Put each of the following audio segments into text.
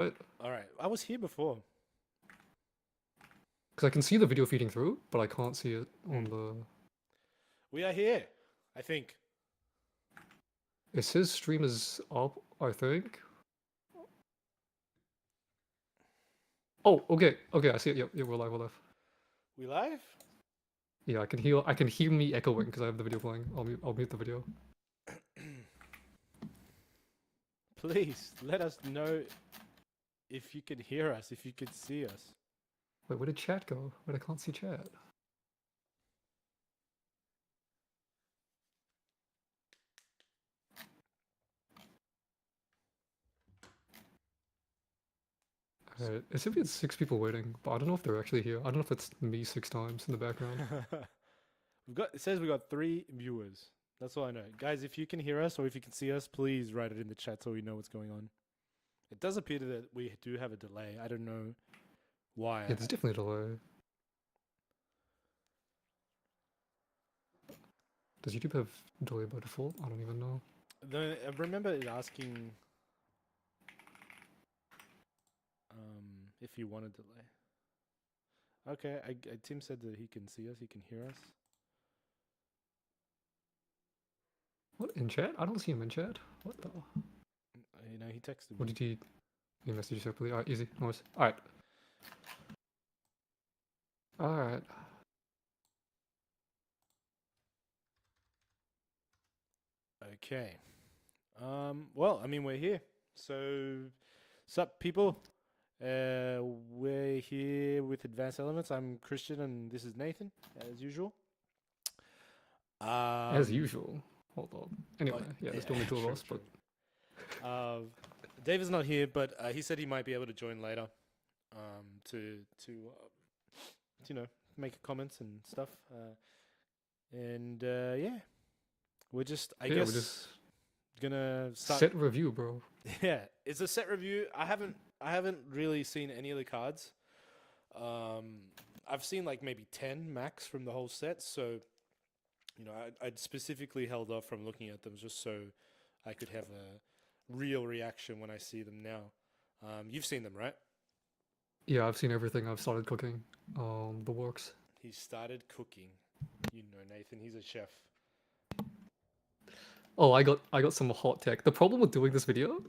But All right, I was here before. because I can see the video feeding through, but I can't see it on the. We are here, I think. It says stream is up, I think. Oh, okay, okay, I see it. Yep, yeah, we're live, we're live. We live? Yeah, I can hear me echoing because I have the video playing. I'll mute the video. Please let us know if you can hear us, if you can see us. Wait, where did chat go? Wait, I can't see chat. Alright, it said we had 6 people waiting, but I don't know if they're actually here. I don't know if it's me 6 times in the background. It says we got 3 viewers. That's all I know. Guys, if you can hear us or if you can see us, please write it in the chat so we know what's going on. It does appear that we do have a delay. I don't know why. Yeah, there's definitely a delay. Does YouTube have delay by default? I don't even know. I remember it asking if you want a delay. Okay, Tim said that he can see us, he can hear us. What, in chat? I don't see him in chat. What the? You know, he texted me. What did he message you separately? Alright, easy. Nice. Alright. Alright. Okay. Well, I mean, we're here. So, sup, people? We're here with Advanced Elements. I'm Christian, and this is Nathan, as usual. As usual. Hold on. Anyway, yeah, there's only 2 of us, but... Dave is not here, but he said he might be able to join later to you know, make comments and stuff. Yeah, we're just, I guess, we're just gonna start... Set review, bro. Yeah, it's a set review. I haven't really seen any of the cards. I've seen like maybe 10 max from the whole set, so you know, I'd specifically held off from looking at them just so I could have a real reaction when I see them now. You've seen them, right? Yeah, I've seen everything. I've started cooking the works. He started cooking. You know, Nathan, he's a chef. Oh, I got some hot tech. The problem with doing this video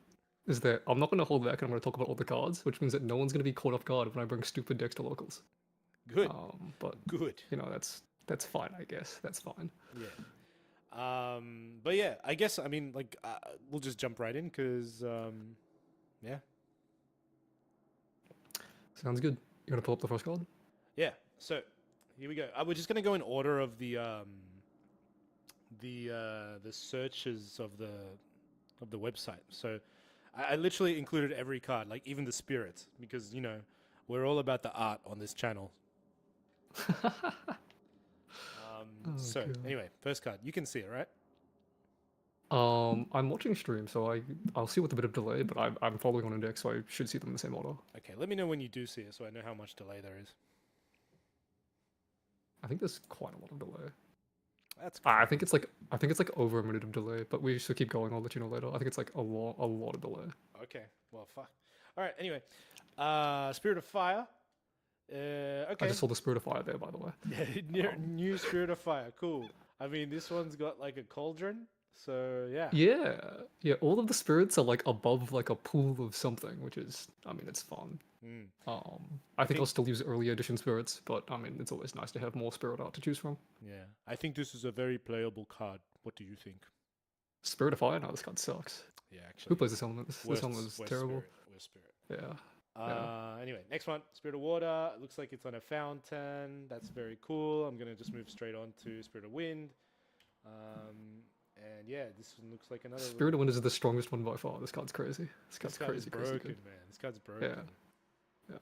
is that I'm not going to hold back and I'm going to talk about all the cards, which means that no one's going to be caught off guard when I bring stupid decks to locals. Good. But good. You know, that's fine, I guess. That's fine. Yeah. But yeah, I guess, I mean, like, we'll just jump right in because, yeah. Sounds good. You want to pull up the first card? Yeah. So here we go. We're just gonna go in order of the searches of the website. So I literally included every card, like even the spirits, because you know we're all about the art on this channel. So God. anyway, first card. You can see it, right? I'm watching stream, so I'll see with a bit of delay, but I'm following on index, so I should see them in the same order. Okay, let me know when you do see it, so I know how much delay there is. I think there's quite a lot of delay. That's cool. I think it's like over a minute of delay, but we should keep going. I'll let you know later. I think it's like a lot of delay. Okay, well, fuck. All right. Anyway, Spirit of Fire. Okay. I just saw the Spirit of Fire there, by the way. New Spirit of Fire. Cool. I mean, this one's got like a cauldron, so yeah. Yeah. All of the spirits are like above like a pool of something, which is, I mean, it's fun. I think I'll still use early edition spirits, but I mean, it's always nice to have more spirit art to choose from. Yeah, I think this is a very playable card. What do you think? Spirit of Fire? No, this card sucks. Yeah, actually. Who plays this element? This element is terrible. Worst spirit. Yeah. Anyway, next one, Spirit of Water. It looks like it's on a fountain. That's very cool. I'm gonna just move straight on to Spirit of Wind. And yeah, this one looks like another. Spirit of Wind is the strongest one by far. This card's crazy. This card's broken, crazy good. Man. This card's broken. Yeah.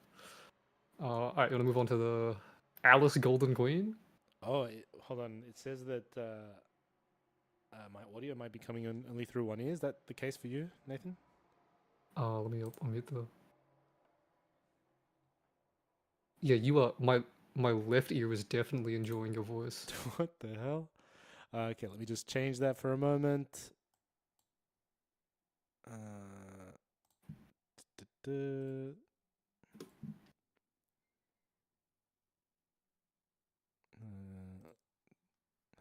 Alright, you wanna move on to the Alice Golden Queen? Oh, hold on. It says that my audio might be coming in only through one ear. Is that the case for you, Nathan? Let me unmute the... Yeah, you are... My left ear is definitely enjoying your voice. What the hell? Okay, let me just change that for a moment.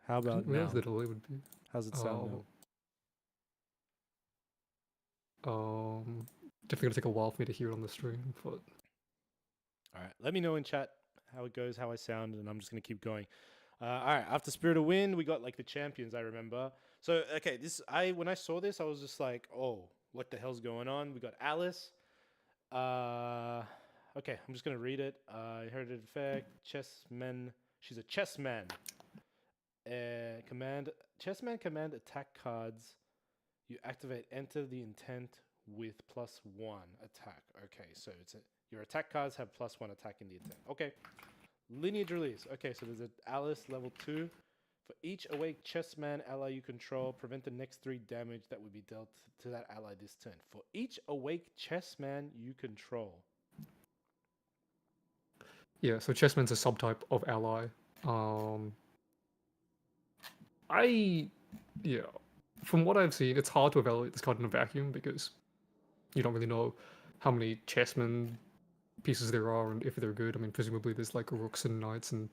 How I about didn't realize now? the delay would be. How's it sound now? Definitely gonna take a while for me to hear it on the stream, but All right, let me know in chat how it goes, how I sound, and I'm just gonna keep going. All right, after Spirit of Wind, we got like the champions. I remember. So okay, when I saw this, I was just like, oh, what the hell's going on? We got Alice. Okay, I'm just gonna read it. Inherited effect, chessman. She's a chessman. Chessman command attack cards. You activate enter the intent with +1 attack. Okay, so your attack cards have +1 attack in the intent. Okay. Lineage release. Okay, so there's an Alice level 2. For each awake chessman ally you control, prevent the next 3 damage that would be dealt to that ally this turn. For each awake chessman you control. yeah, so chessman's a subtype of ally. Yeah, from what I've seen, it's hard to evaluate this card in a vacuum because you don't really know how many chessmen pieces there are and if they're good. I mean, presumably there's like rooks and knights, and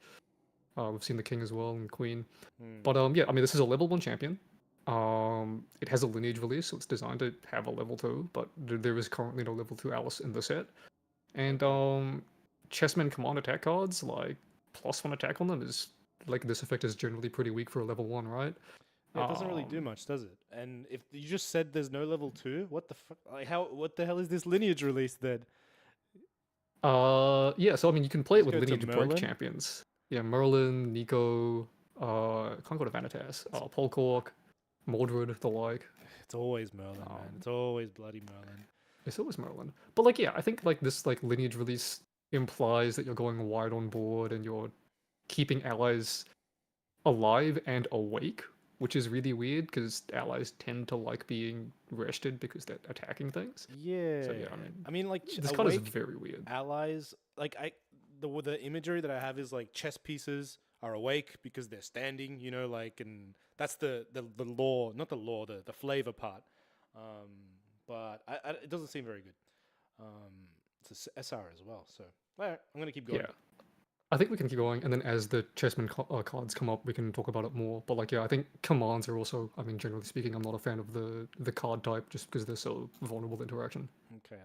we've seen the king as well and queen. But yeah, I mean, this is a level 1 champion. It has a lineage release, so it's designed to have a level 2, but there is currently no level 2 Alice in the set. And chessmen command attack cards, like +1 attack on them is like this effect is generally pretty weak for a level 1, right? Yeah, it doesn't really do much, does it? And if you just said there's no level 2, what the fuck? Like, what the hell is this lineage release then? Yeah, so I mean, you can play it Just with go to lineage break Merlin? champions. Yeah, Merlin, Nico, can't go to Vanitas, Polkork, Mordred, the like. It's always Merlin, man. It's always bloody Merlin. It's always Merlin. But like, yeah, I think like this like lineage release implies that you're going wide on board and you're keeping allies alive and awake, which is really weird because allies tend to like being rested because they're attacking things. Yeah. So yeah, I mean, like this card is very weird. Allies, like the imagery that I have is like chess pieces are awake because they're standing, you know, like, and that's the law, not the law, the flavor part. But it doesn't seem very good. It's a SR as well, so all right, I'm gonna keep going. Yeah. I think we can keep going, and then as the chessmen cards come up, we can talk about it more. But like, yeah, I think commands are also. I mean, generally speaking, I'm not a fan of the card type just because they're so vulnerable to interaction. Okay,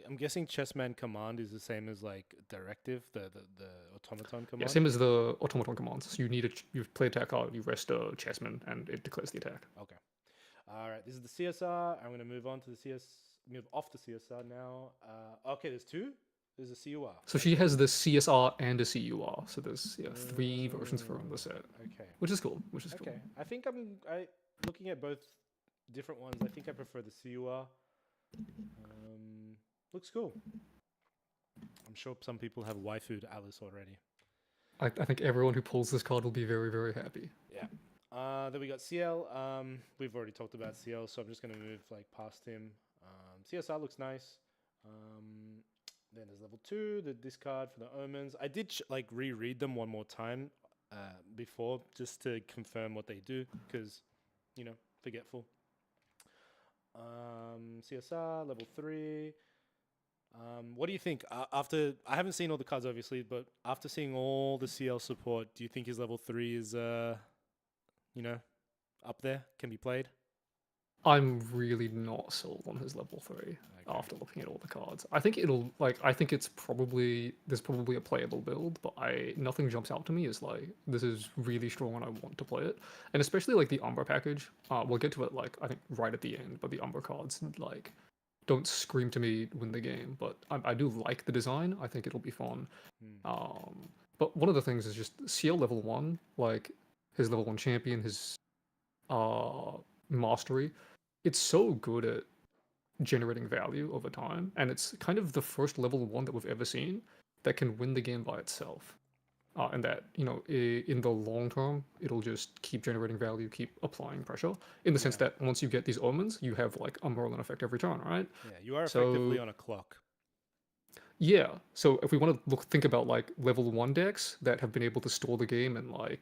I'm guessing chessman command is the same as like directive, the automaton command. Yeah, same as the automaton commands. So you play attack card, you rest a chessman, and it declares the attack. Okay. All right, this is the CSR. I'm gonna move on to the move off the CSR now. Okay, there's 2. There's a CUR. So she has the CSR and a CUR. So there's 3 versions for her in the set. Okay. Which is cool. Which is cool. Okay. I think I looking at both different ones. I think I prefer the CUR. Looks cool. I'm sure some people have waifu'd Alice already. I think everyone who pulls this card will be very, very happy. Yeah. Then we got CL. We've already talked about CL, so I'm just gonna move like past him. CSR looks nice. Then there's level 2, the discard for the omens. I did like reread them one more time before just to confirm what they do because, you know, forgetful. CSR level 3. What do you think? After I haven't seen all the cards obviously, but after seeing all the CL support, do you think his level 3 is you know, up there, can be played? I'm really not sold on his level 3 after looking at all the cards. I think there's probably a playable build, but nothing jumps out to me as like this is really strong and I want to play it. And especially like the Umbra package. We'll get to it like I think right at the end, but the Umbra cards like don't scream to me win the game, but I do like the design. I think it'll be fun. But one of the things is just CL level 1, like his level 1 champion, his mastery. It's so good at generating value over time, and it's kind of the first level 1 that we've ever seen that can win the game by itself. And that, you know, in the long term, it'll just keep generating value, keep applying pressure, in the sense that once you get these omens, you have like a Merlin effect every turn, right? Yeah, you are effectively on a clock. Yeah, so if we want to think about like level 1 decks that have been able to store the game and like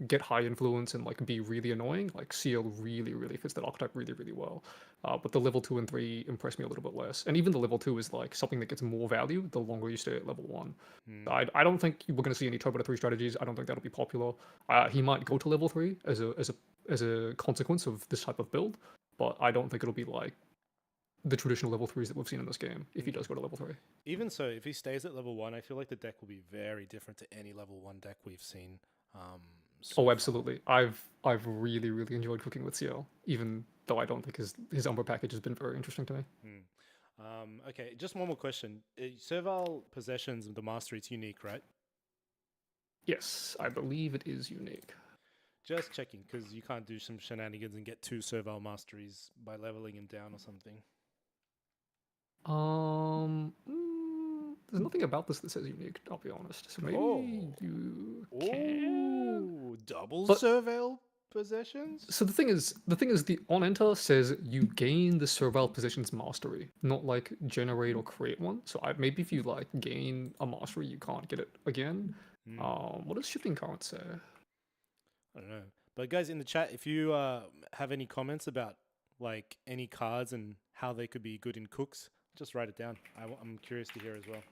get high influence and like be really annoying, like CL really fits that archetype really well. But the level 2 and 3 impress me a little bit less. And even the level 2 is like something that gets more value the longer you stay at level 1. Hmm. I don't think we're going to see any turbo to 3 strategies. I don't think that'll be popular. He might go to level 3 as a consequence of this type of build, but I don't think it'll be like the traditional level 3s that we've seen in this game if he does go to level 3. Even so, if he stays at level 1, I feel like the deck will be very different to any level 1 deck we've seen. So Oh, far. absolutely. I've really enjoyed cooking with CL, even though I don't think his Umbra package has been very interesting to me. Okay, just one more question. Servile Possessions of the Mastery, it's unique, right? Yes, I believe it is unique. Just checking, because you can't do some shenanigans and get 2 Servile Masteries by leveling him down or something. There's nothing about this that says unique. I'll be honest. So maybe you can. Oh, double But Servile Possessions? so the thing is, the on enter says you gain the servile position's mastery, not like generate or create one. So maybe if you like gain a mastery, you can't get it again. What does shifting current say? I don't know. But guys, in the chat, if you have any comments about like any cards and how they could be good in cooks, just write it down. I'm curious to hear as well.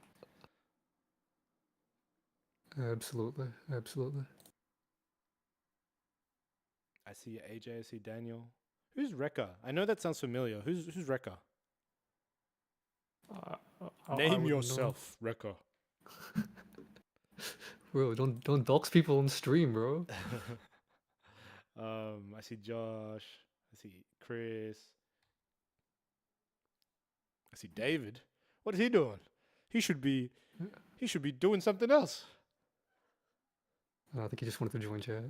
Absolutely. I see AJ, I see Daniel. Who's Rekka? I know that sounds familiar. Who's Rekka? Name yourself, Rekka. Bro, don't dox people on stream, bro. I see Josh. I see Chris. I see David. What is he doing? He should be doing something else. I think he just wanted to join chat.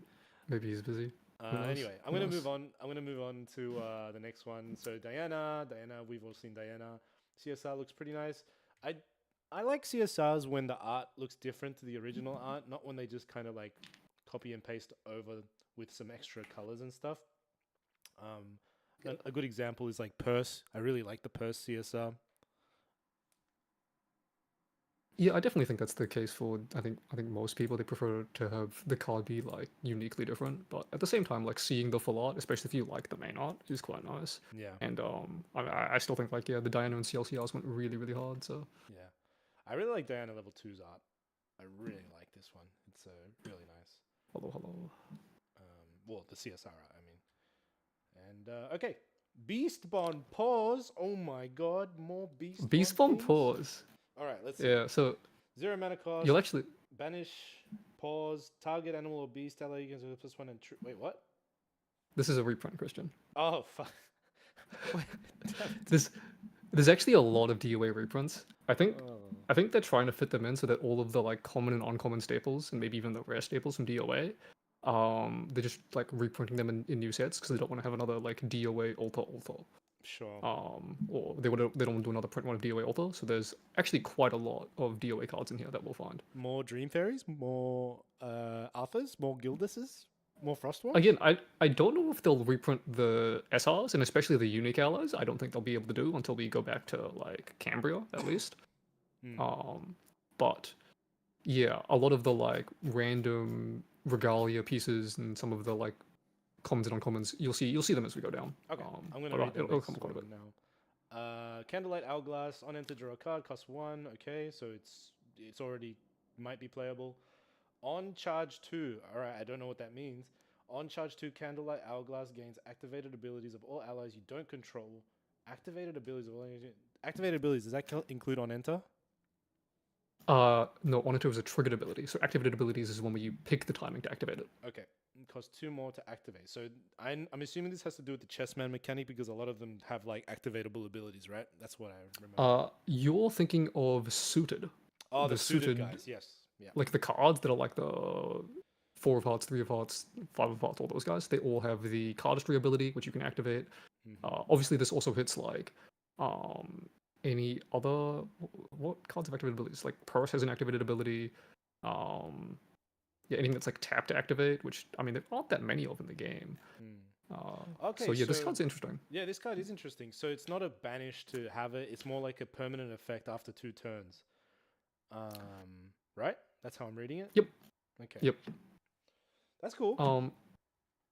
Maybe he's busy. Anyway, I'm gonna move on. I'm gonna move on to the next one. So Diana, we've all seen Diana. CSR looks pretty nice. I like CSRs when the art looks different to the original art, not when they just kind of like copy and paste over with some extra colors and stuff. A good example is like Purse. I really like the Purse CSR. Yeah, I definitely think that's the case for I think most people. They prefer to have the card be like uniquely different, but at the same time, like seeing the full art, especially if you like the main art, is quite nice. Yeah. And I still think like the Diana and CLCRs went really hard. So yeah, I really like Diana level 2's art. I really like this one. It's really nice. Hello. Well, the CSR art, I mean. And okay, Beastborn pause. Oh my god, more Beastborn pause. All right, let's see. Yeah, so 0 mana cost. you'll actually banish, pause, target animal or beast ally. You can do +1 and wait, what? This is a reprint, Christian. Oh fuck. There's actually a lot of DOA reprints. I think they're trying to fit them in so that all of the like common and uncommon staples and maybe even the rare staples from DOA, they're just like reprinting them in new sets because they don't want to have another like DOA alter. Sure. Or they don't want to do another print one of DOA alter. So there's actually quite a lot of DOA cards in here that we'll find. More Dream Fairies, more Arthurs, more Gilduses, more Frostwolves? Again, I don't know if they'll reprint the SRs and especially the unique allies. I don't think they'll be able to do until we go back to like Cambria at least. But yeah, a lot of the like random Regalia pieces and some of the like commons and uncommons, you'll see them as we go down. Okay, I'm gonna read it'll come quite a bit now. Candlelight Hourglass on enter, draw a card, cost 1. Okay, so it's already might be playable. On charge 2, all right, I don't know what that means. On charge 2, Candlelight Hourglass gains activated abilities of all allies you don't control. Activated abilities of all activated abilities. Does that include on enter? No, on enter is a triggered ability. So activated abilities is one where you pick the timing to activate it. Okay, it costs 2 more to activate. So I'm assuming this has to do with the chessman mechanic because a lot of them have like activatable abilities, right? That's what I remember. You're thinking of suited. Oh, the suited guys, yes. Yeah. Like the cards that are like the 4 of hearts, 3 of hearts, 5 of hearts, all those guys, they all have the cardistry ability, which you can activate. Obviously, this also hits like any other what cards have activated abilities? Like Purse has an activated ability. Yeah, anything that's like tap to activate, which I mean there aren't that many of in the game. Okay, so yeah, this card's interesting. Yeah, this card is interesting. So it's not a banish to have it; it's more like a permanent effect after 2 turns. Right? That's how I'm reading it. Yep. Okay. Yep. That's cool.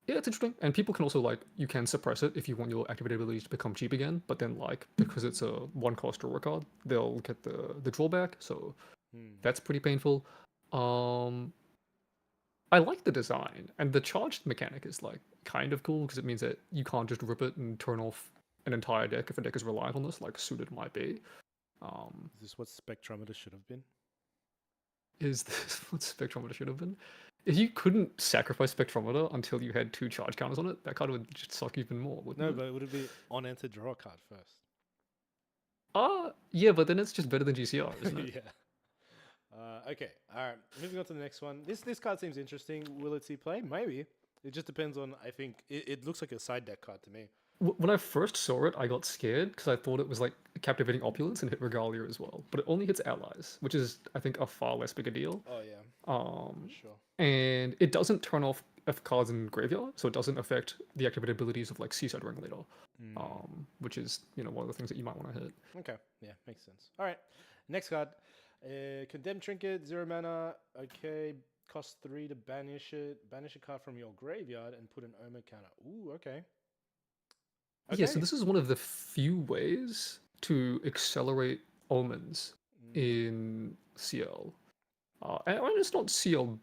Yeah, it's interesting. And people can also like you can suppress it if you want your activated abilities to become cheap again. But then like because it's a one cost draw card, they'll get the drawback. So that's pretty painful. I like the design, and the charged mechanic is like kind of cool because it means that you can't just rip it and turn off an entire deck if a deck is reliant on this, like Suited might be. Is this what Spectrometer should have been? Is this what Spectrometer should have been? If you couldn't sacrifice Spectrometer until you had 2 charge counters on it, that card would just suck even more, wouldn't No, it? but would it be on enter draw a card first? Yeah, but then it's just better than GCR, isn't it? Yeah. Okay. All right. Moving on to the next one. This card seems interesting. Will it see play? Maybe. It just depends on. I think it looks like a side deck card to me. When I first saw it, I got scared because I thought it was like Captivating Opulence and hit Regalia as well. But it only hits allies, which is, I think, a far less big a deal. Oh yeah. Um, For sure. and it doesn't turn off F cards in graveyard, so it doesn't affect the activated abilities of like Seaside Ringleader, which is one of the things that you might want to hit. Okay. Yeah, makes sense. All right. Next card. Condemned Trinket, 0 mana. Okay. Cost 3 to banish it. Banish a card from your graveyard and put an omen counter. Ooh, okay. Yeah, so this is one of the few ways to accelerate omens in CL. And it's not CL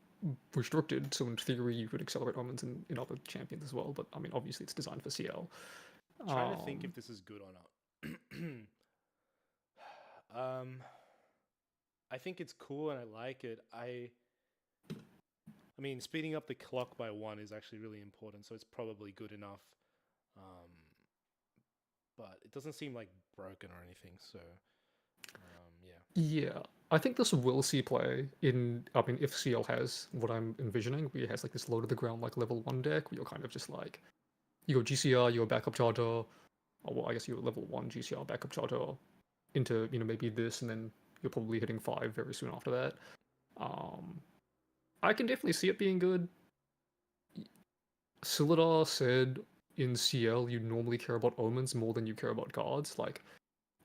restricted, so in theory you could accelerate omens in other champions as well, but I mean obviously it's designed for CL. I'm trying to think if this is good or not. I think it's cool and I like it. I mean, speeding up the clock by 1 is actually really important, so it's probably good enough. But it doesn't seem like broken or anything, so yeah. Yeah, I think this will see play if CL has what I'm envisioning, where it has like this low to the ground like level 1 deck, where you're kind of just like, you go GCR, you're a backup charter, or well, I guess you're level 1 GCR backup charter into, maybe this, and then you're probably hitting 5 very soon after that. I can definitely see it being good. Silidar said in CL you normally care about omens more than you care about cards. Like,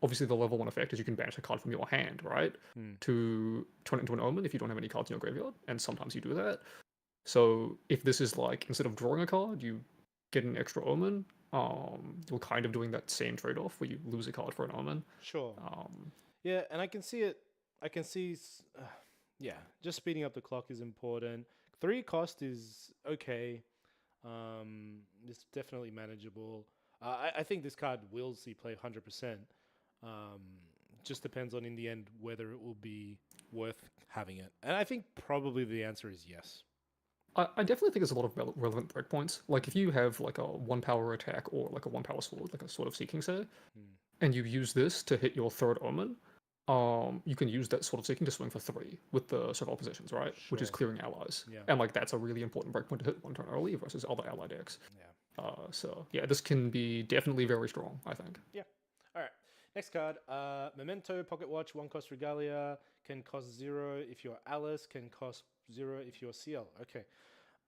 obviously the level 1 effect is you can banish a card from your hand, right? To turn it into an omen if you don't have any cards in your graveyard, and sometimes you do that. So if this is like, instead of drawing a card, you get an extra omen, you're kind of doing that same trade-off where you lose a card for an omen. Sure. Yeah, and I can see it. I can see, yeah, just speeding up the clock is important. 3 cost is okay. It's definitely manageable. I think this card will see play 100%. Just depends on in the end whether it will be worth having it. And I think probably the answer is yes. I definitely think there's a lot of relevant breakpoints. Like if you have like a 1 power attack or like a 1 power sword, like a Sword of Seeking, say, and you use this to hit your 3rd omen, you can use that Sword of Seeking to swing for 3 with the several positions, right? Sure. Which is clearing allies. Yeah. And like that's a really important breakpoint to hit 1 turn early versus other ally decks. Yeah. So yeah, this can be definitely very strong, I think. Yeah. All right. Next card, Memento, Pocket Watch, 1 cost Regalia, can cost 0 if you're Alice, can cost 0 if you're CL. Okay.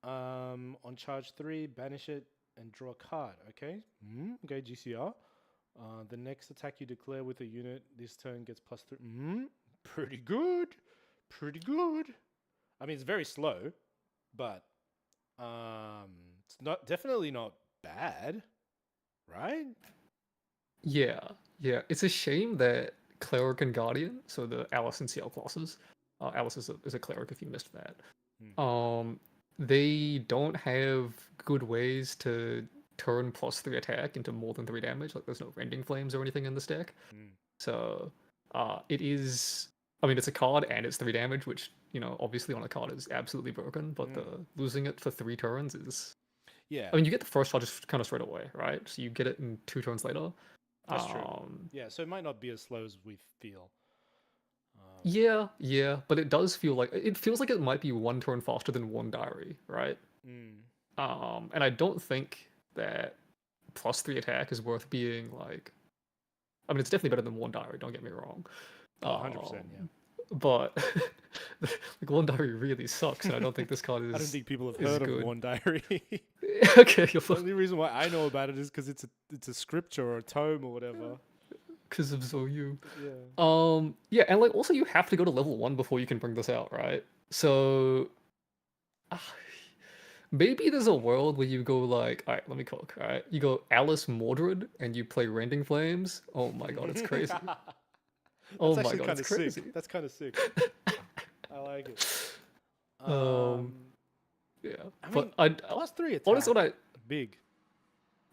On charge 3, banish it and draw a card. Okay. Okay, GCR. The next attack you declare with a unit this turn gets +3. Pretty good. Pretty good. I mean, it's very slow, but it's definitely not bad, right? Yeah. It's a shame that Cleric and Guardian, so the Alice and CL classes, Alice is a Cleric if you missed that. They don't have good ways to turn +3 attack into more than 3 damage. Like there's no Rending Flames or anything in this deck. So it is. I mean, it's a card and it's 3 damage, which obviously on a card is absolutely broken. But losing it for 3 turns is. Yeah. I mean, you get the first charge just kind of straight away, right? So you get it in 2 turns later. That's true. Yeah, so it might not be as slow as we feel. Yeah, but it does feel like it might be 1 turn faster than 1 diary, right? And I don't think that +3 attack is worth being like. I mean, it's definitely better than 1 diary. Don't get me wrong. 100%, yeah. But like 1 diary really sucks, and I don't think this card is. I don't think people have heard of 1 diary. Okay, the only reason why I know about it is because it's a scripture or a tome or whatever. Because of Zoyu. Yeah. Yeah, and like also you have to go to level 1 before you can bring this out, right? So Maybe there's a world where you go like, all right, let me cook. All right, you go Alice Mordred and you play Rending Flames. Oh my god, it's crazy. Oh That's my actually god, kind it's of sick. crazy. That's kind of sick. I like it. Um, yeah, I but mean, I plus 3 honestly, attack, big.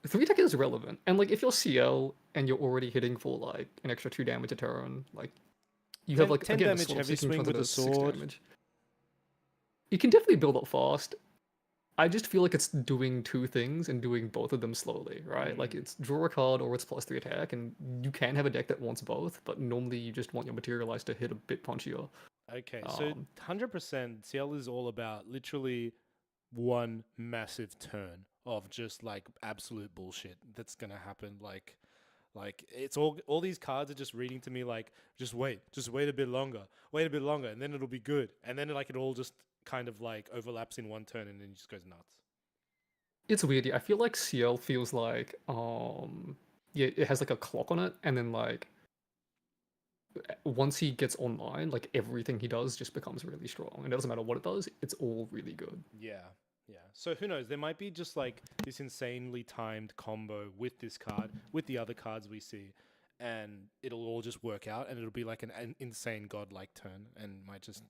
3 attack is relevant, and like if you're CL and you're already hitting for like an extra 2 damage a turn, like you have 10, like 10 again a damage sword of heavy seeking swing turns with into a 6 sword. damage. You can definitely build up fast. I just feel like it's doing two things and doing both of them slowly, right? Like Mm. it's draw a card or it's +3 attack, and you can have a deck that wants both, but normally you just want your materialize to hit a bit punchier. Okay, so Um, 100% CL is all about literally one massive turn of just like absolute bullshit that's gonna happen. Like it's all these cards are just reading to me like just wait a bit longer, and then it'll be good, and then like it all just kind of like overlaps in one turn, and then it just goes nuts. it's weird. Yeah, I feel like CL feels like yeah, it has like a clock on it, and then like once he gets online, like everything he does just becomes really strong. And it doesn't matter what it does, it's all really good. Yeah, yeah. So who knows? There might be just like this insanely timed combo with this card, with the other cards we see, and it'll all just work out, and it'll be like an insane godlike turn, and might just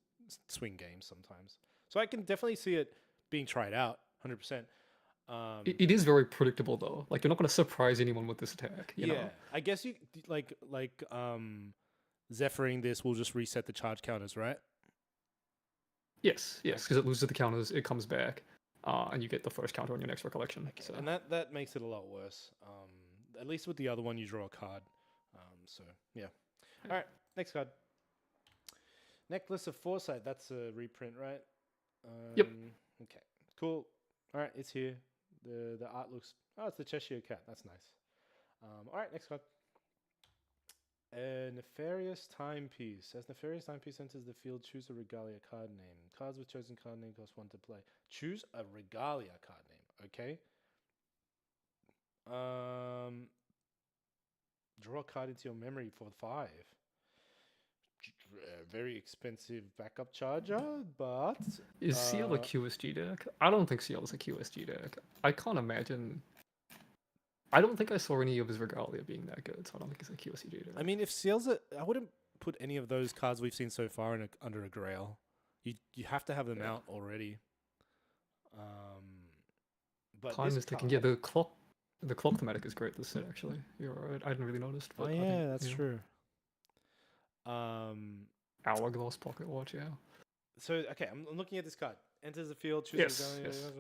swing games sometimes. So I can definitely see it being tried out, 100%. It is very predictable though. Like you're not going to surprise anyone with this attack, you Yeah, know? I guess you like Zephyring this will just reset the charge counters, right? Yes, because it loses the counters, it comes back, and you get the first counter on your next recollection. Okay, So and that makes it a lot worse. At least with the other one, you draw a card. So yeah. All right, next card. Necklace of Foresight. That's a reprint, right? yep, Okay. Cool. All right, it's here. The art looks. Oh, it's the Cheshire Cat. That's nice. All right, next card. A Nefarious Timepiece. As Nefarious Timepiece enters the field, choose a Regalia card name. Cards with chosen card name cost 1 to play. Choose a Regalia card name. Okay. Draw a card into your memory for 5. Very expensive backup charger, but is CL a QSG deck? I don't think CL is a QSG deck. I can't imagine. I don't think I saw any of his Regalia being that good, so I don't think it's a QSG deck. I mean, if Seal's I wouldn't put any of those cards we've seen so far under a Grail. You have to have them out already. But Time this is ticking. card, Yeah, the clock thematic is great this set actually. You're right. I hadn't really noticed, oh but I yeah, think that's true. Um, Hourglass Pocket Watch. Yeah. so okay, I'm looking at this card. Enters the field, chooses Yes. Regalia. Yes.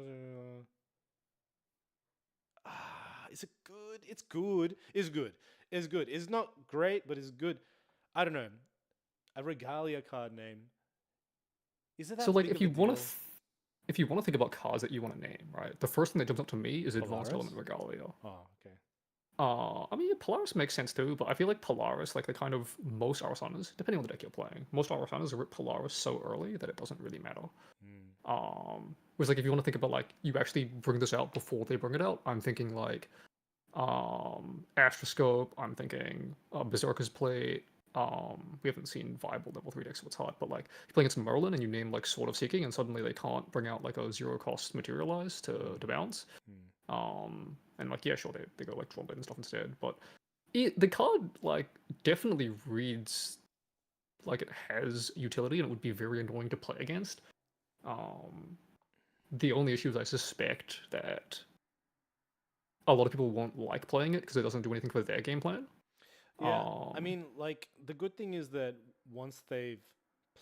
Is it good? It's good. It's good. It's good. It's not great, but it's good. I don't know. A Regalia card name. Is it that So like, big if of a you want deal? to, if you want to think about cards that you want to name, right? The first thing that jumps up to me is Advanced Polaris? Element Regalia. Oh, okay. I mean, Polaris makes sense too, but I feel like Polaris, like the kind of most Arasanas, depending on the deck you're playing, most Arasanas rip Polaris so early that it doesn't really matter. Mm. Whereas like if you want to think about like you actually bring this out before they bring it out, I'm thinking like Astroscope, I'm thinking Berserker's Plate. We haven't seen viable level 3 decks, so it's hard, but like you're playing against Merlin and you name like Sword of Seeking, and suddenly they can't bring out like a 0 cost materialize to bounce. And like yeah, sure they go like Trombone and stuff instead, but the card like definitely reads like it has utility and it would be very annoying to play against. The only issue is I suspect that a lot of people won't like playing it because it doesn't do anything for their game plan. Yeah, I mean, like the good thing is that once they've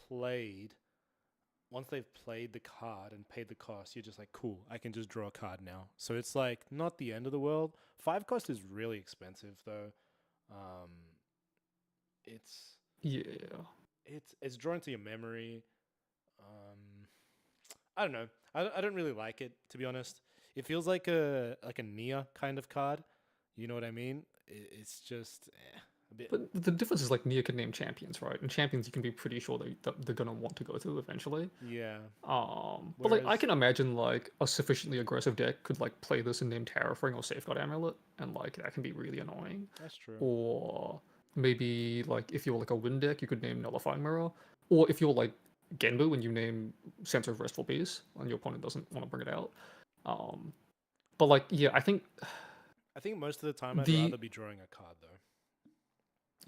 played, once they've played the card and paid the cost, you're just like, cool, I can just draw a card now. So it's like not the end of the world. 5 cost is really expensive though. Um, it's Yeah. it's drawn to your memory. I don't know. I don't really like it, to be honest. It feels like a Nia kind of card. You know what I mean? It's just a bit. But the difference is like Nia can name champions, right? And champions you can be pretty sure that they're gonna want to go to eventually. Yeah. But like I Whereas, can imagine like a sufficiently aggressive deck could like play this and name Terrafring or Safeguard Amulet, and like that can be really annoying. that's true. Or maybe like if you're like a wind deck, you could name Nullifying Mirror. Or if you're like Genbu and you name Sense of Restful Peace and your opponent doesn't want to bring it out, But like, yeah, I think I think most of the time I'd the rather be drawing a card though.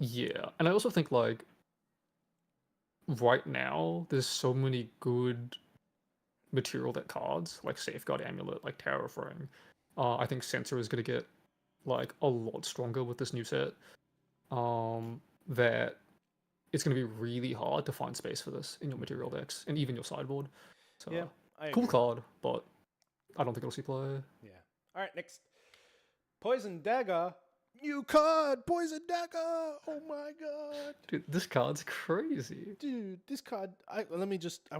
yeah, and I also think like right now there's so many good material that cards like Safeguard Amulet, like Tower of Ring. I think Censor is gonna get like a lot stronger with this new set. That it's gonna be really hard to find space for this in your material decks and even your sideboard. So Yeah, I cool agree. card, but I don't think it'll see play. Yeah. All right, next. Poison Dagger. New card, Poison Dagger. Oh my god. Dude, this card's crazy. Dude, this card, I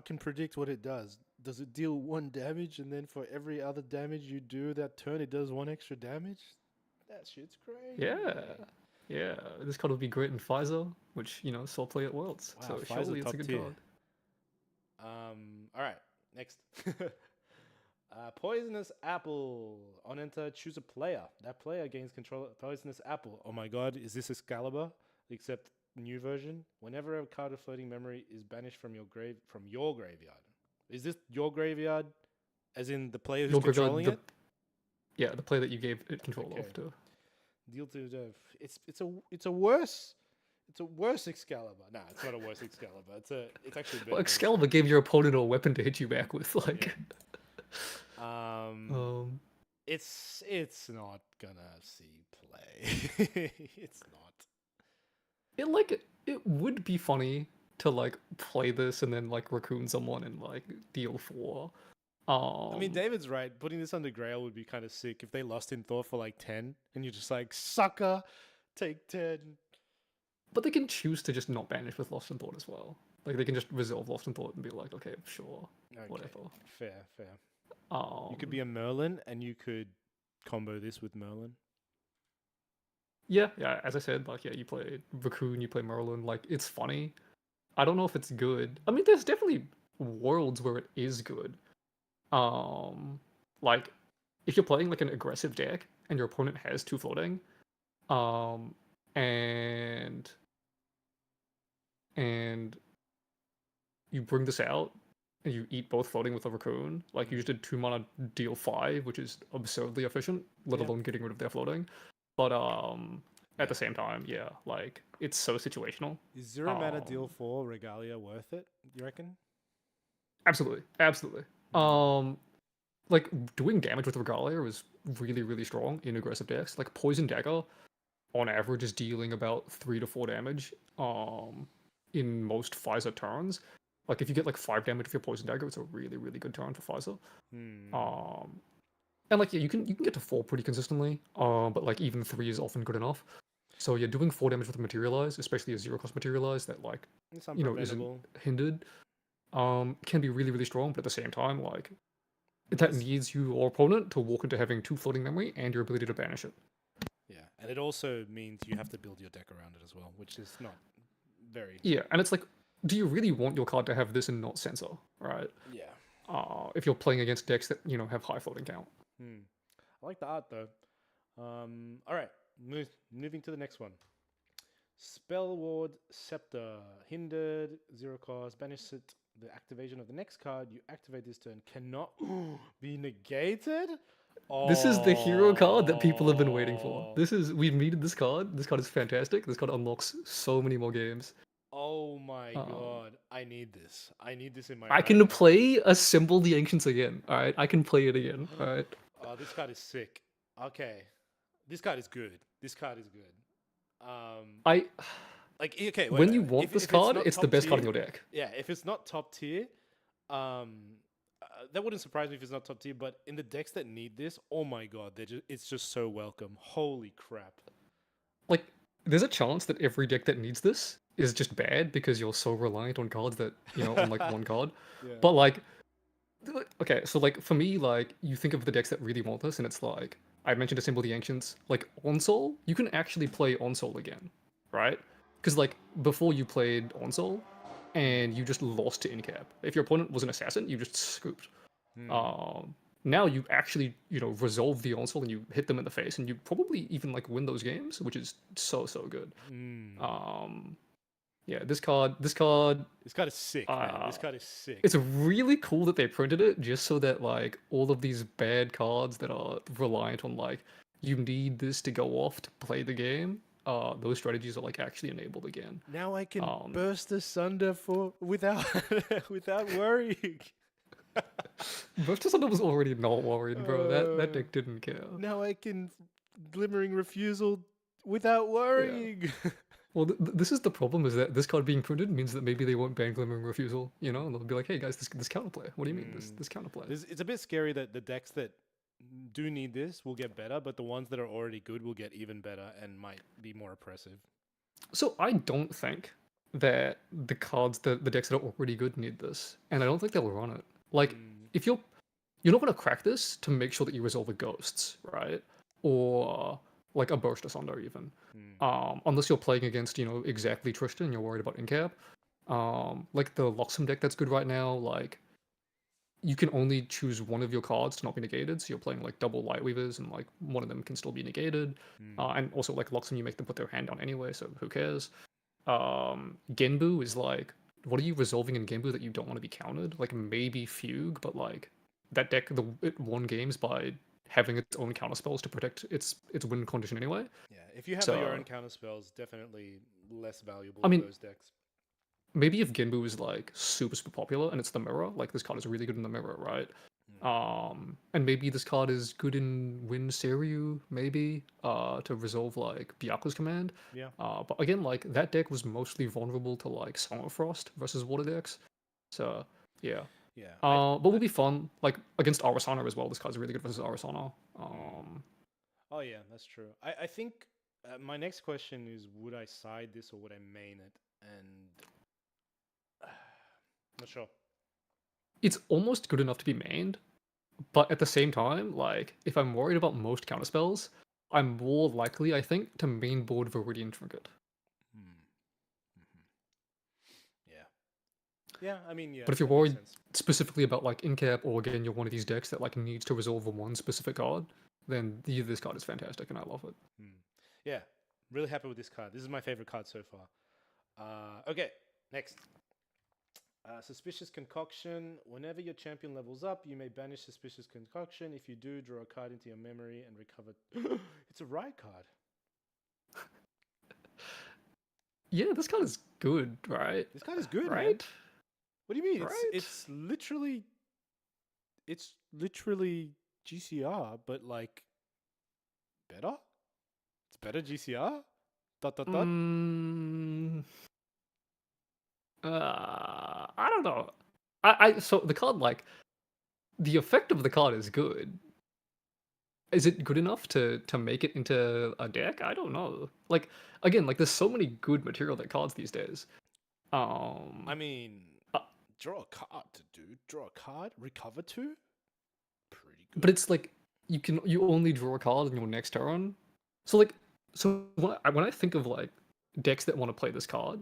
can predict what it does. Does it deal 1 damage and then for every other damage you do that turn it does 1 extra damage? That shit's crazy. Yeah, this card would be great in Pfizer, which saw play at Worlds. Wow, So Pfizer surely it's top a good tier. card. All right, next. Poisonous Apple. On enter, choose a player. That player gains control of Poisonous Apple. Oh my god, is this Excalibur? Except new version. Whenever a card of floating memory is banished from your graveyard. Is this your graveyard? As in the player who's controlling it? Yeah, the player that you gave it control Okay. of to. Deal to the it's a worse Excalibur. Nah, it's not a worse Excalibur. It's actually better. Well, Excalibur gave your opponent a weapon to hit you back with, like. It's not gonna see play. It's not. It would be funny to like play this and then like raccoon someone and like deal 4. I mean, David's right. Putting this under Grail would be kind of sick if they lost in Thor for like 10 and you're just like, sucker, take 10. But they can choose to just not banish with Lost in Thought as well. Like they can just resolve Lost in Thought and be like, okay, sure, whatever. Fair. You could be a Merlin and you could combo this with Merlin. Yeah. As I said, like you play Raccoon, you play Merlin. Like it's funny. I don't know if it's good. I mean, there's definitely worlds where it is good. Like if you're playing like an aggressive deck and your opponent has 2 floating, and you bring this out and you eat both floating with a raccoon, like you just did 2 mana deal 5, which is absurdly efficient, let alone getting rid of their floating. But at the same time, yeah, like it's so situational. Is 0 mana deal 4 Regalia worth it, you reckon? Absolutely. Like doing damage with Regalia is really, really strong in aggressive decks. Like Poison Dagger, on average, is dealing about 3 to 4 damage. In most Pfizer turns. Like if you get like 5 damage with your Poison Dagger, it's a really, really good turn for Pfizer. And like you can get to 4 pretty consistently. But like even 3 is often good enough. So you're doing 4 damage with a Materialize, especially a 0-cost Materialize that like isn't hindered. Can be really, really strong, but at the same time, like that needs your opponent to walk into having 2 floating memory and your ability to banish it. Yeah, and it also means you have to build your deck around it as well, which is not very... Yeah, and it's like, do you really want your card to have this and not Censor, right? Yeah. If you're playing against decks that, have high floating count. I like the art, though. All right, moving to the next one. Spell Ward Scepter. Hindered, 0 cost, banish it. The activation of the next card you activate this turn cannot be negated. This is the hero card that people have been waiting for. We've needed this card. This card is fantastic. This card unlocks so many more games. Oh my god, I need this. I need this in my... I can play Assemble the Ancients again. All right, I can play it again. All right. Oh, this card is sick. Okay, this card is good. When you want this card, it's the best card in your deck. Yeah, if it's not top tier, that wouldn't surprise me if it's not top tier. But in the decks that need this, oh my god, it's just so welcome. Holy crap! Like, there's a chance that every deck that needs this is just bad because you're so reliant on cards that on like one card. Yeah. But like, okay, so like for me, like you think of the decks that really want this, and it's like I mentioned Assemble the Ancients. Like Onsol, you can actually play Onsol again, right? Because like before you played Onsol, and you just lost to Incap. If your opponent was an assassin, you just scooped. Now you actually resolve the Onsol and you hit them in the face, and you probably even like win those games, which is so good. Yeah, this card, This card is sick, man. This card is sick. it's really cool that they printed it just so that like all of these bad cards that are reliant on like you need this to go off to play the game, those strategies are like actually enabled again. Now I can Um, burst asunder without without worrying. Burst Asunder was already not worried, bro. That deck didn't care. Now I can glimmering refusal without Yeah. worrying. Well, this is the problem: is that this card being printed means that maybe they won't ban Glimmering Refusal. You know, and they'll be like, "Hey guys, this counterplay. What do you mean this counterplay?" It's a bit scary that the decks that do need this will get better, but the ones that are already good will get even better and might be more oppressive. So I don't think that the decks that are already good need this, and I don't think they'll run it. Like, if you're not gonna crack this to make sure that you resolve the ghosts, right? Or like a burst asunder even. Unless you're playing against, exactly Tristan, you're worried about incap. Like the Loxum deck that's good right now, like you can only choose one of your cards to not be negated, so you're playing like double Lightweavers, and like one of them can still be negated. And also like Loxum, you make them put their hand down anyway, so who cares? Genbu is like, what are you resolving in Genbu that you don't want to be countered? Like maybe Fugue, but like that deck, it won games by having its own counter spells to protect its win condition anyway. Yeah, if you have your own counter spells, definitely less valuable I mean, in those decks. Maybe if Genbu is like super popular and it's the mirror, like this card is really good in the mirror, right? And maybe this card is good in Win Seiryu, maybe, to resolve like Byaku's command. Yeah. But again, like that deck was mostly vulnerable to like Summer Frost versus water decks. So yeah. Yeah. But will be fun. Like against Arasana as well. This card's really good versus Arasana. Oh yeah, that's true. I think my next question is, would I side this or would I main it? And not sure. It's almost good enough to be mained, but at the same time, like if I'm worried about most counterspells, I'm more likely, I think, to main board Viridian Trinket. Yeah. Yeah, I mean, yeah. But if you're worried specifically about like incap, or again you're one of these decks that like needs to resolve one specific card, then this card is fantastic and I love it. Yeah, really happy with this card. This is my favorite card so far. Okay, next. Suspicious Concoction. Whenever your champion levels up, you may banish Suspicious Concoction. If you do, draw a card into your memory and recover. It's a Riot card. Yeah, this card is good, right? This card is good, right? Man. What do you mean? Right? It's literally GCR, but like better. It's better GCR. ... I don't know. So the card, like, the effect of the card is good. Is it good enough to make it into a deck? I don't know. Like, again, like there's so many good material deck cards these days. I mean, draw a card to do. Draw a card, recover 2. Pretty good. But it's like you only draw a card in your next turn. So like, when I think of like decks that want to play this card,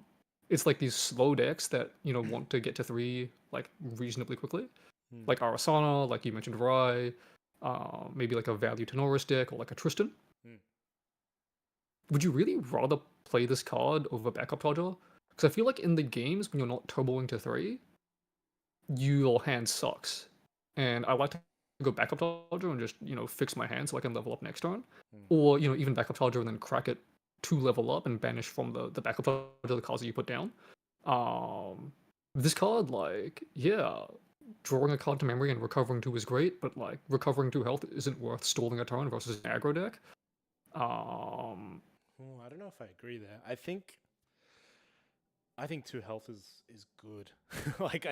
it's like these slow decks that want to get to 3 like reasonably quickly, like Arasana, like you mentioned, Rai, maybe like a Value Tenoris deck or like a Tristan. Would you really rather play this card over Backup Charger? Because I feel like in the games when you're not turboing to 3, your hand sucks, and I like to go Backup Charger and just fix my hand so I can level up next turn, or even Backup Charger and then crack it to level up and banish from the Backup Charger the cards that you put down. This card, like, yeah, drawing a card to memory and recovering 2 is great, but like recovering 2 health isn't worth stalling a turn versus an aggro deck. I don't know if I agree there. I think 2 health is good. like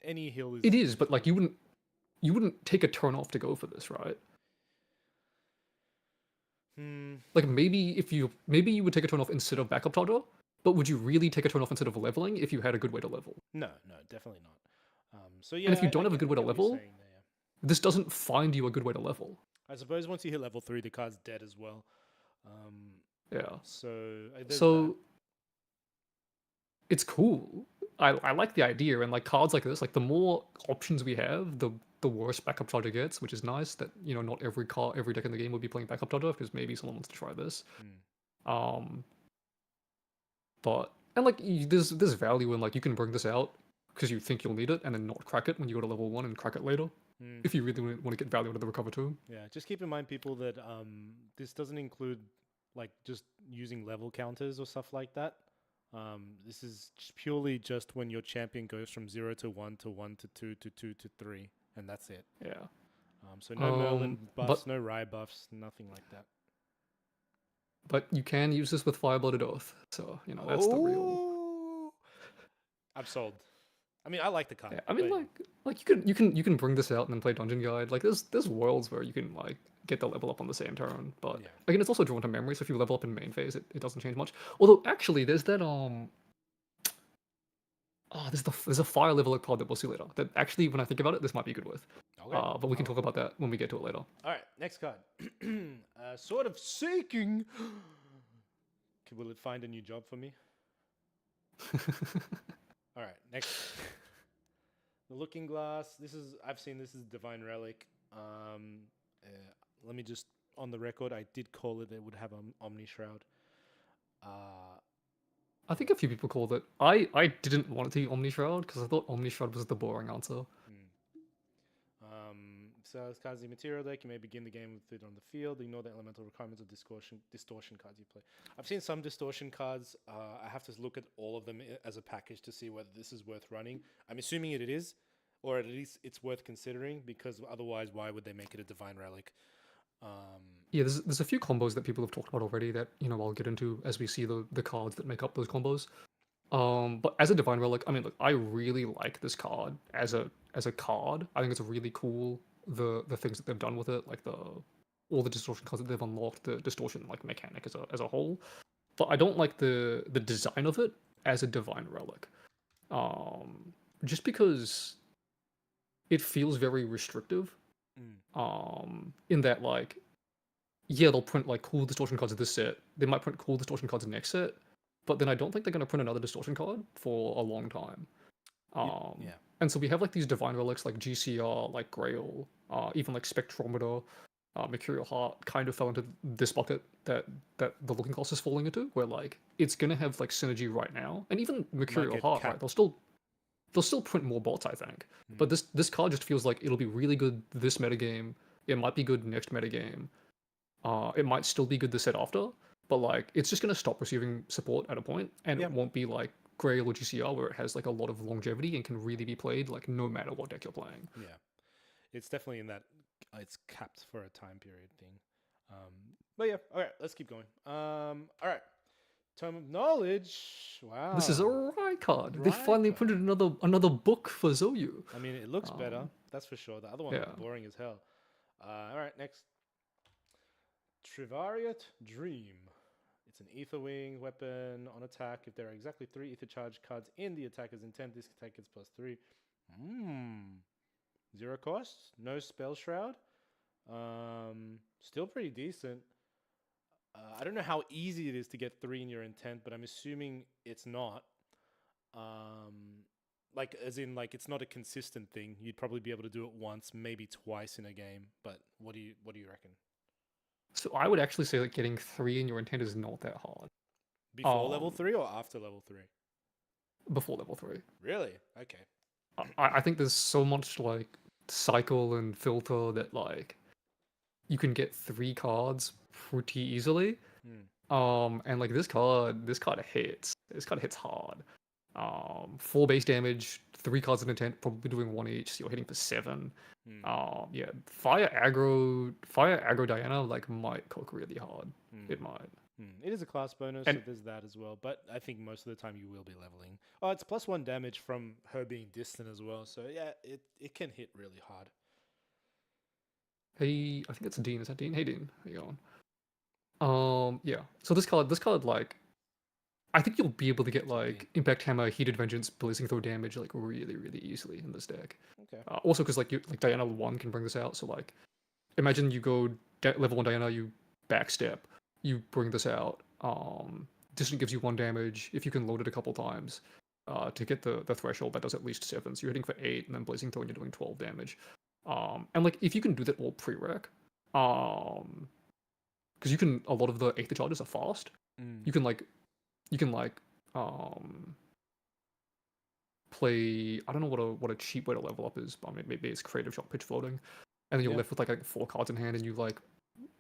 any heal is. It is, but like you wouldn't take a turn off to go for this, right? Like maybe you would take a turn off instead of Backup Charger, but would you really take a turn off instead of leveling if you had a good way to level? No, definitely not. So yeah, and if you don't have a good way to level, this doesn't find you a good way to level. I suppose once you hit level 3, the card's dead as well. Yeah. So it's cool. I like the idea, and like cards like this, like the more options we have, the worse Backup Charger gets, which is nice. That not every deck in the game will be playing Backup Charger because maybe someone wants to try this. But And like there's value in like you can bring this out because you think you'll need it and then not crack it when you go to level 1 and crack it later Mm. if you really want to get value out of the recover tomb. Yeah, just keep in mind, people, that this doesn't include like just using level counters or stuff like that. This is purely just when your champion goes from 0 to 1 to 1 to 2 to 2 to 3, and that's it. Yeah. So no Merlin buffs, but no Rye buffs, nothing like that. but you can use this with Fireblooded Oath, so you know that's the real. Oh, I'm sold. I mean, I like the card. Yeah, I mean, but like you can bring this out and then play Dungeon Guide. Like there's worlds where you can like get the level up on the same turn, but Yeah. again, it's also drawn to memory. So if you level up in main phase, it doesn't change much. Although actually, there's that there's a fire level card that we'll see later. That actually, when I think about it, this might be good with. Okay. But we can talk about that when we get to it later. All right, next card. Sort of Seeking. Will it find a new job for me? All right, next. The Looking Glass. I've seen this as Divine Relic. Let me just, on the record, I did call it would have Omni Shroud. I think a few people called it. I didn't want it to be Omni Shroud because I thought Omni Shroud was the boring answer. So as cards in the material deck, you may begin the game with it on the field. Ignore the elemental requirements of distortion cards you play. I've seen some distortion cards. I have to look at all of them as a package to see whether this is worth running. I'm assuming it is, or at least it's worth considering, because otherwise, why would they make it a Divine Relic? Yeah, there's a few combos that people have talked about already that I'll get into as we see the cards that make up those combos. But as a Divine Relic, I mean, look, I really like this card as a card. I think it's really cool the things that they've done with it, like all the distortion cards that they've unlocked, the distortion like mechanic as a whole. But I don't like the design of it as a Divine Relic. Just because it feels very restrictive. In that like, yeah, they'll print like cool distortion cards of this set. They might print cool distortion cards in next set, but then I don't think they're going to print another distortion card for a long time. Yeah. And so we have like these Divine Relics like GCR, like Grail, even like Spectrometer, Mercurial Heart kind of fell into this bucket that the Looking Glass is falling into, where like it's going to have like synergy right now, and even Mercurial Heart, right? They'll still print more bots, I think. But this card just feels like it'll be really good this metagame. It might be good next metagame. It might still be good the set after, but like it's just gonna stop receiving support at a point, and it won't be like Grail or GCR where it has like a lot of longevity and can really be played like no matter what deck you're playing. Yeah, it's definitely in that it's capped for a time period thing. But yeah, all right, let's keep going. All right. Tome of Knowledge. Wow. This is a Rye card. They finally printed another book for Zoyu. I mean, it looks better, that's for sure. The other one was boring as hell. All right, next. Trivariate Dream. It's an Ether Wing weapon on attack. If there are exactly 3 Ether Charge cards in the attacker's intent, this attack gets +3. 0 cost. No Spell Shroud. Still pretty decent. I don't know how easy it is to get 3 in your intent, but I'm assuming it's not. Like, as in, like, it's not a consistent thing. You'd probably be able to do it once, maybe twice in a game. But what do you reckon? So I would actually say that getting 3 in your intent is not that hard. Before level 3 or after level 3? Before level 3. Really? Okay. I think there's so much like cycle and filter that like you can get 3 cards pretty easily. And like this card hits. This card hits hard. 4 base damage, 3 cards in intent, probably doing 1 each, so you're hitting for 7. Yeah, Fire aggro Diana like might cook really hard. It might. It is a class bonus, so there's that as well. But I think most of the time you will be leveling. Oh, it's +1 damage from her being distant as well. So yeah, it can hit really hard. Hey, I think it's Dean. Is that Dean? Hey Dean, how you going? Yeah. So this card like, I think you'll be able to get like Impact Hammer, Heated Vengeance, Blazing Throw damage like really, really easily in this deck. Okay. Also, because like Diana 1 can bring this out. So like, imagine you go level 1 Diana, you backstep, you bring this out. Distant gives you 1 damage if you can load it a couple times. To get the threshold, that does at least 7. So you're hitting for 8, and then Blazing Throw, and you're doing 12 damage. And like if you can do that all pre-rec, because a lot of the Aether charges are fast. You can um, play. I don't know what a cheap way to level up is, but maybe it's creative shot pitch floating, and then you're Yeah. left with like 4 cards in hand, and you like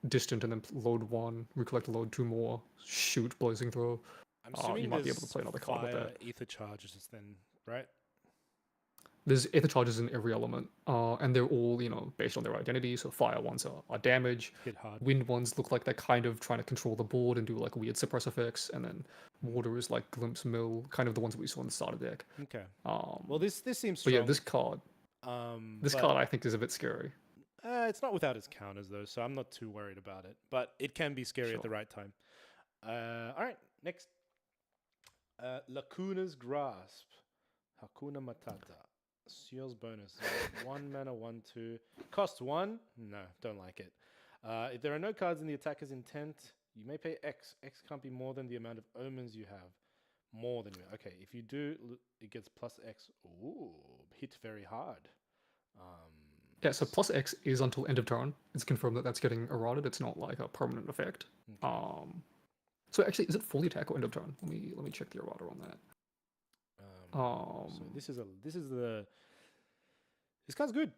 distant and then load 1, recollect, load 2 more, shoot blazing throw. I'm assuming You might be able to there's play another card with fire that. ether charges then, right? There's ether charges in every element, and they're all based on their identity. So fire ones are damage, Hit hard. wind ones look like they're kind of trying to control the board and do like weird suppress effects, and then water is like glimpse mill, kind of the ones that we saw in the starter deck. Okay. Um, Well, this seems but strong. yeah, this card But I think is a bit scary. it's not without its counters though, so I'm not too worried about it. But it can be scary at the Sure. right time. All right, next. Lacuna's Grasp. Hakuna Matata. Seal's bonus. 1 mana, 1/2. Cost 1? No, don't like it. If there are no cards in the attacker's intent, you may pay X. X can't be more than the amount of omens you have. More than you. Okay, if you do, it gets plus X. Ooh, hit very hard. Yeah, so plus X is until end of turn. It's confirmed that that's getting eroded. It's not like a permanent effect. Okay. So actually, is it fully attack or end of turn? Let me check the errata on that. So this card's good.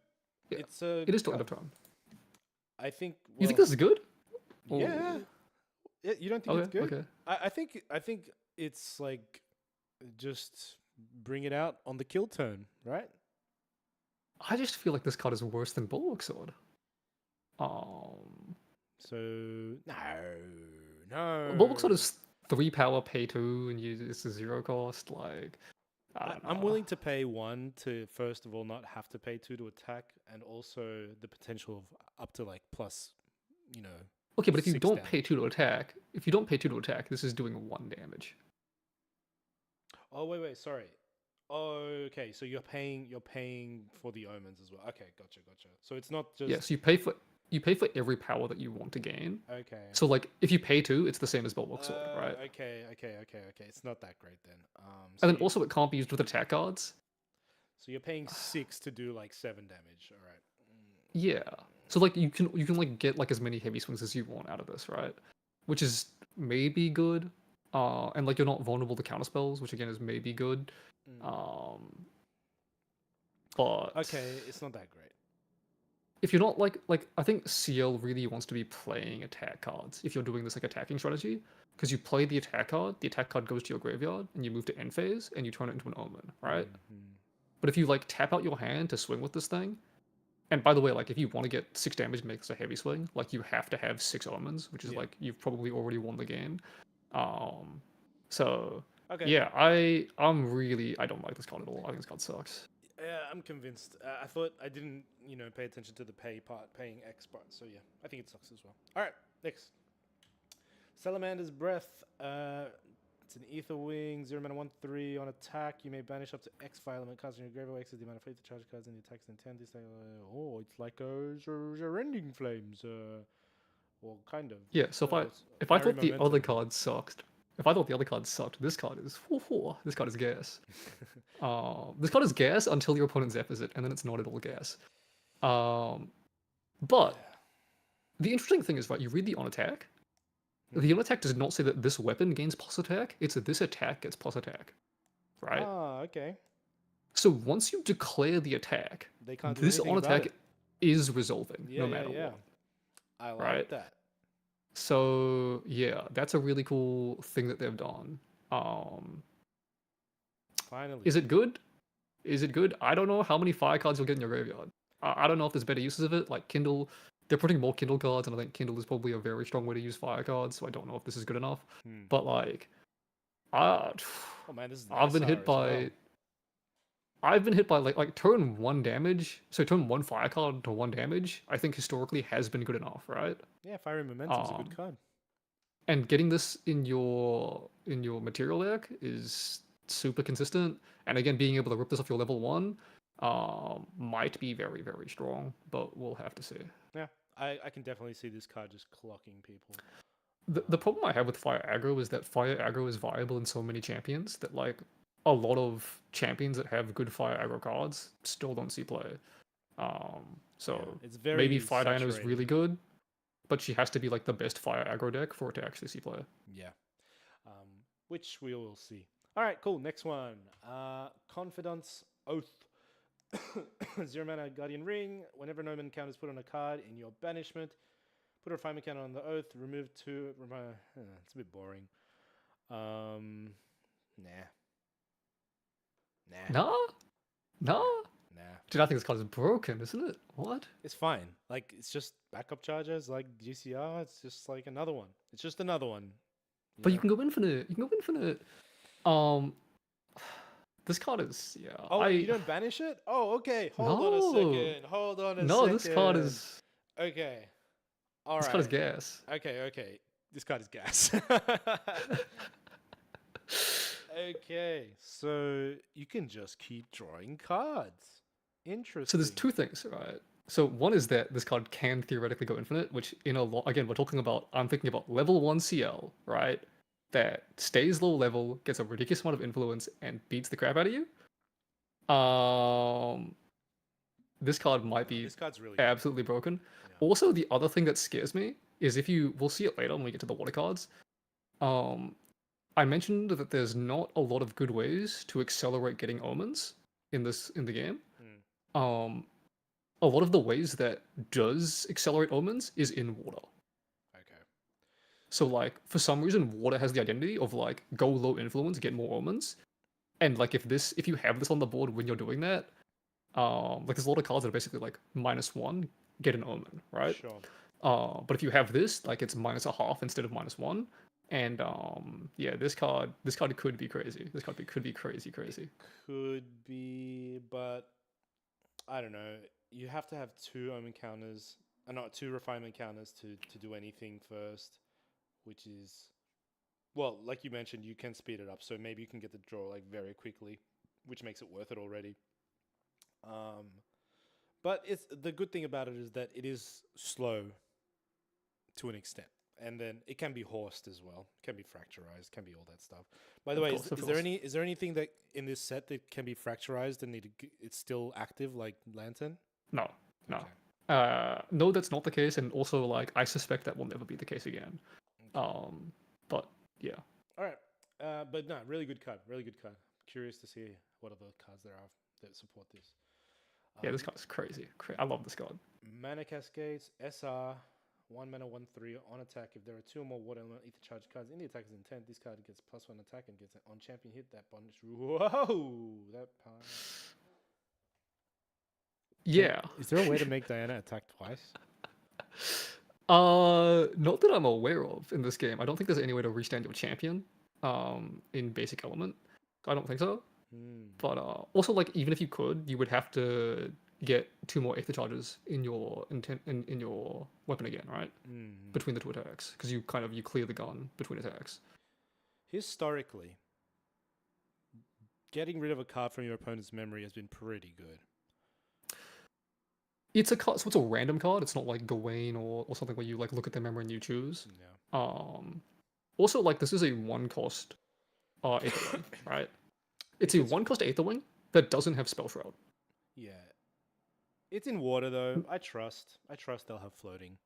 Yeah, It's it is still end of turn. I think. You think this is good? Yeah. Yeah. You don't think Okay, it's good? okay. I think it's like just bring it out on the kill turn, right? I just feel like this card is worse than Bulwark Sword. So no. Bulwark Sword is 3 power, pay 2, and it's a 0 cost. Like, I don't know. I'm willing to pay 1 to first of all not have to pay 2 to attack, and also the potential of up to like plus, Okay, but if you 6 don't damage. pay 2 to attack, this is doing 1 damage. Oh wait, sorry. Oh, okay. So you're paying for the omens as well. Okay, gotcha. So it's not just Yes, you pay for every power that you want to gain. okay. So like, if you pay 2, it's the same as Bulwark Sword, right? Okay. It's not that great then. So And then also it can't be used with attack cards. so you're paying 6 to do like 7 damage. All right. Yeah. So like you can like get like as many heavy swings as you want out of this, right? Which is maybe good. And like you're not vulnerable to counter spells, which again is maybe good. But Okay, it's not that great. if you're not like I think CL really wants to be playing attack cards if you're doing this like attacking strategy, because you play the attack card goes to your graveyard, and you move to end phase and you turn it into an omen, right? But if you like tap out your hand to swing with this thing, and by the way, like if you want to get 6 damage and make this a heavy swing, like you have to have 6 omens, which is like you've probably already won the game. So Okay. yeah, I don't like this card at all. I think this card sucks. Yeah, I'm convinced. I thought I didn't, pay attention to the paying X part. So yeah, I think it sucks as well. All right, next. Salamander's Breath. It's an Ether Wing, 0 mana 1/3 on attack. You may banish up to X fire element cards in your graveyard. X is the amount of free to charge cards in the attack's intent. This it's like a rending flames. Well, kind of. Yeah, so if I thought the other cards sucked, this card is this card is gas. This card is gas until your opponent zappers it, and then it's not at all gas. But the interesting thing is, right, you read the on attack. The on attack does not say that this weapon gains plus attack. It's that this attack gets plus attack, right? Ah, okay. So once you declare the attack, They can't do this anything on about attack it. is resolving no matter Yeah. what. I like Right. that. So yeah, that's a really cool thing that they've done. Finally. Is it good? Is it good? I don't know how many fire cards you'll get in your graveyard. I don't know if there's better uses of it. Like Kindle, they're putting more Kindle cards, and I think Kindle is probably a very strong way to use fire cards. So I don't know if this is good enough. But like, Oh man, this is I've been hit by like turn 1 damage. So turn 1 fire card to 1 damage. I think historically has been good enough, right? Yeah, Fiery Momentum's a good card. And getting this in your material deck is super consistent. And again, being able to rip this off your level 1 might be very, very strong, but we'll have to see. Yeah, I can definitely see this card just clocking people. The problem I have with Fire Aggro is that Fire Aggro is viable in so many champions that like a lot of champions that have good Fire Aggro cards still don't see play. So it's very maybe Fire Dino is saturated. really good, but she has to be like the best Fire Aggro deck for it to actually see play. Yeah, which we will see. All right, cool. Next one. Confidence Oath. 0 mana Guardian Ring. Whenever an omen count is put on a card in your banishment, put a refinement counter on the oath. Remove 2. It's a bit boring. Nah. No? No? Nah. Dude, I think this card is broken, isn't it? What? It's fine. Like, it's just backup charges like GCR. It's just like another one. It's just another one. But you can go infinite. You can go infinite. This card is Oh, you don't banish it? Oh, okay. Hold on a No. second. Hold on a second. No, this card is Okay. All right. this card is gas. Okay. This card is gas. Okay. So you can just keep drawing cards. Interesting. So there's two things, right? So one is that this card can theoretically go infinite, which in a lot again I'm thinking about level 1 CL, right? That stays low level, gets a ridiculous amount of influence, and beats the crap out of you. This card might be This card's really good. absolutely broken. Yeah. Also, the other thing that scares me is we'll see it later when we get to the water cards. I mentioned that there's not a lot of good ways to accelerate getting omens in the game. A lot of the ways that does accelerate omens is in water. Okay. So like for some reason water has the identity of like go low influence, get more omens. And like if you have this on the board when you're doing that, like there's a lot of cards that are basically like -1, get an omen, right? Sure. But if you have this, like it's -0.5 instead of -1. And yeah, this card could be crazy. This card could be crazy. Could be, but I don't know. You have to have 2 omen counters, not 2 refinement counters to do anything first, which is, well, like you mentioned, you can speed it up, so maybe you can get the draw like very quickly, which makes it worth it already. But it's the good thing about it is that it is slow to an extent. And then it can be horsed as well. It can be fracturized. Can be all that stuff. By the way, is there anything that in this set that can be fracturized and it's still active, like Lantern? No. Okay. No, that's not the case, and also like I suspect that will never be the case again. Okay. But yeah. All right. But no, really good card. Really good card. Curious to see what other cards there are that support this. Yeah, this card is crazy. I love this card. Mana Cascades, SR, 1 mana, 1/3 on attack. If there are 2 or more water element ether charge cards in the attacker's intent, this card gets +1 attack and gets an on champion hit that bondage. Whoa! That power. Yeah. Is there a way to make Diana attack twice? Not that I'm aware of in this game. I don't think there's any way to restand your champion in basic element. I don't think so. But also like even if you could, you would have to get 2 more ether charges in your in your weapon again, right? Between the 2 attacks, because you clear the gun between attacks. Historically, getting rid of a card from your opponent's memory has been pretty good. It's a card, so it's a random card. It's not like Gawain or something where you like look at their memory and you choose. Yeah. Also like this is a 1-cost Aether Wing, right? It's a 1-cost Aether Wing that doesn't have Spell Shroud. Yeah. It's in water though. I trust they'll have floating.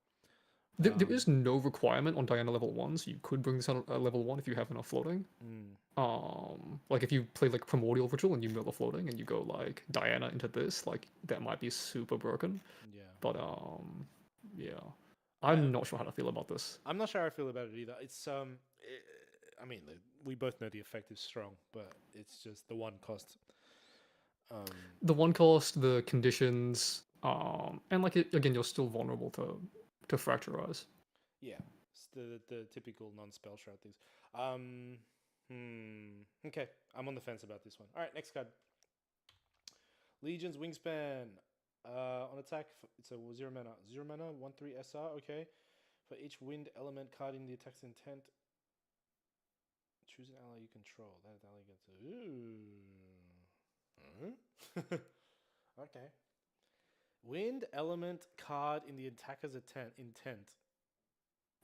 There is no requirement on Diana level 1, so you could bring this on level 1 if you have enough floating. Like if you play like Primordial Ritual and you mill a floating and you go like Diana into this, like that might be super broken. Yeah. But yeah. I'm not sure how to feel about this. I'm not sure how I feel about it either. It's I mean, we both know the effect is strong, but it's just the 1 cost. The 1 cost, the conditions, and like again, you're still vulnerable to fracturize. Yeah, it's the typical non-spell shroud things. Okay, I'm on the fence about this one. All right, next card. Legion's Wingspan. On attack, it's a 0 mana. 0 mana, 1/3 SR, okay. For each wind element card in the attack's intent, choose an ally you control. That ally gets okay. Wind element card in the attacker's intent.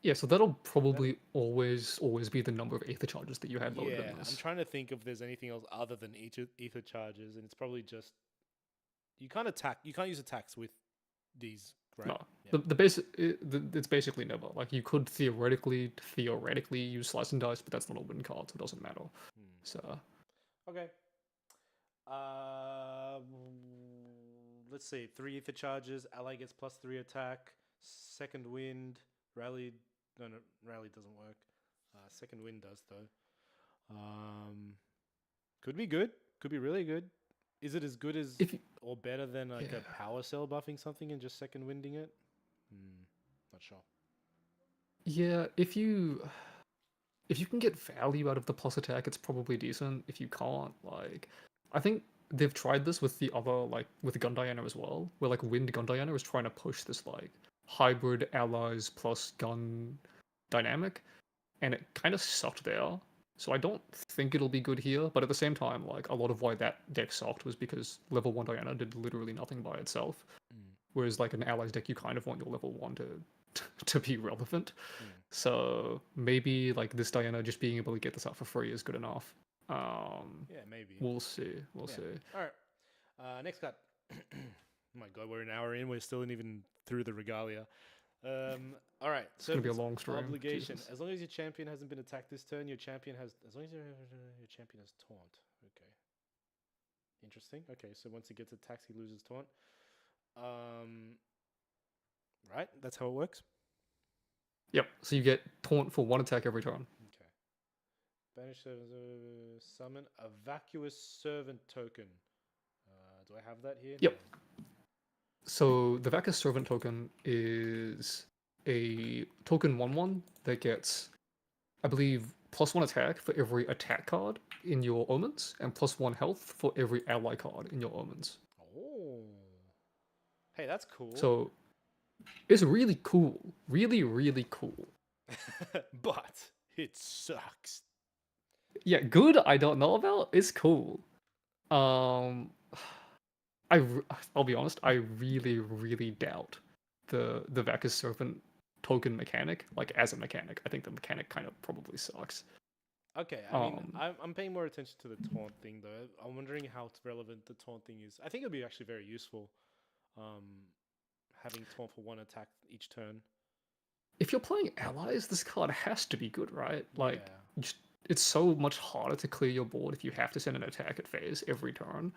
Yeah, so that'll probably always be the number of ether charges that you had loaded in this. I'm trying to think if there's anything else other than ether charges, and it's probably just you can't use attacks with these, right? No, yeah. it's basically never. Like you could theoretically use Slice and Dice, but that's not a win card, so it doesn't matter. So Okay. Uh, let's see. 3 ether charges. Ally gets +3 attack. Second wind. Rally. No, rally doesn't work. Second wind does though. Could be good. Could be really good. Is it as good as If you, or better than like yeah. a power cell buffing something and just second winding it? Not sure. Yeah, if you can get value out of the plus attack, it's probably decent. If you can't, like, I think they've tried this with the other, like, with Gun Diana as well, where like Wind Gun Diana is trying to push this like hybrid allies plus gun dynamic, and it kind of sucked there. So I don't think it'll be good here, but at the same time, like a lot of why that deck sucked was because level 1 Diana did literally nothing by itself. Whereas like an allies deck, you kind of want your level 1 to be relevant. So maybe like this Diana just being able to get this out for free is good enough. Yeah, maybe. We'll see. We'll see. All right. Next card. Oh my god, we're an hour in. We're still even through the Regalia. All right. It's gonna be a long stream. Obligation. Jesus. As long as your champion hasn't been attacked this turn, your champion has. As long as your champion has taunt. Okay. Interesting. Okay, so once he gets attacked, he loses taunt. Right. That's how it works. Yep. So you get taunt for 1 attack every turn. Okay. Banish summon a vacuous servant token. Do I have that here? Yep. So the Vacuous Servant token is a token 1/1 that gets, I believe, +1 attack for every attack card in your omens, and +1 health for every ally card in your omens. Oh. Hey, that's cool. So it's really cool. Really, really cool. But it sucks. Yeah, good. I don't know about. It's cool. I'll be honest. I really, really doubt the Vacuous Servant token mechanic. Like as a mechanic, I think the mechanic kind of probably sucks. Okay, I mean, I'm paying more attention to the taunt thing though. I'm wondering how relevant the taunt thing is. I think it'll be actually very useful. Having taunt for 1 attack each turn. If you're playing allies, this card has to be good, right? Like, Yeah. it's so much harder to clear your board if you have to send an attack at phase every turn.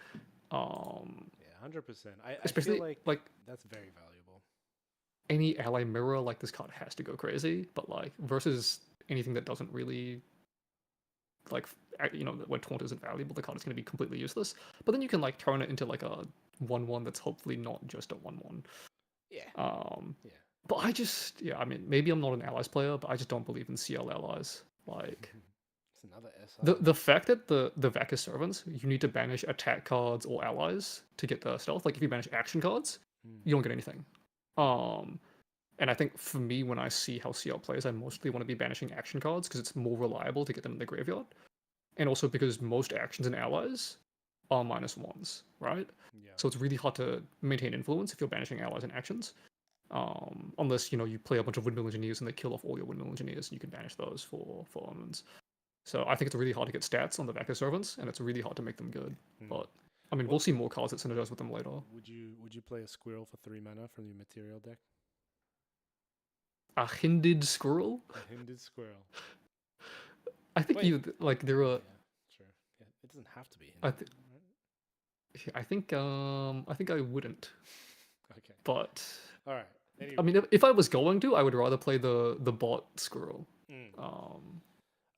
Yeah, 100%. Especially, I feel like that's very valuable. Any ally mirror, like this card has to go crazy. But like versus anything that doesn't really, like, when taunt isn't valuable, the card is going to be completely useless. But then you can like turn it into like a 1/1 that's hopefully not just a 1/1. Yeah. Yeah. But I mean, maybe I'm not an allies player, but I just don't believe in CL allies. Like, it's another SR. the fact that the Vacuous Servants, you need to banish attack cards or allies to get the stealth. Like, if you banish action cards, you don't get anything. And I think for me, when I see how CL plays, I mostly want to be banishing action cards because it's more reliable to get them in the graveyard, and also because most actions and allies are -1s, right? Yeah. So it's really hard to maintain influence if you're banishing allies and actions. Unless you play a bunch of Windmill Engineers and they kill off all your Windmill Engineers, and you can banish those for omens. So I think it's really hard to get stats on the Vacuous Servants, and it's really hard to make them good. But I mean, we'll see more cards that synergize with them later. Would you play a squirrel for 3 mana from your material deck? A Hinded Squirrel? A Hinded Squirrel. I think there are. Yeah, sure. Yeah, it doesn't have to be Hinded. I think I wouldn't. Okay. But all right. Anyway. I mean, if I was going to, I would rather play the bot Squirrel.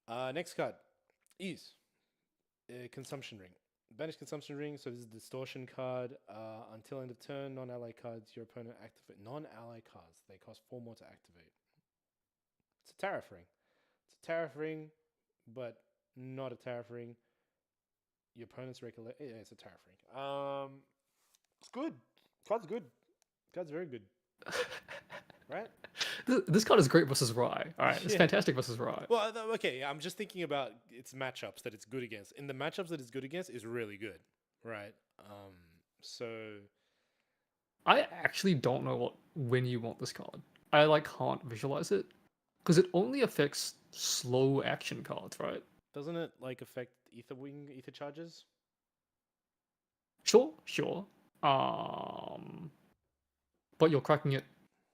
Next card is Consumption Ring. Banish Consumption Ring. So this is a distortion card. Until end of turn, non-ally cards your opponent activate. Non-ally cards. They cost 4 more to activate. It's a Tariff Ring. It's a Tariff Ring, but not a Tariff Ring. Your opponent's recollect. Yeah, it's a Tariff Ring. It's good. Card's good. Card's very good. Right? This card is great versus Rye. All right, it's fantastic versus Rye. Well, okay, I'm just thinking about its matchups that it's good against. In the matchups that it's good against is really good, right? So I actually don't know when you want this card. I can't visualize it because it only affects slow action cards, right? Doesn't it affect ether charges? Sure. But you're cracking it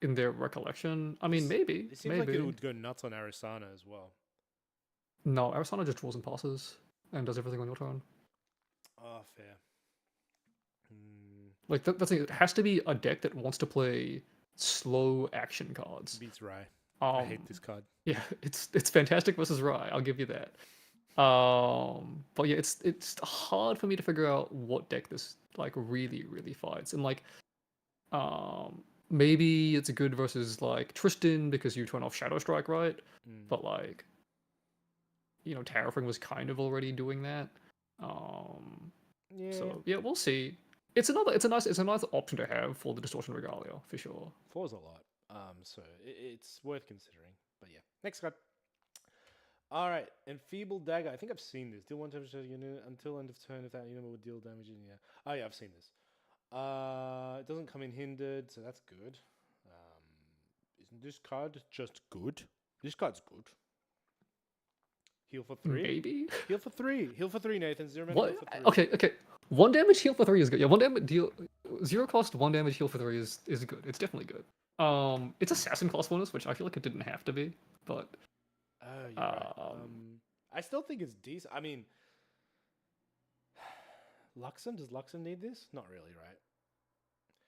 in their recollection. I mean, maybe. It seems like it would go nuts on Arisana as well. No, Arisana just draws and passes and does everything on your turn. Oh, fair. Mm, Like that's it has to be a deck that wants to play slow action cards. beats Rye. I hate this card. Yeah, it's fantastic versus Rye. I'll give you that. But yeah, it's hard for me to figure out what deck this like really fights, and like maybe it's good versus like Tristan because you turn off Shadow Strike, right? Mm. But like, you know, Terraform was kind of already doing that. Yeah. So yeah, we'll see. It's a nice option to have for the Distortion Regalia for sure. 4's a lot. So it's worth considering. But yeah, next card. All right, Enfeebled Dagger. I think I've seen this. Deal one damage to a unit until end of turn if that unit would deal damage in yeah. Oh yeah, I've seen this. It doesn't come in hindered, so that's good. Isn't this card just good? This card's good. Heal for 3. Maybe. Heal for 3. Heal for 3, Nathan. 0 mana What? heal for 3. Okay. 1 damage heal for 3 is good. Yeah, 1 damage deal 0 cost 1 damage heal for 3 is good. It's definitely good. It's assassin class bonus, which I feel like it didn't have to be, but Oh, you're right. I still think it's decent. I mean, Luxem, does Luxem need this? Not really, right?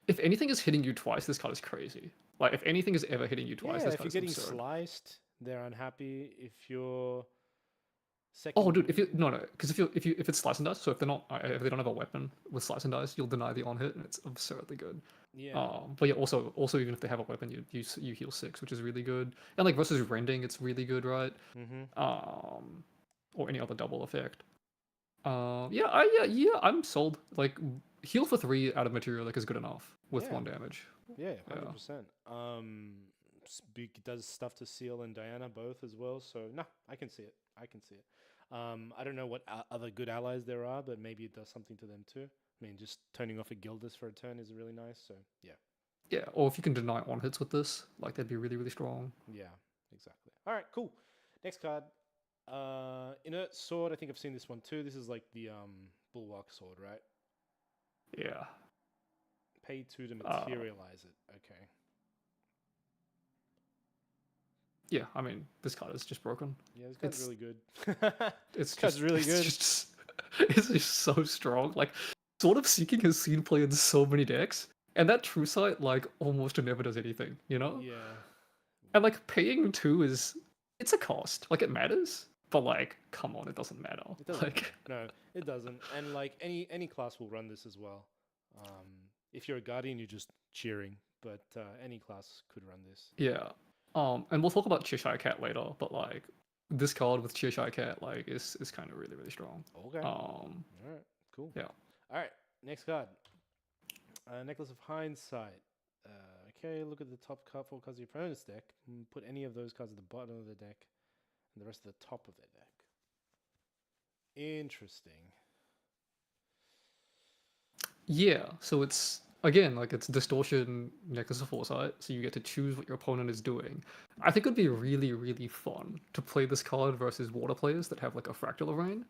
if anything is hitting you twice, this card is crazy. Like if anything is ever hitting you twice, Yeah, this if card you're is getting absurd. sliced, they're unhappy. If you're second, Oh, dude, because if it's slice and dice, so if they don't have a weapon with slice and dice, you'll deny the on hit, and it's absurdly good. yeah, But yeah, also even if they have a weapon, you heal 6, which is really good. And like versus rending, it's really good, right? Or any other double effect. I'm sold. Like heal for 3 out of material like is good enough with Yeah. 1 damage. yeah, 100%. It does stuff to Seal and Diana both as well. So no, I can see it. I don't know what other good allies there are, but maybe it does something to them too. I mean, just turning off a Gildas for a turn is really nice. So yeah, Yeah, or if you can deny on hits with this, like that'd be really strong. yeah, exactly. All right, cool. Next card. Inert Sword. I think I've seen this one too. This is like the Bulwark Sword, right? Yeah. Pay 2 to materialize it. Okay. Yeah, I mean, this card is just broken. Yeah, this card's really good. It's card's just really good. It's just so strong. Like, Sword of Seeking has seen play in so many decks, and that True Sight like almost never does anything, you know? Yeah. And like paying 2 it's a cost. Like it matters, but like, come on, it doesn't matter. It doesn't. Like, No, it doesn't. And like any class will run this as well. If you're a Guardian, you're just cheering, but any class could run this. yeah. And we'll talk about Cheshire Cat later, but like this card with Cheshire Cat like is kind of really strong. Okay. All right. Cool. Yeah. All right. Next card. Necklace of Hindsight. Okay. Look at the top card, 4 cards of your opponent's deck. Put any of those cards at the bottom of the deck, and the rest at the top of their deck. Interesting. Yeah, so it's again like it's distortion Necklace of Foresight, so you get to choose what your opponent is doing. I think it'd be really fun to play this card versus water players that have like a Fractal Rain,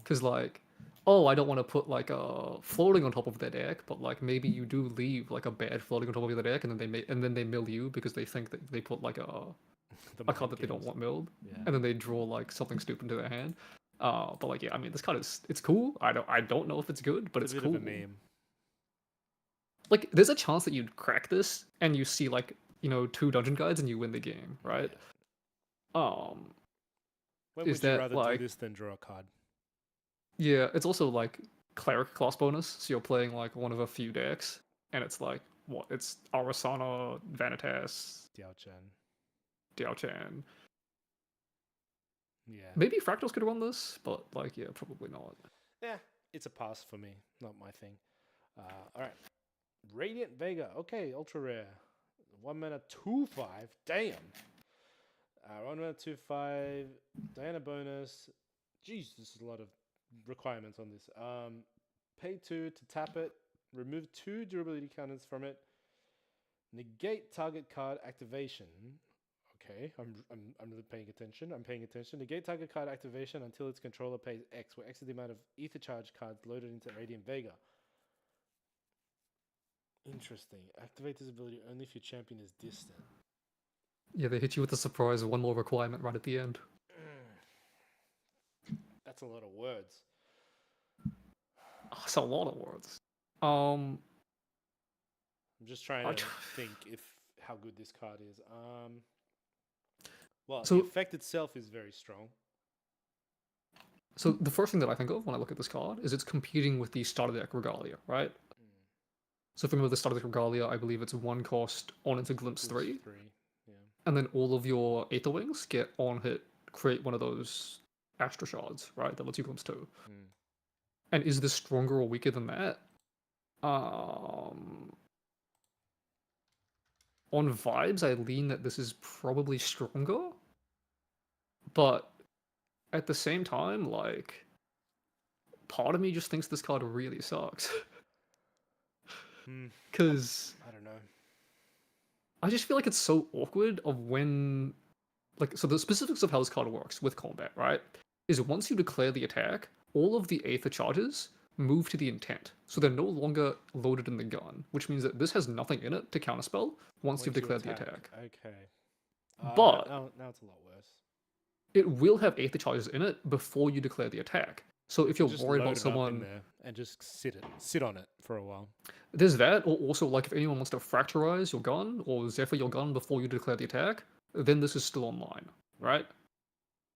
because like, oh, I don't want to put like a floating on top of their deck, but like maybe you do leave like a bad floating on top of their deck, and then they mill you because they think that they put like a card that they don't want milled, and then they draw like something stupid into their hand. But like yeah, I mean this card it's cool. I don't know if it's good, but it's a bit cool. of a meme. Like there's a chance that you'd crack this and you see like, you know, 2 dungeon guides and you win the game, right? When is would you that, rather like- do this than draw a card? Yeah, it's also like cleric class bonus, so you're playing like one of a few decks, and it's like what? It's Arasana, Vanitas, Diao-Chan. Yeah. Maybe Fractals could run this, but like yeah, probably not. Yeah, it's a pass for me. Not my thing. All right. Radiant Vega. Okay, ultra rare. 1 mana 2/5. Damn. 1 mana 2/5. Diana bonus. Jeez, this is a lot of requirements on this. Pay 2 to tap it. Remove 2 durability counters from it. Negate target card activation. Okay, I'm really paying attention. Negate target card activation until its controller pays X, where X is the amount of ether charge cards loaded into Radiant Vega. Interesting. Activate this ability only if your champion is distant. Yeah, they hit you with a surprise, one more requirement right at the end. That's a lot of words. That's a lot of words. I'm just trying I to tr- think if how good this card is. Well, the so effect itself is very strong. so the first thing that I think of when I look at this card is it's competing with the starter deck Regalia, right? Mm. So if you remember the starter deck Regalia, I believe it's one cost on into Glimpse 3, 3. Yeah. and then all of your Aether Wings get on hit, create one of those Astra Shards, right? That lets you Glimpse 2. Mm. And is this stronger or weaker than that? Um, on vibes, I lean that this is probably stronger, but at the same time, like, part of me just thinks this card really sucks. Mm. Because I don't know. I just feel like it's so awkward of when, like, so the specifics of how this card works with combat, right? Is once you declare the attack, all of the Aether charges move to the intent. So they're no longer loaded in the gun, which means that this has nothing in it to counterspell once you've Once you declared the attack. attack. Okay. But Now it's a lot worse. it will have Aether charges in it before you declare the attack. So if you're Just worried load about it up in someone, there and just sit on it for a while. there's that, or also like if anyone wants to fracturize your gun or Zephyr your gun before you declare the attack, then this is still online, right?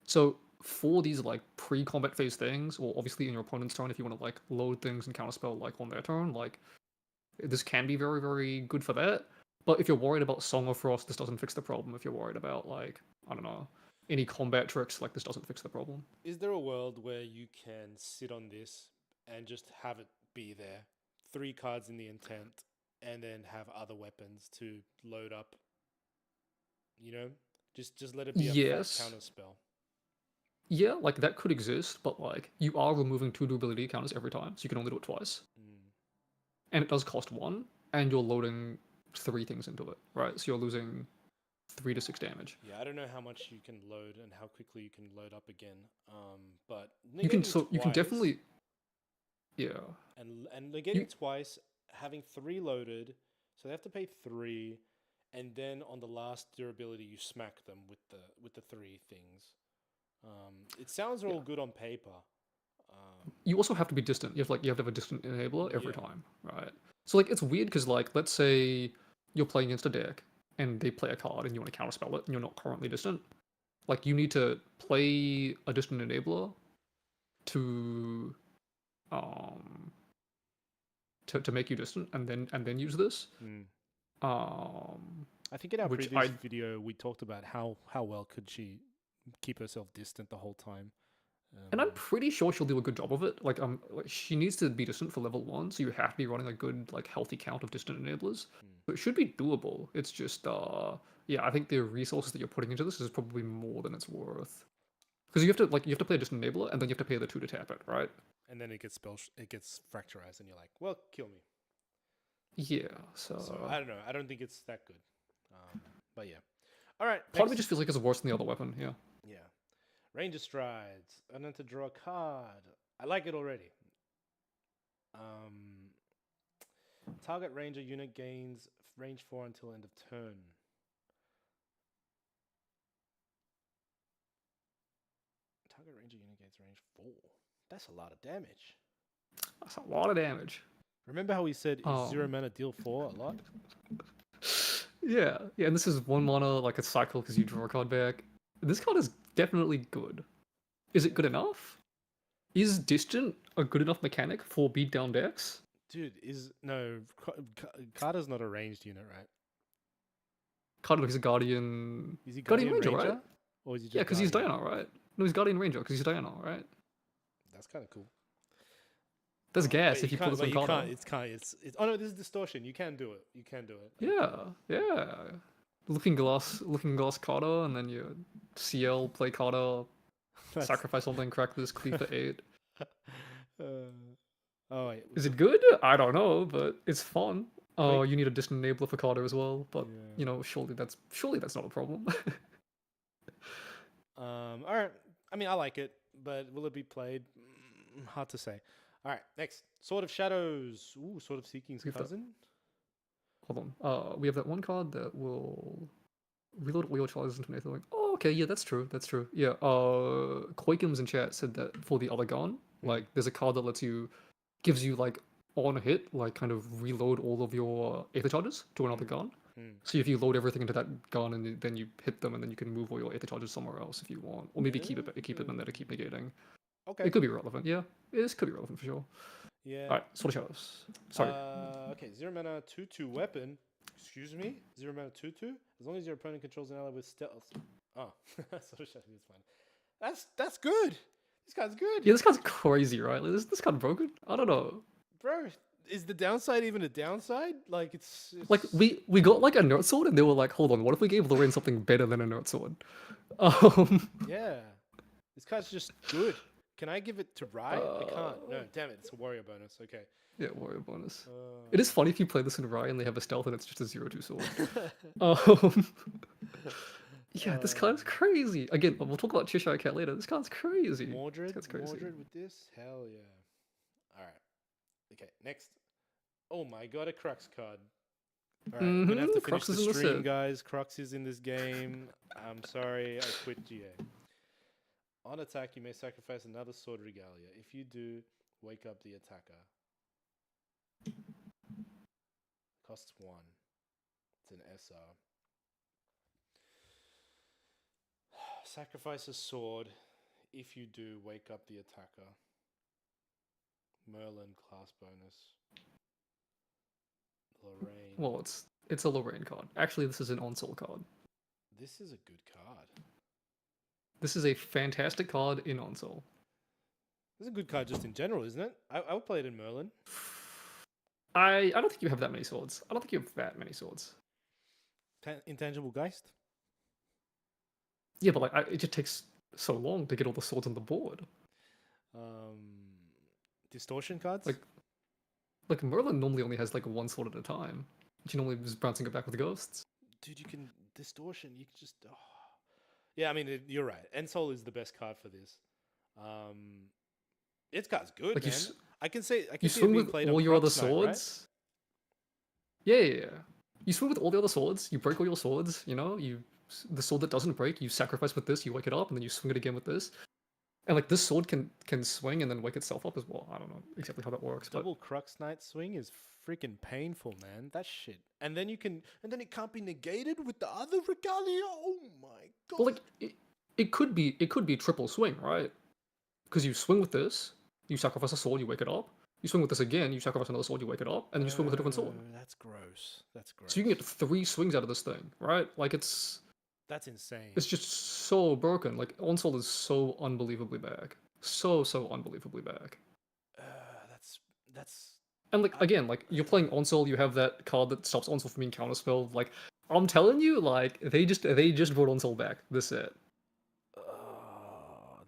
So for these like pre-combat phase things, or obviously in your opponent's turn, if you want to like load things and counterspell like on their turn, like this can be very, very good for that. But if you're worried about Song of Frost, this doesn't fix the problem. If you're worried about like, I don't know, any combat tricks, like this doesn't fix the problem. Is there a world where you can sit on this and just have it be there? 3 cards in the intent, and then have other weapons to load up. You know, just let it be a fat Yes. counter spell. Yeah, like that could exist, but like you are removing 2 durability counters every time, so you can only do it twice. Mm. And it does cost 1, and you're loading 3 things into it, right? So you're losing 3 to 6 damage. Yeah, I don't know how much you can load and how quickly you can load up again. But You can negating you can twice definitely, yeah. and negating twice, having 3 loaded, so they have to pay 3, and then on the last durability you smack them with the 3 things. It sounds all good on paper. You also have to be distant. You have to have a distant enabler every Yeah. time, right? So like it's weird because like let's say you're playing against a deck and they play a card and you want to counterspell it and you're not currently distant. Like you need to play a distant enabler to um to make you distant and then use this. Mm. Um I think in our which previous video we talked about how well could she keep herself distant the whole time. And I'm pretty sure she'll do a good job of it. Like she needs to be distant for level 1, so you have to be running a good, like, healthy count of distant enablers. So it should be doable. It's just, yeah, I think the resources that you're putting into this is probably more than it's worth. Because you have to play a distant enabler, and then you have to pay the 2 to tap it, right? And then it gets it gets fracturized, and you're like, well, kill me. Yeah. So So I don't know. I don't think it's that good. But yeah. All right. part of me just feels like it's worse than the other weapon. Yeah. Yeah. Ranger Strides. And then to draw a card. I like it already. Target Ranger unit gains range 4 until end of turn. Target Ranger unit gains range 4. That's a lot of damage. That's a lot of damage. Remember how we said 0 mana deal 4 a lot? Yeah. Yeah, and this is 1 mana, like a cycle because you draw a card back. This card is definitely good. Is it good enough? Is distant a good enough mechanic for beatdown decks? Dude, Carter's not a ranged unit, right? Carter, he's a Guardian. Is he Guardian Ranger? Ranger, right? Or is he just Yeah, because he's Guardian? Diana, right? No, he's Guardian Ranger because he's Diana, right? That's kind of cool. There's gas Wait, if you put this on Carter. It's oh no, this is distortion. You can do it. You can do it. Yeah, yeah. Looking glass Carter, and then you CL play Carter, sacrifice something, crack this, cleave for 8. Oh wait, Is it good? I don't know, but it's fun. Oh, you need a distant enabler for Carter as well, but Yeah. you know, surely that's not a problem. All right. I mean, I like it, but will it be played? Hard to say. All right, next. Sword of Shadows. Ooh, Sword of Seeking's cousin. Hold on. We have that one card that will reload wheel charges into an Aether Wing. Oh, okay, yeah, that's true. That's true. Yeah. Quakums in chat said that for the other gun, like there's a card that lets you gives you like on hit, like kind of reload all of your aether charges to another gun. So if you load everything into that gun and then you hit them, and then you can move all your aether charges somewhere else if you want, or maybe keep it in there to keep negating. Okay. It could be relevant, yeah. It could be relevant for sure. Yeah. All right, Sword of Shadows. Sorry. Okay, 0 mana 2/2 weapon. Excuse me? 0 mana 2/2? As long as your opponent controls an ally with stealth. Oh, Sword of Shadows is fine. That's good. This card's good. Yeah, this card's crazy, right? Like, this card broken? I don't know. Bro, is the downside even a downside? Like, it's... Like, we got like a Nerd Sword, and they were like, hold on, what if we gave Lorraine something better than a Nerd Sword? Yeah. This card's just good. Can I give it to Rai? I can't. No, damn it. It's a warrior bonus. Okay. Yeah, warrior bonus. It is funny if you play this in Rai and they have a stealth and it's just a 0/2 sword. Yeah, this card's crazy. Again, we'll talk about Cheshire Cat later. This card's crazy. Mordred? This card's crazy. Mordred with this? Hell yeah. Alright. Okay, next. Oh my god, a Crux card. Alright, I'm gonna have to finish Crux the is in the stream, set. guys. Crux is in this game. I'm sorry, I quit GA. On attack, you may sacrifice another sword Regalia. If you do, wake up the attacker. Costs 1. It's an SR. Sacrifice a sword. If you do, wake up the attacker. Merlin class bonus. Lorraine. Well, it's a Lorraine card. Actually, this is an on-soul card. This is a good card. This is a fantastic card in on-soul. This is a good card just in general, isn't it? I would play it in Merlin. I don't think you have that many swords. I don't think you have that many swords. Intangible Geist? Yeah, but like it just takes so long to get all the swords on the board. Distortion cards? Like Merlin normally only has like one sword at a time. She normally is bouncing it back with ghosts. Dude, you can distortion. You can just... Oh. Yeah, I mean, you're right. Ensol is the best card for this. Its card's good, Like man. I can see you it swing being with played all on your other Crux Knight, right? swords. Yeah. You swing with all the other swords. You break all your swords. You know, the sword that doesn't break, you sacrifice with this. You wake it up, and then you swing it again with this. And like this sword can swing and then wake itself up as well. I don't know exactly how that works, Double Crux Knight swing is freaking painful, man. That shit. And then it can't be negated with the other Regalia. Oh my god. Well, like it could be triple swing, right? Because you swing with this, you sacrifice a sword, you wake it up. You swing with this again, you sacrifice another sword, you wake it up, and then you swing with a different sword. That's gross. That's gross. So you can get 3 swings out of this thing, right? Like That's insane. it's just so broken. Like Onsol is so unbelievably back, so unbelievably back. That's. And like again, like you're playing Onsol, you have that card that stops Onsol from being counterspelled. Like I'm telling you, like they just brought Onsol back this set.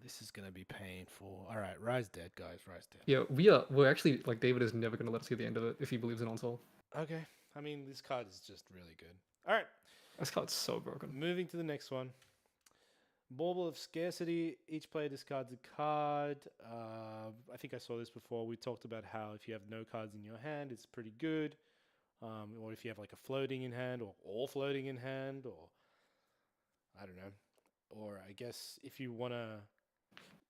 This is gonna be painful. All right, Rai's dead, guys. Rai's dead. Yeah, we're actually like David is never gonna let us see the end of it if he believes in Onsol. Okay. I mean, this card is just really good. All right. This card's so broken. Moving to the next one. Bauble of Scarcity. Each player discards a card. I think I saw this before. We talked about how if you have no cards in your hand, it's pretty good. Or if you have like a floating in hand, or all floating in hand, or I don't know. Or I guess if you wanna.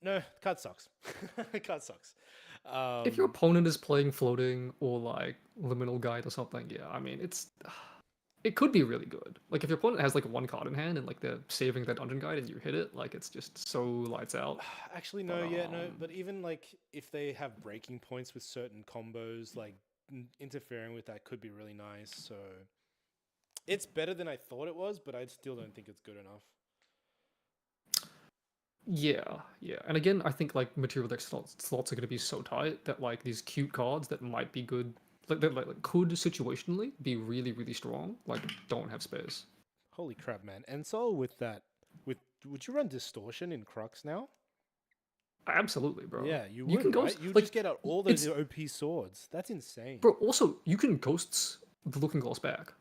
No, card sucks. Card sucks. If your opponent is playing floating or like liminal guide or something, yeah, I mean it could be really good. Like if your opponent has like 1 card in hand and like they're saving that dungeon guide and you hit it, like it's just so lights out. Actually, no, no. But even like if they have breaking points with certain combos, like interfering with that could be really nice. So it's better than I thought it was, but I still don't think it's good enough. Yeah. And again, I think like material deck slots are going to be so tight that like these cute cards that might be good, like that like could situationally be really, really strong, like don't have space. Holy crap, man. And so with that, would you run Distortion in Crux now? Absolutely, bro. Yeah, you can would, ghost, right? You like, just get out all those OP swords. That's insane. Bro, also, you can ghosts the Looking Glass back.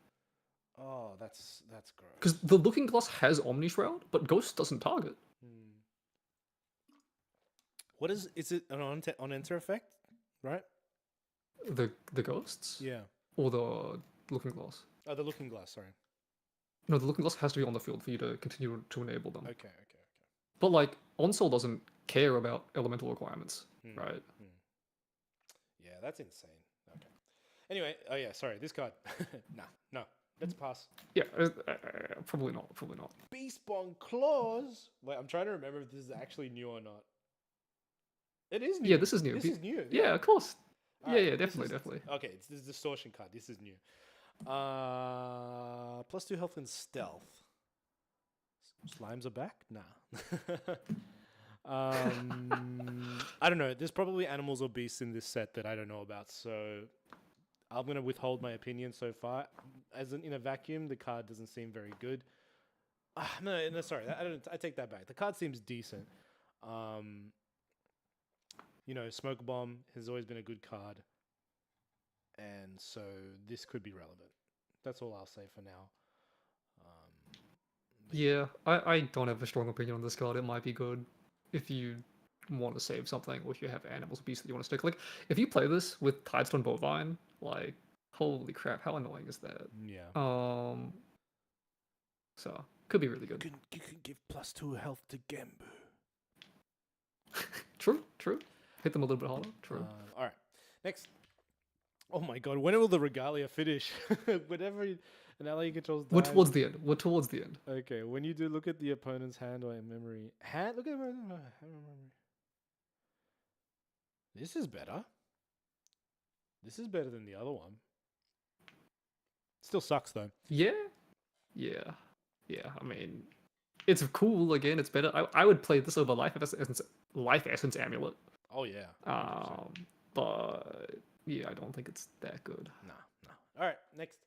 Oh, that's gross. Because the Looking Glass has Omni Shroud, but Ghost doesn't target. What is it an on enter effect, right? The ghosts? Yeah. Or the Looking Glass? Oh, the Looking Glass, sorry. No, the Looking Glass has to be on the field for you to continue to enable them. Okay. But like, Onsol doesn't care about elemental requirements, right? Yeah, that's insane. Okay. Anyway, oh yeah, sorry, this card. No, let's pass. Yeah, probably not. Probably not. Beastborn Claws. Wait, I'm trying to remember if this is actually new or not. It is new. Yeah, this is new. This is new. Yeah, of course. Alright, yeah, this definitely, is- definitely. Okay, it's this distortion card. This is new. +2 health and stealth. Slimes are back? Nah. I don't know. There's probably animals or beasts in this set that I don't know about, so I'm gonna withhold my opinion so far. In a vacuum, the card doesn't seem very good. No, sorry. I take that back. The card seems decent. Smoke Bomb has always been a good card, and so this could be relevant. That's all I'll say for now. Yeah, I don't have a strong opinion on this card. It might be good if you want to save something, or if you have animals beasts that you want to stick. Like, if you play this with Tidestone Bovine, like, holy crap, how annoying is that? Yeah. So could be really good. You can give +2 health to Gembu. True. Hit them a little bit harder. True. All right. Next. Oh my god, when will the Regalia finish? Whenever an ally controls dies. We're towards the end. We're towards the end. Okay, when you do look at the opponent's hand or memory. Look at hand memory. This is better. This is better than the other one. Still sucks though. Yeah. I mean, it's cool. Again, it's better. I would play this over Life Essence Amulet. Oh yeah. 100%. But yeah, I don't think it's that good. Nah. All right, next.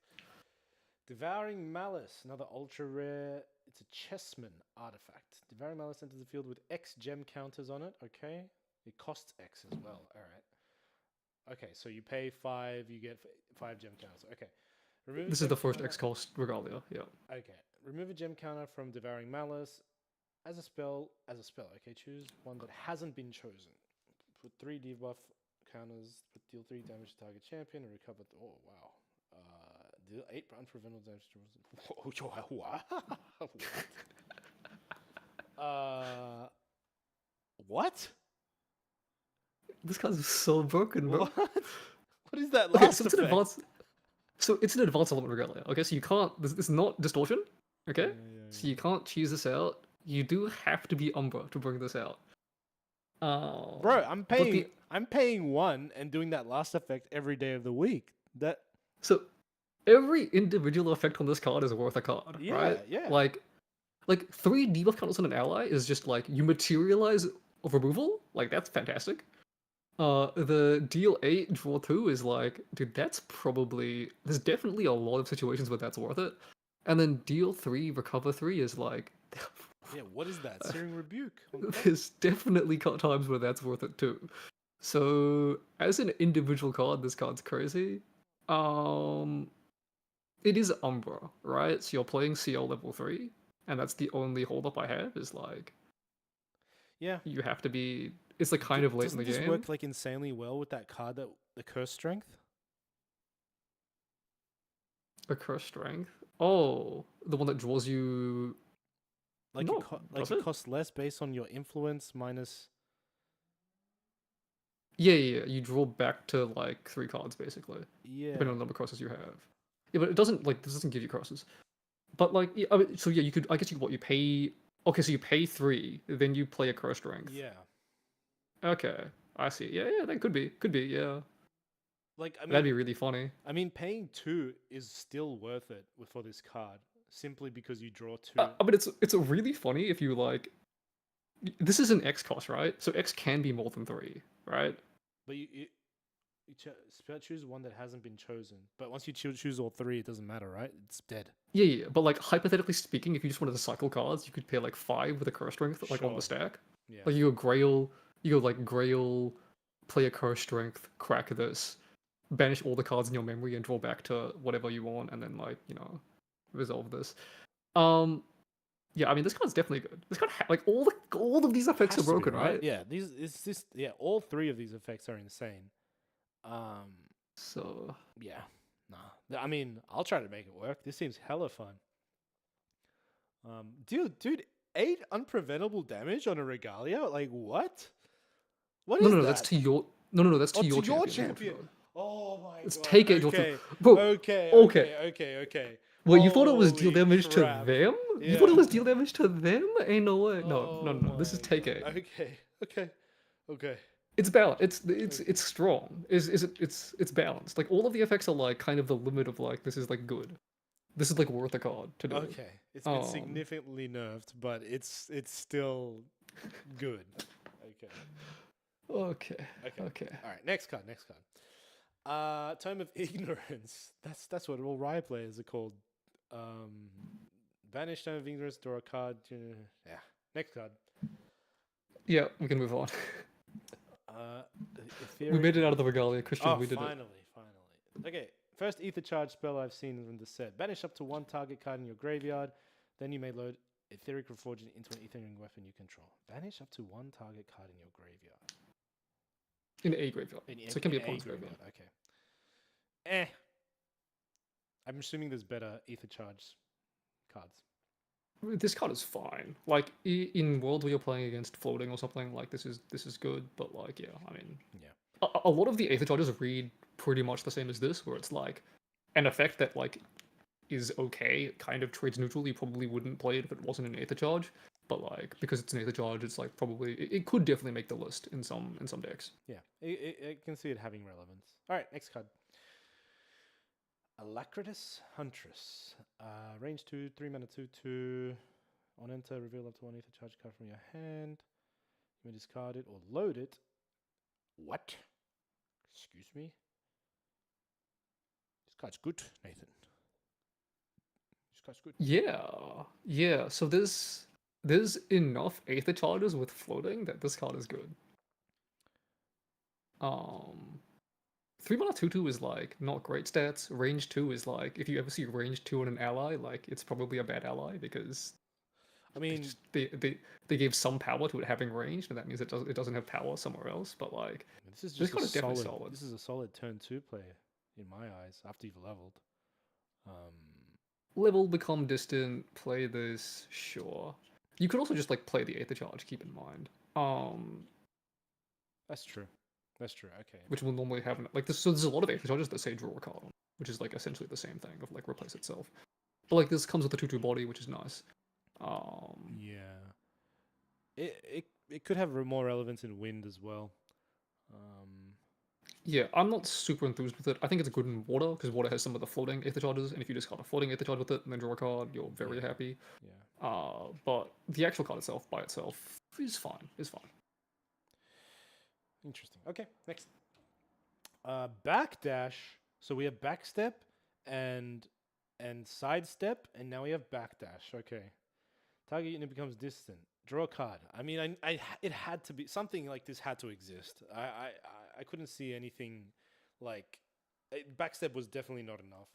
Devouring Malice, another ultra rare. It's a Chessman artifact. Devouring Malice enters the field with X gem counters on it. Okay, it costs X as well. All right. Okay, so you pay 5, you get 5 gem counters. Okay. This is the first X cost Regalia. Yeah. Okay. Remove a gem counter from Devouring Malice as a spell. Okay, choose one that hasn't been chosen. Put 3 debuff counters. Deal 3 damage to target champion and recover. Oh wow. Deal 8 unpreventable damage to. What? What? This card's so broken, bro. What is that Okay, last so it's an effect? advanced. So it's an advanced element Regalia. Okay, so you can't. This is not distortion. Okay, Yeah. so you can't choose this out. You do have to be Umbra to bring this out. Bro, I'm paying 1 and doing that last effect every day of the week. So every individual effect on this card is worth a card, Yeah, right? yeah. Like 3 debuff counters on an ally is just like you materialize of removal. Like, that's fantastic. The deal 8 draw 2 is like, dude, there's definitely a lot of situations where that's worth it. And then deal 3 recover 3 is like, Yeah, what is that? Searing Rebuke. there's definitely times where that's worth it too. So as an individual card, this card's crazy. It is Umbra, right? So you're playing CL level 3, and that's the only holdup I have is like, Yeah. you have to be. It's like kind of late in the game. Doesn't this work like insanely well with that card, the Curse Strength? A curse strength. Oh, the one that draws you. Like No, does it it? costs less based on your influence minus. Yeah. You draw back to like 3 cards basically, Yeah. depending on the number of crosses you have. Yeah, but it doesn't this doesn't give you crosses. But like, yeah, I mean, so yeah, you could. I guess you pay. Okay, so you pay 3, then you play a curse strength. Yeah. Okay, I see. Yeah, that could be. Yeah. Like That'd be really funny. I mean, paying 2 is still worth it for this card, simply because you draw 2. But it's really funny if you like. This is an X cost, right? So X can be more than 3, right? But you choose one that hasn't been chosen. But once you choose all 3, it doesn't matter, right? It's dead. Yeah. But like, hypothetically speaking, if you just wanted to cycle cards, you could pay like 5 with a curse strength, like on Sure. the stack. Yeah. Like you go Grail, play a curse strength, crack this, banish all the cards in your memory, and draw back to whatever you want, and then like resolve this. Yeah, I mean, this card's definitely good. This card like all of these effects are Has to be, broken, right? Yeah, all 3 of these effects are insane. So Yeah, nah. I mean, I'll try to make it work. This seems hella fun. Dude, 8 unpreventable damage on a Regalia? Like what? What is no, that? that's to your No, that's to Oh, your to your champion. champion. Oh my It's god. take it. Okay. Bro, Okay. okay. Okay. Okay. Okay. Wait, you thought it was deal Holy damage to crap. them? You thought it Yeah. was deal damage to them? Ain't no way. Oh No. This is my take god. it. Okay. Okay. Okay. It's balanced. It's Okay. it's strong. It's balanced. Like all of the effects are like kind of the limit of like this is like good. This is like worth a card to do. Okay. It's been significantly nerfed, but it's still good. Okay. Okay. Okay. All right. Next card. Next card. Tome of Ignorance. That's what all Riot players are called. Banish Tome of Ignorance. Draw a card. Yeah. Next card. Yeah, we can move on. Ethereal. We made it out of the Regalia, Christian. Oh, We did finally. Okay. First Ether Charge spell I've seen in the set. Banish up to one target card in your graveyard. Then you may load Etheric Reforging into an Etheric weapon you control. Banish up to one target card in your graveyard. In a graveyard. So it can be opponent's graveyard. Okay. I'm assuming there's better Ether Charge cards. This card is fine. Like in worlds where you're playing against floating or something, like this is good. But like, yeah, I mean, Yeah. a lot of the Aether charges read pretty much the same as this, where it's like an effect that like is okay, it kind of trades neutral. You probably wouldn't play it if it wasn't an Aether charge, but like because it's an Aether charge, it's like probably it could definitely make the list in some decks. Yeah, I can see it having relevance. All right, next card. Alacritus Huntress. Range 2, 3 mana 2/2. On enter, reveal up to one Ether Charge card from your hand. You may discard it or load it. What? Excuse me? This card's good, Nathan. This card's good. Yeah. So there's enough Aether charges with floating that this card is good. 3 mana 2/2 is like not great stats. Range 2 is like if you ever see range 2 on an ally, like it's probably a bad ally because I mean, they gave some power to it having range, and that means it doesn't have power somewhere else. But like this is this just card is definitely solid. This is a solid turn 2 play in my eyes after you've leveled. Level, become distant, play this, sure. You could also just like play the Aether charge, keep in mind. That's true. Okay. Which will normally have like this. So there's a lot of Aether charges that say draw a card, which is like essentially the same thing of like replace itself. But like this comes with a 2/2 body, which is nice. Yeah. It could have more relevance in wind as well. Yeah, I'm not super enthused with it. I think it's good in water because water has some of the floating Aether charges, and if you just got a floating Aether charge with it and then draw a card, you're very happy. Yeah. But the actual card itself by itself is fine. Interesting. Okay, next. Backdash. So we have backstep and sidestep, and now we have backdash. Okay. Target unit becomes distant. Draw a card. I mean, it had to be something like this had to exist. I couldn't see anything like backstep was definitely not enough.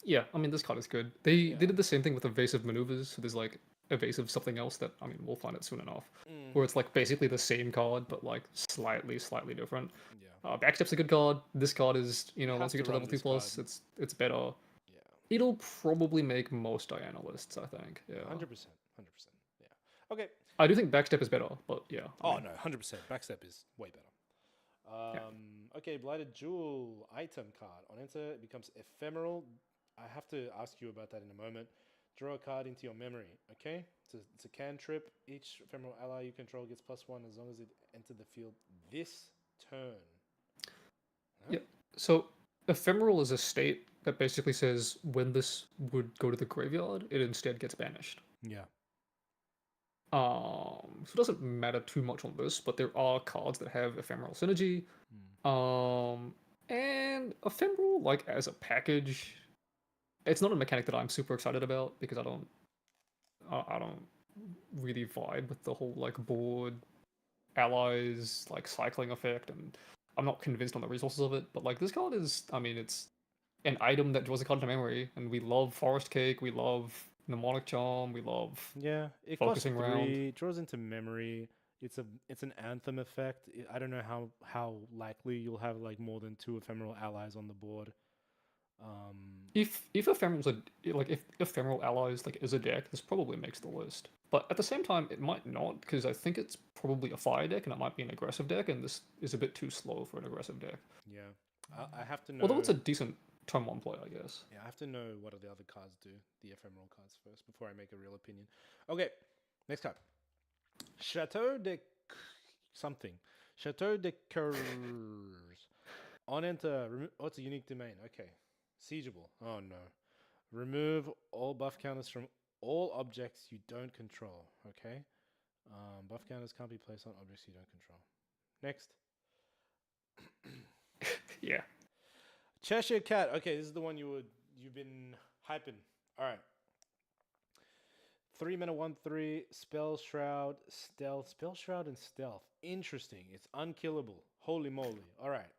Yeah, I mean this card is good. They did the same thing with evasive maneuvers. So there's like evasive something else that I mean we'll find it soon enough, where it's like basically the same card but like slightly different. Yeah. Backstep's a good card. This card is You once you have get to to level run 2 plus, this it's better. Yeah. It'll probably make most Diana lists, I think. Yeah. 100%. Yeah. Okay. I do think backstep is better, but yeah. No, 100%. Backstep is way better. Okay, Blighted Jewel item card. On enter, it becomes ephemeral. I have to ask you about that in a moment. Draw a card into your memory, okay? It's a cantrip. Each ephemeral ally you control gets +1 as long as it entered the field this turn. Huh? Yep. So ephemeral is a state that basically says when this would go to the graveyard, it instead gets banished. Yeah. So it doesn't matter too much on this, but there are cards that have ephemeral synergy. And ephemeral, like as a package, it's not a mechanic that I'm super excited about because I don't really vibe with the whole like board allies like cycling effect, and I'm not convinced on the resources of it. But like this card is, I mean, it's an item that draws a card to memory, and we love Forest Cake, we love Mnemonic Charm, we love it focusing costs 3, round. it draws into memory. It's an anthem effect. I don't know how likely you'll have like more than 2 ephemeral allies on the board. If ephemeral's if ephemeral allies like is a deck, this probably makes the list. But at the same time, it might not because I think it's probably a fire deck and it might be an aggressive deck, and this is a bit too slow for an aggressive deck. Yeah, I have to know. Although it's a decent turn one play, I guess. Yeah, I have to know what are the other cards do, the ephemeral cards first, before I make a real opinion. Okay, next card. Chateau de something. Chateau de Coeurs. On enter. Oh, it's a unique domain. Okay. Siegeable. Oh no. Remove all buff counters from all objects you don't control. Okay. Buff counters can't be placed on objects you don't control. Next. Yeah. Cheshire Cat. Okay, this is the one you've been hyping. All right. 3 mana 1/3 spell shroud and stealth. Interesting. It's unkillable. Holy moly. All right.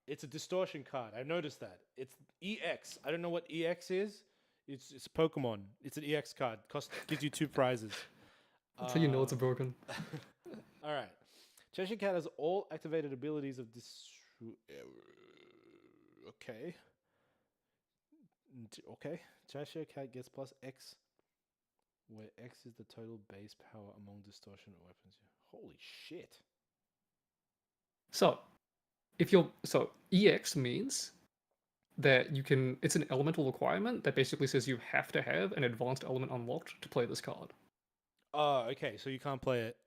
It's a distortion card. I noticed that. It's EX. I don't know what EX is. It's a Pokemon. It's an EX card. Gives you 2 prizes. That's how you know it's a broken. All right. Cheshire Cat has all activated abilities of this. Okay. Okay. Cheshire Cat gets plus X, where X is the total base power among distortion weapons. Holy shit. So, EX means that you can. It's an elemental requirement that basically says you have to have an advanced element unlocked to play this card. Oh, okay. So you can't play it.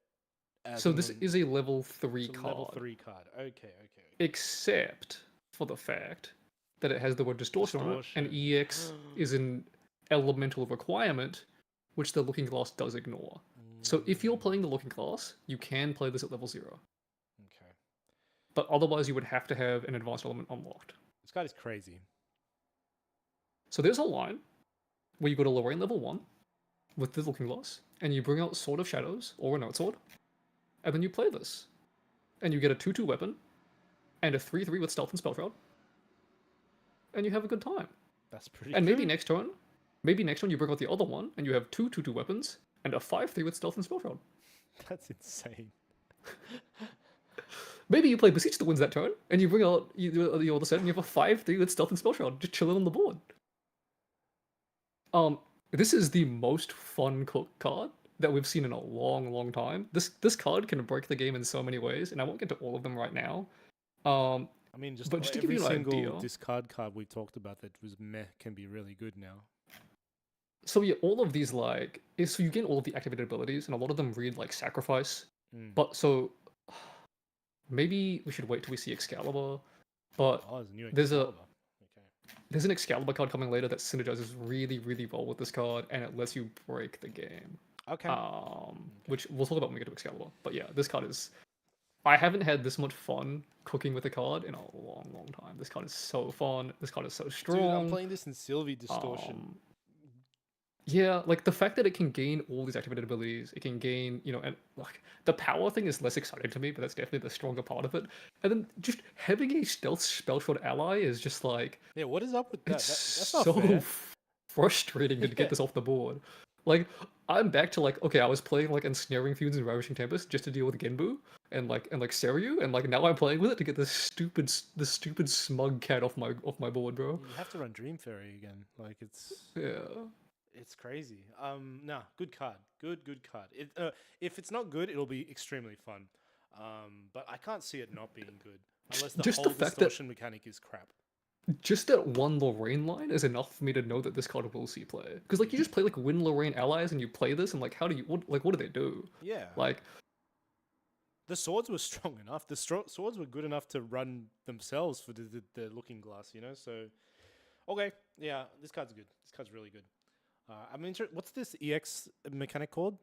So this is a level 3 card. Level 3 card. Okay. Except for the fact that it has the word distortion on it, and EX is an elemental requirement, which the Looking Glass does ignore. So if you're playing the Looking Glass, you can play this at level 0. Okay. But otherwise, you would have to have an advanced element unlocked. This card is crazy. So there's a line where you go to Lorraine level 1 with the Looking Glass, and you bring out Sword of Shadows, or a Note Sword, and then you play this. And you get a 2/2 weapon, and a 3/3 with Stealth and Spell Shroud, and you have a good time. That's pretty And good. maybe next turn you bring out the other one, and you have 2/2 weapons, and a 5/3 with Stealth and Spell Shroud. That's insane. Maybe you play Beseech that wins that turn, and you bring out the other set, and you have a 5/3 with Stealth and Spell Shroud, just chilling on the board. This is the most fun cook card that we've seen in a long time. This card can break the game in so many ways, and I won't get to all of them right now. I mean, just but just to every give you an single idea, discard card we talked about that was meh can be really good now. So yeah, all of these so you gain all of the activated abilities, and a lot of them read like sacrifice. But so maybe we should wait till we see Excalibur. But there's an Excalibur card coming later that synergizes really well with this card, and it lets you break the game. Okay. Which we'll talk about when we get to Excalibur. But yeah, this card is. I haven't had this much fun cooking with a card in a long time. This card is so fun. This card is so strong. Dude, I'm playing this in Sylvie Distortion. Yeah, like the fact that it can gain all these activated abilities, it can gain, and like the power thing is less exciting to me, but that's definitely the stronger part of it. And then just having a stealth spellshot ally is just like, yeah, what is up with that? That's not so fair. frustrating to get this off the board. Like I'm back to okay, I was playing like Ensnaring Fumes and Ravishing Tempest just to deal with Genbu and Seiryu, and now I'm playing with it to get this stupid smug cat off my board, bro. You have to run Dream Fairy again. It's crazy. Nah, good card. Good card. If it's not good, it'll be extremely fun. But I can't see it not being good unless the whole distortion mechanic is crap. Just that one Lorraine line is enough for me to know that this card will see play. Because you just play win Lorraine allies and you play this and how do you what do they do? Yeah. The swords were strong enough. The swords were good enough to run themselves for the Looking Glass, So, okay, yeah, this card's good. This card's really good. I'm interested. What's this EX mechanic called?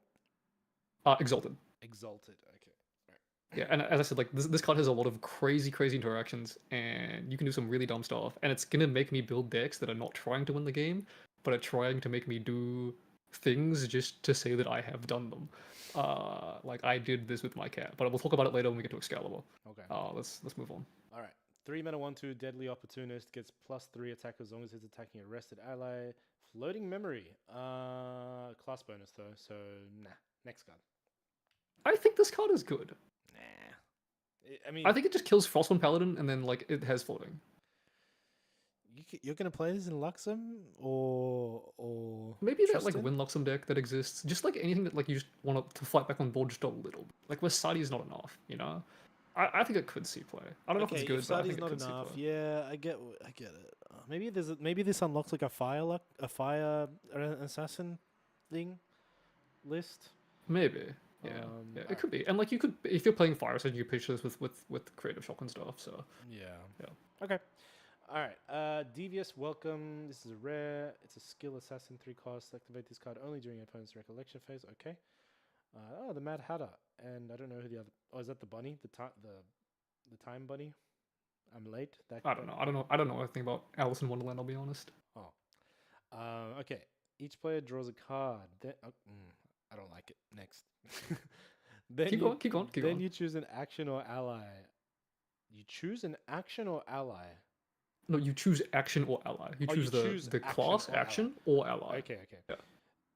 Exalted. Exalted. Okay. Right. Yeah, and as I said, this card has a lot of crazy interactions, and you can do some really dumb stuff. And it's gonna make me build decks that are not trying to win the game, but are trying to make me do things just to say that I have done them. I did this with my cat, but we'll talk about it later when we get to Excalibur. Okay. Let's move on. All right. 3 mana 1/2 Deadly Opportunist gets +3 attack as long as it's attacking a rested ally. Floating Memory. Class bonus though, so nah. Next card. I think this card is good. Nah. I mean, I think it just kills Frostwind Paladin and then it has floating. you're gonna play this in Luxem or Maybe that like Tristan? win Luxem deck that exists, just like anything that like you just want to fight back on board just a little bit. Like where Sadi is not enough, you know. I think it could see play. I don't know if Okay, it's good, if but I Sadi's think it not could see enough, play. yeah, I get it. Maybe this unlocks like a fire assassin thing list. Maybe. Yeah. Yeah, it could be. And like you could, if you're playing Fire Sage, you pitch this with creative shock and stuff. So Yeah. yeah. Okay. All right. Devious welcome. This is a rare. It's a skill assassin 3 cost. Activate this card only during opponent's recollection phase. Okay. Oh, the Mad Hatter, and I don't know who the other. Oh, is that the bunny? The time bunny. I'm late. That. I don't know. I don't know anything about Alice in Wonderland. I'll be honest. Oh. Okay. Each player draws a card. Then, I don't like it. Next. Then Keep going. Keep going. Keep then going. you choose an action or ally. You choose an action or ally. No, you choose action or ally. You Oh, choose you choose the action class or ally. action or ally. Okay, okay. Yeah.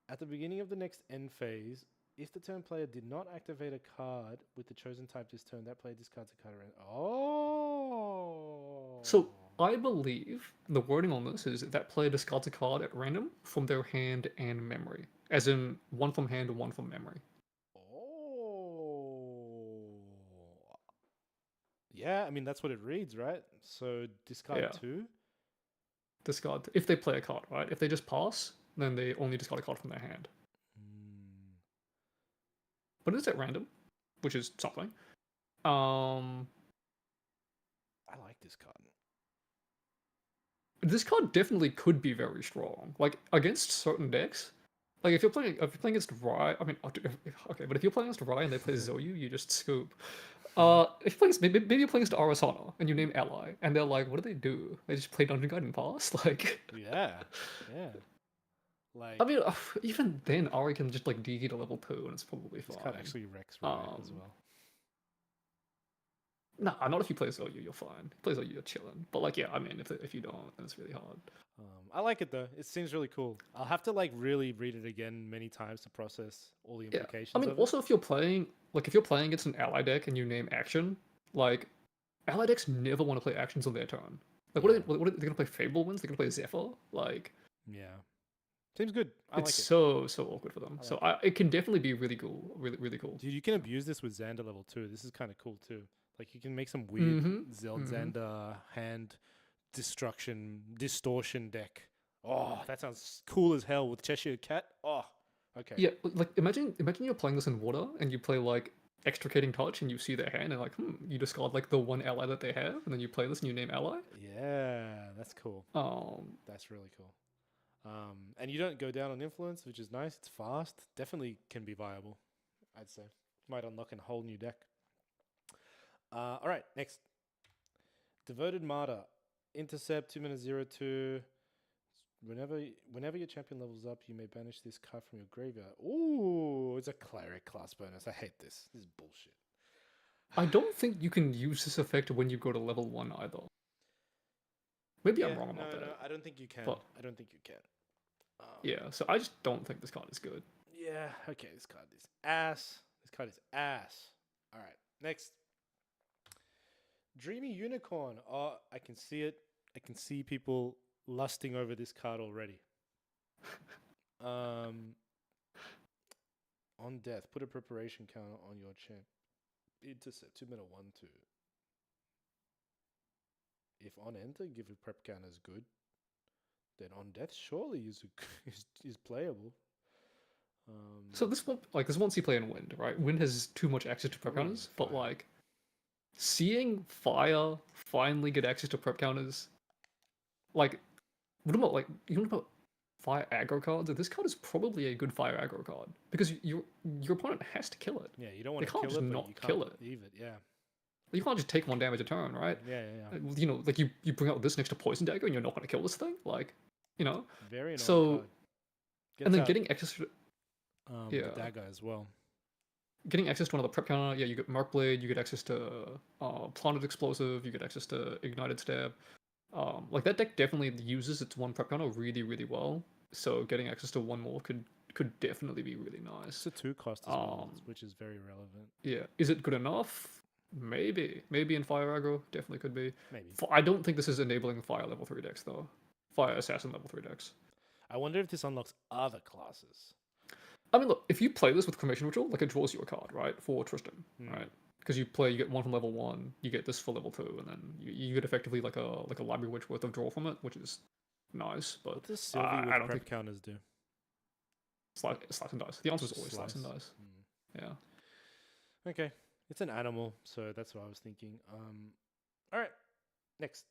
At the beginning of the next end phase, if the turn player did not activate a card with the chosen type this turn, that player discards a card around. Oh. So I believe the wording on this is that player discards a card at random from their hand and memory, as in one from hand and one from memory. Oh. Yeah, I mean that's what it reads, right? So discard Yeah. 2. Discard if they play a card, right? If they just pass, then they only discard a card from their hand. But it's at random, which is something. I like this card. This card definitely could be very strong. Like against certain decks. Like if you're playing against Rye, I mean, okay, but if you're playing against Rye and they play Zoyu, you just scoop. If you're playing, maybe you're playing against Arasana and you name ally, and they're like, what do they do? They just play Dungeon Guide and pass. Like, Yeah, yeah. Like I mean, even then, Ari can just like DG to level 2, and it's probably this fine. card actually wrecks Rye as well. Nah, not if you play Zoyu, you're fine. If you play Zoyu, you're chilling. But like, yeah, I mean, if you don't, then it's really hard. I like it though. It seems really cool. I'll have to like really read it again many times to process all the implications. I mean, of also if you're playing against an ally deck and you name action, like ally decks never want to play actions on their turn. Like, what are they gonna play? Fable wins? They're gonna play Zephyr? Like, yeah, seems good. I like it. so awkward for them. It can definitely be really cool, really cool. Dude, you can abuse this with Xander level 2. This is kind of cool too. Like you can make some weird Xander hand distortion deck. Oh, that sounds cool as hell with Cheshire Cat. Oh, okay. Yeah, like imagine you're playing this in water and you play like extricating touch and you see their hand and like you discard like the one ally that they have and then you play this and you name ally. Yeah, that's cool. That's really cool. And you don't go down on influence, which is nice. It's fast. Definitely can be viable, I'd say. Might unlock a whole new deck. All right, next. Devoted Martyr. Intercept 2-02. Whenever your champion levels up, you may banish this card from your graveyard. Ooh, it's a cleric class bonus. I hate this. This is bullshit. I don't think you can use this effect when you go to level 1 either. Maybe I'm wrong about that. No, I don't think you can. But, I don't think you can. Yeah, so I just don't think this card is good. Yeah, okay, this card is ass. This card is ass. All right, next. Dreamy Unicorn. Oh, I can see it. I can see people lusting over this card already. On death, put a preparation counter on your champ. Intercept 2-1-2. If on enter, give a prep counter is good. Then on death, surely is playable. So this won't see play in Wind, right? Wind has too much access to prep counters, but like seeing Fire finally get access to prep counters, like what about Fire aggro cards? This card is probably a good Fire aggro card because your opponent has to kill it. Yeah, you don't want to kill it, but not you can't kill it. Leave it. Yeah. You can't just take 1 damage a turn, right? Yeah. You know, like you bring out this next to Poison Dagger and you're not going to kill this thing, like, you know. Very annoying so, card. and then getting access to the Dagger as well. Getting access to another prep counter, yeah, you get Mark Blade, you get access to Planted Explosive, you get access to Ignited Stab. Like that deck definitely uses its 1 prep counter really, really well. So getting access to 1 more could definitely be really nice. It's a 2 cost as well, which is very relevant. Yeah, is it good enough? Maybe in fire aggro, definitely could be. Maybe. I don't think this is enabling fire level 3 decks though. Fire assassin level 3 decks. I wonder if this unlocks other classes. I mean, look, if you play this with Cremation Ritual, like it draws you a card, right, for Tristan, Hmm. right? Because you get one from level 1, you get this for level 2, and then you get effectively like a Library Witch worth of draw from it, which is nice. But What does Sylvie I with don't prep think counters do? slice and dice. The answer is always slice and Slice. dice. Hmm. Yeah. Okay, it's an animal, so that's what I was thinking. All right, next.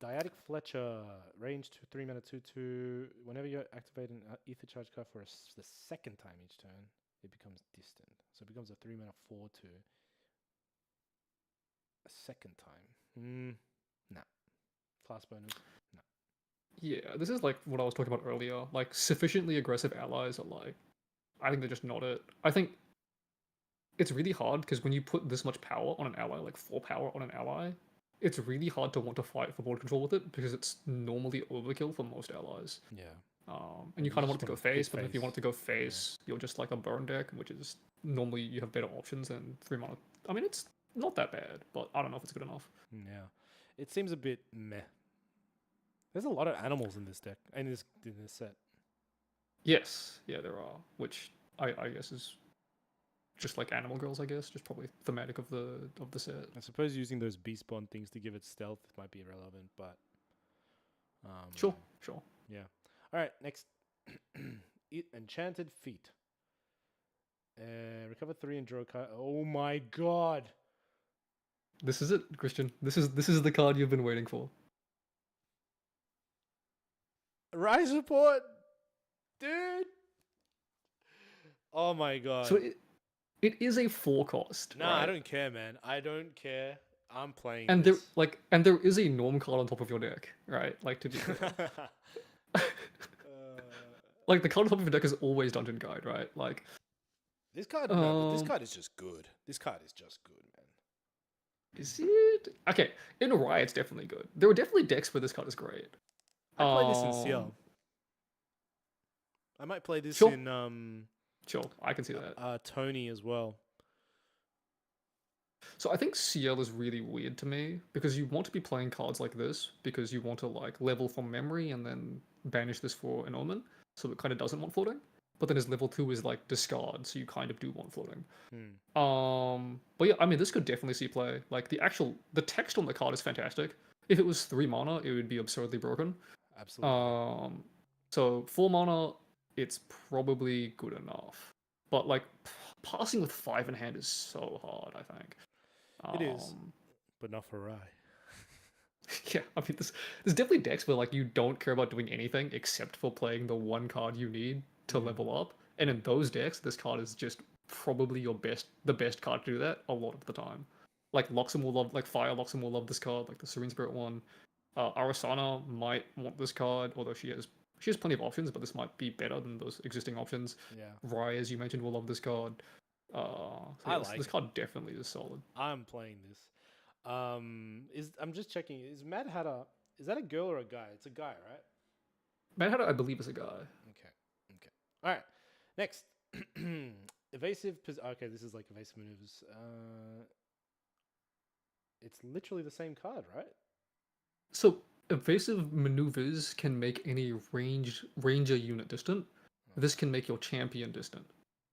Dyadic Fletcher, range 3 mana 2/2. Whenever you activate an ether charge card for the second time each turn, it becomes distant. So it becomes a 3 mana 4/2. A second time. Nah. Class bonus. Nah. Yeah, this is like what I was talking about earlier. Like sufficiently aggressive allies are like, I think they're just not it. I think it's really hard because when you put this much power on an ally, like 4 power on an ally, it's really hard to want to fight for board control with it because it's normally overkill for most allies. Yeah. And you You kind of just want it to go want big face, but then if you face. want it to go face, you're just like a burn deck, which is normally you have better options than 3 mana. I mean, it's not that bad, but I don't know if it's good enough. Yeah. It seems a bit meh. There's a lot of animals in this deck, in this set. Yes, yeah, there are, which I guess is just like Animal Girls, I guess, just probably thematic of the set. I suppose using those beast bond things to give it stealth might be irrelevant, but Sure. yeah. All right, next. Enchanted Feet. Recover 3 and draw a card. Oh my god. This is it, Christian. This is the card you've been waiting for. Rise Report, dude. Oh my god. So it is a 4 cost. Nah, right? I don't care, man. I don't care. I'm playing And this. there is a norm card on top of your deck, right? Like to be clear. Like the card on top of your deck is always Dungeon Guide, right? Like this card, no, but this card is just good. This card is just good, man. is it? Okay, in Riot it's definitely good. There are definitely decks where this card is great. I play this in CL. I might play this Sure. in Sure, I can see that. Tony as well. So I think CL is really weird to me because you want to be playing cards like this because you want to like level from memory and then banish this for an omen, so it kind of doesn't want floating. But then his level 2 is like discard, so you kind of do want floating. But yeah, I mean this could definitely see play. Like the text on the card is fantastic. If it was 3 mana, it would be absurdly broken. Absolutely. So 4 mana, it's probably good enough. But like passing with 5 in hand is so hard, I think. It is, but not for Rai. Yeah, I mean, there's definitely decks where like you don't care about doing anything except for playing the one card you need to level up, and in those decks, this card is just probably the best card to do that a lot of the time. Like Loxam will love, like Fire Loxam will love this card, like the Serene Spirit one. Arasana might want this card, although she has plenty of options, but this might be better than those existing options. Yeah. Rai, as you mentioned, will love this card. This card definitely is solid. I'm playing this. I'm just checking. Is Mad Hatter? Is that a girl or a guy? It's a guy, right? Mad Hatter, I believe, is a guy. Okay. All right. Next, evasive. Okay, this is like evasive maneuvers. It's literally the same card, right? So evasive maneuvers can make any ranger unit distant. This can make your champion distant.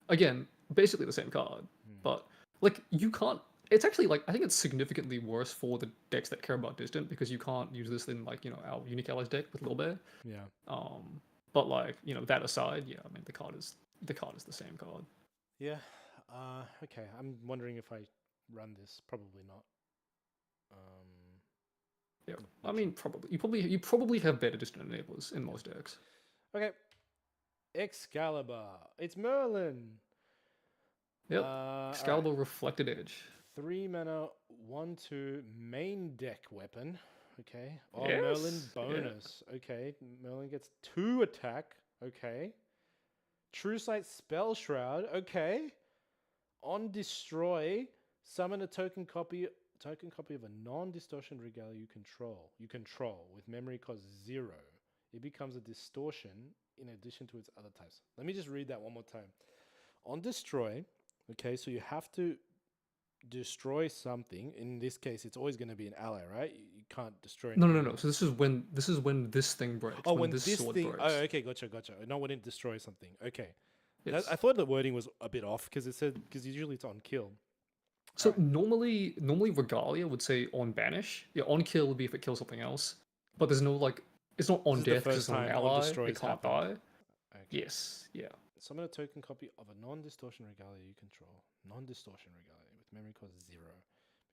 Again, basically the same card, but like you can't. It's actually like I think it's significantly worse for the decks that care about distant because you can't use this in like our unique allies deck with Lil Bear. Yeah. But like that aside, yeah, I mean the card is the same card. Yeah. Okay. I'm wondering if I run this. Probably not. Yeah. I mean you probably have better distant enablers in most decks. Okay. Excalibur. It's Merlin. Yep. Excalibur Reflected Edge. 3 mana, 1/2 main deck weapon. Okay. Oh, Yes, Merlin bonus. Yeah. Okay. Merlin gets 2 attack. Okay. True Sight Spell Shroud. Okay. On destroy, summon a token copy of a non-distortion Regalia you control with memory cost 0. It becomes a distortion in addition to its other types. Let me just read that one more time. On destroy, okay, so you have to destroy something. In this case, it's always going to be an ally, right? You can't destroy No, anything no, no. else. So this is when this thing breaks. Oh, when when this this sword thing. breaks. Oh, okay, gotcha. Not when it destroys something. Okay. Yes. I thought the wording was a bit off because it said because usually it's on kill. So Alright. normally Regalia would say on banish. Yeah, on kill would be if it kills something else. But there's no like it's not This on is the death because first it's not an time on ally. destroys It can't happened. die. Okay. Yes, yeah. Summon a token copy of a non-distortion regalia you control. Non-distortion regalia with memory cost 0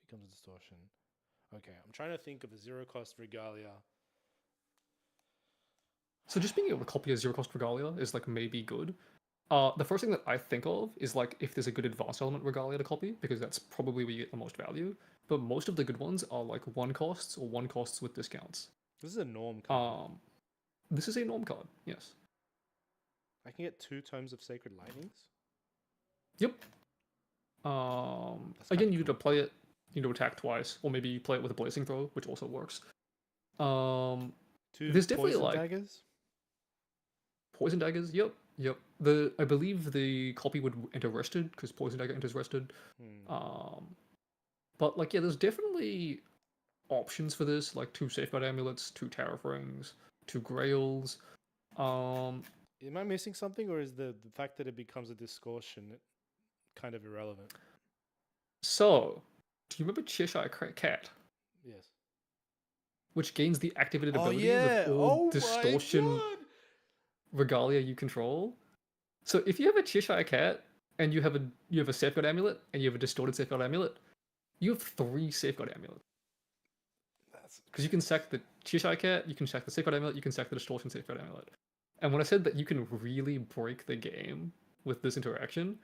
becomes a distortion. Okay, I'm trying to think of a 0-cost regalia. So just being able to copy a zero cost Regalia is like maybe good. The first thing that I think of is like if there's a good advanced element Regalia to copy, because that's probably where you get the most value. But most of the good ones are like one costs or one costs with discounts. This is a norm card. This is a norm card, yes. I can get 2 tomes of Sacred Lightnings. Yep. That's Again, kinda you need to cool. play it, you know, attack twice, or maybe you play it with a blazing throw, which also works. 2 There's definitely poison like daggers. poison daggers. Yep. I believe the copy would enter rested because poison dagger enters rested. But like yeah, there's definitely options for this, like 2 safeguard amulets, 2 tariff rings, 2 grails. Am I missing something, or is the fact that it becomes a distortion kind of irrelevant? So, do you remember Cheshire Cat, Yes. which gains the activated Oh abilities yeah! of all Oh distortion my god! Regalia you control? So if you have a Cheshire Cat and you have a safeguard amulet and you have a distorted safeguard amulet, you have 3 safeguard amulets. That's Because you can sack the Cheshire Cat, you can sack the safeguard amulet, you can sack the distortion safeguard amulet. And when I said that you can really break the game with this interaction,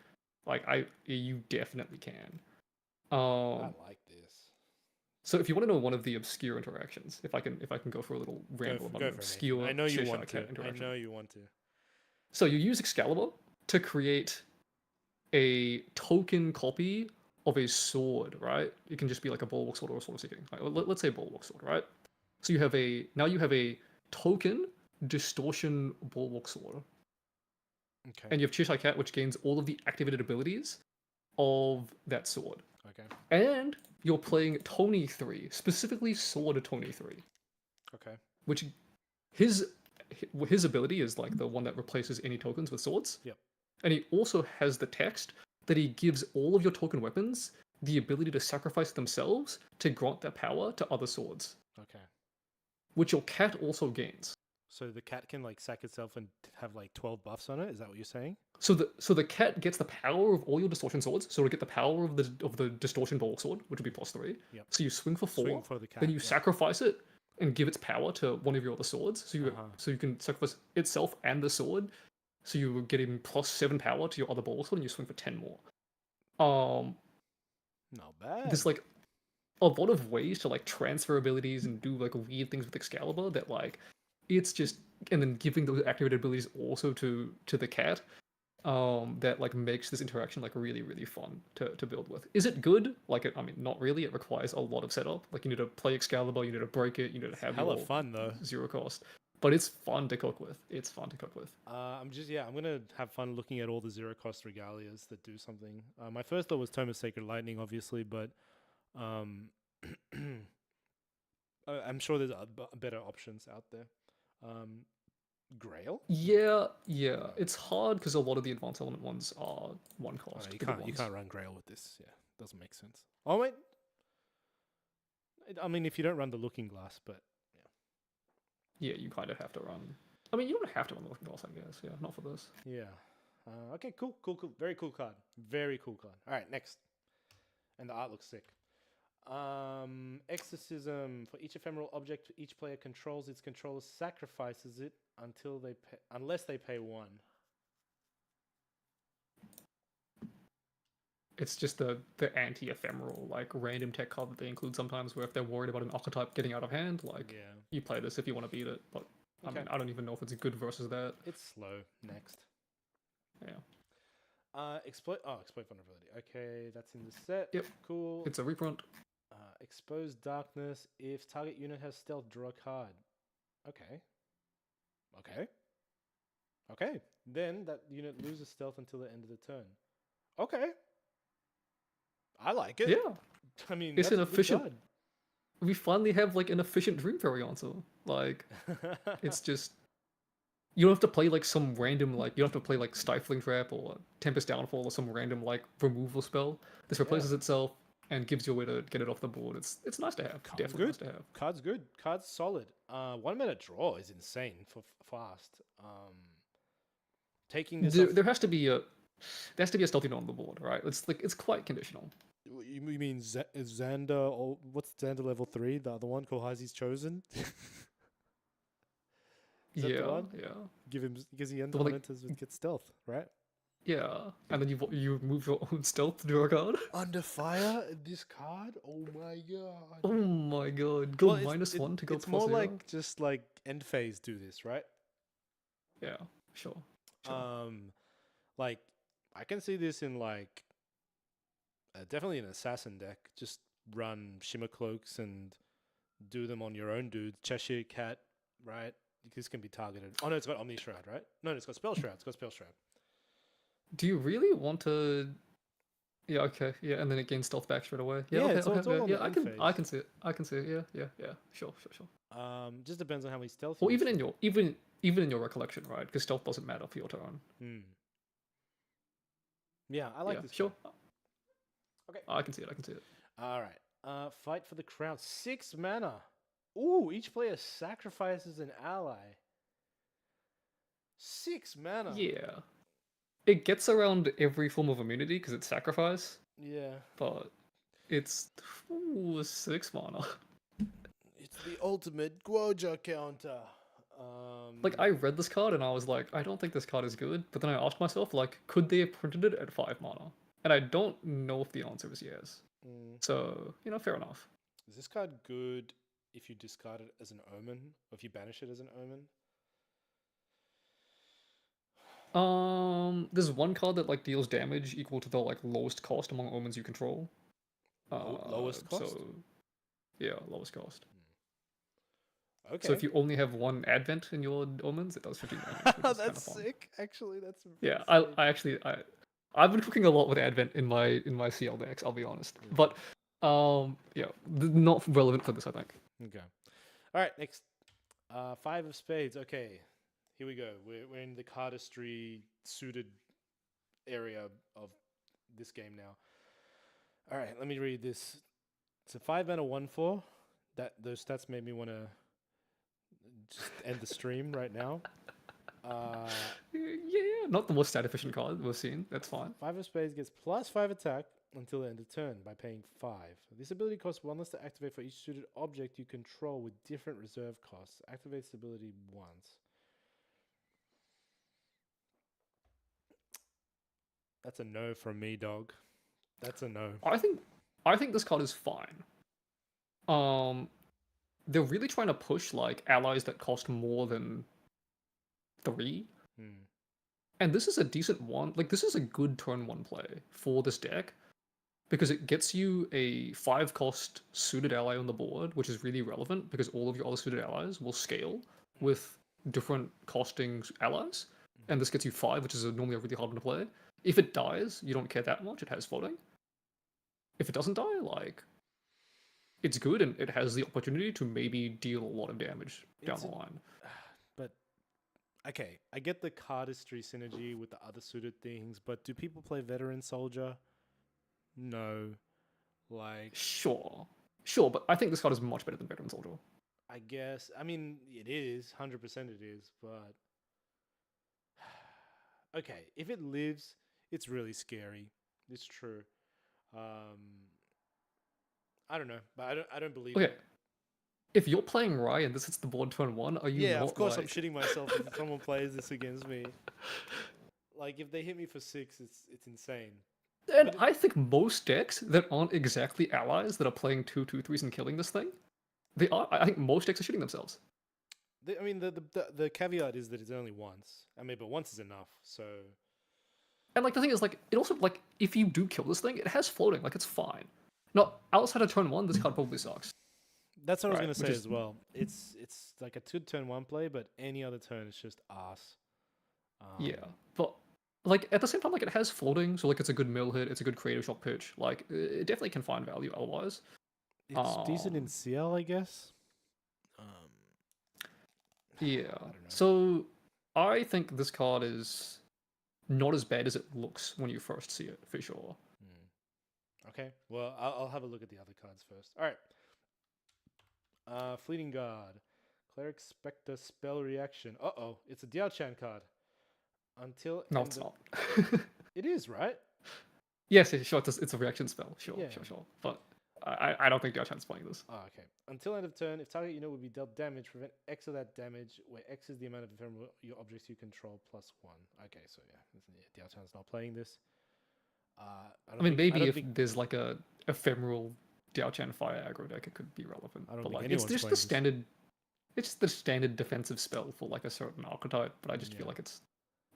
like you definitely can. I like this. So if you want to know one of the obscure interactions, if I can go for a little ramble about Go an for it, Nathan. obscure I know you Cheshire want Cat to. I interaction. know you want to. So you use Excalibur to create a token copy of a sword, right? It can just be like a bulwark sword or a sword of seeking. Like, let's say bulwark sword, right? So you have a token distortion bulwark sword, Okay. and you have Cheshire Cat, which gains all of the activated abilities of that sword. Okay. And you're playing Tony 3, specifically Sword Tony 3, Okay. which his ability is like the one that replaces any tokens with swords. Yep. And he also has the text that he gives all of your token weapons the ability to sacrifice themselves to grant their power to other swords, Okay. which your cat also gains. So the cat can like sack itself and have like 12 buffs on it. Is that what you're saying? So the cat gets the power of all your distortion swords. So it'll get the power of the distortion bulwark sword, which would be +3. Yep. So you swing for 4. Swing for the cat. Then you yep. sacrifice it and give its power to one of your other swords. So you can sacrifice itself and the sword. So you get getting +7 power to your other bulwark sword, and you swing for 10 more. Not bad. There's like a lot of ways to like transfer abilities and do like weird things with Excalibur that like it's just, and then giving those activated abilities also to the cat, that like makes this interaction like really fun to build with. Is it good? Like I mean, not really. It requires a lot of setup. Like you need to play Excalibur, you need to break it, you need to have hella your fun though. 0 cost. But it's fun to cook with. It's fun to cook with. I'm gonna have fun looking at all the 0-cost regalias that do something. My first thought was Tome of Sacred Lightning, obviously, but I'm sure there's better options out there. Grail? Yeah. It's hard because a lot of the advanced element ones are 1 cost. You can't run Grail with this. Yeah, doesn't make sense. Oh wait, I mean if you don't run the Looking Glass, but yeah, you kind of have to run. I mean, you don't have to run the Looking Glass, I guess. Yeah, not for this. yeah. Okay, cool. Very cool card. All right, next. And the art looks sick. Exorcism. For each ephemeral object each player controls, its controller sacrifices it unless they pay 1. It's just the anti-ephemeral, like, random tech card that they include sometimes, where if they're worried about an archetype getting out of hand, like, you play this if you want to beat it. But I mean, I don't even know if it's good versus that. It's slow. Next. Yeah. Exploit vulnerability. Okay, that's in the set. Yep. Cool. It's a reprint. Expose darkness. If target unit has stealth, draw a card. Okay. Then that unit loses stealth until the end of the turn. Okay. I like it. Yeah, I mean, it's that's an a good efficient. card. We finally have like an efficient Dream Fairy answer. Like, it's just you don't have to play like some random like you don't have to play like Stifling Trap or Tempest Downfall or some random like removal spell. This Yeah. replaces itself and gives you a way to get it off the board. It's nice to have. Card's Definitely nice good. to have. Card's good. Card's solid. 1 minute draw is insane for fast. Taking this There, off. there has to be a there has to be a stealthy note on the board, right? It's like it's quite conditional. You mean Xander? Or what's Xander level 3? The other one, Kohazi's chosen. Is that the Yeah, one? yeah, Give him because he the one that, enters with get stealth, right? yeah, and then you remove your own stealth to draw a card. Under fire, this card. Oh my god. Oh my god, go Well, -1 to go it's plus more 0. like just like end phase do this, right? Yeah, sure. Sure. Like I can see this in like definitely an assassin deck. Just run Shimmer Cloaks and do them on your own dude. Cheshire Cat, right? This can be targeted. Oh no, it's got Omni Shroud, right? No, it's got Spell Shroud. It's got Spell Shroud. Do you really want to? Yeah, okay, yeah, and then it gains stealth back straight away. Yeah, Yeah, okay, it's all okay, on yeah, the I end can, phase. I can see it. I can see it. Yeah, yeah, yeah. Sure, sure, sure. Just depends on how many stealth. Or you even use. in your even in your recollection, right? Because stealth doesn't matter for your turn. Yeah, I like Yeah, this. sure. Card. Okay. I can see it. I can see it. All right. Fight for the crown. 6 mana. Ooh, each player sacrifices an ally. 6 mana. Yeah, it gets around every form of immunity because it's sacrifice, Yeah. but it's 6 mana. It's the ultimate Guoja counter. Like I read this card and I was like, I don't think this card is good. But then I asked myself, like, could they have printed it at 5 mana? And I don't know if the answer is yes. So fair enough. Is this card good if you discard it as an omen, or if you banish it as an omen? There's one card that like deals damage equal to the like lowest cost among omens you control. Lowest cost? So, yeah, lowest cost. Okay. So if you only have one advent in your omens, it does 15 damage. Which is That's fun. sick. Actually, that's Yeah, insane. I actually I've been cooking a lot with advent in my CL decks. I'll be honest, but yeah, not relevant for this, I think. Okay. All right. Next, 5 of spades. Okay, here we go. We're in the cardistry suited area of this game now. All right. Let me read this. It's a 5 mana 1/4. Those stats made me want to just end the stream right now. Yeah, not the most stat efficient card we've seen. That's fine. 5 of spades gets +5 attack until the end of turn by paying 5. This ability costs 1 less to activate for each suited object you control with different reserve costs. Activates the ability once. That's a no from me, dog. That's a no. I think this card is fine. They're really trying to push like allies that cost more than 3. And this is a decent one. Like this is a good turn 1 play for this deck because it gets you a 5 cost suited ally on the board, which is really relevant because all of your other suited allies will scale with different costing allies. And this gets you 5, which is normally a really hard one to play. If it dies, you don't care that much. It has floating. If it doesn't die, like it's good and it has the opportunity to maybe deal a lot of damage down the line. But okay, I get the cardistry synergy with the other suited things, but do people play veteran soldier? No. Like Sure, but I think this card is much better than Veteran Soldier. I guess. I mean, it is 100%. It is, but okay. If it lives, it's really scary. It's true. I don't know, but I don't believe. Okay, it. if you're playing Rai and this hits the board turn 1, are you? Yeah, not, of course I'm like... shitting myself if someone plays this against me. Like if they hit me for 6, it's insane. And I think most decks that aren't exactly allies that are playing 2/2/3s and killing this thing, they are. I think most decks are shooting themselves. I mean, the caveat is that it's only once. I mean, but once is enough. So. And like the thing is, like it also like if you do kill this thing, it has floating. Like it's fine. No, outside of turn 1, this card probably sucks. That's what I was Right, gonna which say is- as well. It's like a good turn 1 play, but any other turn it's just ass. Yeah, but like at the same time, like it has floating, so like it's a good mill hit, it's a good creative shot pitch. Like it definitely can find value otherwise. It's decent in Um, CL, I guess. Um, yeah. I don't know. So I think this card is not as bad as it looks when you first see it, for sure. Okay, well, I'll have a look at the other cards first. All right. Fleeting Guard. Cleric Spectre Spell Reaction. Uh-oh, it's a Diao-Chan card. Until No, end it's of... not. It is, right? Yes, sure, it's a reaction spell. Sure, Yeah. sure. But I don't think Diao-Chan's playing this. Oh, okay. Until end of turn, if target unit would be dealt damage, prevent X of that damage, where X is the amount of ephemeral your objects you control plus 1. Okay, so yeah, Diao-Chan's not playing this. I mean, maybe if there's like a ephemeral Diao-Chan fire aggro deck, it could be relevant. I don't But think like, anyone's it's just playing the this. standard. It's the standard defensive spell for like a certain archetype, but I just feel Yeah. like it's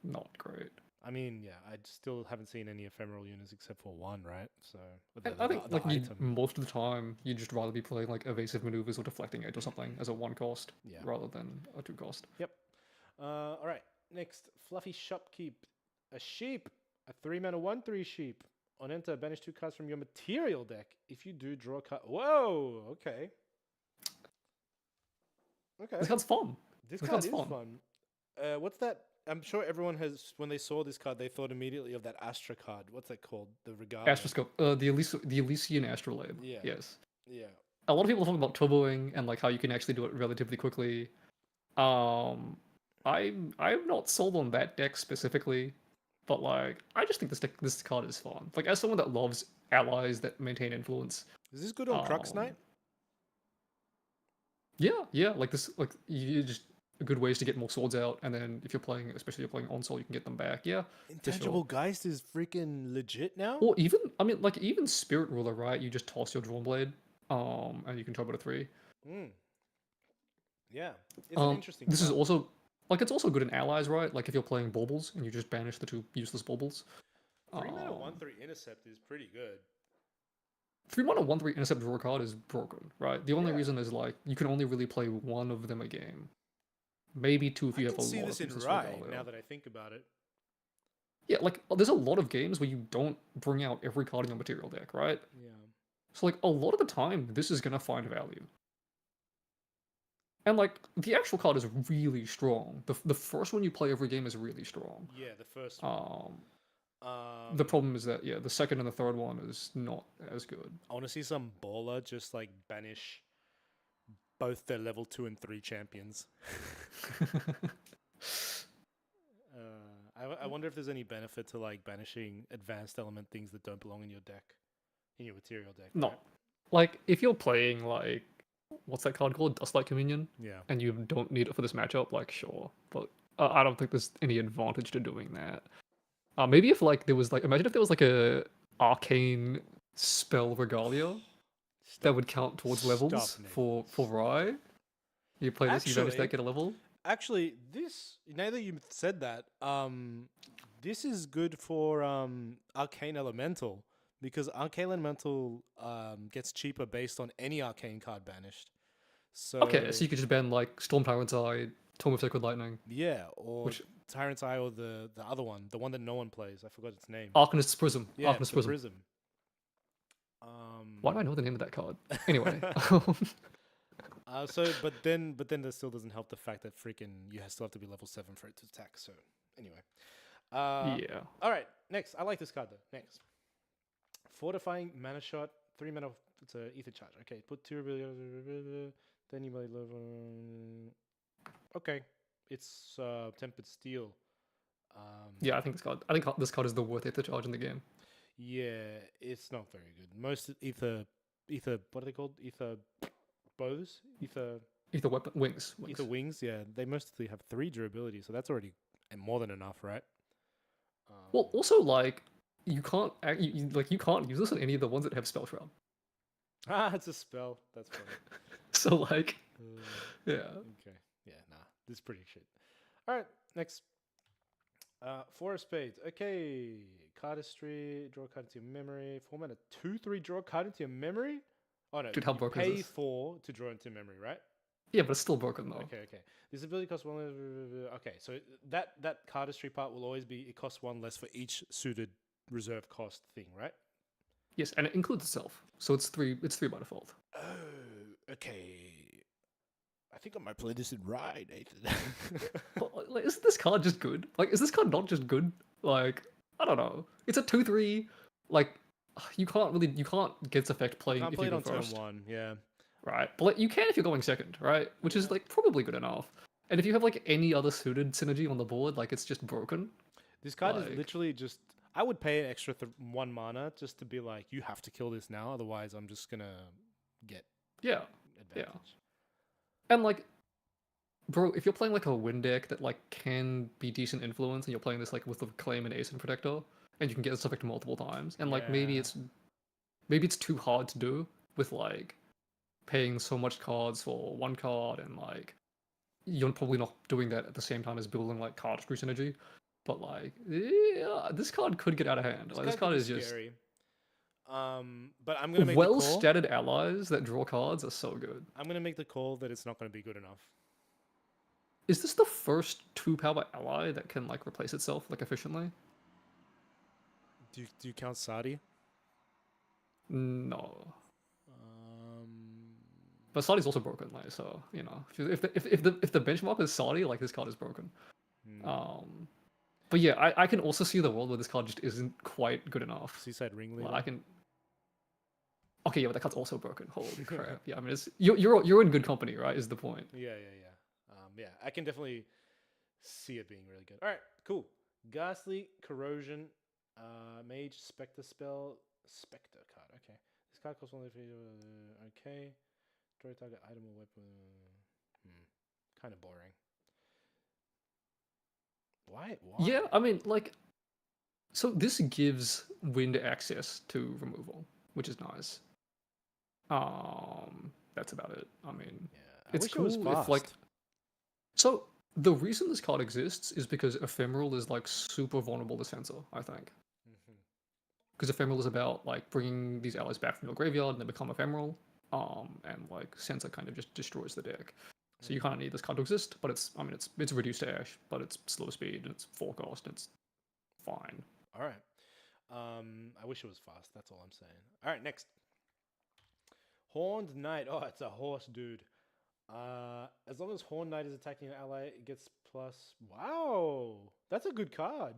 not great. I mean, yeah, I still haven't seen any ephemeral units except for one, right? So I think the like item. most of the time you'd just rather be playing like evasive maneuvers or deflecting edge or something as a 1 cost Yeah. rather than a 2 cost. Yep. All right. Next, Fluffy Shopkeep. A sheep. A 3-mana 1/3 sheep. On enter, banish 2 cards from your material deck. If you do, draw a card. Whoa. Okay. Okay. This card's fun. This This card card's is fun. fun. What's that? I'm sure everyone has, when they saw this card, they thought immediately of that Astra card. What's that called? The Regalia. Astroscope, the Elysian Astrolabe. Yeah. Yes. Yeah. A lot of people talk about turboing and like how you can actually do it relatively quickly. I'm not sold on that deck specifically, but like I just think this card is fun. Like as someone that loves allies that maintain influence. Is this good on Crux Knight? Yeah, like this, like you just good ways to get more swords out, and then if you're playing, especially if you're playing Onsol, you can get them back. Yeah, Intangible Geist is freaking legit now? or even I mean, like even Spirit Ruler, right? You just toss your Drawn Blade, and you can turbo to 3. Yeah, it's an interesting This is card. also like it's also good in allies, right? Like if you're playing baubles and you just banish the 2 useless baubles. 3-mana 1/3 Intercept is pretty good. 3-mana 1/3 intercept draw card is broken, right? The only Yeah. reason is like you can only really play one of them a game, maybe 2 if you I have can a see lot this of in useless Rye, Regalia. now that I think about it. Yeah, like there's a lot of games where you don't bring out every card in your material deck, right? Yeah. So like a lot of the time, this is gonna find value. And like the actual card is really strong. The first one you play every game is really strong. Yeah, the first one. The problem is that yeah, the second and the third one is not as good. I want to see some baller just like banish both their level 2 and 3 champions. I wonder if there's any benefit to like banishing advanced element things that don't belong in your deck, in your material deck. No, right? like if you're playing like what's that card called, Dustlight Communion, Yeah. and you don't need it for this matchup, like sure, but I don't think there's any advantage to doing that. Maybe if like there was like imagine if there was like a arcane spell Regalia that would count towards levels Nick. for Rye. You play this, you banish Actually- that, get a level. Actually, this now that you said that, this is good for Arcane Elemental because Arcane Elemental gets cheaper based on any arcane card banished. So Okay, so you could just ban like Storm Tyrant's Eye, Tome of Sacred Lightning, yeah, or which- Tyrant's Eye, or the other one, the one that no one plays. I forgot its name. Arcanist's Prism. Yeah, Arcanist's the Prism. Prism. Why do I know the name of that card? Anyway. But then that still doesn't help the fact that freaking you still have to be level 7 for it to attack. So anyway, yeah. all right. Next, I like this card though. Next, Fortifying Mana Shot, 3 mana. It's a ether charge. Okay, put 2 ability. Then you might level. Okay, it's Tempered Steel. Yeah, I think this card is the worst ether charge in the game. Yeah, it's not very good. Most ether. What are they called? Ether bows. Ether weapon wings. Ether wings. Yeah, they mostly have 3 durability, so that's already more than enough, right? Well, also like you can't you can't use this on any of the ones that have spell shroud. It's a spell. That's funny. So like, yeah. Okay. Yeah. Nah. This is pretty shit. All right. Next. 4 of Spades. Okay. Cardistry. Draw a card into your memory. 4 mana. 2/3. Draw a card into your memory. Oh no. Dude, how you broken is pay this? 4 to draw into memory, right? Yeah, but it's still broken though. Okay, okay. This ability costs one. Okay, so that cardistry part will always be it costs one less for each suited reserve cost thing, right? Yes, and it includes itself, so it's three. It's three by default. Oh, okay. I think I might play this in right, Nathan. But, like, isn't this card just good? Like, is this card not just good? Like, I don't know. It's a 2/3. Like, you can't get its effect playing Can't if play you it go on first, turn one. Yeah. right? But like, you can if you're going second, right? Which is Yeah. like probably good enough. And if you have like any other suited synergy on the board, like it's just broken. This card is Like, literally just. I would pay an extra 1 mana just to be like, you have to kill this now, otherwise I'm just gonna get yeah, yeah. advantage. And like, bro, if you're playing like a win deck that like can be decent influence, and you're playing this like with the claim and ace and protector, and you can get this effect multiple times, and like Yeah. maybe it's too hard to do with like paying so much cards for one card, and like you're probably not doing that at the same time as building like cardistry synergy. But like, yeah, this card could get out of hand. Like this Could card be is just scary. But I'm gonna make the well call. statted allies that draw cards are so good. I'm gonna make the call that it's not gonna be good enough. Is this the first 2 power ally that can like replace itself like efficiently? Do you count Sadi? No. Um, But Sadi's also broken, like so you know if the benchmark is Sadi, like this card is broken. hmm. But yeah, I can also see the world where this card just isn't quite good enough. Seaside Ringleader. Like I can. Okay, yeah, but that card's also broken. Holy crap! Yeah, I mean, you're in good company, right? Is the point? Yeah. Yeah, I can definitely see it being really good. All right, cool. Ghastly Corrosion, Mage Spectre spell, Spectre card. Okay, this card costs only. Okay, draw a target item or weapon. Kind of boring. Why? Yeah, I mean, like, so this gives Wind access to removal, which is nice. That's about it. I mean, Yeah, I it's wish it was cool fast. if like. So the reason this card exists is because Ephemeral is like super vulnerable to Censor, I think. Because Ephemeral is about like bringing these allies back from your graveyard and they become Ephemeral. And like Censor kind of just destroys the deck. So you kind of need this card to exist, but I mean, it's reduced to Ash, but it's slow speed and it's 4 cost. And it's fine. All right. I wish it was fast. That's all I'm saying. All right, next. Horned Knight. Oh, it's a horse, dude. As long as Horned Knight is attacking an ally, it gets plus. Wow, that's a good card,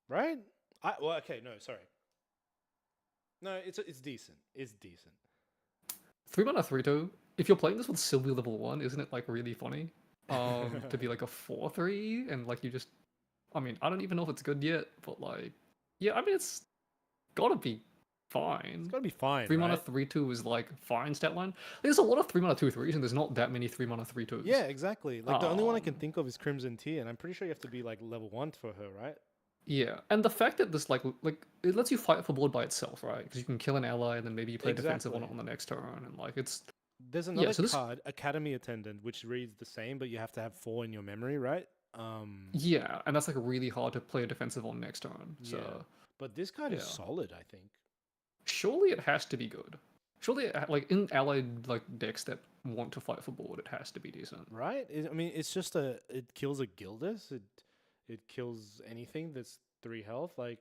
right? Well, okay, no, sorry. No, it's decent. It's decent. 3 mana 3/2. If you're playing this with Sylvie level 1, isn't it like really funny? To be like a 4/3 and like you just. I mean, I don't even know if it's good yet, but like, yeah, I mean, it's gotta be fine. It's gotta be fine. 3 mana right? 3/2 is like fine stat line. There's a lot of 3 mana 2/3s, and there's not that many 3 mana 3/2s. Yeah, exactly. Like the only one I can Um, think of is Crimson Tear, and I'm pretty sure you have to be like level 1 for her, right? Yeah, and the fact that this like it lets you fight for board by itself, right? Because you can kill an ally and then maybe you play defensive on it Exactly. on the next turn, and like it's There's yeah. another So this card, Academy Attendant, which reads the same, but you have to have 4 in your memory, right? yeah, and that's like really hard to play a defensive on next turn. So Yeah. But this card is yeah. solid, I think. Surely it has to be good. Surely like in allied like decks that want to fight for board, it has to be decent. Right? I mean, it's just it kills a Gildas. It kills anything that's 3 health. Like,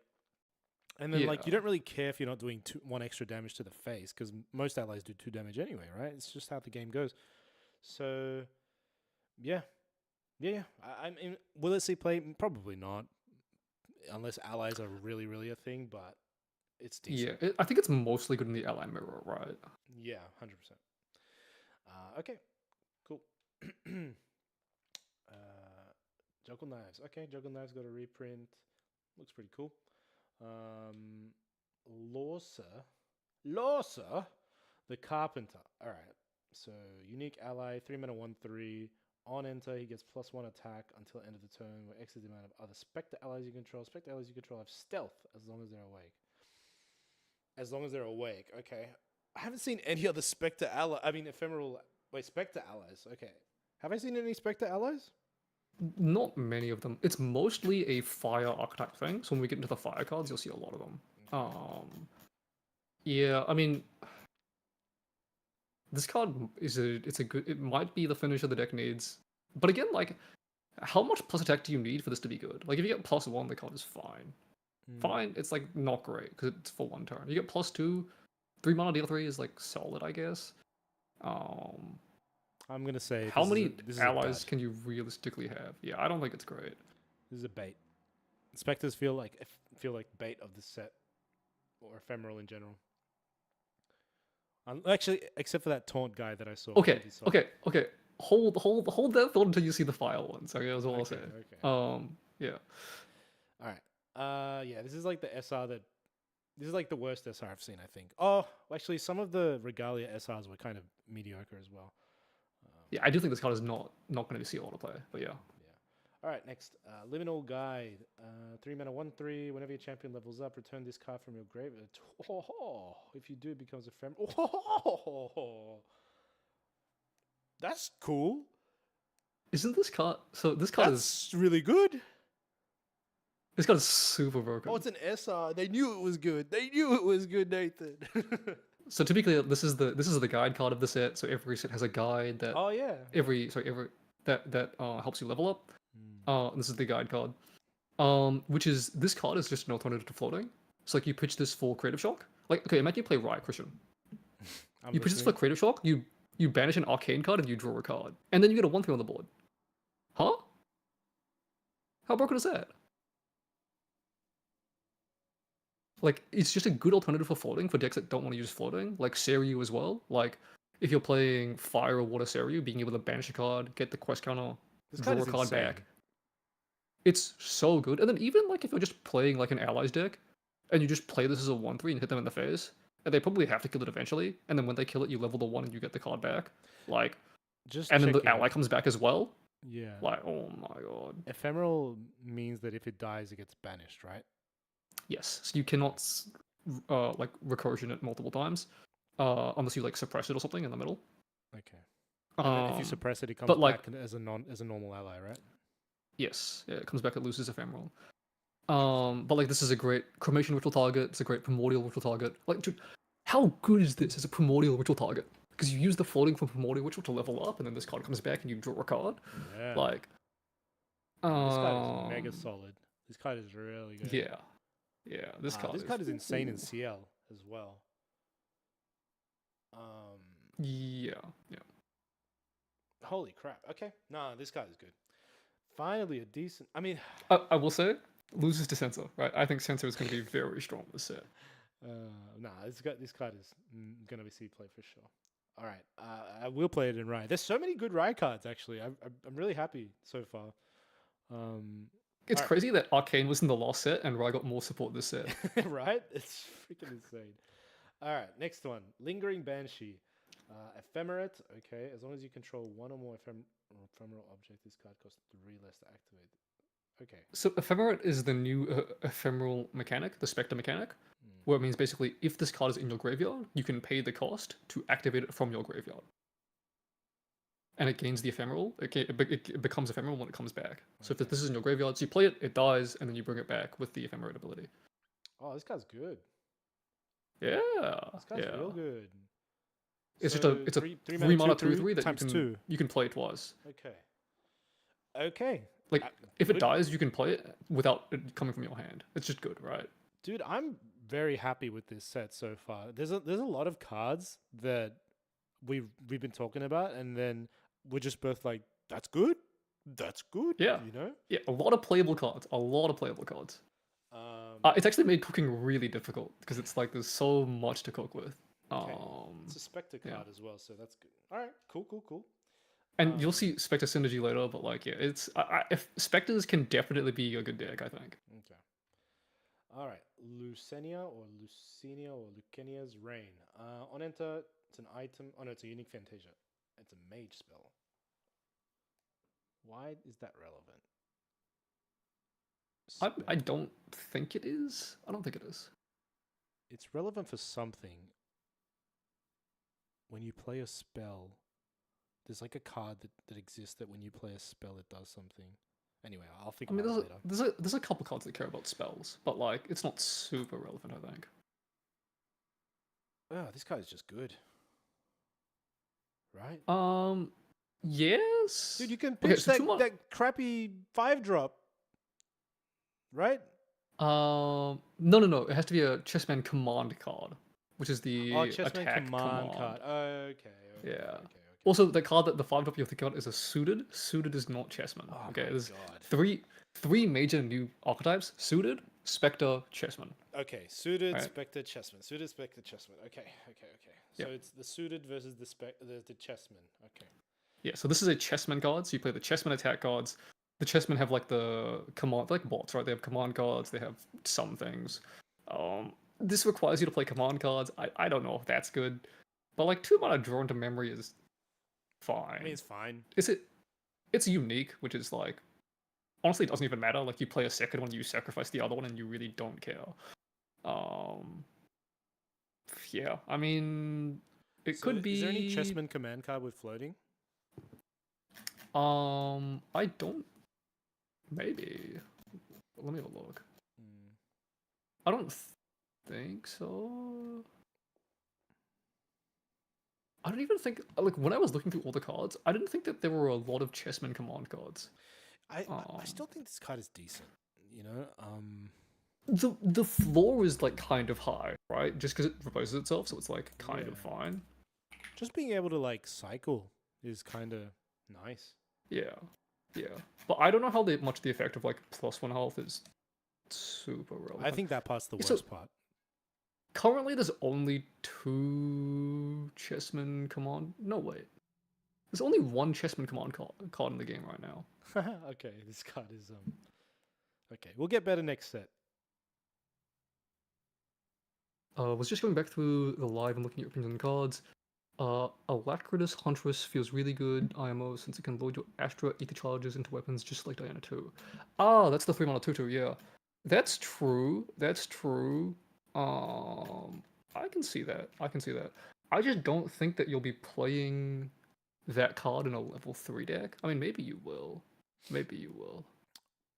and then like you Yeah. don't really care if you're not doing 1 extra damage to the face because most allies do 2 damage anyway, right? It's just how the game goes. So, yeah. I mean, will it see play? Probably not, unless allies are really, really a thing. But it's decent. Yeah, I think it's mostly good in the ally mirror, right? Yeah, 100%. Okay, cool. Juggle Knives. Okay, Juggle Knives got a reprint. Looks pretty cool. Lawser, the Carpenter. All right. So unique ally, 3 mana 1/3. On enter, he gets +1 attack until end of the turn. Where X is the amount of other Spectre allies you control. Spectre allies you control have stealth as long as they're awake. As long as they're awake. Okay. I haven't seen any other Spectre ally. I mean, ephemeral. Wait, Spectre allies. Okay. Have I seen any Spectre allies? Not many of them. It's mostly a fire archetype thing. So when we get into the fire cards, you'll see a lot of them. Yeah, I mean, this card it's a good. It might be the finisher the deck needs, but again, like, how much plus attack do you need for this to be good? Like, if you get +1, the card is fine. Fine, it's like not great because it's for 1 turn. You get +2, 3 mana deal 3 is like solid, I guess. I'm gonna say How many this is allies can you realistically have? Yeah, I don't think it's great. This is a bait. Spectres feel like bait of the set, or ephemeral in general. Actually, except for that taunt guy that I saw. Okay. Hold that thought until you see the file ones. Okay, that's all I'll say. Okay. Yeah. All right. Yeah, this is like the SR that. This is like the worst SR I've seen, I think. Oh, actually, some of the Regalia SRs were kind of mediocre as well. Yeah, I do think this card is not going to see a lot of play, but yeah. All right, next. Liminal Guide. 3 mana, 1/3. Whenever your champion levels up, return this card from your graveyard. If you do, it becomes ephemeral. That's cool. Isn't this card... So this card That's really good. This card is super broken. Oh, it's an SR. They knew it was good. They knew it was good, Nathan. So to be clear, this is the guide card of the set. So every set has a guide that... Oh, yeah. That helps you level up. This is the guide card. Which is, this card is just an alternative to floating. So like, you pitch this for Creative Shock. Like, okay, imagine you play Riot Christian. You pitch this for Creative Shock, you banish an arcane card and you draw a card. And then you get a 1/3 on the board. Huh? How broken is that? Like, it's just a good alternative for floating for decks that don't want to use floating, like Seiryu as well. Like, if you're playing Fire or Water Seiryu, being able to banish a card, get the quest counter, draw a card back. It's so good. And then even like if you're just playing like an allies deck, and you just play this as a 1/3 and hit them in the face, and they probably have to kill it eventually, and then when they kill it, you level the 1 and you get the card back. Like, and then the ally comes back as well. Yeah. Like, oh my god. Ephemeral means that if it dies, it gets banished, right? Yes. So you cannot like recursion it multiple times, unless you like suppress it or something in the middle. Okay. And if you suppress it, it comes back as a normal ally, right? Yes. Yeah, it comes back. It loses ephemeral. But like, this is a great cremation ritual target. It's a great primordial ritual target. Like, dude, how good is this as a primordial ritual target? Because you use the floating from primordial ritual to level up, and then this card comes back and you draw a card. Yeah. Like, this card is mega solid. This card is really good. Yeah. Yeah. This card is insane in CL as well. Yeah. Holy crap. Okay. Nah, this card is good. Finally, a decent. I mean, I will say, loses to Censor, right? I think Censor is going to be very strong this set. Nah, this card is going to be C play for sure. All right, I will play it in Riot. There's so many good Riot cards, actually. I'm really happy so far. It's crazy that Arcane was in the last set and Riot got more support this set. Right? It's freaking insane. All right, next one. Lingering Banshee. Ephemerate. Okay, as long as you control one or more ephemeral object, this card costs 3 less to activate. Okay. So Ephemerate is the new ephemeral mechanic, the Spectre mechanic, where it means basically if this card is in your graveyard, you can pay the cost to activate it from your graveyard. And it gains the ephemeral. It becomes ephemeral when it comes back. So if this is in your graveyard, so you play it, it dies, and then you bring it back with the ephemerate ability. Oh, this card's good. Yeah. This card's real good. It's so just a 3 mana 2/3 that you can play twice. Okay. Like, if it dies, you can play it without it coming from your hand. It's just good, right? Dude, I'm very happy with this set so far. There's a lot of cards that we've been talking about, and then we're just both like, that's good. That's good. Yeah. You know? Yeah, a lot of playable cards. It's actually made cooking really difficult because it's like there's so much to cook with. Okay. It's a Spectre card as well, so that's good. All right, cool. And you'll see Spectre synergy later, but like, yeah, it's if Spectres can definitely be a good deck, I think. Okay. All right, Lucenia or Lucenia's Reign. On enter, it's an item. Oh no, it's a unique Fantasia. It's a mage spell. Why is that relevant? I don't think it is. I don't think it is. It's relevant for something. When you play a spell, there's like a card that exists that when you play a spell, it does something. Anyway, I'll think about it later. There's a couple cards that care about spells, but like, it's not super relevant, I think. Oh, this card is just good. right? Yes. Dude, you can Okay, pitch so that crappy 5-drop, right? no. It has to be a chessman command card, which is Oh, the Chessman attack command command. card. Okay. Yeah. Also, the card that the 5-drop you have to count is a suited. Suited is not chessman. Oh Okay, my there's god. three major new archetypes: suited, spectre, chessman. Okay, suited, Right? Spectre, Chessman. Suited, Spectre, Chessman. Okay. So Yep. it's the suited versus the Chessman. Okay. Yeah. So this is a chessman card. So you play the chessman attack cards. The chessmen have like the command, like bots, right? They have command cards. They have some things. This requires you to play command cards. I don't know if that's good, but like 2 mana drawn to memory is I mean, fine. it's fine. It's unique, which is like honestly it doesn't even matter. Like you play a second one, you sacrifice the other one, and you really don't care. Um, yeah, I mean, it So could is there any be. Chessman command card with floating? I don't. Maybe. Let me have a look. Hmm. I don't think so. I don't even think like when I was looking through all the cards, I didn't think that there were a lot of chessman command cards. I still think this card is decent. You know, The floor is like kind of high, right? Just because it proposes itself, so it's like kind of Yeah. fine. just being able to like cycle is kind of nice. Yeah, yeah. But I don't know how much the effect of like +1 health is super relevant. I think that part's the Yeah, so worst part. currently there's only 2 chessman command. No wait, there's only 1 chessman command card in the game right now. Okay, this card is Okay, we'll get better next set. Was just going back through the live and looking at reprints and cards. Alacritus Huntress feels really good IMO since it can load your Astra ether charges into weapons just like Diana 2. Ah, that's the 3-mana 2/2, yeah. That's true. That's true. I can see that. I can see that. I just don't think that you'll be playing that card in a level 3 deck. I mean, maybe you will. Maybe you will.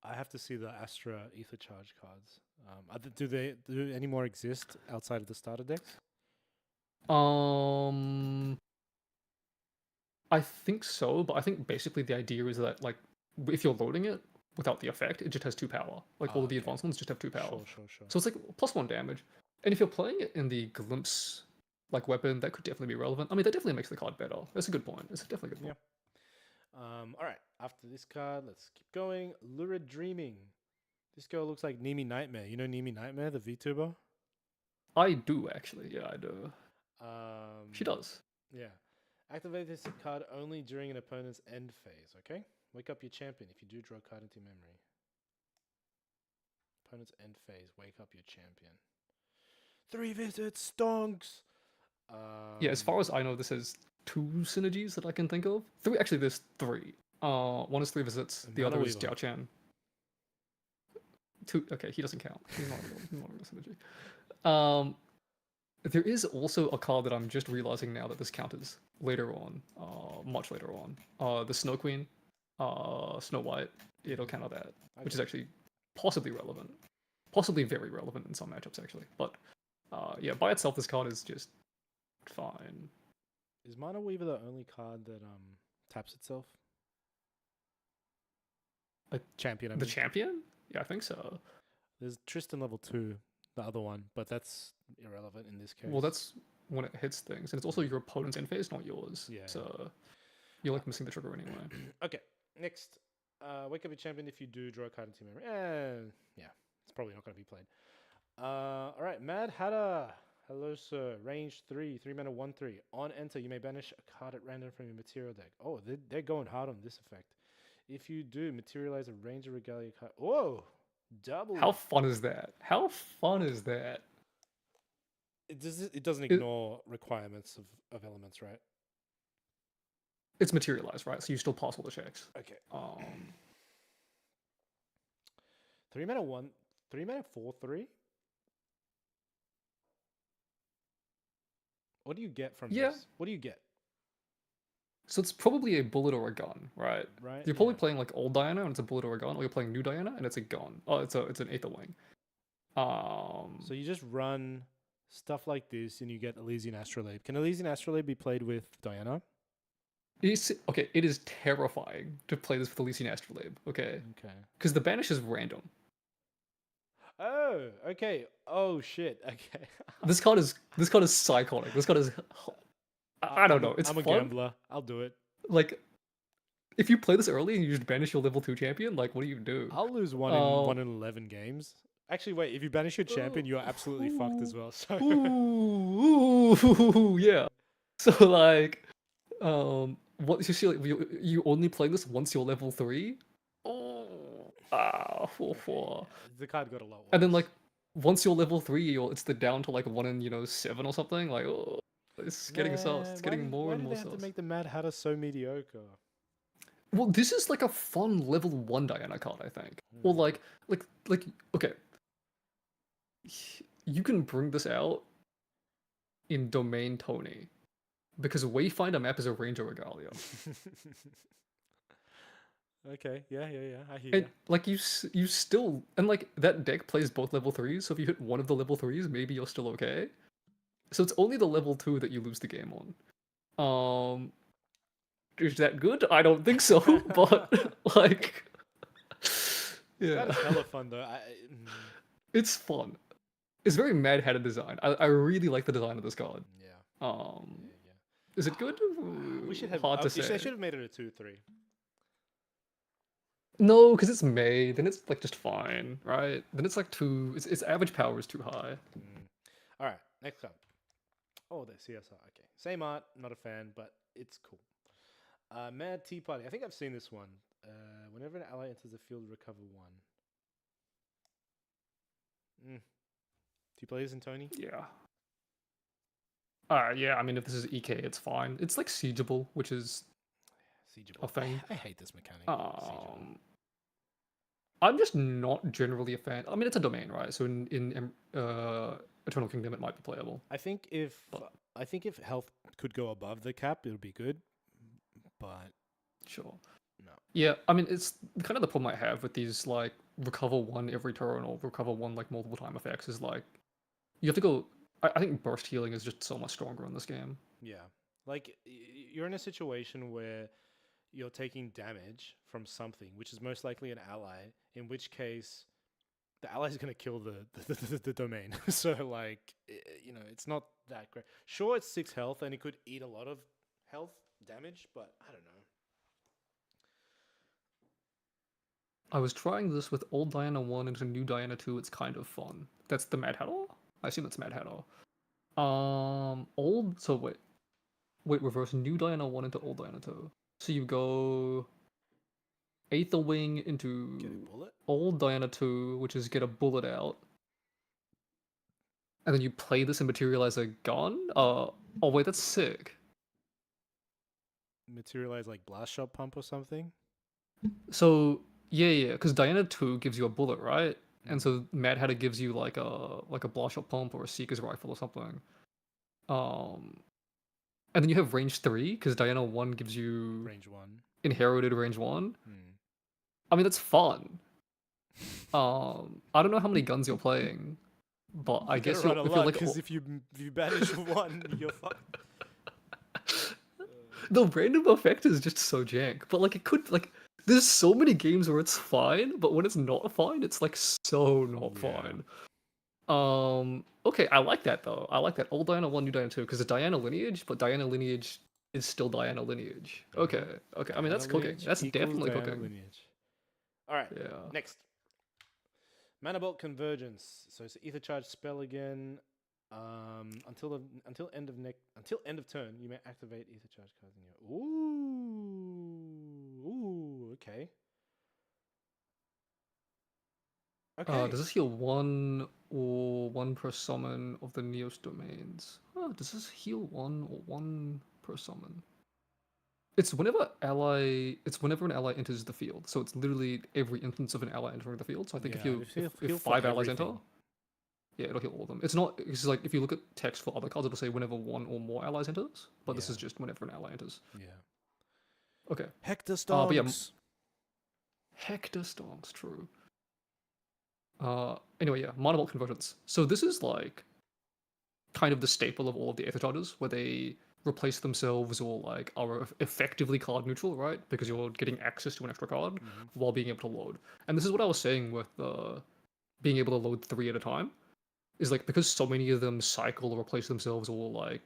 I have to see the Astra Ether Charge cards. Do any more exist outside of the starter decks? Um, I think so, but I think basically the idea is that like if you're loading it without the effect, it just has 2 power. Like all of the Okay. advanced ones just have 2 power. Sure. So it's like +1 damage. And if you're playing it in the glimpse like weapon, that could definitely be relevant. I mean, that definitely makes the card better. That's a good point. It's definitely a good point. All right. After this card, let's keep going. Lurid Dreaming. This girl looks like Nimi Nightmare. You know Nimi Nightmare, the VTuber? I do actually. Yeah, I do. She Um, does. yeah. Activate this card only during an opponent's end phase, okay? Wake up your champion if you do draw a card into memory. Opponent's end phase, wake up your champion. 3 visits, stonks! Yeah, as far as I know, this has 2 synergies that I can think of. 3, actually, there's 3. One is 3 visits. The other is Mana Weaver. Jiao Chan. 2. Okay, he doesn't count. He's not a real synergy. There is also a card that I'm just realizing now that this counters later on, much later on. The Snow Queen, Snow White. It'll counter that, which is actually possibly relevant, possibly very relevant in some matchups actually. But yeah, by itself, this card is just fine. Is Mana Weaver the only card that taps itself? Champion, I mean. The champion? Yeah, I think so. There's Tristan level 2, the other one, but that's irrelevant in this case. Well, that's when it hits things, and it's also your opponent's end phase, not yours. Yeah. So you're like missing the trigger anyway. Okay, next. Wake up your champion if you do draw a card into memory. Yeah, it's probably not going to be played. All right, Mad Hatter. Hello, sir. Range 3, 3 mana, 1/3. On enter, you may banish a card at random from your material deck. Oh, they're going hard on this effect. If you do, materialize a Ranger Regalia card. Whoa! Double. How fun is that? How fun is that? It doesn't ignore requirements of elements, right? It's materialized, right? So you still pass all the checks. Okay. 3 mana 1, 3 mana 4/3. What do you get from this? What do you get? So it's probably a bullet or a gun, right? Right. You're probably playing like old Diana and it's a bullet or a gun, or you're playing new Diana and it's a gun. Oh, it's an Aether Wing. So you just run stuff like this and you get Elysian Astrolabe. Can Elysian Astrolabe be played with Diana? Okay, it is terrifying to play this with Elysian Astrolabe, okay? Okay. Because the banish is random. Oh, okay. Oh shit. Okay. This card is psychotic. This card is I don't know. It's I'm a fun. gambler. I'll do it. Like if you play this early and you just banish your level 2 champion, like what do you do? I'll lose Uh, 1 in 11 games. Actually, wait. If you banish your champion, you're absolutely fucked as well. So yeah. So like, what you see? Like, you only play this once you're level 3. Four, okay, four. yeah, the card got a lot worse. And then like, once you're level 3, it's the down to like 1 in 7 or something. Like, it's getting sus. It's getting more why and did more they have to sus. make the Mad Hatter so mediocre? Well, this is like a fun level 1 Diana card, I think. Or like okay, you can bring this out in Domain Tony because Wayfinder map is a Ranger Regalia. Okay, yeah. I hear And ya. like you still and like that deck plays both level 3s, so if you hit one of the level 3s, maybe you're still okay. So it's only the level 2 that you lose the game on. Is that good? I don't think so, but like This card yeah. is hella fun though. It's fun. It's very Mad Hatter design. I really like the design of this card. Yeah, Um yeah. is it good? We should have. Hard to They say. should have made it a 2-3. No, because it's May, then it's like just fine, right? Then it's like too its average power is too high. All right, next up. Oh, the CSR. Okay, same art. Not a fan, but it's cool. Mad Tea Party. I think I've seen this one. Whenever an ally enters the field, recover 1. Do you play this in Tony? Yeah. Yeah, I mean if this is EK, it's fine. It's like siegeable, which is Siegeable. a thing. I hate this mechanic. Siegeable. I'm just not generally a fan. I mean, it's a domain, right? So in Eternal Kingdom, it might be playable. I think if health could go above the cap, it would be good. But Sure. no. Yeah, I mean, it's kind of the problem I have with these like recover 1 every turn or recover 1 like multiple time effects is like you have to go. I think burst healing is just so much stronger in this game. Yeah, like you're in a situation where you're taking damage from something, which is most likely an ally. In which case, the ally is going to kill the domain. So like, it's not that great. Sure, it's 6 health and it could eat a lot of health damage, but I don't know. I was trying this with old Diana 1 into new Diana 2. It's kind of fun. That's the Mad Hatter? I assume that's Mad Hatter. Old. So wait, reverse new Diana 1 into old Diana 2. So you go Aether Wing into Get a bullet? old Diana 2, which is get a bullet out. And then you play this and materialize a gun? Oh wait, that's sick. Materialize like blast shot pump or something? So yeah, because Diana 2 gives you a bullet, right? And so Mad Hatter gives you like a blast shot pump or a Seeker's rifle or something. And then you have range 3 because Diana 1 gives you Range 1. inherited range 1. I mean that's fun. I don't know how many guns you're playing, but I guess run a if you're lot like because if you banish 1, you're fucked. the random effect is just so jank. But like it could like there's so many games where it's fine, but when it's not fine, it's like so not fine. Okay, I like that though. I like that old Diana 1, new Diana 2, because it's Diana lineage, but Diana lineage is still Diana lineage. Okay. I mean that's cooking. That's definitely cooking. Lineage. All right. Yeah. Next. Mana Bolt Convergence. So it's Ether Charge spell again. Until end of turn, you may activate Ether Charge cards in your. Ooh. Okay. Okay. Does this heal 1 or 1 per summon of the Neos domains? Does this heal 1 or 1 per summon? It's whenever an ally enters the field. So it's literally every instance of an ally entering the field. So I think if 5 allies enter, yeah, it'll heal all of them. It's not. It's like if you look at text for other cards, it'll say whenever 1 or more allies enters. But this is just whenever an ally enters. Yeah. Okay. Hector Stonks. But yeah, Hector Stonks, true. Anyway, yeah, Mana Bolt Convergence. So this is like kind of the staple of all of the Aether Charges, where they replace themselves or like are effectively card neutral, right? Because you're getting access to an extra card while being able to load. And this is what I was saying with being able to load 3 at a time. Is like because so many of them cycle or replace themselves or like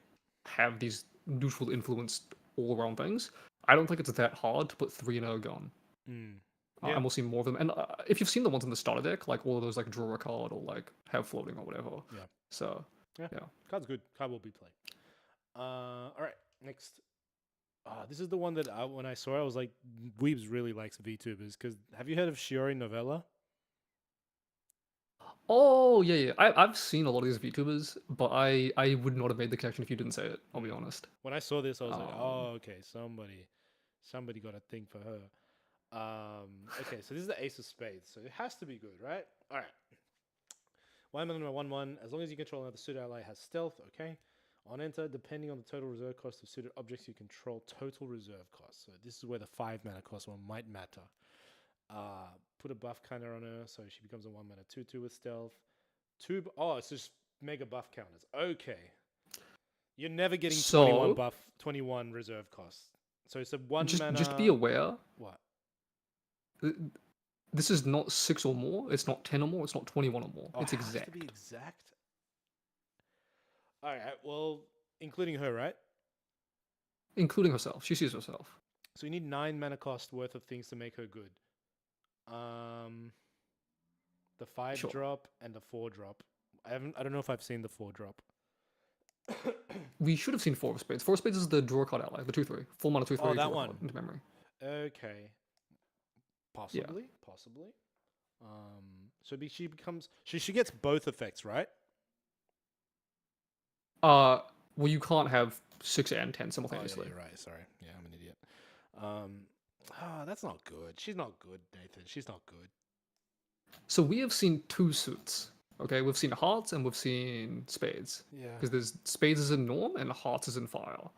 have these neutral influence all around things. I don't think it's that hard to put 3 in a gun. Mm. And we'll see more of them. And if you've seen the ones in the starter deck, like all of those like draw a card or like have floating or whatever. Yeah. So yeah. Card's good. Card will be played. All right. Next. This is the one that when I saw it, I was like, Weebs really likes VTubers. Because have you heard of Shiori Novella? Oh yeah. I've seen a lot of these VTubers, but I would not have made the connection if you didn't say it. I'll be honest. When I saw this, I was like, oh, okay, somebody got a thing for her. Okay, so this is the Ace of Spades, so it has to be good, right? All right. 1/1/1. As long as you control another suited ally has stealth, okay. On enter, depending on the total reserve cost of suited objects, you control total reserve cost. So this is where the 5 mana cost one might matter. Put a buff counter on her, so she becomes a 1 mana 2/2 with stealth. It's just mega buff counters. Okay. You're never getting 21 reserve cost. So it's a 1 mana. Just be aware. What? This is not 6 or more. It's not 10 or more. It's not 21 or more. It's exact. It has to be exact. All right. Well, including her, right? Including herself. She sees herself. So you need 9 mana cost worth of things to make her good. The 5 drop and the 4 drop. I don't know if I've seen the 4 drop. We should have seen 4 of Spades. 4 of Spades is the draw card ally, the 2/3. 4 mana 2/3. Oh, that one. Into memory. Okay. Possibly. So she becomes. She gets both effects, right? Well, you can't have 6 and 10 simultaneously. Oh, yeah, you're right. Sorry. Yeah, I'm an idiot. That's not good. She's not good, Nathan. She's not good. So we have seen 2 suits. Okay, we've seen hearts and we've seen spades. Yeah. Because there's spades is in norm and hearts is in fire.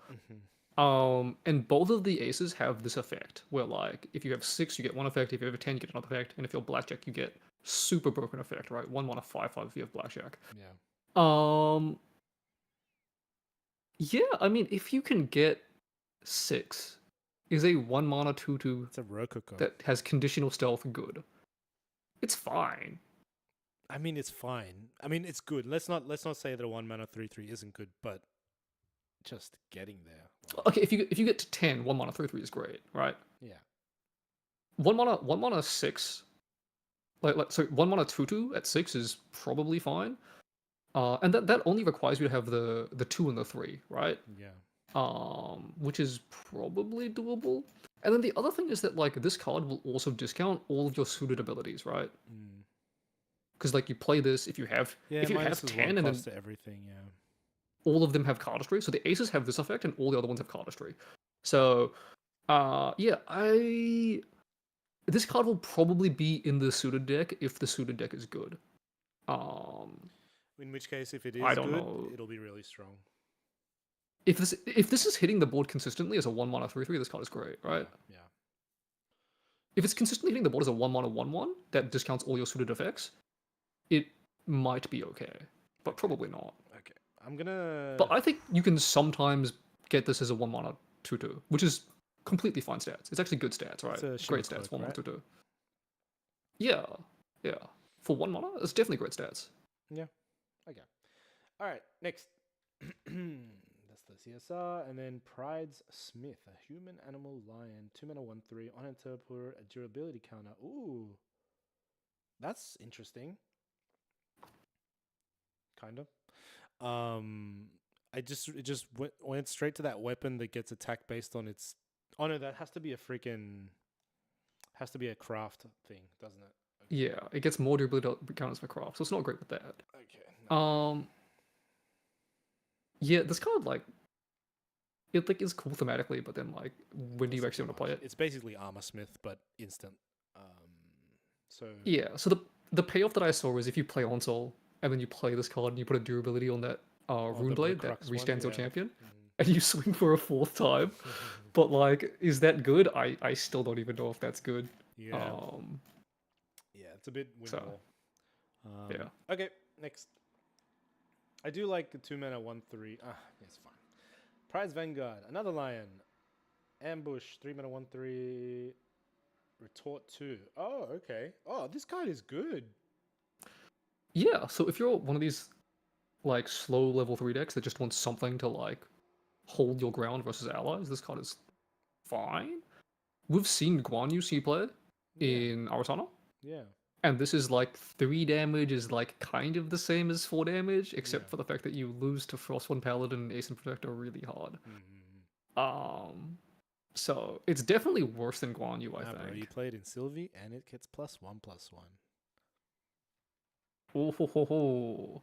And both of the aces have this effect where like if you have 6 you get 1 effect, if you have a 10 you get another effect, and if you're blackjack you get super broken effect, right? 1 mana 5/5 if you have blackjack. Yeah. Yeah, I mean if you can get 6 is a 1 mana 2/2 It's a rococo. that has conditional stealth good. It's fine. I mean, it's fine. I mean, it's good. Let's not say that a 1 mana 3/3 isn't good, but just getting there. Okay, if you get to 10, 1 mana 3/3 is great, right? Yeah. 1 mana 6, so 1 mana 2/2 at 6 is probably fine. And that only requires you to have the 2 and the 3, right? Yeah. Which is probably doable. And then the other thing is that like this card will also discount all of your suited abilities, right? Because like you play this if you have 10 and then to everything, yeah. All of them have cardistry. So the aces have this effect and all the other ones have cardistry. So this card will probably be in the suited deck if the suited deck is good. In which case, if it is know. it'll be really strong. If this is hitting the board consistently as a 1 mana 3/3, this card is great, right? Yeah. If it's consistently hitting the board as a 1 mana 1/1 that discounts all your suited effects, it might be okay, but probably not. Okay, I'm gonna. But I think you can sometimes get this as a 1 mana 2/2, which is completely fine stats. It's actually good stats, right? Great stats, 1 mana 2/2. Yeah. For 1 mana, it's definitely great stats. Yeah. Okay. All right. Next. That's the CSR, and then Pride's Smith, a human animal lion, 2 mana 1/3 on enter, put a durability counter. Ooh, that's interesting. Kind of. It just went straight to that weapon that gets attack based on its. Oh no, that has to be a craft thing, doesn't it? Okay. Yeah, it gets more durability counters for craft, so it's not great with that. Okay. No. Yeah, this card it like is cool thematically, but then like when do you actually want to play it? It's basically Armor Smith, but instant. So yeah, so the payoff that I saw is if you play Onsol and then you play this card and you put a durability on that rune blade that restands your champion, and you swing for a 4th time. But like, is that good? I still don't even know if that's good. Yeah. Yeah, it's a bit windfall. Yeah. Okay, next. I do like the 2 mana 1/3. It's fine. Prize Vanguard, another lion. Ambush, 3 mana, 1/3. Retort 2. Oh, okay. Oh, this card is good. Yeah, so if you're one of these like slow level 3 decks that just wants something to like hold your ground versus allies, this card is fine. We've seen Guan Yu see play Yeah. in Aratana, Yeah. and this is like 3 damage is like kind of the same as 4 damage, except Yeah. for the fact that you lose to Frostborn Paladin and Ace and Protector really hard. So it's definitely worse than Guan Yu, I Bro, you think. play it in Sylvie and it gets +1/+1. Oh, ho, ho, ho.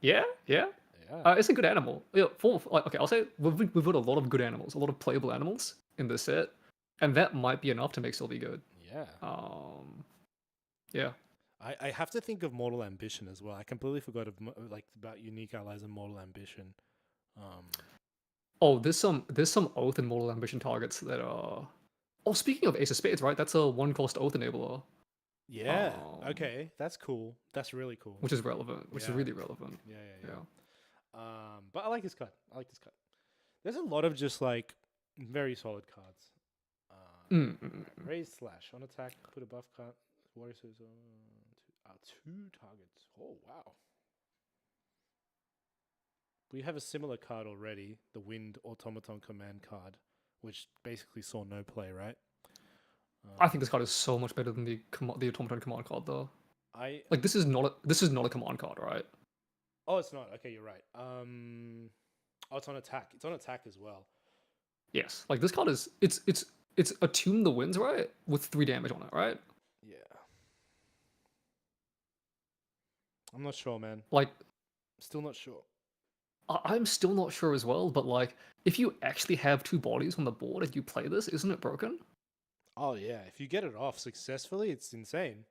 Yeah, yeah. Yeah. It's a good animal. Yeah, okay, I'll say we've got a lot of good animals, a lot of playable animals in this set, and that might be enough to make Sylvie good. Yeah. Yeah. I have to think of Mortal Ambition as well. I completely forgot about unique allies and Mortal Ambition. Oh, there's some Oath and Mortal Ambition targets that are. Oh, speaking of Ace of Spades, right? That's a 1-cost Oath enabler. Yeah. Okay, that's cool. That's really cool. Which is relevant. Which is really relevant. Yeah. But I like this card. There's a lot of just like very solid cards. Raise slash on attack. Put a buff card. Warrior says 2 targets. Oh wow. We have a similar card already, the Wind Automaton Command card, which basically saw no play, right? I think this card is so much better than the Automaton command card, though. This is not a command card, right? Oh, it's not. Okay, you're right. It's on attack. It's on attack as well. Yes, like this card is it's attune the winds, right? With 3 damage on it, right? Yeah. I'm not sure, man. Like, still not sure. I'm still not sure as well, but like, if you actually have 2 bodies on the board and you play this, isn't it broken? Oh yeah, if you get it off successfully, it's insane.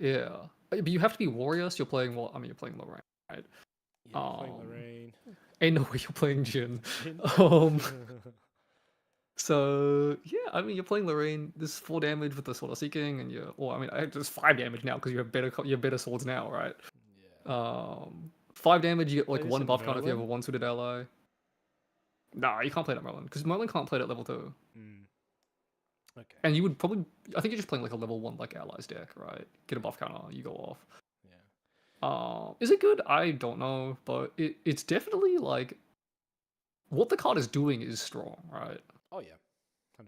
Yeah, but you have to be warrior, so you're playing you're playing Lorraine, right? Yeah, playing Lorraine. Ain't no way you're playing Jin. So yeah, I mean you're playing Lorraine. There's 4 damage with the Sword of Seeking, and there's 5 damage now because you have better swords now, right? Yeah. 5 damage, you get like Play this 1 in buff count if you have a Merlin? 1-suited ally. Nah, you can't play that Merlin because Merlin can't play it at level 2. Okay. And you would probably, I think you're just playing like a level 1 like allies deck, right? Get a buff counter, you go off. Yeah. Is it good? I don't know, but it's definitely like what the card is doing is strong, right? Oh yeah, 100%.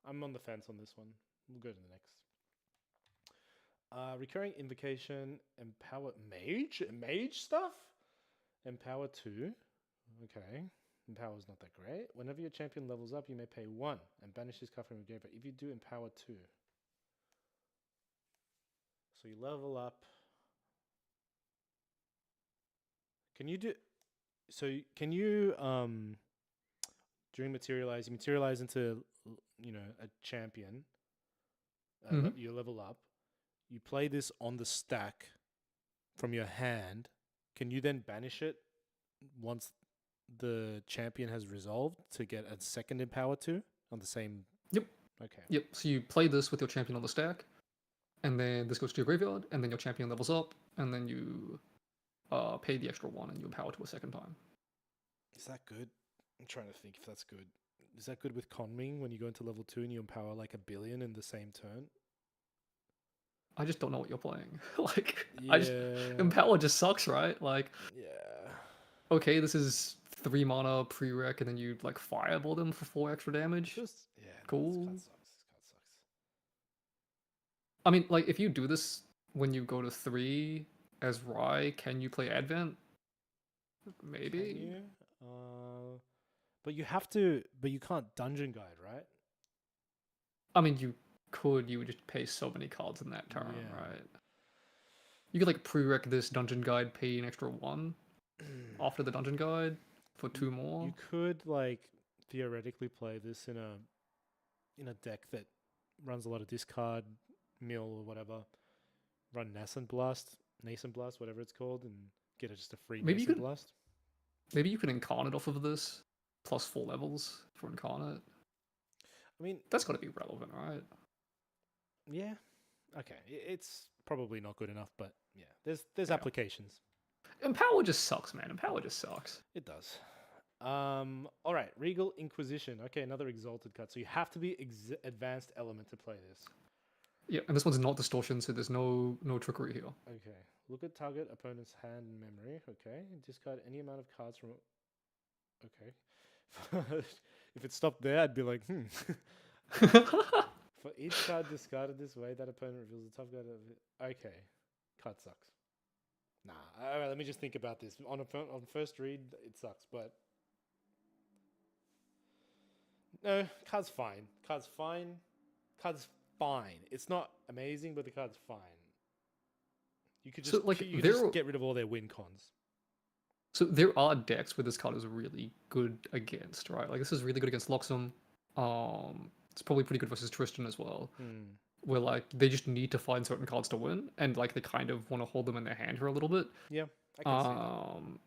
I'm on the fence on this one. We'll go to the next. Recurring invocation, empower mage stuff. Empower 2. Okay. Empower's not that great. Whenever your champion levels up, you may pay 1 and banish this card from your graveyard. If you do, empower 2. So you level up. Can you during materialize, you materialize into a champion. You level up. You play this on the stack from your hand. Can you then banish it once the champion has resolved to get a second empower 2 on the same? Yep. Okay. Yep. So you play this with your champion on the stack, and then this goes to your graveyard, and then your champion levels up, and then you pay the extra 1 and you empower to a second time. Is that good? I'm trying to think if that's good. Is that good with Conming when you go into level 2 and you empower like 1 billion in the same turn? I just don't know what you're playing. Empower just sucks, right? Like, yeah. Okay, this is 3 mana prereq, and then you like fireball them for 4 extra damage. Cool. This card sucks. I mean, like if you do this when you go to 3 as Rai, can you play Advent? Maybe. Can you? But you have to. But you can't dungeon guide, right? I mean, you could. You would just pay so many cards in that turn, right? You could like prereq this dungeon guide, pay an extra 1 after the dungeon guide for 2 more. You could like theoretically play this in a deck that runs a lot of discard, mill or whatever. Run Nascent Blast, whatever it's called, and get just a free Nascent Blast. Maybe you can incarnate off of this, plus 4 levels for incarnate. I mean, that's got to be relevant, right? Yeah. Okay. It's probably not good enough, but yeah, there's applications. Empower just sucks, man. Empower just sucks. It does. All right, Regal Inquisition. Okay, another exalted card. So you have to be advanced element to play this. Yeah, and this one's not distortion, so there's no trickery here. Okay. Look at target opponent's hand and memory. Okay. Discard any amount of cards from. Okay. If it stopped there, I'd be like, For each card discarded this way, that opponent reveals the top card of it. Okay. Card sucks. Nah. All right, let me just think about this. On first read, it sucks, but. No, card's fine. Card's fine. Card's fine. It's not amazing, but the card's fine. You could just, So, like, you could just get rid of all their win cons. So there are decks where this card is really good against, right? Like this is really good against Loxum. It's probably pretty good versus Tristan as well. Where like they just need to find certain cards to win, and like they kind of want to hold them in their hand for a little bit. Yeah, I can see that.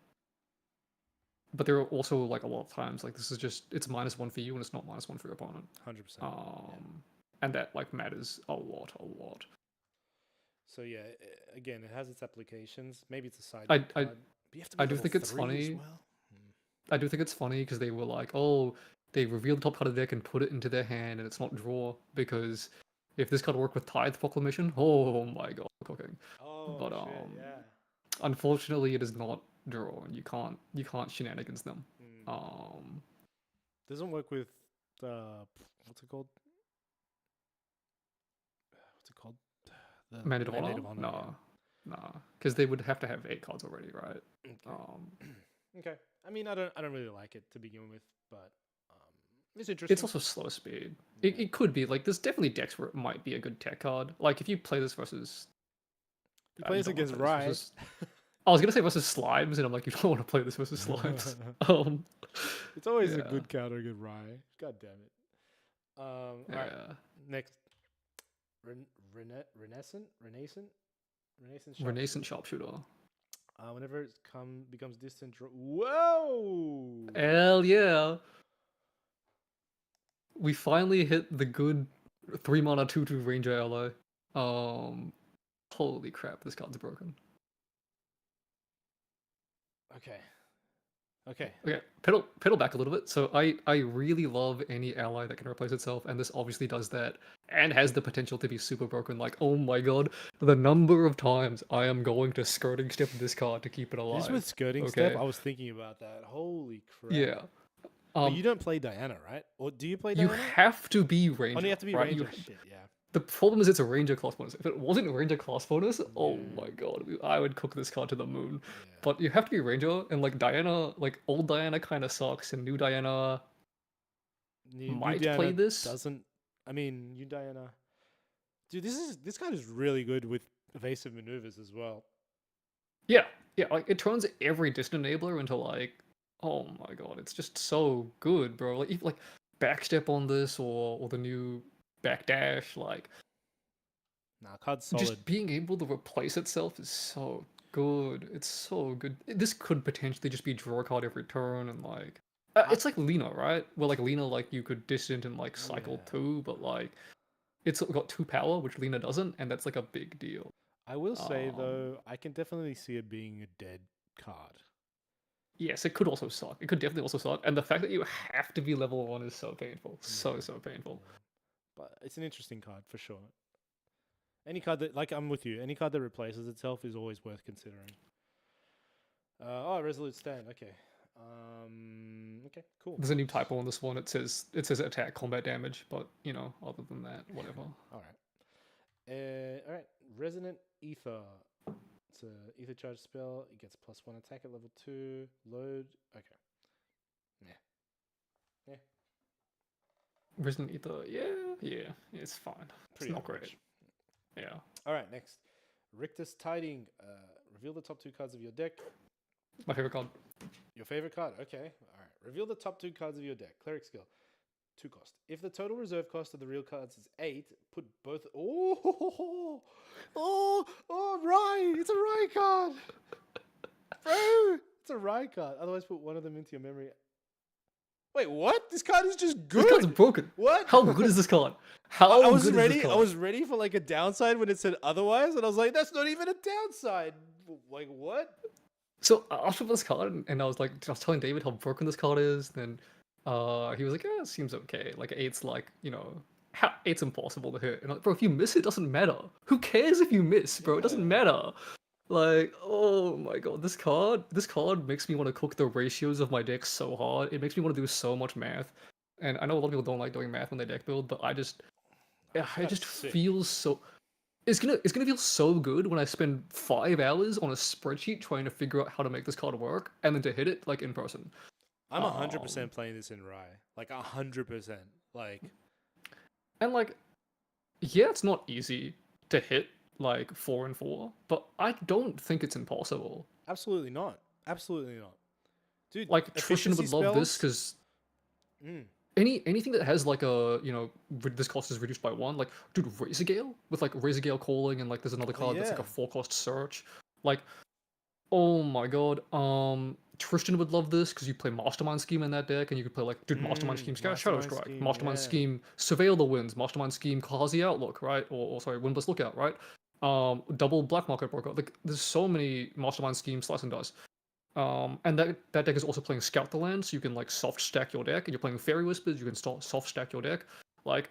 But there are also like a lot of times like this is just it's -1 for you and it's not -1 for your opponent. 100%. And that like matters a lot. So yeah, again, it has its applications. Maybe it's a side. I do think it's funny. I do think it's funny because they were like, oh, they reveal the top card of the deck and put it into their hand, and it's not draw because if this card worked with Tithe Proclamation, oh my god, cooking. Oh, but shit, yeah. Unfortunately, it is not draw, and you can't shenanigans them. Doesn't work with what's it called? The Mandate of Honor? Nah, because they would have to have 8 cards already, right? Okay. Okay. I mean, I don't really like it to begin with, but it's interesting. It's also slow speed. Yeah. It could be like there's definitely decks where it might be a good tech card. Like if you play this versus, you play this against Rise. I was gonna say versus Slimes, and I'm like, you don't want to play this versus Slimes. It's always a good counter against Rye. God damn it. All right. Next, Renaissance Sharpshooter. Whenever it becomes distant, whoa! Hell yeah! We finally hit the good 3-mana 2/2 Ranger ally. Holy crap! This card's broken. Okay. Pedal back a little bit. So I really love any ally that can replace itself, and this obviously does that, and has the potential to be super broken. Like, oh my god, the number of times I am going to skirting step this card to keep it alive. This with skirting step, I was thinking about that. Holy crap! Yeah. But you don't play Diana, right? Or do you play Diana? You have to be Ranger. Oh, you have to be right? Ranger. Shit, yeah. The problem is it's a Ranger class bonus. If it wasn't Ranger class bonus, oh my god, I would cook this card to the moon. Yeah. But you have to be Ranger, and like Diana, like old Diana kind of sucks, and new Diana might Diana play this. Doesn't. I mean, new Diana. Dude, this card is really good with evasive maneuvers as well. Yeah, like it turns every distant enabler into like, oh my god, it's just so good, bro. Like backstep on this or the new backdash, like card's solid. Just being able to replace itself is so good. It's so good. This could potentially just be draw a card every turn, and like it's like Lena, right? Well, like Lena, like you could distant and like cycle 2, but like it's got 2 power, which Lena doesn't, and that's like a big deal. I will say though, I can definitely see it being a dead card. Yes, it could also suck. It could definitely also suck, and the fact that you have to be level 1 is so painful. So painful. But it's an interesting card for sure. Any card that, like, I'm with you. Any card that replaces itself is always worth considering. Resolute Stand. Okay. Okay. Cool. There's a new typo on this one. It says attack combat damage, but you know, other than that, whatever. All right. Resonant Ether. It's a ether charge spell. It gets +1 attack at level 2. Load. Okay. Yeah. Resident Ether, yeah, it's fine. It's not great. Yeah. All right, next. Rictus Tiding. Reveal the top 2 cards of your deck. My favorite card. Your favorite card? Okay. All right. Reveal the top 2 cards of your deck. Cleric skill. 2 cost. If the total reserve cost of the real cards is 8, put both... Rye! It's a Rye card! Bro! It's a Rye card. Otherwise, put one of them into your memory. Wait, what? This card is just good. This card's broken. What? How good is this card? I was ready for like a downside when it said otherwise, and I was like, that's not even a downside. Like, what? So I was with this card, and I was like, I was telling David how broken this card is. Then he was like, "Yeah, it seems okay. Like eight's like, eight's impossible to hit." And I'm like, bro, if you miss, it doesn't matter. Who cares if you miss, bro? It doesn't Yeah. matter. Like, oh my god, this card makes me want to cook the ratios of my deck so hard. It makes me want to do so much math. And I know a lot of people don't like doing math when they deck build, but yeah, This it guy's just sick. feels so. It's gonna feel so good when I spend 5 hours on a spreadsheet trying to figure out how to make this card work, and then to hit it like in person. I'm 100% Um, playing this in Rye. Like 100%. Like and like, yeah, it's not easy to hit like 4 and 4, but I don't think it's impossible. absolutely not. Absolutely not. Dude, Like Tristan efficiency would love this spells. because Mm. anything that has like a this cost is reduced by 1, like dude, Razor Gale with like Razor Gale calling, and like there's another Oh card that's like yeah. a 4 cost search, like. Oh my god. Tristan would love this because you play Mastermind Scheme in that deck, and you could play like, dude, Mastermind Scheme, Shadow Mastermind Strike, scheme. Mastermind Yeah. Scheme, Surveil the Winds, Mastermind Scheme, Kazi Outlook, right? Or sorry, Windless Lookout, right? Double Black Market Broker. Like, there's so many Mastermind Scheme slice and dice. And that deck is also playing Scout the Land, so you can like soft stack your deck, and you're playing Fairy Whispers, you can soft stack your deck. Like,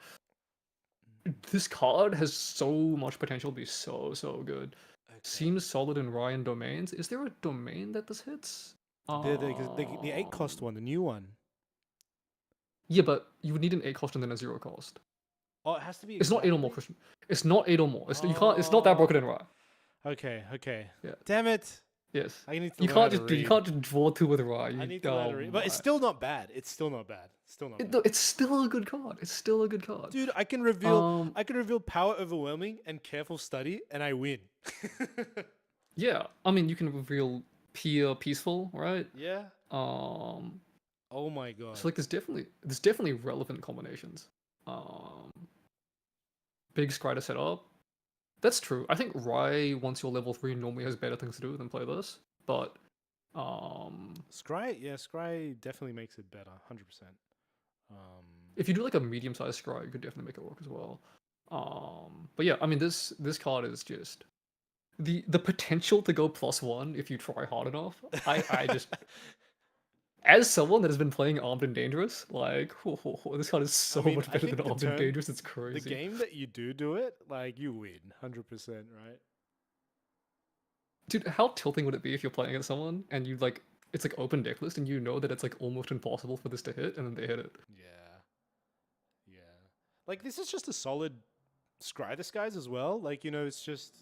this card has so much potential to be so good. Okay. Seems solid in Ryan domains. Is there a domain that this hits? The 8 cost Um, one, the new one. yeah, but you would need an 8 cost and then a 0 cost. Oh, it has to be It's not 8 or more, exactly. Christian. It's not 8 or more. You can't. It's not that Oh. broken in Ryan. Okay. Okay. Yeah. Damn it. Yes. I need to You learn how can't to just do. You read. can't just draw 2 with Ryan. I need to learn how to read. But it's My. still not bad. It's still not bad. Still not bad. It's still a good card. It's still a good card. Dude, I can reveal Um. power overwhelming and careful study and I win. Yeah. I mean, you can reveal peaceful, right? Yeah. Um. Oh my god. So like, there's definitely relevant combinations. Um. Big Scry to set up. That's true. I think Rye, once you're level 3, normally has better things to do than play this. But Scry, yeah, Scry definitely makes it better, 100%. Um, if you do like a medium-sized Scry, you could definitely make it work as well. But yeah, I mean, this card is just the potential to go +1 if you try hard enough. I just, as someone that has been playing Armed and Dangerous, like, this card is so mean, much I better think than the Armed and turn- Dangerous. It's the crazy. game that you do it, like you win, 100%, right? Dude, how tilting would it be if you're playing against someone and you like, it's like open deck list and you know that it's like almost impossible for this to hit, and then they hit it. Yeah. Yeah. Like this is just a solid Scry disguise as well. Like, it's just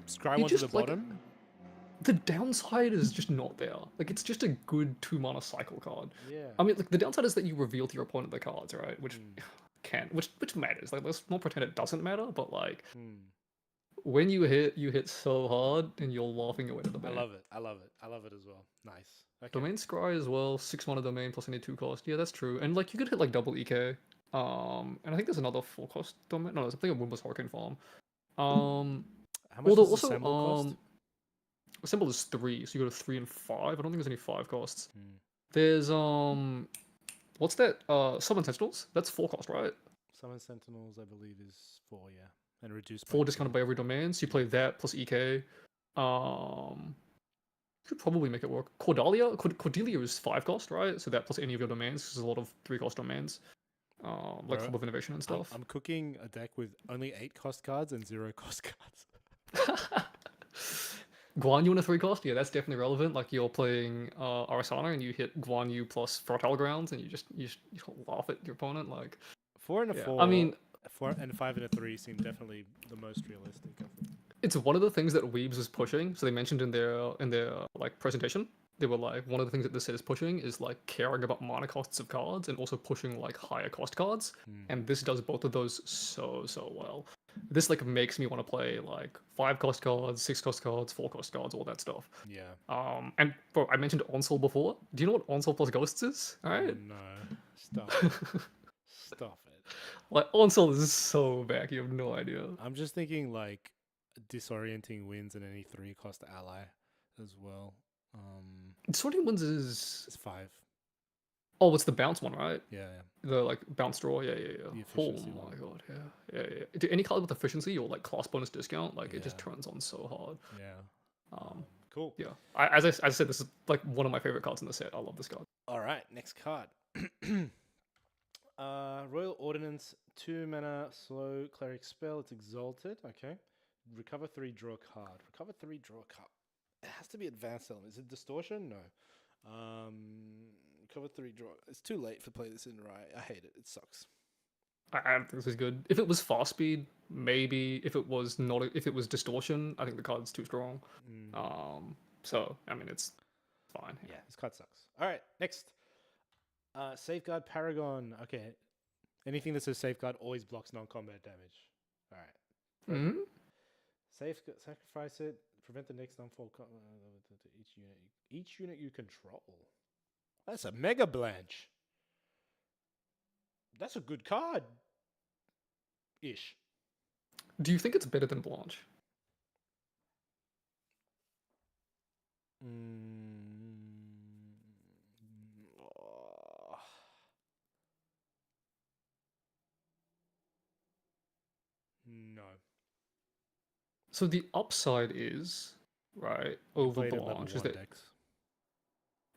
Scry It one to the just like bottom. the downside is just not there. Like, it's just a good 2 mana cycle card. Yeah. I mean, like, the downside is that you reveal to your opponent the cards, right? Which Mm. which matters. Like, let's not pretend it doesn't matter, but like, Mm. when you hit so hard and you're laughing your way to the I bank. love it. I love it. I love it as well. Nice. Okay. Domain Scry as well, 6 mana domain plus any 2 cost. Yeah, that's true. And like, you could hit like double EK. And I think there's another 4 cost domain. No, there's something in Wimbless Hurricane Farm. How much Although does also Assemble cost? Assemble is 3, so you go to 3 and 5. I don't think there's any 5 costs. Mm. There's what's that? Summon Sentinels. That's 4 cost, right? Summon Sentinels, I believe, is 4, yeah. And reduced by 4 2. discounted by every domain. So you play that plus EK. Could probably make it work. Cordelia is 5 cost, right? So that plus any of your domains, because there's a lot of 3 cost domains. Like Bro, Club of Innovation and stuff. I'm cooking a deck with only 8 cost cards and 0 cost cards. Guan Yu in a 3 cost, yeah, that's definitely relevant. Like, you're playing Arasana and you hit Guan Yu plus Fertile Grounds, and you just laugh at your opponent. Like, 4 and a yeah. 4. I mean, 4 and 5 and a 3 seem definitely the most realistic. I think. it's one of the things that Weebs is pushing. So they mentioned in their like presentation, they were like, one of the things that this is pushing is like caring about mana costs of cards and also pushing like higher cost cards. And this does both of those so well. This like makes me want to play like 5 cost cards, 6 cost cards, 4 cost cards, all that stuff. Yeah. And bro, I mentioned Onsol before. Do you know what Onsol plus Ghosts is? All right. Oh, no. Stop it. Stop it. Like, Onsol is so back, you have no idea. I'm just thinking like disorienting wins and any 3 cost ally as well. Sorting Winds is... It's 5. Oh, it's the bounce one, right? Yeah. The like bounce draw, yeah. The Oh efficiency my one. god, yeah. Do any card with efficiency or like class bonus discount, like it just Yeah. turns on so hard. Yeah. Cool. Yeah. As I said, this is like one of my favorite cards in the set. I love this card. All right, next card. Royal Ordinance, 2 mana, slow cleric spell. It's exalted. Okay. Recover 3, draw a card. Recover 3, draw a card. It has to be advanced element. Is it distortion? No. Recover 3, draw. It's too late for play this in right. I hate it. It sucks. I don't think this is good. If it was fast speed, maybe. If it was not, if it was distortion, I think the card's too strong. So I mean, it's fine. Yeah, this card sucks. All right, next. Safeguard Paragon. Okay. Anything that says safeguard always blocks non-combat damage. All right. Mm-hmm. Sacrifice it. Prevent the next non-fall each unit you control. That's a Mega Blanche. That's a good card. Ish. Do you think it's better than Blanche? No. So the upside is right over Played at level Blanche is 1 that decks.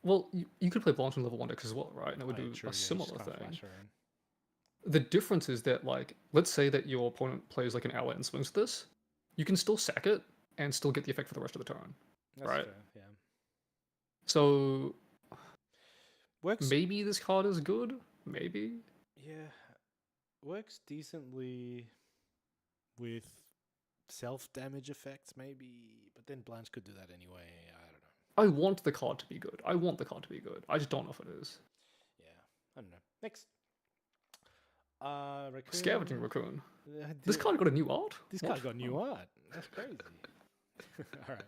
well, you could play Blanche on level 1 deck as well, right? And it would Oh, do true, a yeah, you just similar can't thing. flash her in. The difference is that, like, let's say that your opponent plays like an ally and swings with this, you can still sack it and still get the effect for the rest of the turn. That's right? fair, yeah. So Works. maybe this card is good. Maybe. Yeah. Works decently with self-damage effects, maybe. But then Blanche could do that anyway. I don't know. I want the card to be good. I want the card to be good. I just don't know if it is. Yeah. I don't know. Next. Raccoon. Scavenging Raccoon. This card got a new art? This What? card got new art. That's crazy. All right.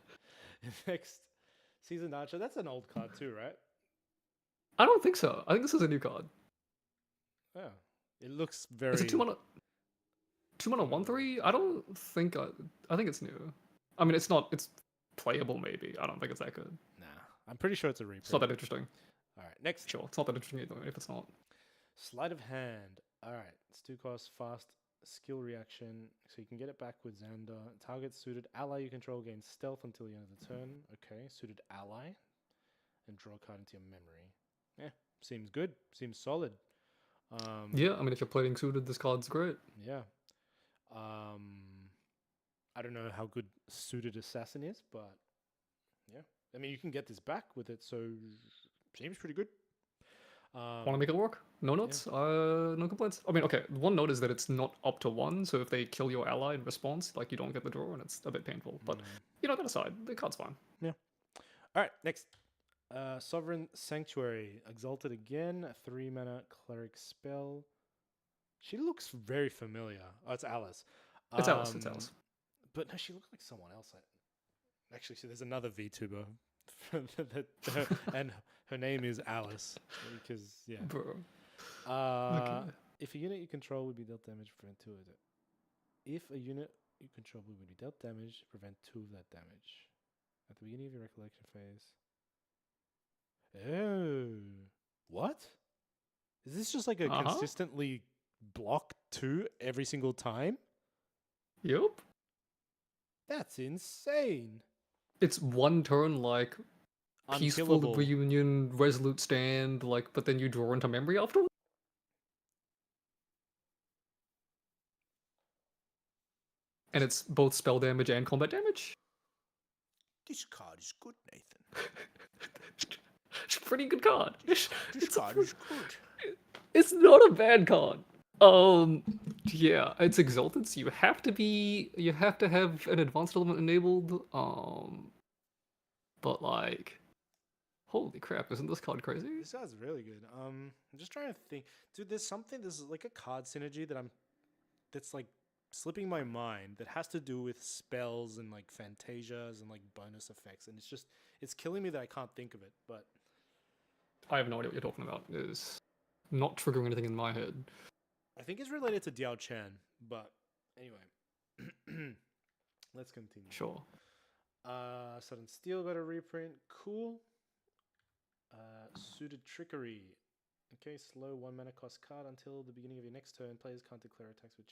Next. Seasoned Archer. That's an old card too, right? I don't think so. I think this is a new card. Oh. It looks very... Is it 2 mana? 2 mana 1/3? I don't think. I think it's new. I mean, it's not. It's playable, maybe. I don't think it's that good. Nah. I'm pretty sure it's a reprint. It's not that interesting. All right. Next. Sure, it's not that interesting either if it's not. Sleight of Hand. All right. It's 2 cost, fast, skill reaction. So you can get it back with Xander. Target suited ally you control gains stealth until the end of the turn. Okay. Suited ally. And draw a card into your memory. Yeah. Seems good. Seems solid. Yeah, I mean, if you're playing suited, this card's great. Yeah. I don't know how good Suited Assassin is, but yeah. I mean, you can get this back with it, so seems pretty good. Want to make it work? No notes? No complaints. I mean, okay, one note is that it's not up to 1, so if they kill your ally in response, like, you don't get the draw, and it's a bit painful. But, you know, that aside, the card's fine. Yeah. All right, next. Sovereign Sanctuary. Exalted again. A 3 mana cleric spell. She looks very familiar. Oh, it's Alice. It's Alice, it's Alice. But no, she looks like someone else. Actually, so there's another VTuber. And her name is Alice. Because, yeah. Bro. Okay. If a unit you control would be dealt damage, prevent 2 of it. If a unit you control would be dealt damage, prevent 2 of that damage. At the beginning of your recollection phase. Oh. What? Is this just like a consistently block 2 every single time? Yep. That's insane. It's one turn, like, peaceful Unkillable. reunion, resolute stand, like, but then you draw into memory afterwards? And it's both spell damage and combat damage? This card is good, Nathan. It's a pretty good card. This card is good. It's not a bad card. Yeah, it's exalted, so you have to have an advanced element enabled. But like, holy crap, isn't this card crazy? This card's really good. I'm just trying to think, dude. There's like a card synergy that's like slipping my mind that has to do with spells and like fantasias and like bonus effects, and it's killing me that I can't think of it. But I have no idea what you're talking about. It's not triggering anything in my head. I think it's related to Diao Chan, but anyway, let's continue. Sure. Sudden Steel got a reprint. Cool. Suited Trickery. Okay, slow 1 mana cost card until the beginning of your next turn. Players can't declare attacks with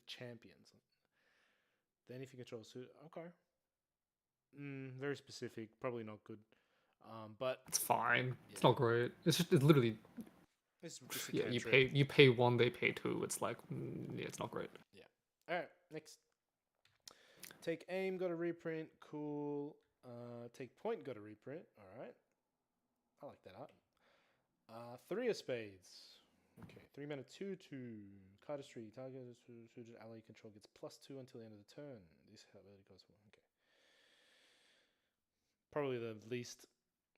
champions. Then if you control suit, okay. Very specific. Probably not good. But It's fine. It's Yeah. not great. It's literally it's just a yeah. cantrip. You pay one, they pay two. It's like yeah, it's not great. All right, next. Take aim, got a reprint. Cool. Take point, got a reprint. All right. I like that art. 3 of spades. Okay, 3 mana 2/2. Cardistry. Target suited ally you control gets +2 until the end of the turn. This ability goes well. Okay. Probably the least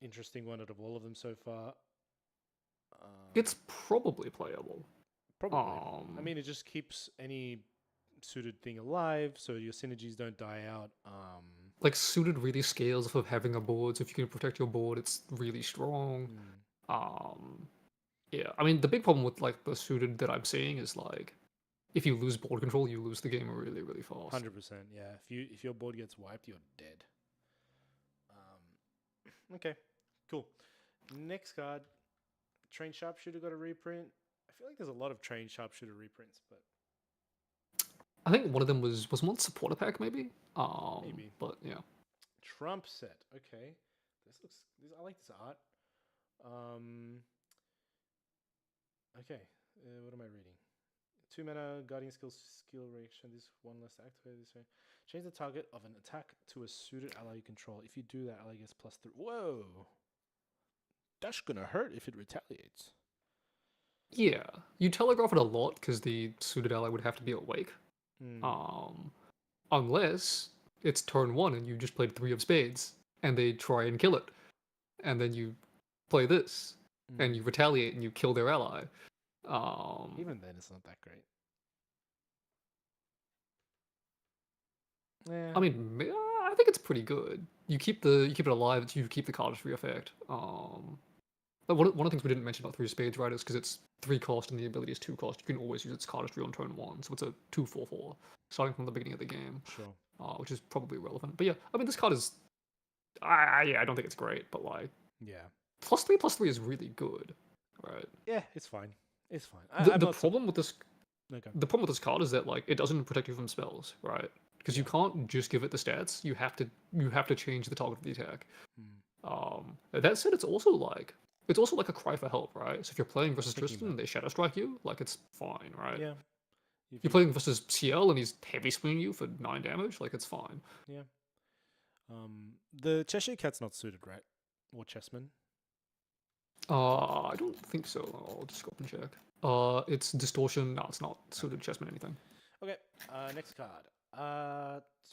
interesting one out of all of them so far. It's probably playable. Probably. I mean, it just keeps any suited thing alive, so your synergies don't die out. Like suited really scales off of having a board. So if you can protect your board, it's really strong. Yeah. I mean, the big problem with like the suited that I'm seeing is like, if you lose board control, you lose the game really, really fast. 100%. Yeah. If your board gets wiped, you're dead. Okay. Cool. Next card. Train Sharpshooter got a reprint. I feel like there's a lot of Train Sharpshooter reprints, but I think one of them was one supporter pack maybe. Maybe. But yeah. Trump set. Okay. I like this art. Okay. What am I reading? 2 mana guardian skill reaction. This one less to activate this way. Change the target of an attack to a suited ally you control. If you do that, ally gets +3. Whoa. That's gonna hurt if it retaliates. Yeah. You telegraph it a lot because the suited ally would have to be awake. Unless it's turn 1 and you just played 3 of spades and they try and kill it. And then you play this and you retaliate and you kill their ally. Even then, it's not that great. Yeah. I mean, I think it's pretty good. You keep it alive. You keep the cardistry effect. But one of the things we didn't mention about 3 of spades, right, is because it's 3 cost and the ability is 2 cost. You can always use its cardistry on turn 1, so it's a 2/4/4 starting from the beginning of the game. Sure. Which is probably relevant. But yeah, I mean, this card is, I don't think it's great, but like, yeah, +3/+3 is really good, right? Yeah, it's fine. It's fine. The problem with this, Okay. the problem with this card is that like it doesn't protect you from spells, right? Because you can't just give it the stats. You have to change the target of the attack. That said, it's also like a cry for help, right? So if you're playing versus Tristan and they shadow strike you, like it's fine, right? Yeah. You're playing versus CL and he's heavy swinging you for 9 damage, like it's fine. Yeah. The Cheshire Cat's not suited, right? Or Chessman? I don't think so. I'll just go up and check. It's distortion. No, it's not suited chessman anything. Okay. Next card.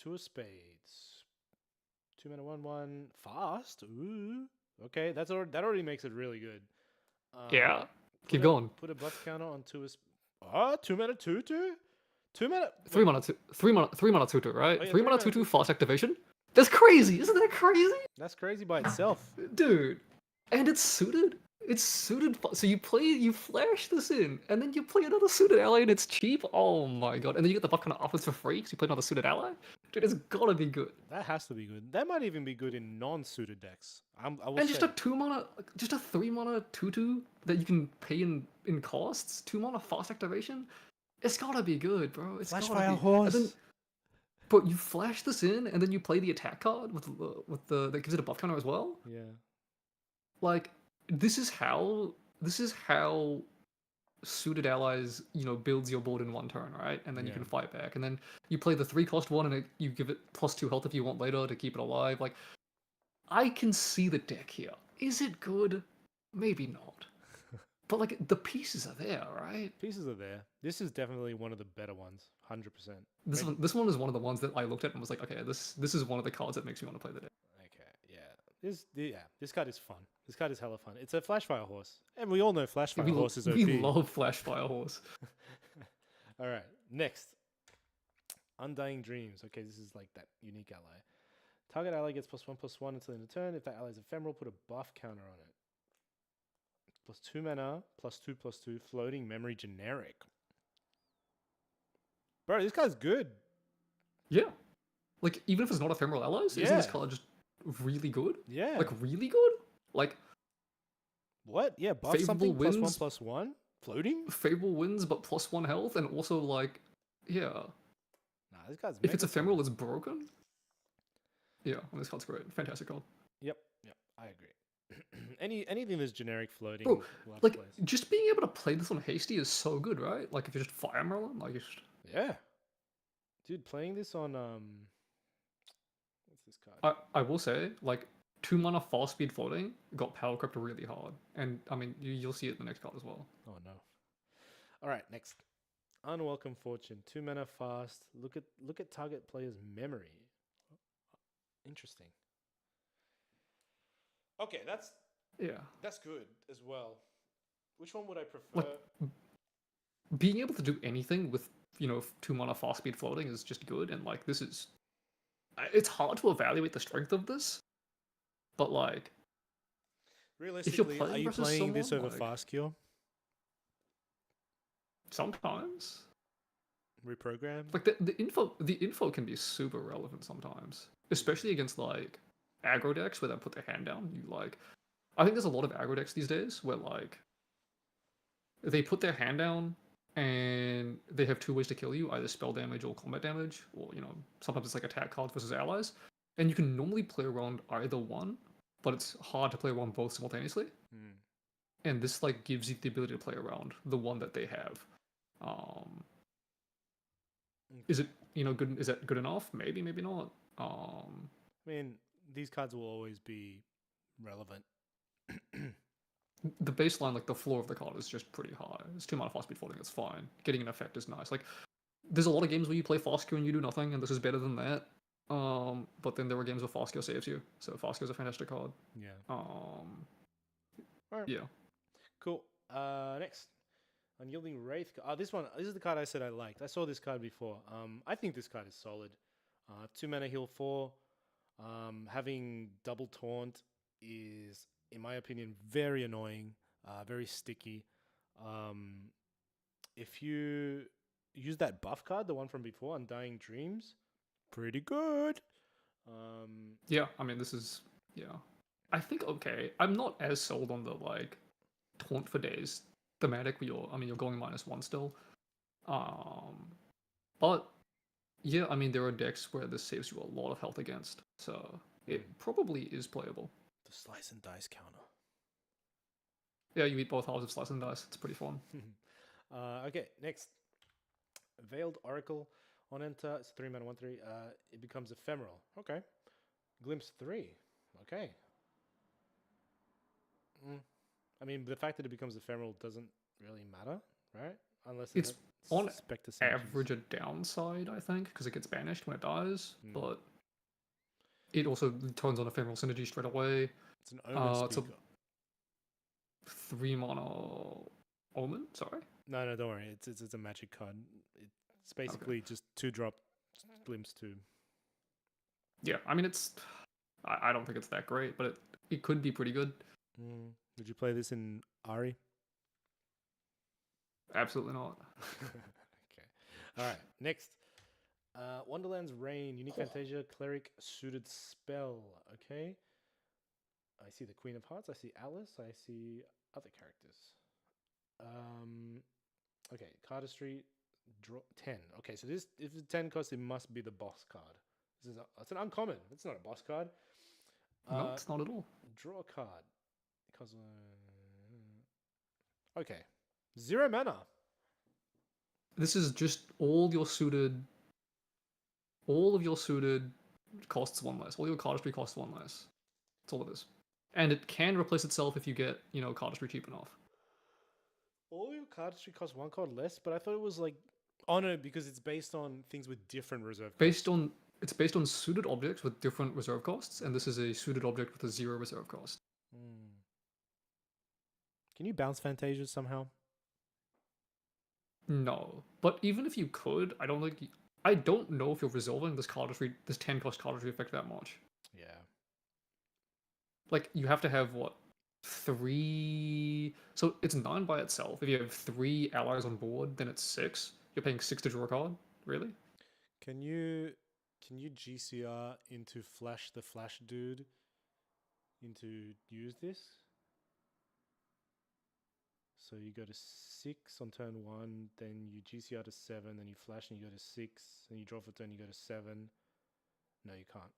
2 of spades. 2 mana 1/1. Fast. Ooh. Okay, that already makes it really good. Yeah. Keep going. Put a buff counter on 2 of 2 mana 2/2. 2 mana. 3 mana 2/2, right? Oh, yeah, 3 mana 2/2 fast activation. That's crazy. Isn't that crazy? That's crazy by itself. Dude. And it's suited. It's suited. So you flash this in, and then you play another suited ally, and it's cheap. Oh my god! And then you get the buff kind of offers for free because you play another suited ally. Dude, it's gotta be good. That has to be good. That might even be good in non-suited decks. And just a 2 mana, just a 3 mana 2/2 that you can pay in costs. 2 mana fast activation. It's gotta be good, bro. It's Flash gotta Fire be. Horse. But you flash this in, and then you play the attack card with the that gives it a buff counter as well. Yeah. Like, this is how suited allies, builds your board in 1 turn, right? And then you can fight back. And then you play the 3 cost one, and you give it +2 health if you want later to keep it alive. Like, I can see the deck here. Is it good? Maybe not. But like, the pieces are there, right? Pieces are there. This is definitely one of the better ones. 100%. This one is one of the ones that I looked at and was like, okay, this is one of the cards that makes me want to play the deck. Okay, yeah. This card is fun. This card is hella fun. It's a Flashfire Horse. And we all know Flashfire Horse is OP. We love Flashfire Horse. Alright, next. Undying Dreams. Okay, this is like that unique ally. Target ally gets +1/+1 until the end of turn. If that ally is ephemeral, put a buff counter on it. +2 mana, +2/+2, floating memory generic. Bro, this guy's good. Yeah. Like, even if it's not ephemeral allies, isn't this card just really good? Yeah. Like, really good? Like, what? Yeah, buff something +1/+1? Floating? Favorable wins, but +1 health, and also, like, yeah. Nah, this guy's if it's ephemeral, it's broken. Yeah, this card's great. Fantastic card. Yep, I agree. Anything that's generic floating, Bro, loves like, place. just being able to play this on Hasty is so good, right? Like, if you just fire Merlin, like, Yeah, dude, playing this on what's this card? I will say, like, 2 mana fast speed floating got power crept really hard. And, I mean, you'll see it in the next card as well. Oh no. All right, next. Unwelcome Fortune. 2 mana fast. Look at target player's memory. Interesting. Okay, Yeah. that's good as well. Which one would I prefer? Like, being able to do anything with, 2 mana fast speed floating is just good. And, like, this is... It's hard to evaluate the strength of this. But, like... Realistically, are you versus playing this someone, over Fast Cure? Sometimes. Reprogram? Like, the info can be super relevant sometimes. Especially against, like, aggro decks where they put their hand down. I think there's a lot of aggro decks these days where, like, they put their hand down and they have 2 ways to kill you, either spell damage or combat damage, or, sometimes it's like attack cards versus allies. And you can normally play around either one, but it's hard to play around both simultaneously. And this, like, gives you the ability to play around the one that they have. Is it, good? Is that good enough? Maybe, maybe not. I mean, these cards will always be relevant. The baseline, like the floor of the card, is just pretty high. It's 2 mana fast speed floating. It's fine. Getting an effect is nice. Like, there's a lot of games where you play fast Q and you do nothing, and this is better than that. But then there were games where fast Q saves you. So fast Q is a fantastic card. Yeah. Right. Yeah. Cool. Next. Unyielding Wraith. This is the card I said I liked. I saw this card before. I think this card is solid. 2 mana heal 4. Having double taunt is, in my opinion, very annoying. Very sticky. If you use that buff card, the one from before, Undying Dreams, pretty good. Yeah, I mean, this is... Yeah. I think, okay, I'm not as sold on the, like, taunt for days thematic, but you're going -1 still. But yeah, I mean, there are decks where this saves you a lot of health against, so it probably is playable. The Slice and Dice counter. Yeah, you eat both halves of Slice and Dice. It's pretty fun. Okay, next. Veiled Oracle. On enter, it's 3 mana 1/3. It becomes ephemeral. Okay. Glimpse 3. Okay. I mean, the fact that it becomes ephemeral doesn't really matter, right? Unless it's on Spectre average a downside, I think, because it gets banished when it dies, but it also turns on ephemeral synergy straight away. It's an omen speaker. It's a 3 mana omen, sorry? No, don't worry. It's a magic card. It's basically just 2-drop Glimpse 2. Yeah, I mean, I don't think it's that great, but it could be pretty good. Would you play this in Ari? Absolutely not. Okay. All right. Next. Wonderland's Reign. Unique Fantasia. Cleric. Suited spell. Okay. I see the Queen of Hearts. I see Alice. I see other characters. Okay. Cardistry. Draw 10. Okay. So this, if it's 10 cost, it must be the boss card. It's an uncommon. It's not a boss card. No, it's not at all. Draw a card. Because okay, 0 mana. This is just all of your suited costs 1 less. All your cardistry costs 1 less. That's all it is. And it can replace itself if you get, cardistry cheap enough. All your cardistry costs 1 card less, but I thought it was like... Oh no, because it's based on things with different reserve costs. It's based on suited objects with different reserve costs, and this is a suited object with a 0 reserve cost. Can you bounce Fantasia somehow? No, but even if you could, I don't know if you're resolving this 10 cost cardistry effect that much. Yeah. Like, you have to have, what, 3... So it's 9 by itself. If you have 3 allies on board, then it's 6. You're paying 6 to draw a card? Really? Can you GCR into Flash the Flash dude into use this? So you go to 6 on turn 1, then you GCR to 7, then you flash and you go to 6, and you draw for turn, you go to 7. No, you can't.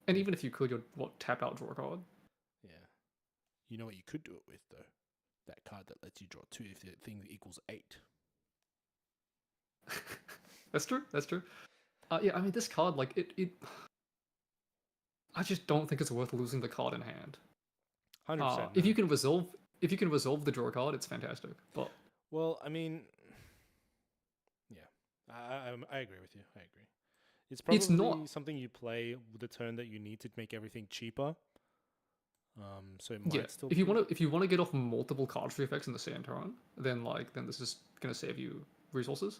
And even if you could, you'd tap out, draw a card. Yeah. You know what you could do it with though? That card that lets you draw 2 if the thing equals 8. That's true. That's true. Yeah, I mean this card, like it. I just don't think it's worth losing the card in hand. 100%. If you can resolve the draw card, it's fantastic. But well, I mean, yeah, I agree with you. I agree. It's probably not something you play with the turn that you need to make everything cheaper. So it might still. If you want to get off multiple card tree effects in the same turn, then this is gonna save you resources.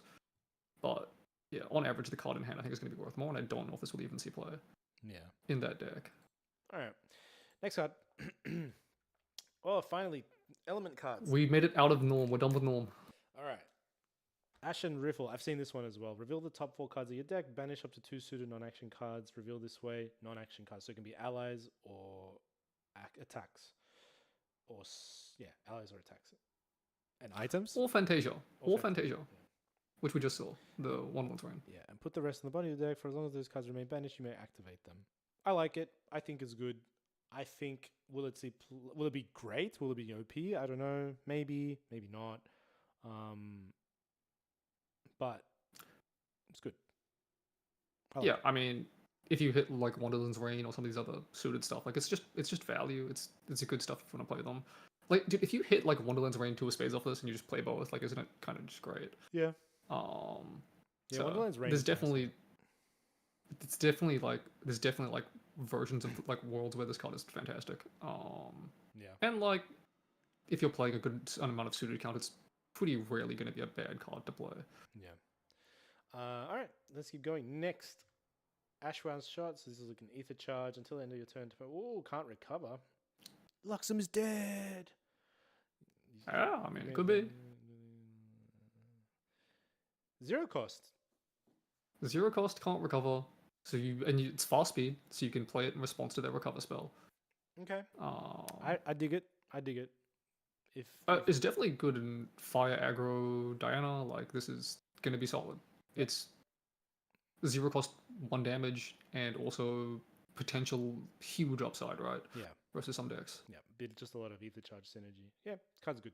But yeah, on average, the card in hand I think is gonna be worth more, and I don't know if this will even see play. Yeah. In that deck. All right. Next card. Oh, finally, element cards. We made it out of norm. We're done with norm. All right. Ashen Riffle. I've seen this one as well. Reveal the top 4 cards of your deck. Banish up to 2 suited non-action cards. Reveal this way non-action cards. So it can be allies or attacks. Or allies or attacks. And items. Or Fantasia. Fantasia. Yeah. Which we just saw. The 1/1 rain. Yeah, and put the rest in the body of the deck. For as long as those cards remain banished, you may activate them. I like it. I think it's good. I think will it be great? Will it be OP? I don't know. Maybe, maybe not. But it's good. I mean, if you hit like Wonderland's Rain or some of these other suited stuff, like it's just value. It's a good stuff if you want to play them. Like, dude, if you hit like Wonderland's Rain 2 of Spades off this and you just play both, like, isn't it kind of just great? Yeah. So Wonderland's Rain. There's definitely like versions of like worlds where this card is fantastic. And like if you're playing a good amount of suited count, it's pretty rarely going to be a bad card to play. Yeah. All right, let's keep going. Next, Ashwan's Shots. This is like an ether charge until the end of your turn. Oh, can't recover. Luxem is dead. Yeah, I mean, it could be. 0 cost. 0 cost, can't recover. So it's fast speed, so you can play it in response to their recover spell. Okay. I dig it. I dig it. If it's definitely good in fire aggro Diana. Like, this is gonna be solid. It's 0 cost, 1 damage, and also potential huge upside, right? Yeah. Versus some decks. Yeah, just a lot of ether charge synergy. Yeah, card's good.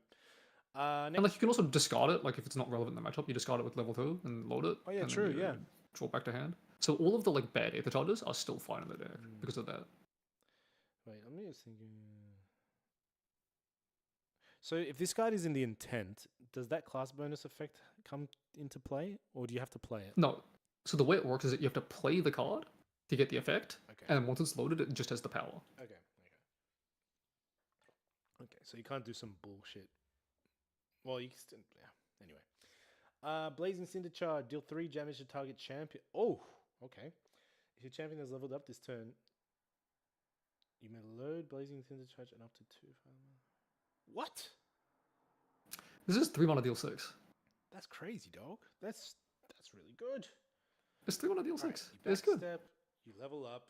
And like you can also discard it. Like if it's not relevant in the matchup, you discard it with level 2 and load it. Oh yeah, and true. Yeah. Draw back to hand. So all of the like bad ether charges are still fine in the deck because of that. Wait, I'm just thinking. So if this card is in the intent, does that class bonus effect come into play, or do you have to play it? No. So the way it works is that you have to play the card to get the effect, and then once it's loaded, it just has the power. Okay, so you can't do some bullshit. Well, you can still, anyway. Blazing Cinder Charge, deal 3 damage to target champion. Oh, okay. If your champion has leveled up this turn, you may load Blazing Cinder Charge and up to 2. What? This is 3 mana deal 6. That's crazy, dog. That's really good. It's 3 mana deal 6. Right, it's good. Step, you level up,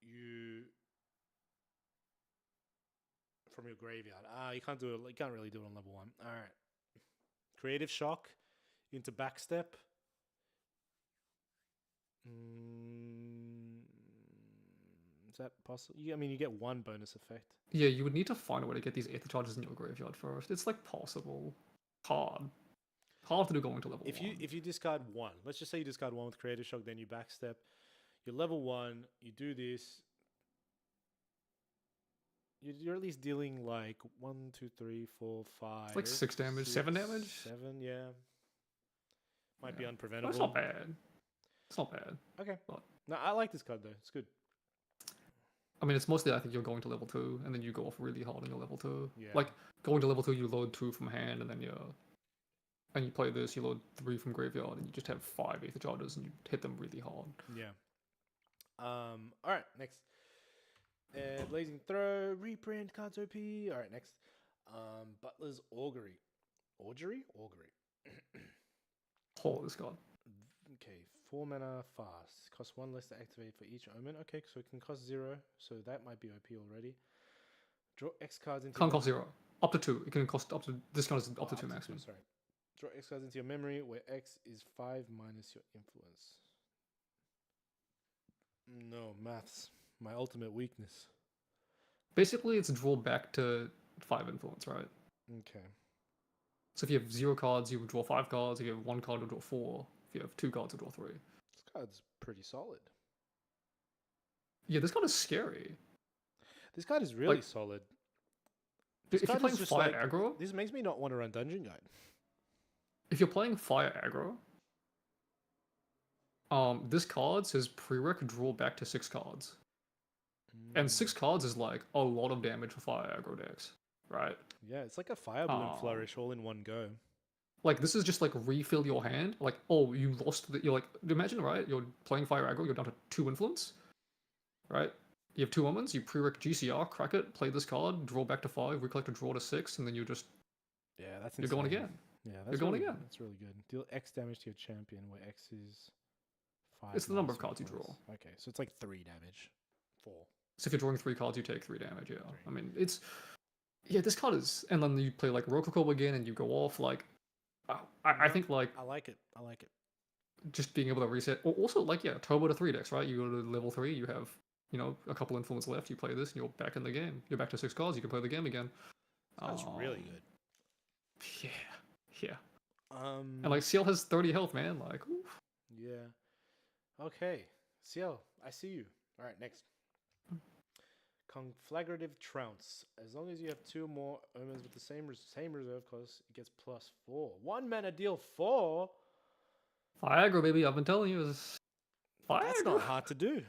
you from your graveyard. You can't do it. You can't really do it on level 1. All right. Creative Shock into backstep. Is that possible? I mean, you get 1 bonus effect. Yeah, you would need to find a way to get these ether charges in your graveyard first. It's like possible. Hard to do going to level 1. If you discard 1, let's just say you discard 1 with Creative Shock, then you backstep. You're level 1. You do this. You're at least dealing like 1, 2, 3, 4, 5. It's like 6 damage, 7 damage. 7, yeah. Might be unpreventable. That's not bad. It's not bad. Okay. But, no, I like this card though. It's good. I mean, it's mostly I think you're going to level 2, and then you go off really hard on your level 2. Yeah. Like going to level 2, you load 2 from hand, and then you play this, you load 3 from graveyard, and you just have 5 ether charges, and you hit them really hard. Yeah. All right. Next. Blazing Throw, reprint, cards OP. All right, next. Butler's Augury. Augury? Oh, this card. Okay, 4 mana fast. Costs 1 less to activate for each omen. Okay, so it can cost 0, so that might be OP already. Draw X cards into... Can't cost 0. Up to 2. It can cost up to... This card is up to 2 maximum. Sorry. Draw X cards into your memory, where X is 5 minus your influence. No, maths. My ultimate weakness. Basically, it's draw back to 5 influence, right? Okay. So if you have 0 cards, you would draw 5 cards. If you have 1 card, you draw 4. If you have 2 cards, you draw 3. This card's pretty solid. Yeah, this card is scary. This card is really Like, solid. If This you're card playing is just fire like aggro, this makes me not want to run Dungeon Guide. if you're playing fire aggro, this card says prereq draw back to 6 cards. And 6 cards is like a lot of damage for fire aggro decks, right? Yeah, it's like a Fire Bloom Flourish all in one go. Like, this is just like refill your hand. Like, oh, you lost you're like, imagine, right? You're playing fire aggro, you're down to 2 influence, right? You have 2 omens, you prereq GCR, crack it, play this card, draw back to 5, recollect a draw to 6, and then you just, Yeah, that's you're going insane. again. Yeah, that's You're going really, again. That's really good. Deal X damage to your champion, where X is 5. It's the number of minus cards you your draw. plus. Okay, so it's like 3 damage. 4. So if you're drawing 3 cards, you take 3 damage, yeah. 3. I mean, it's, yeah, this card is, and then you play like Rococo again and you go off, like, I think like, I like it. I like it. just being able to reset, or also like, yeah, turbo to 3 decks, right? You go to level 3, you have, you know, a couple influence left, you play this, and you're back in the game. You're back to 6 cards, you can play the game again. That's really good. Yeah, yeah. And like, CL has 30 health, man, like, oof. Yeah. Okay. CL, I see you. All right, next. Conflagrative Trounce. As long as you have 2 more omens with the same reserve cost, it gets +4. 1 mana deal 4? Fire aggro, baby, I've been telling you, is fire That's aggro. not hard to do.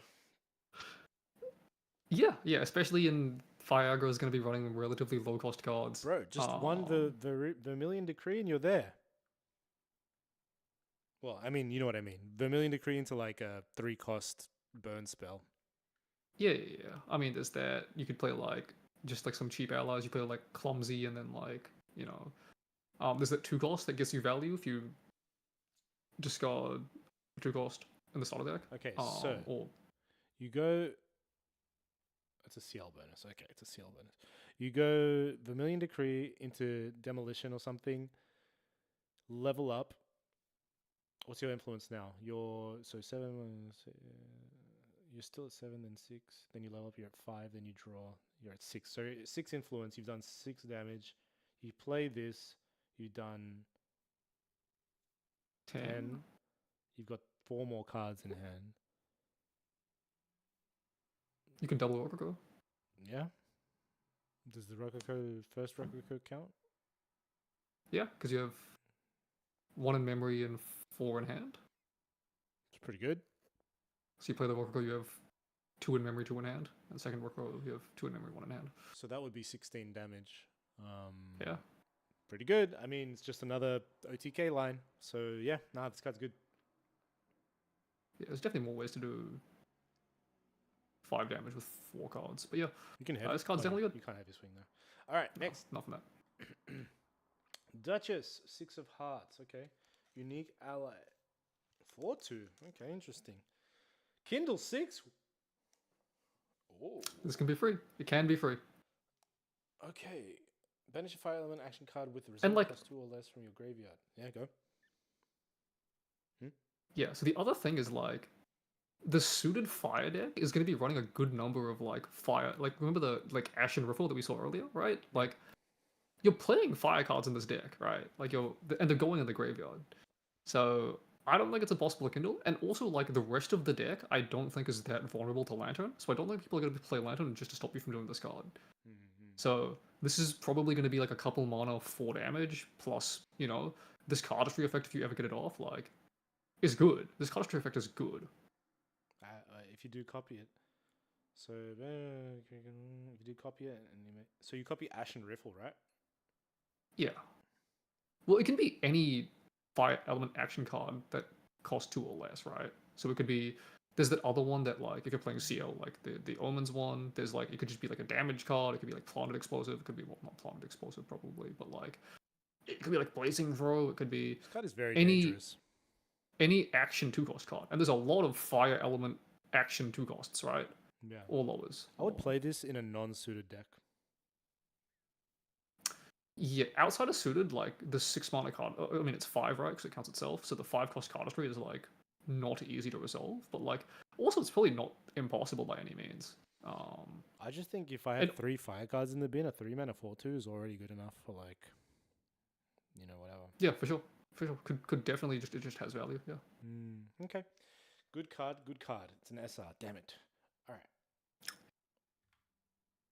Yeah, yeah, especially in fire aggro is going to be running relatively low cost cards. Bro, just one Vermilion Decree and you're there. Well, I mean, you know what I mean. Vermilion Decree into like a 3 cost burn spell. Yeah, yeah, yeah. I mean, there's that. You could play like just like some cheap allies. You play like clumsy, and then like, you know, there's that 2 cost that gets you value if you discard 2 cost in the starter deck. Okay, Or you go. It's a CL bonus. Okay, it's a CL bonus. You go Vermilion Decree into Demolition or something. Level up. What's your influence now? You're 7. You're still at 7, then 6. Then you level up. You're at 5. Then you draw. You're at 6. So 6 influence. You've done 6 damage. You play this. You've done 10. You've got 4 more cards in hand. You can double Rococo. Yeah. Does the first Rococo count? Yeah, because you have 1 in memory and 4 in hand. It's pretty good. So you play the Rococo, you have 2 in memory, 2 in hand. And second Rococo, you have 2 in memory, 1 in hand. So that would be 16 damage. Yeah. Pretty good. I mean, it's just another OTK line. So yeah, this card's good. Yeah, there's definitely more ways to do 5 damage with 4 cards. But yeah, You can have this card's definitely good. You can't have your swing though. All right, next. Not from that. Duchess, 6 of Hearts. Okay. Unique ally. 4/2. Okay, interesting. Kindle 6. Oh. This can be free. It can be free. Okay. Banish a fire element action card with the result like- +2 or less from your graveyard. Yeah, go. Yeah, so the other thing is like, the suited fire deck is going to be running a good number of like fire. Like, remember the like Ashen Riffle that we saw earlier, right? Like, you're playing fire cards in this deck, right? Like and they're going in the graveyard. So I don't think it's impossible to Kindle. And also, like, the rest of the deck, I don't think is that vulnerable to Lantern. So I don't think people are going to play Lantern just to stop you from doing this card. So this is probably going to be like a couple mana 4 damage plus, you know, this cardistry effect if you ever get it off, like, is good. This cardistry effect is good. If you do copy it. So if you do copy it and so you copy Ashen Riffle, right? Yeah. Well, it can be any fire element action card that costs 2 or less, right? So it could be, there's that other one that, like, if you're playing CL, like the Omens one, there's like, it could just be like a damage card, it could be like Planted Explosive, it could be, well, not Planted Explosive probably, but like, it could be like Blazing Throw, it could be This card is very dangerous. Any action 2 cost card. And there's a lot of fire element action 2 costs, right? Yeah. Or lowers. I would play this in a non-suited deck. Yeah, outside of suited, like, the 6 mana card, I mean, it's 5, right? Because it counts itself. So the 5 cost cardistry is like not easy to resolve, but like also it's probably not impossible by any means. I just think if I had And 3 fire cards in the bin, a 3-mana 4/2 is already good enough for like, whatever. yeah, for sure, for sure, could definitely just it just has value. Yeah. Okay. Good card, good card. It's an SR, damn it. All right.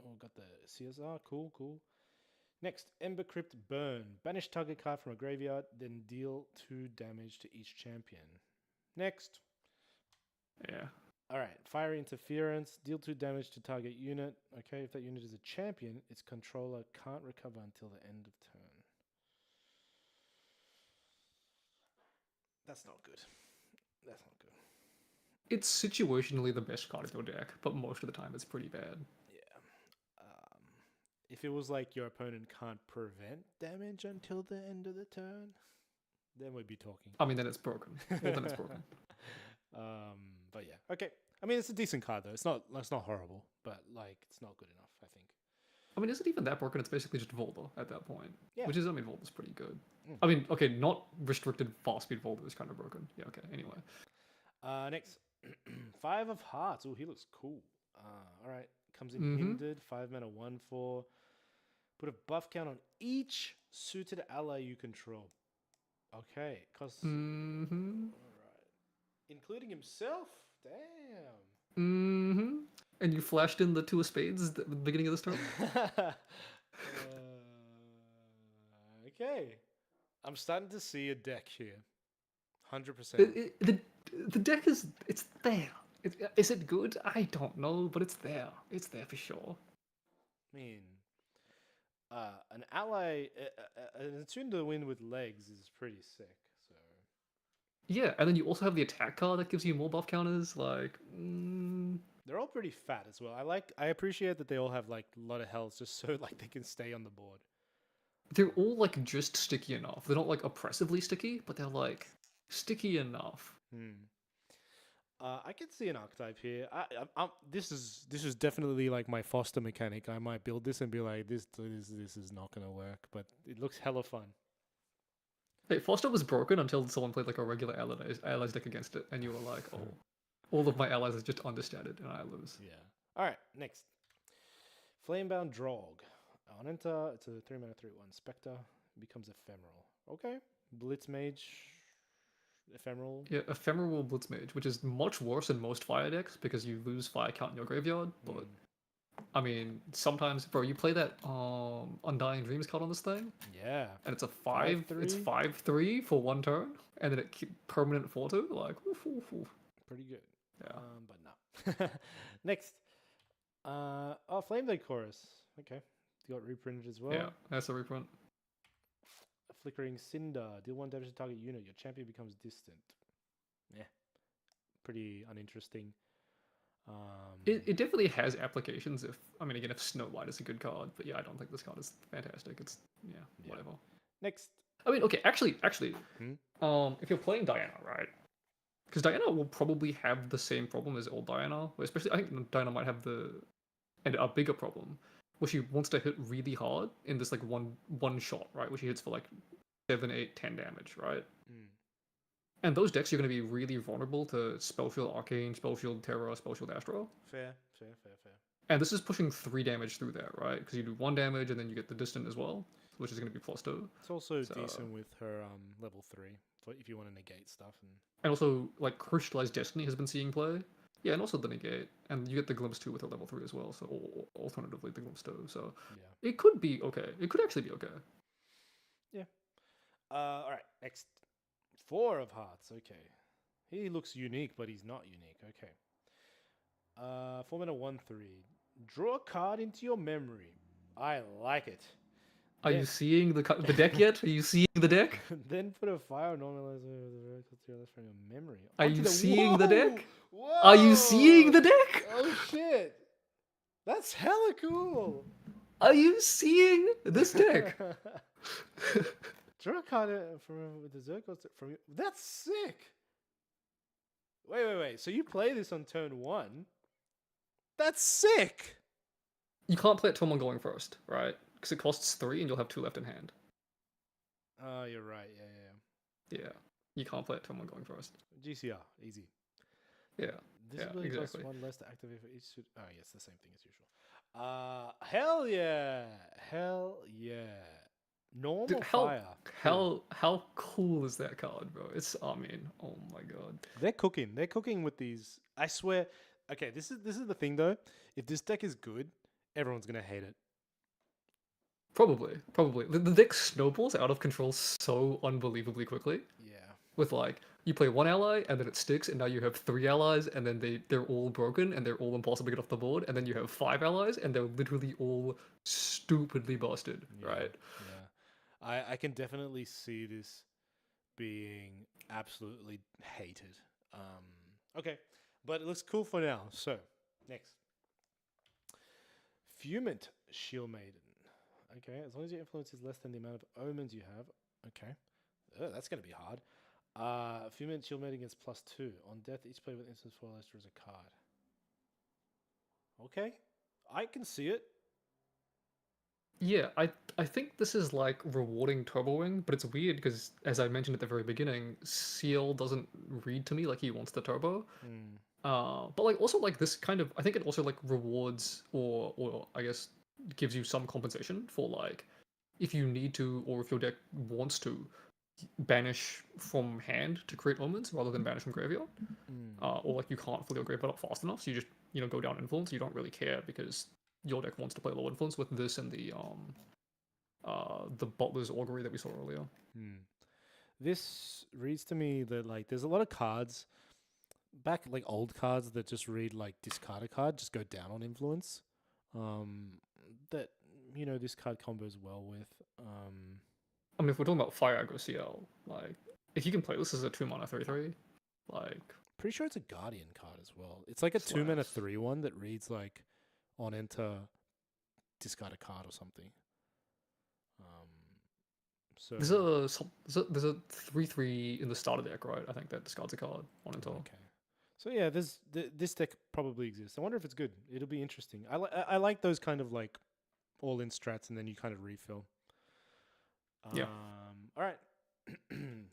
Oh, got the CSR. Cool, cool. Next, Ember Crypt Burn. Banish target card from a graveyard, then deal 2 damage to each champion. Next. Yeah. All right. Fire Interference. Deal 2 damage to target unit. Okay, if that unit is a champion, its controller can't recover until the end of turn. That's not good. That's not good. It's situationally the best card in your deck, but most of the time it's pretty bad. Yeah. If it was like your opponent can't prevent damage until the end of the turn, then we'd be talking. I mean, then it's broken. Well, then it's broken. But yeah, okay. I mean, it's a decent card though. It's not horrible, but like it's not good enough, I think. I mean, is it even that broken? It's basically just Volder at that point. Yeah. Which is, I mean, Volder's pretty good. I mean, okay, not restricted fast speed Volder is kind of broken. Yeah, okay, anyway. Next, 5 of Hearts. Oh, he looks cool. All right. Comes in hindered, 5-mana 1/4. Put a buff count on each suited ally you control. Okay, costs. All right. Including himself? Damn. And you flashed in the 2 of spades at the beginning of this turn? Okay. I'm starting to see a deck here. 100%. The deck is, it's there. Is it good? I don't know, but it's there. It's there for sure. I mean, an ally, an attune to win with legs is pretty sick. So Yeah, and then you also have the attack card that gives you more buff counters. Like, they're all pretty fat as well. I appreciate that they all have like a lot of health just so like they can stay on the board. they're all like just sticky enough. They're not like oppressively sticky, but they're like sticky enough. I can see an archetype here. This is definitely like my foster mechanic. I might build this and be like, this is not gonna work, but it looks hella fun. Hey, Foster was broken until someone played like a regular allies deck against it, and you were like, oh, all of my allies are just understated, and I lose. Yeah. All right. Next, Flamebound Drog. On enter, it's a 3-mana 3/1 Spectre. It becomes ephemeral. Okay. Blitz Mage. Ephemeral. Yeah, Ephemeral Blitzmage, which is much worse than most fire decks because you lose fire count in your graveyard. But I mean, sometimes, bro, you play that Undying Dreams card on this thing. Yeah. And it's a 5/3. It's 5/3 for 1 turn, and then it permanent 4/2. Like, oof, oof, oof. Pretty good. Yeah. But no. Next. Flame Blade Chorus. Okay. You got reprinted as well. Yeah, that's a reprint. A Flickering Cinder. Deal 1 damage to target unit. Your champion becomes distant. Yeah. Pretty uninteresting. It definitely has applications if Snow White is a good card, but yeah, I don't think this card is fantastic. It's whatever. Next. I mean, okay, actually, if you're playing Diana, right? Because Diana will probably have the same problem as old Diana, especially I think Diana might have a bigger problem, where she wants to hit really hard in this like one shot, right? Where she hits for like 7, 8, 10 damage, right? And those decks are going to be really vulnerable to Spellshield Arcane, Spellshield Terra, Spellshield Astro. Fair. And this is pushing 3 damage through there, right? Because you do 1 damage and then you get the distant as well, which is going to be +2. It's also decent with her level 3 for if you want to negate stuff. And also, like, Crystallized Destiny has been seeing play. Yeah, and also the negate. And you get the Glimpse 2 with her level 3 as well, so alternatively the Glimpse 2. So it could be okay. It could actually be okay. Yeah. Alright, next. 4 of Hearts, okay. He looks unique, but he's not unique. Okay. 4-mana 1/3. Draw a card into your memory. I like it. Are you seeing the deck yet? Are you seeing the deck? Then put a fire normalizer from your memory. Are you seeing the deck? Whoa! Are you seeing the deck? Oh shit! That's hella cool. Are you seeing this deck? Draw a card from with the Zerg from you. That's sick. Wait. So you play this on turn 1? That's sick. You can't play it turn 1 going first, right? Because it costs 3 and you'll have 2 left in hand. Oh, you're right. Yeah. Yeah. You can't play it turn 1 going first. GCR, easy. Yeah. This Yeah, ability costs exactly. 1 less to activate for each suit. Oh, yes, the same thing as usual. Hell yeah. Hell yeah. Normal Dude, fire. Cool. how cool is that card, bro? It's I mean, oh my god. They're cooking. They're cooking with these. I swear. Okay, this is the thing though. If this deck is good, everyone's gonna hate it. Probably. The deck snowballs out of control so unbelievably quickly. Yeah. With like you play one ally and then it sticks and now you have 3 allies and then they're all broken and they're all impossible to get off the board and then you have 5 allies and they're literally all stupidly busted, right? Yeah. I can definitely see this being absolutely hated. Okay, but it looks cool for now. So next, Fumant Shield Maiden. Okay, as long as your influence is less than the amount of omens you have. Okay, that's gonna be hard. Fumant Shield Maiden gets +2 on death. Each player with instance foil draws a card. Okay, I can see it. Yeah, I think this is like rewarding turboing, but it's weird because as I mentioned at the very beginning, CL doesn't read to me like he wants the turbo. But like also like this kind of I think it also like rewards or I guess gives you some compensation for like if you need to or if your deck wants to banish from hand to create omens rather than banish from graveyard. Or like you can't fill your graveyard up fast enough, so you just go down influence. You don't really care because your deck wants to play low influence with this and the Butler's Augury that we saw earlier. This reads to me that like there's a lot of cards back like old cards that just read like discard a card, just go down on influence. That this card combos well with. I mean, if we're talking about Fire Aggro CL, like if you can play this as a 2-mana 3/3, like pretty sure it's a Guardian card as well. It's like a 2-mana 3/1 that reads like on enter, discard a card or something. So there's a 3/3 in the starter deck, right? I think that discards a card on enter. Okay. So yeah, this deck probably exists. I wonder if it's good. It'll be interesting. I like those kind of like all-in strats, and then you kind of refill. Yeah. All right.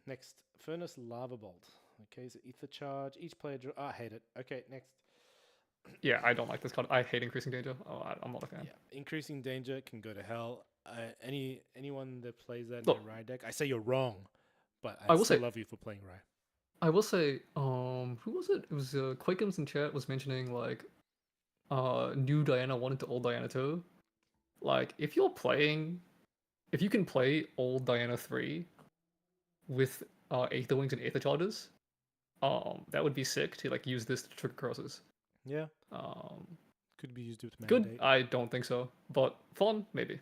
Next, Furnace Lava Bolt. Okay, so Ether Charge. Each player draw. I hate it. Okay, next. Yeah, I don't like this card. I hate Increasing Danger. I'm not a fan. Yeah, Increasing Danger can go to hell. Anyone that plays that in a Rye deck, I say you're wrong, but I will still love you for playing Rye. I will say, who was it? It was Quakems in chat was mentioning like, new Diana 1 into old Diana 2. Like, if you can play old Diana 3 with Aether Wings and Aether Charges, that would be sick to like use this to trigger crosses. Yeah. Could be used with Mandate. Good? I don't think so, but fun maybe.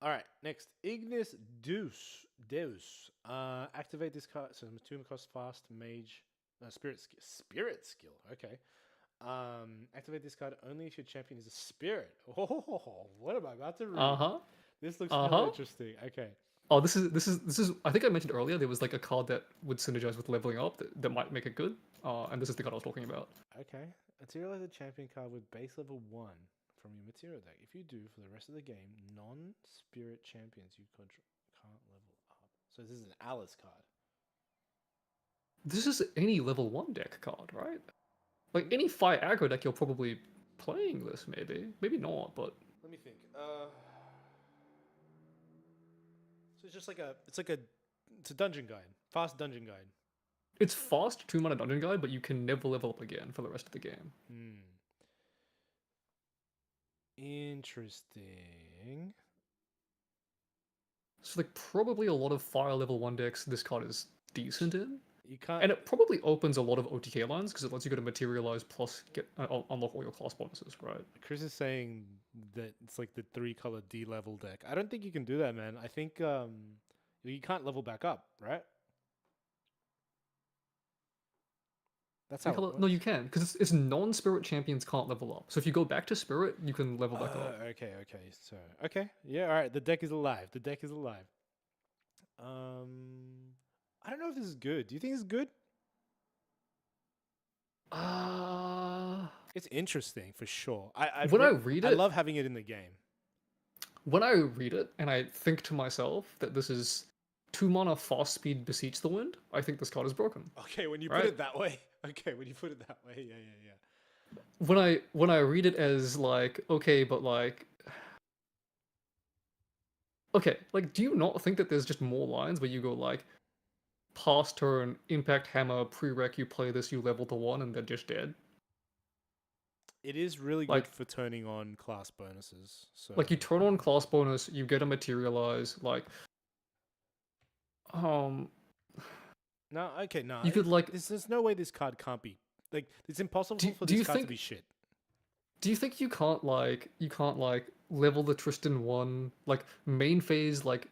All right, next Ignis Deus. Activate this card. So Tomb costs fast mage spirit skill. Okay. Activate this card only if your champion is a spirit. Oh, what am I about to read? This looks really interesting. Okay. Oh, this is. I think I mentioned earlier there was like a card that would synergize with leveling up that might make it good. And this is the card I was talking about. Okay. Materialize a champion card with base level 1 from your material deck. If you do, for the rest of the game, non-spirit champions you control can't level up. So this is an Alice card. This is any level 1 deck card, right? Like any Fire Aggro deck, you're probably playing this. Maybe not. But let me think. So it's just like it's a dungeon guide, fast dungeon guide. It's fast 2-mana dungeon guide, but you can never level up again for the rest of the game. Interesting. So like probably a lot of Fire level 1 decks this card is decent in. You can't, and it probably opens a lot of OTK lines because it lets you go to materialize plus get unlock all your class bonuses, right? Chris is saying that it's like the 3-color D level deck. I don't think you can do that, man. I think you can't level back up, right? That's how. No, you can because it's non-spirit champions can't level up. So if you go back to spirit, you can level back up. Okay. So yeah. All right. The deck is alive. I don't know if this is good. Do you think it's good? It's interesting for sure. I read it, I love having it in the game. When I read it and I think to myself that this is 2 mana fast speed Beseech the Wind, I think this card is broken. Okay, when you Right. put it that way. Okay, when you put it that way. Yeah, yeah, yeah. When I read it as like, okay, but like, okay, like, do you not think that there's just more lines where you go like, past turn, impact hammer, prereq, you play this, you level to 1, and they're just dead? It is really good Like- for turning on class bonuses. So Like, you turn on class bonus, you get a materialize, like, no, okay, no. you could like, there's no way this card can't be like it's impossible for do this you card to think- be shit. do you think you can't like level the Tristan 1, like main phase, like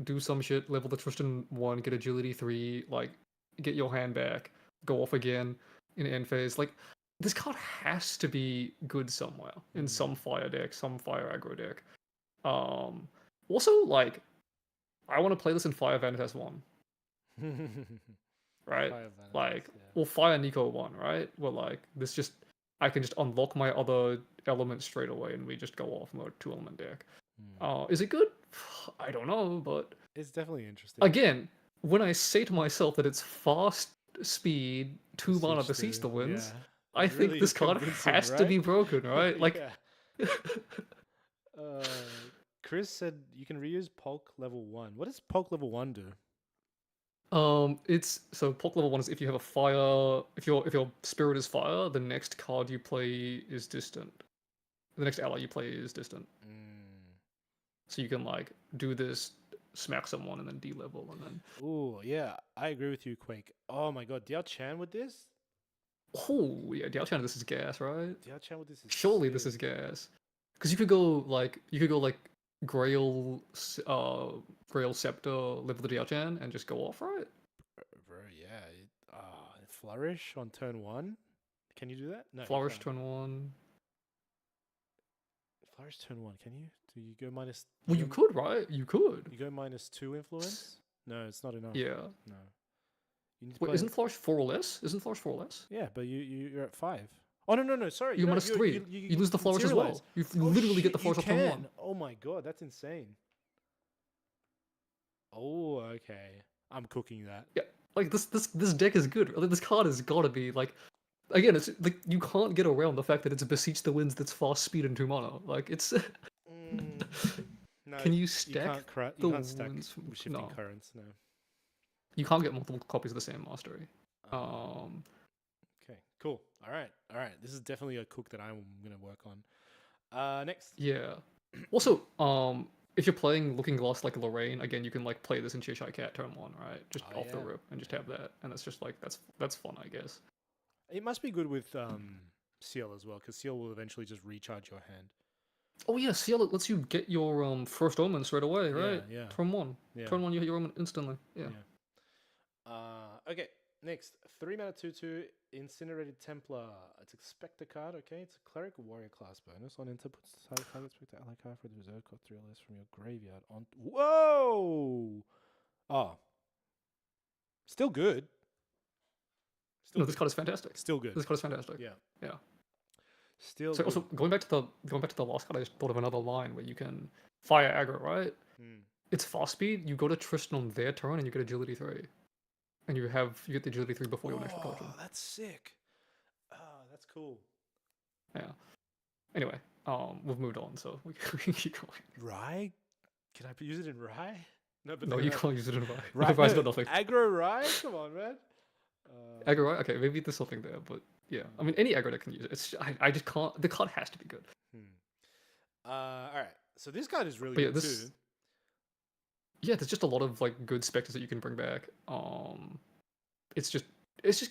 do some shit, level the Tristan 1, get agility 3, like get your hand back, go off again in end phase? Like, this card has to be good somewhere in some fire deck, some fire aggro deck. Also, like, I want to play this in Fire Vanitas 1, right? Fire Vanitas, Like, yeah. or Fire Nico 1, right? Where like this just, I can just unlock my other elements straight away and we just go off mode 2-element deck. Is it good? I don't know, but It's definitely interesting. again, when I say to myself that it's fast speed, 2 mana Beseech Beseech the- the Winds, yeah. I It think really this is card convincing, has to be right? broken, right? Like, Yeah. Chris said you can reuse Polk level 1. What does Polk level 1 do? it's so Polk level 1 is if you have a fire, if your spirit is fire, the next card you play is distant. The next ally you play is distant. So you can like do this, smack someone, and then de-level, and then Ooh, yeah, I agree with you, Quake. Oh my god, Diao Chan with this? oh yeah, Diao-chan, this is gas, right? Diao Chan with this is Surely this sick. is gas, because you could go like Grail, Grail Scepter, level the Diao-chan, and just go off, right? Bro, yeah. Flourish on turn 1? Can you do that? No. you Flourish can't. turn 1. Flourish turn 1, can you? Do you go minus... Well, you could, right? You could. You go minus 2 influence? No, it's not enough. Yeah. No. You need to Wait, play... isn't Flourish 4 or less? Isn't Flourish 4 or less? Yeah, but you're at 5. Oh, no, sorry. You're no, minus 3. You lose the Flourish as materialize. well. You Oh, literally get shit, the Flourish you off turn 1. can. Oh my god, that's insane. Oh, okay. I'm cooking that. Yeah, like this deck is good. Like, this card has got to be like, again, it's like you can't get around the fact that it's Beseech the Winds that's fast speed and 2 mana. Like, it's No, can you stack you the can't stack winds from- shifting no. currents, no. You can't get multiple copies of the same mastery. Okay, cool. All right. This is definitely a cook that I'm gonna work on. Next. Yeah. Also, if you're playing Looking Glass like Lorraine, again, you can like play this in Cheshire Cat turn 1, right? Just Oh, off the yeah. rip and just have that, and it's just like that's fun, I guess. It must be good with Seal as well, because Seal will eventually just recharge your hand. Oh yeah, Seal lets you get your first omen straight away, right? Yeah. Turn 1. Yeah. Turn 1, you hit your omen instantly. Yeah. Okay, next. 3 mana 2/2 Incinerated Templar. It's expect a card, okay? It's a cleric warrior class bonus. On enter, puts target expect ally card for the reserve card 3 or less from your graveyard on. Whoa! Oh. Still good. No, this card is fantastic. Still good. This card is fantastic. Yeah. Yeah. Still So good. also going back to the last card, I just thought of another line where you can fire aggro, right? It's fast speed. You go to Tristan on their turn and you get agility 3, and you get the agility 3 before your next recursion. Oh, that's sick. Oh, that's cool. Yeah. Anyway, we've moved on, so we can keep going. Rye? Can I use it in Rye? No, but No, then you I- can't use it in Rye. Rye, Rye's no, got nothing. Aggro Rye? Come on, man. Aggro, right? Okay, maybe there's something there, but yeah. I mean, any aggro deck can use it. It's I just can't. The card has to be good. All right. So this card is really But yeah, good this- too. Yeah, there's just a lot of like good specters that you can bring back. It's just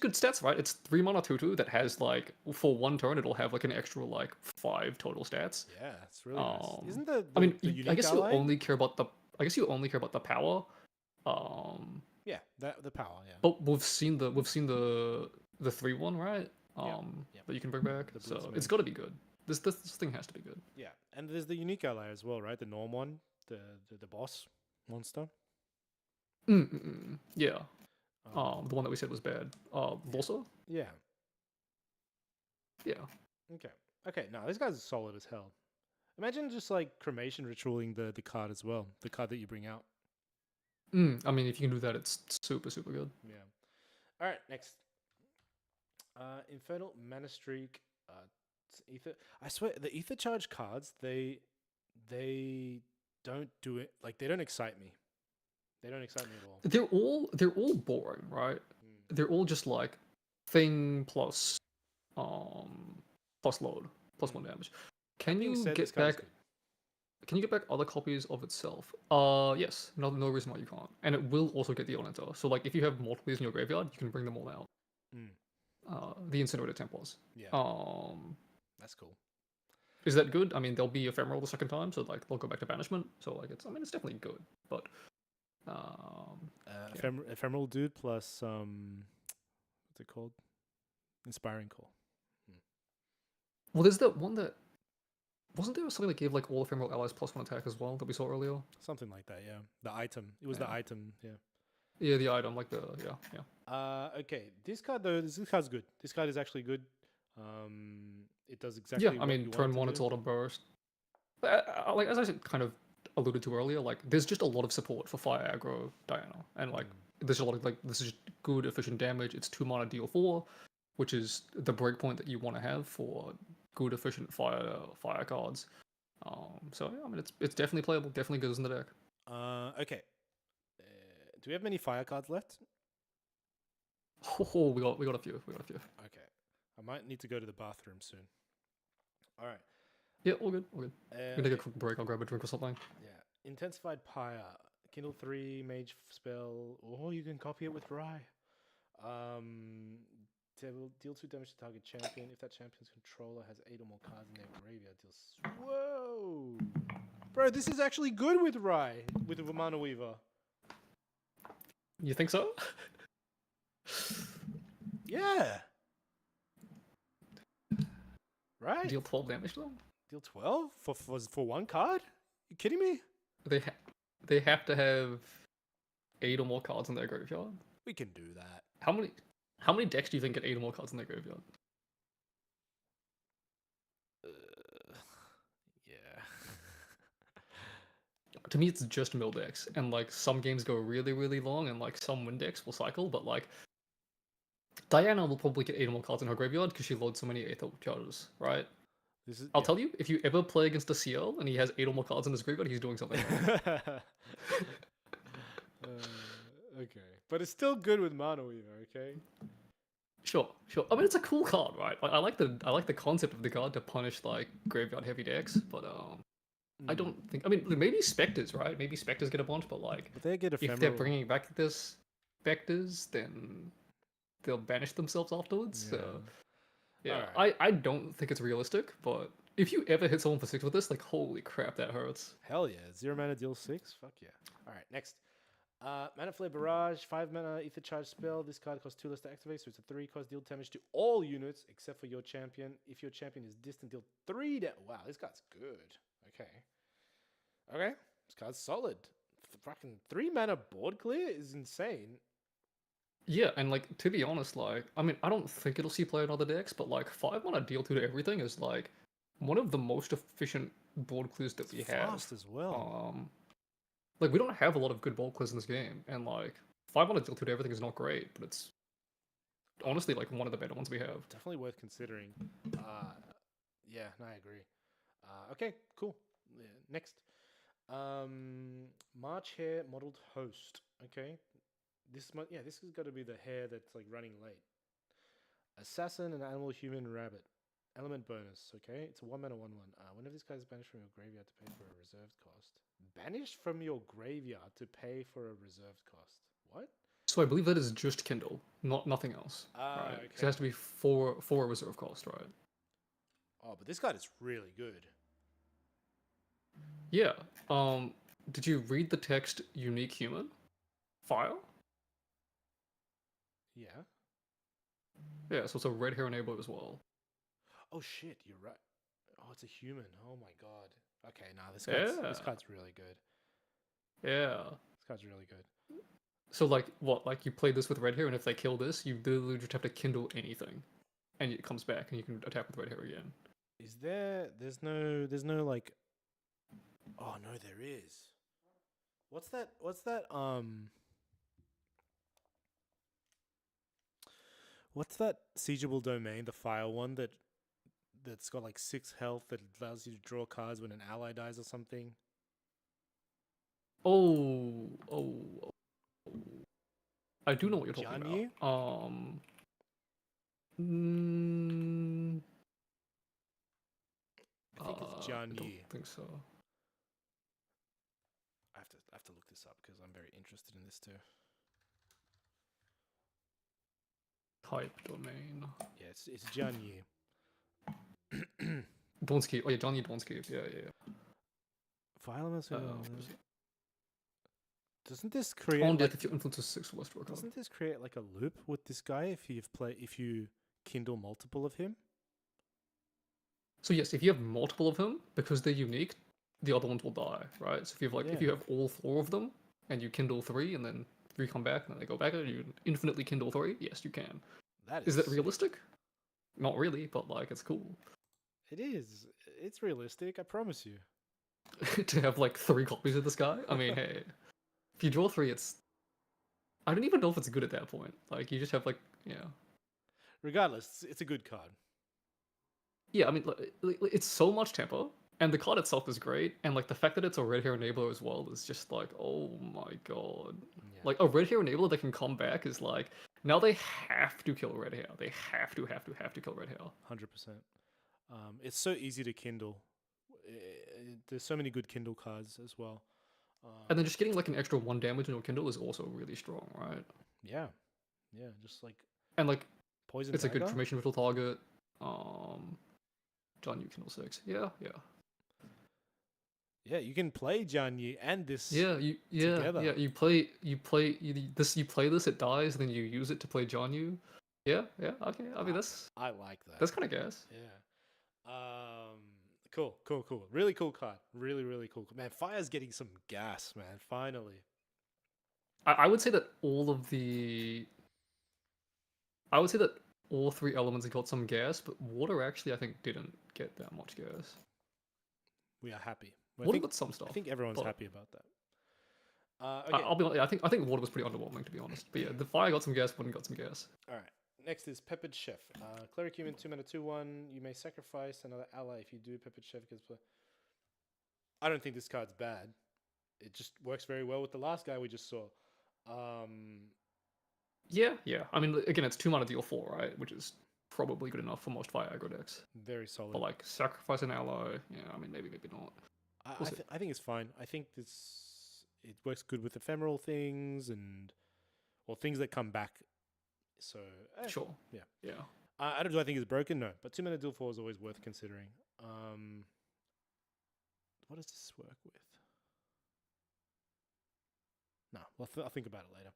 good stats, right? It's 3 mana 2/2 that has like for 1 turn it'll have like an extra like 5 total stats. Yeah, it's really nice. Isn't I the mean, unique I guess ally? you only care about the power. Yeah, the power. Yeah. But we've seen the 3/1, right? Yeah. That you can bring back. The So Blitzman. it's got to be good. This thing has to be good. Yeah, and there's the unique ally as well, right? The norm one, the boss monster. Yeah. The one that we said was bad. Lorsa? Yeah. Yeah. Okay. No, this guy's solid as hell. Imagine just like cremation ritualing the card as well, the card that you bring out. I mean, if you can do that, it's super good. Yeah. All right, next. Infernal Mana Streak. It's Ether. I swear, the Ether Charge cards, they don't do it. Like, they don't excite me. They don't excite me at all. They're all boring, right? Mm. They're all just like thing plus plus load plus Mm. one damage. That Can being you said, this get card is back? good. Can you get back other copies of itself? Yes. No reason why you can't. And it will also get the Elementor. So like, if you have multiples in your graveyard, you can bring them all out. Mm. The Incinerator Templars. Yeah, that's cool. Is that good? I mean, they'll be ephemeral the second time, so like they'll go back to banishment. So like, it's definitely good. But yeah. Ephemeral Dude plus what's it called? Inspiring Call. Well, there's that one that wasn't there something that gave like all ephemeral allies plus one attack as well that we saw earlier. Something like that, yeah. The item. It was the item, yeah. Yeah, the item, like the Okay. This card though, this card's good. This card is actually good. It does exactly. Yeah, I mean, turn one, it's auto burst. But, like as I said, kind of alluded to earlier, like there's just a lot of support for fire aggro Diana, and like there's a lot of like this is good efficient damage. It's 2 mana deal 4, which is the breakpoint that you want to have for good efficient fire cards. So yeah, I mean it's definitely playable. Definitely goes in the deck. Okay. Do we have many fire cards left? Oh, we got a few. Okay. I might need to go to the bathroom soon. All right. Yeah, all good. We're gonna take a Okay. quick break. I'll grab a drink or something. Yeah. Intensified Pyre. Kindle 3 mage spell. Oh, you can copy it with Rye. Deal 2 damage to target champion. If that champion's controller has 8 or more cards in their graveyard, deals. Whoa! Bro, this is actually good with Rye, with the Mana Weaver. You think so? Yeah. Right? Deal 12 damage to them? Deal 12 for one card? You kidding me? They have to have 8 or more cards in their graveyard. We can do that. How many decks do you think get 8 or more cards in their graveyard? Yeah. To me, it's just mill decks, and like some games go really long, and like some win decks will cycle, but like Diana will probably get 8 or more cards in her graveyard because she loads so many Aether Charges, right? This is. I'll tell you, if you ever play against a CL and he has 8 or more cards in his graveyard, he's doing something wrong. Okay, but it's still good with Mana Weaver. Okay. Sure. I mean, it's a cool card, right? Like, I like the concept of the card to punish like graveyard heavy decks, but I don't think. I mean, maybe Spectres, right? Maybe Spectres get a bunch, but like, But they get if they're ephemeral. bringing back this Spectres, then they'll banish themselves afterwards. Yeah. So, yeah, Alright. I don't think it's realistic, but if you ever hit someone for 6 with this, like, holy crap, that hurts. Hell yeah. 0 mana deal 6. Fuck yeah. All right, next. Mana Flare Barrage, 5 mana Ether Charge spell. This card costs 2 less to activate, so it's a 3 cost deal damage to all units except for your champion. If your champion is distant, deal 3 damage. Wow, this card's good. Okay, this card's solid. Fucking 3 mana board clear is insane. Yeah, and like, to be honest, like, I mean, I don't think it'll see play in other decks, but like, 5 mana deal 2 to everything is like one of the most efficient board clears that we have. Fast as well. Like, we don't have a lot of good board clears in this game, and like, 5 mana deal 2 to everything is not great, but it's honestly like one of the better ones we have. Definitely worth considering. Yeah, no, I agree. Okay, cool. Yeah, next. March Hare Modeled Host. Okay. This is got to be the hare that's like running late. Assassin, an animal, human, rabbit. Element bonus. Okay, it's a 1 mana 1/1. Whenever this card is banished from your graveyard to pay for a reserved cost. Banished from your graveyard to pay for a reserved cost. What? So I believe that is just Kindle, nothing else. Right? Okay. 'Cause it has to be for a reserve cost, right? Oh, but this card is really good. Yeah. Did you read the text unique human file? Yeah. Yeah, so it's a red hair enabler as well. Oh shit, you're right. Oh, it's a human. Oh my god. Okay, nah, this Yeah. card's really good. Yeah. This card's really good. So like what? Like you play this with red hair, and if they kill this, you literally just have to kindle anything, and it comes back, and you can attack with red hair again. Is there? There's no like. Oh no, there is. What's that? What's that? What's that siegeable domain? The fire one that's got like 6 health that allows you to draw cards when an ally dies or something. Oh, oh, I do know what you're talking Jianyu? about. Mm, I think it's I don't Jianyu. think so. I have to look this up because I'm very interested in this too. Type domain. Yeah, it's Jianyu. Dawnscape. Oh yeah, Johnny Dawnscape. Yeah, yeah. Fire elements. What is it? Doesn't this create On like, death if your influence is 6 or less, draw a card. doesn't this create like a loop with this guy if you kindle multiple of him? So yes, if you have multiple of him, because they're unique, the other ones will die, right? So if you have if you Yeah. have all 4 of them and you kindle 3 and then 3 come back and then they go back and you infinitely kindle 3, yes, you can. That Is that sick. realistic? Not really, but like it's cool It is. It's realistic. I promise you. to have like 3 copies of this guy. I mean, hey, if you draw 3, it's I don't even know if it's good at that point. Like you just have like Regardless, it's a good card. yeah. I mean, it's so much tempo, and the card itself is great, and like the fact that it's a red hair enabler as well is just like, oh my god. Yeah. Like a red hair enabler that can come back is like now they have to kill red hair. They have to kill red hair. 100%. It's so easy to kindle. There's so many good kindle cards as well. And then just getting like an extra 1 damage into a kindle is also really strong, right? Yeah, just like And like poison. it's a good Dagger? information visual target. John, you kindle 6. Yeah. Yeah, you can play Jianyu and this. Yeah, together. yeah. You play this. It dies, then you use it to play John Yu. Yeah. Okay. I mean I like that. that's kind of gas. Yeah. Cool. Really cool card. Really cool. Man, Fire's getting some gas, man. Finally. I would say that I would say that all 3 elements got some gas, but water actually I think didn't get that much gas. We are happy. Water got some stuff. I think everyone's but happy about that. Okay. I'll be honest. I think water was pretty underwhelming to be honest. But yeah, the fire got some gas, wooden got some gas. All right. Next is Peppered Chef. Cleric human 2-mana 2/1. You may sacrifice another ally if you do Peppered Chef. I don't think this card's bad. It just works very well with the last guy we just saw. Yeah. I mean, again, it's 2 mana deal 4, right? Which is probably good enough for most fire aggro decks. Very solid. But like sacrifice an ally, yeah. I mean, maybe not. I think it's fine. I think it works good with ephemeral things or things that come back. So Sure. Yeah. Yeah. Do I think it's broken? No, but 2-mana deal 4 is always worth considering. What does this work with? No, I'll think about it later.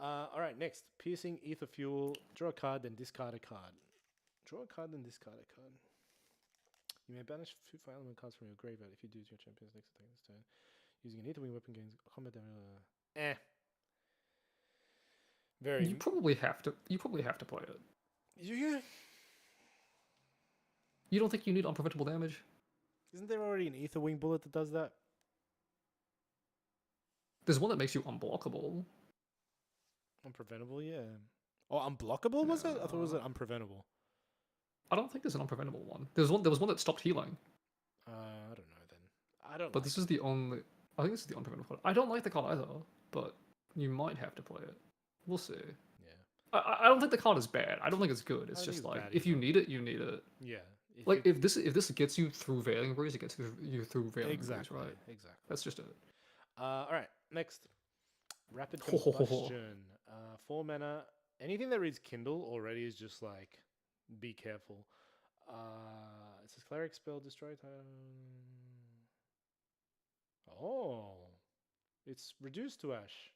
All right, next. Piercing Ether Fuel. Draw a card, then discard a card. Draw a card, then discard a card. You may banish 2 fire element cards from your graveyard if you do your champion's next attack this turn. Using an Ether Wing weapon gains combat damage. Very. You probably have to play it. Yeah. You don't think you need unpreventable damage? Isn't there already an Ether Wing bullet that does that? There's one that makes you unblockable. Unpreventable, yeah. Oh, unblockable was it? I thought it was unpreventable. I don't think there's an unpreventable one. There was one that stopped healing. I don't know then. I don't. But this is the only. I think this is the unpreventable one. I don't like the card either, but you might have to play it. We'll see. Yeah. I don't think the card is bad. I don't think it's good. It's I don't just think it's like bad if you either. need it, you need it. Yeah. If this gets you through Veiling Breeze, it gets you through Veiling exactly, Breeze, right? Exactly. That's just it. All right. Next. Rapid Combustion. 4 mana. Anything that reads Kindle already is just like, be careful. It says Cleric spell destroy. Oh, it's reduced to ash.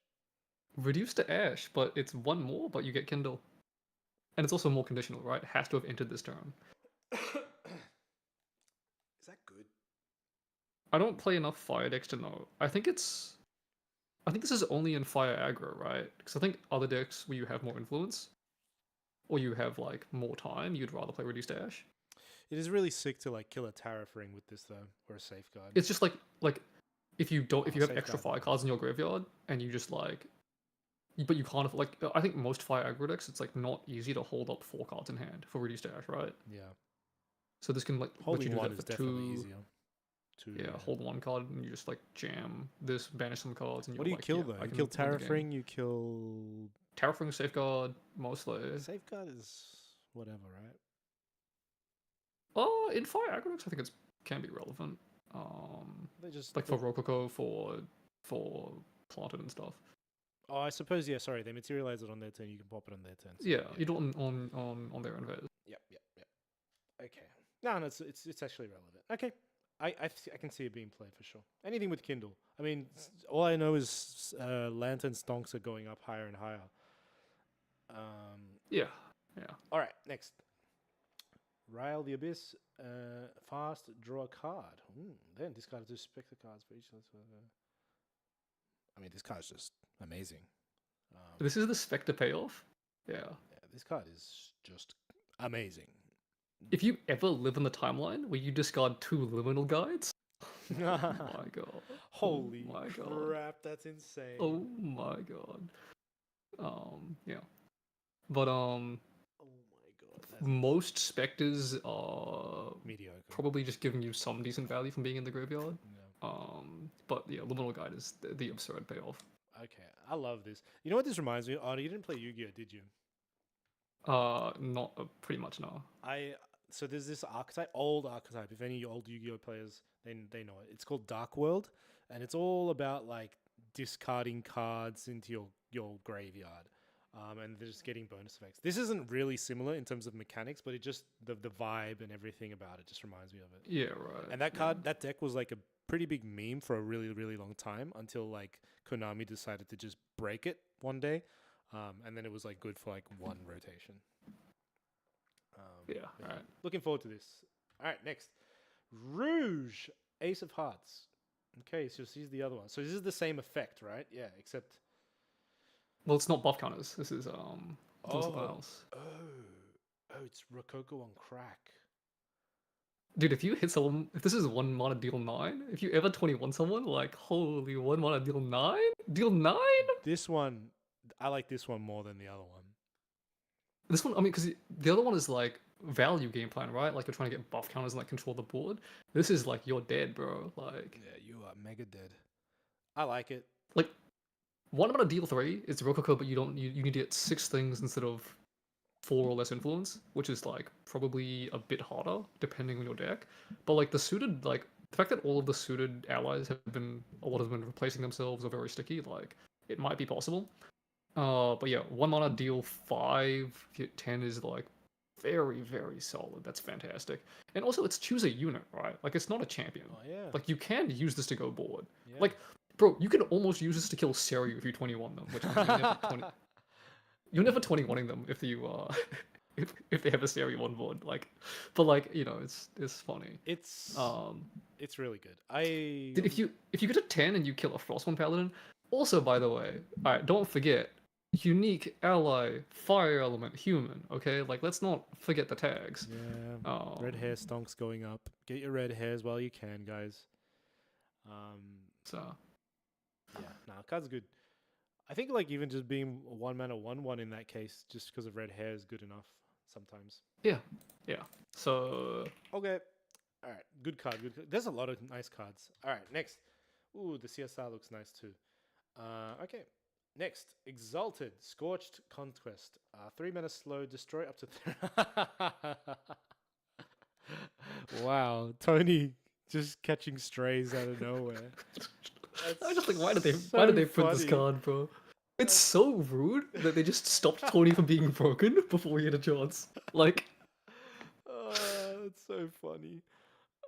Reduced to ash, but it's 1 more, but you get Kindle. And it's also more conditional, right? It has to have entered this turn. Is that good? I don't play enough fire decks to know. I think this is only in fire aggro, right? Because I think other decks where you have more influence, or you have like more time, you'd rather play reduced ash. It is really sick to like kill a tariff ring with this though, or a safeguard. It's just like if you have extra Safeguard. fire cards in your graveyard and you just like, but you can't like. I think most fire aggro decks, it's like not easy to hold up 4 cards in hand for ready stash, right? Yeah. So this can like let Holding you do one that is for definitely 2. easier. Yeah, hold 1 card and you just like jam this, banish some cards, and What you're do you like, kill yeah, though? I You can kill win the game. Terrafring, you kill... Terrafring, Safeguard, mostly. Safeguard is whatever, right? Oh, in fire aggro decks, I think it's can be relevant. They just... Like for Rococo, for planted and stuff. Oh, I suppose, yeah, sorry. They materialize it on their turn, you can pop it on their turn. So Yeah, you do it on their invade. Yep. Okay. No, it's actually relevant. Okay. I can see it being played for sure. Anything with Kindle. I mean, all I know is Lantern stonks are going up higher and higher. Yeah. All right, next. Rile the Abyss. Fast, draw a card. Then discard 2 spectre cards for each. I mean, this card's just amazing. This is the Spectre payoff. Yeah. This card is just amazing. If you ever live in the timeline where you discard 2 liminal guides, oh my god. Holy my crap, that's insane. Oh my god. Yeah. But oh my god. Most specters are mediocre. probably just giving you some decent value from being in the graveyard. Yeah. But yeah, liminal guide is the absurd payoff. Okay, I love this. You know what this reminds me of? Oh, you didn't play Yu-Gi-Oh, did you? Not pretty much no. So there's this archetype, old archetype. If any old Yu-Gi-Oh players, they know it. It's called Dark World, and it's all about like discarding cards into your graveyard, and they're just getting bonus effects. This isn't really similar in terms of mechanics, but it just the vibe and everything about it just reminds me of it. Yeah, right. And that card, that deck was like a pretty big meme for a really, really long time until like Konami decided to just break it one day, and then it was like good for like 1 rotation. Yeah, all right. Looking forward to this. All right, next. Rouge, Ace of Hearts. Okay, so here's the other one. So this is the same effect, right? Yeah, except... Well, it's not buff counters. This is something else. Oh, it's Rococo on crack. Dude, if you hit someone, if this is 1 mana deal 9, if you ever 21 someone, like, holy, 1 mana deal 9? Deal 9? This one, I like this one more than the other one. This one, I mean, because the other one is like value game plan, right? Like you're trying to get buff counters and like control the board. This is like you're dead, bro. Like, yeah, you are mega dead. I like it. Like 1 mana deal 3 is Rococo, but you need to get 6 things instead of 4 or less influence, which is like probably a bit harder depending on your deck. But like the suited, like the fact that all of the suited allies have been, a lot of them replacing themselves, are very sticky. Like it might be possible. But yeah, 1 mana deal 5, hit 10 is like very, very solid. That's fantastic. And also, it's choose a unit, right? Like, it's not a champion. Oh, yeah. Like, you can use this to go board. Yeah. Like, bro, you can almost use this to kill Seru if you 21 them, which you're never 21ing them if you if they have a Seru on board. Like, but like, you know, it's funny. It's really good. If you get to 10 and you kill a Frostborn Paladin, also, by the way, all right, don't forget, unique ally, fire element, human. Okay, like let's not forget the tags. Yeah. Red hair stonks going up. Get your red hairs while you can, guys. So yeah, nah, card's good. I think like even just being a 1 mana 1/1 in that case, just because of red hair, is good enough sometimes. Yeah. So okay, all right, good card. There's a lot of nice cards. All right, next. Ooh, the CSR looks nice too. Okay. Next, Exalted, Scorched Conquest. 3 mana slow, destroy up to... Wow, Tony just catching strays out of nowhere. I just think, why did they print this card, bro? It's so rude that they just stopped Tony from being broken before he had a chance. Like, it's so funny.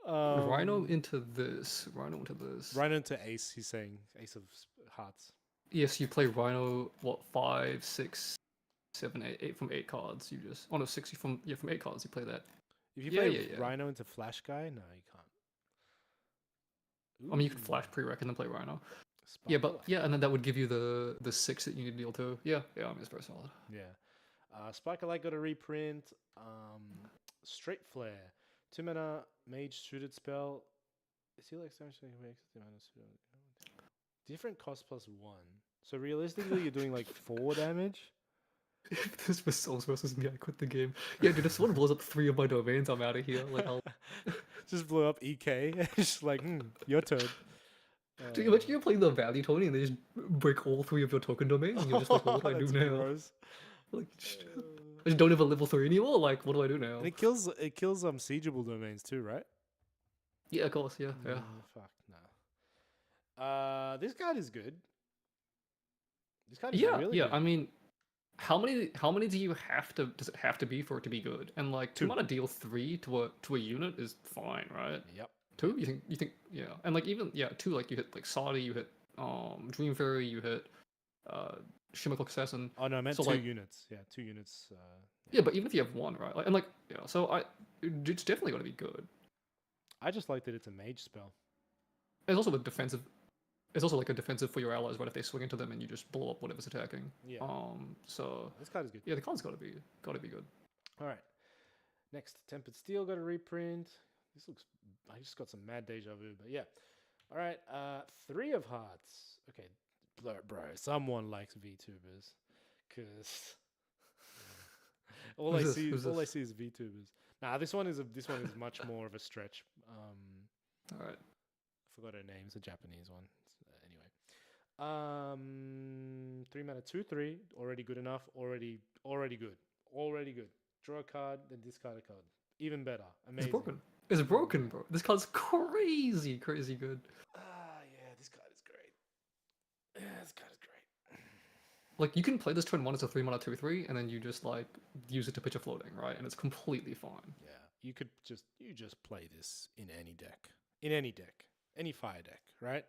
Rhino into this. Rhino into Ace. He's saying Ace of Hearts. Yes, you play Rhino. What 5, 6, 7, 8 from 8 cards. You just 6 from 8 cards. You play that. If you play Rhino into Flash Guy, no, you can't. I mean, you could Flash pre-rec and then play Rhino. And then that would give you the 6 that you need to deal to. Yeah, I mean, it's very solid. Yeah. Sparkle Light got a reprint. Straight Flare. 2 mana Mage suited spell. Is he like Different cost plus 1. So realistically, you're doing like 4 damage. If this was Souls versus me, I quit the game. Yeah, dude, if someone blows up 3 of my domains, I'm out of here. Like, I'll. Just blow up EK. Just like, your turn. Dude, imagine you're playing the value, Tony, and they just break all 3 of your token domains, and you're just like, well, what do I do That's now? gross. Like, I just don't have a level 3 anymore. Like, what do I do now? And it kills siegeable domains too, right? Yeah, of course, yeah. Fuck no. This card is good. This card is Yeah, really yeah. good. I mean, how many do you have to? Does it have to be for it to be good? And like, 2 2. mana deal 3 to a unit is fine, right? Yep. 2? You think? Yeah. And like even 2, like you hit like Saudi, you hit Dream Fairy, you hit Shimmercloak Assassin. Oh no, I meant So, 2 like- units. Yeah, 2 units. Yeah, but even if you have 1, right? Like, and like so it's definitely going to be good. I just like that it's a mage spell. It's also a defensive. It's also like a defensive for your allies, right? If they swing into them and you just blow up whatever's attacking. Yeah. So This card is good. yeah, the card's got to be good. All right. Next, Tempered Steel got a reprint. This looks. I just got some mad deja vu, but yeah. All right. 3 of Hearts. Okay, bro. Someone likes VTubers, cause all I Who's this? see Who's all I this? see is VTubers. Nah, this one is much more of a stretch. All right. I forgot her name. It's a Japanese one. Anyway, 3 mana 2/3. Already good enough. Already good. Draw a card, then discard a card. Even better. Amazing. It's broken. It's broken, bro. This card's crazy good. Yeah, this card is great. Yeah, this card is great. Like you can play this turn 1 as a 3 mana 2/3, and then you just like use it to pitch a floating, right? And it's completely fine. Yeah, you just play this in any deck, any fire deck, right?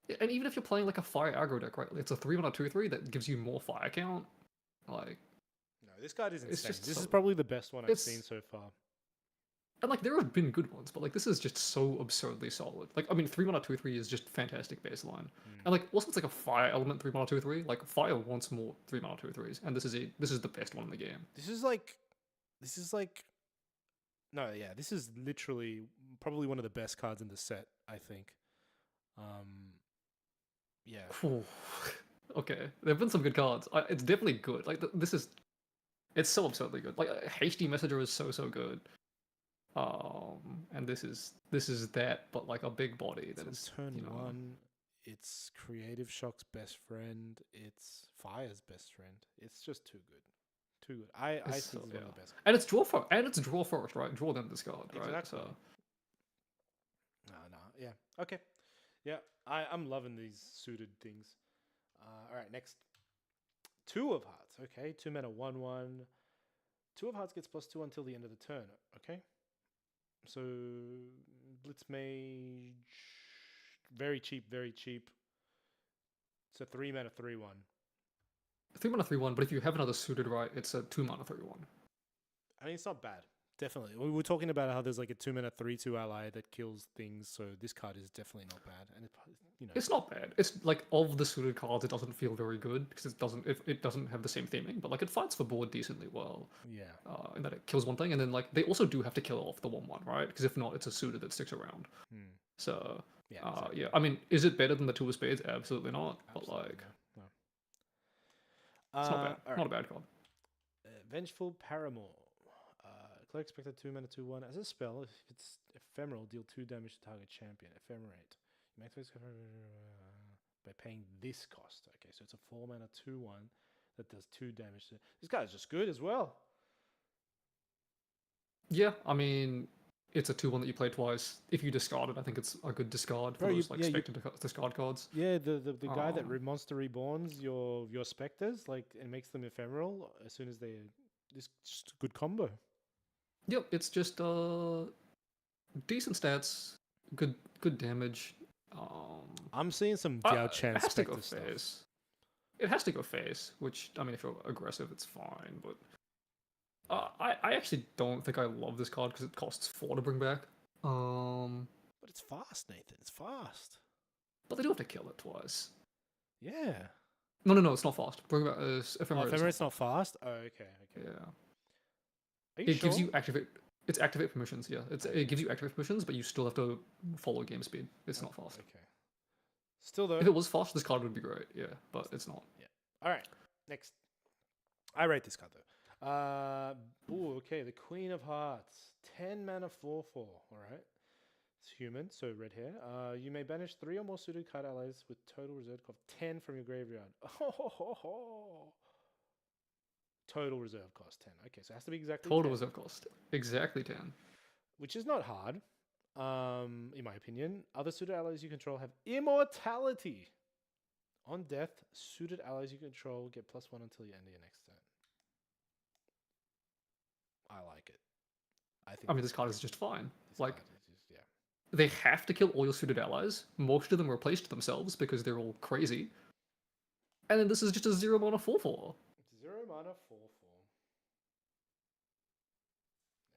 Yeah, and even if you're playing like a fire aggro deck, right? It's a 3 mana 2/3 that gives you more fire count. Like, No, this card is It's insane. just This so- is probably the best one I've it's- seen so far. and like there have been good ones, but like this is just so absurdly solid. Like I mean, 3 mana 2/3 is just fantastic baseline. And like also it's like a fire element 3 mana 2/3. Like fire wants more 3 mana 2/3s, and this is the best one in the game. This is like, no, yeah, this is literally probably one of the best cards in the set, I think. Yeah. Phew. Okay, there have been some good cards. It's definitely good. Like it's so absurdly good. Like HD Messenger is so good. And this is that, but like a big body that So is turn you know, 1, it's Creative Shock's best friend. It's Fire's best friend. It's just too good. Too good. I think It's it's so- one yeah. of the best. and it's draw first, right? Draw then discard, right? Exactly. So No, yeah. Okay. Yeah, I'm loving these suited things. All right, next. 2 of Hearts. Okay, 2 mana 1/1. 2 of Hearts gets +2 until the end of the turn. Okay. So Blitz Mage, very cheap. It's a 3 mana 3/1. 3 mana 3/1, but if you have another suited, right, it's a 2 mana 3/1. I mean, it's not bad. Definitely. We were talking about how there's like a 2 mana 3/2 ally that kills things, so this card is definitely not bad. And It's not bad. It's like of the suited cards, it doesn't feel very good because it doesn't have the same theming, but like it fights for board decently well. yeah. In that it kills one thing, and then like they also do have to kill off the 1/1, right? Because if not, it's a suited that sticks around. So Yeah. Exactly. yeah, I mean, is it better than the 2 of Spades? Absolutely not. But Absolutely like, no. it's not bad. all Not a bad card. Vengeful Paramour. Cleric expected 2 mana 2/1. As a spell, if it's ephemeral, deal 2 damage to target champion. Ephemerate. You make this by paying this cost. Okay, so it's a 4 mana 2/1 that does 2 damage. This guy is just good as well. Yeah, I mean, it's a 2/1 that you play twice. If you discard it, I think it's a good discard for Bro, those like spectre discard cards. Yeah, the guy that Um, monster reborns your specters like and makes them ephemeral as soon as they. This just a good combo. Yep, it's just decent stats, good damage. I'm seeing some It Diao Chan has to go specter stuff. face. It has to go face, which I mean, if you're aggressive, it's fine. But I actually don't think I love this card because it costs 4 to bring back. But it's fast, Nathan. It's fast. But they do have to kill it twice. Yeah. No, it's not fast. Bring back Ephemerate. Ephemerate's not fast? Oh, okay. Yeah. Are you It gives sure? you activate permissions. Yeah, it gives you activate permissions, but you still have to follow game speed. It's not fast. Okay. Still though. If it was fast, this card would be great. Yeah, but it's not. Yeah. All right. Next. I rate this card though. Okay. The Queen of Hearts. 10 mana 4/4. All right. It's human, so red hair. You may banish 3 or more suited card allies with total reserve cost 10 from your graveyard. Total reserve cost 10. Okay, so it has to be exactly Total 10. reserve cost. Exactly 10. Which is not hard, in my opinion. Other suited allies you control have immortality. On death, suited allies you control get +1 until the end of your next turn. I like it. I mean, this card is just fine. Like, yeah. they have to kill all your suited allies. Most of them replaced themselves because they're all crazy. And then this is just a 0 mana 4/4. 0 mana 4/4.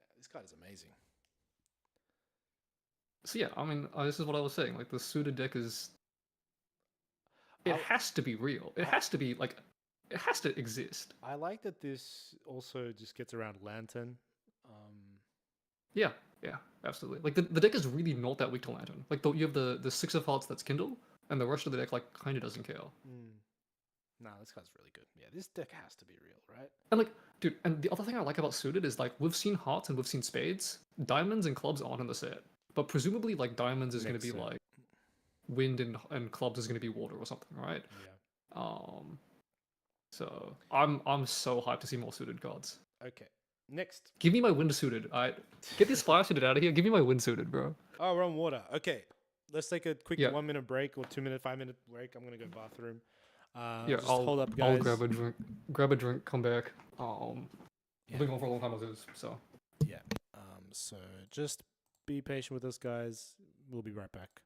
Yeah, this card is amazing. So yeah, I mean, this is what I was saying. Like, the suited deck is... It has to be real. It has to be, like... It has to exist. I like that this also just gets around Lantern. Yeah, absolutely. Like, the deck is really not that weak to Lantern. Like, you have the 6 of Hearts that's Kindle, and the rest of the deck, like, kind of doesn't care. Nah, this card's really good. Yeah, this deck has to be real, right? And, like, dude, and the other thing I like about Suited is, like, we've seen Hearts and we've seen Spades. Diamonds and Clubs aren't in the set. But presumably, like, Diamonds is going to be, like, Wind and Clubs is going to be Water or something, right? Yeah. So, I'm so hyped to see more Suited cards. Okay. Next. Give me my Wind Suited. Get this Fire Suited out of here. Give me my Wind Suited, bro. Oh, we're on water. Okay. Let's take a quick Yeah. 1 minute break or 2 minute, 5 minute break. I'm going to go bathroom. Yeah, just I'll hold up, guys. I'll grab a drink, come back. I've been going for a long time as is, so. Yeah. So just be patient with us, guys. We'll be right back.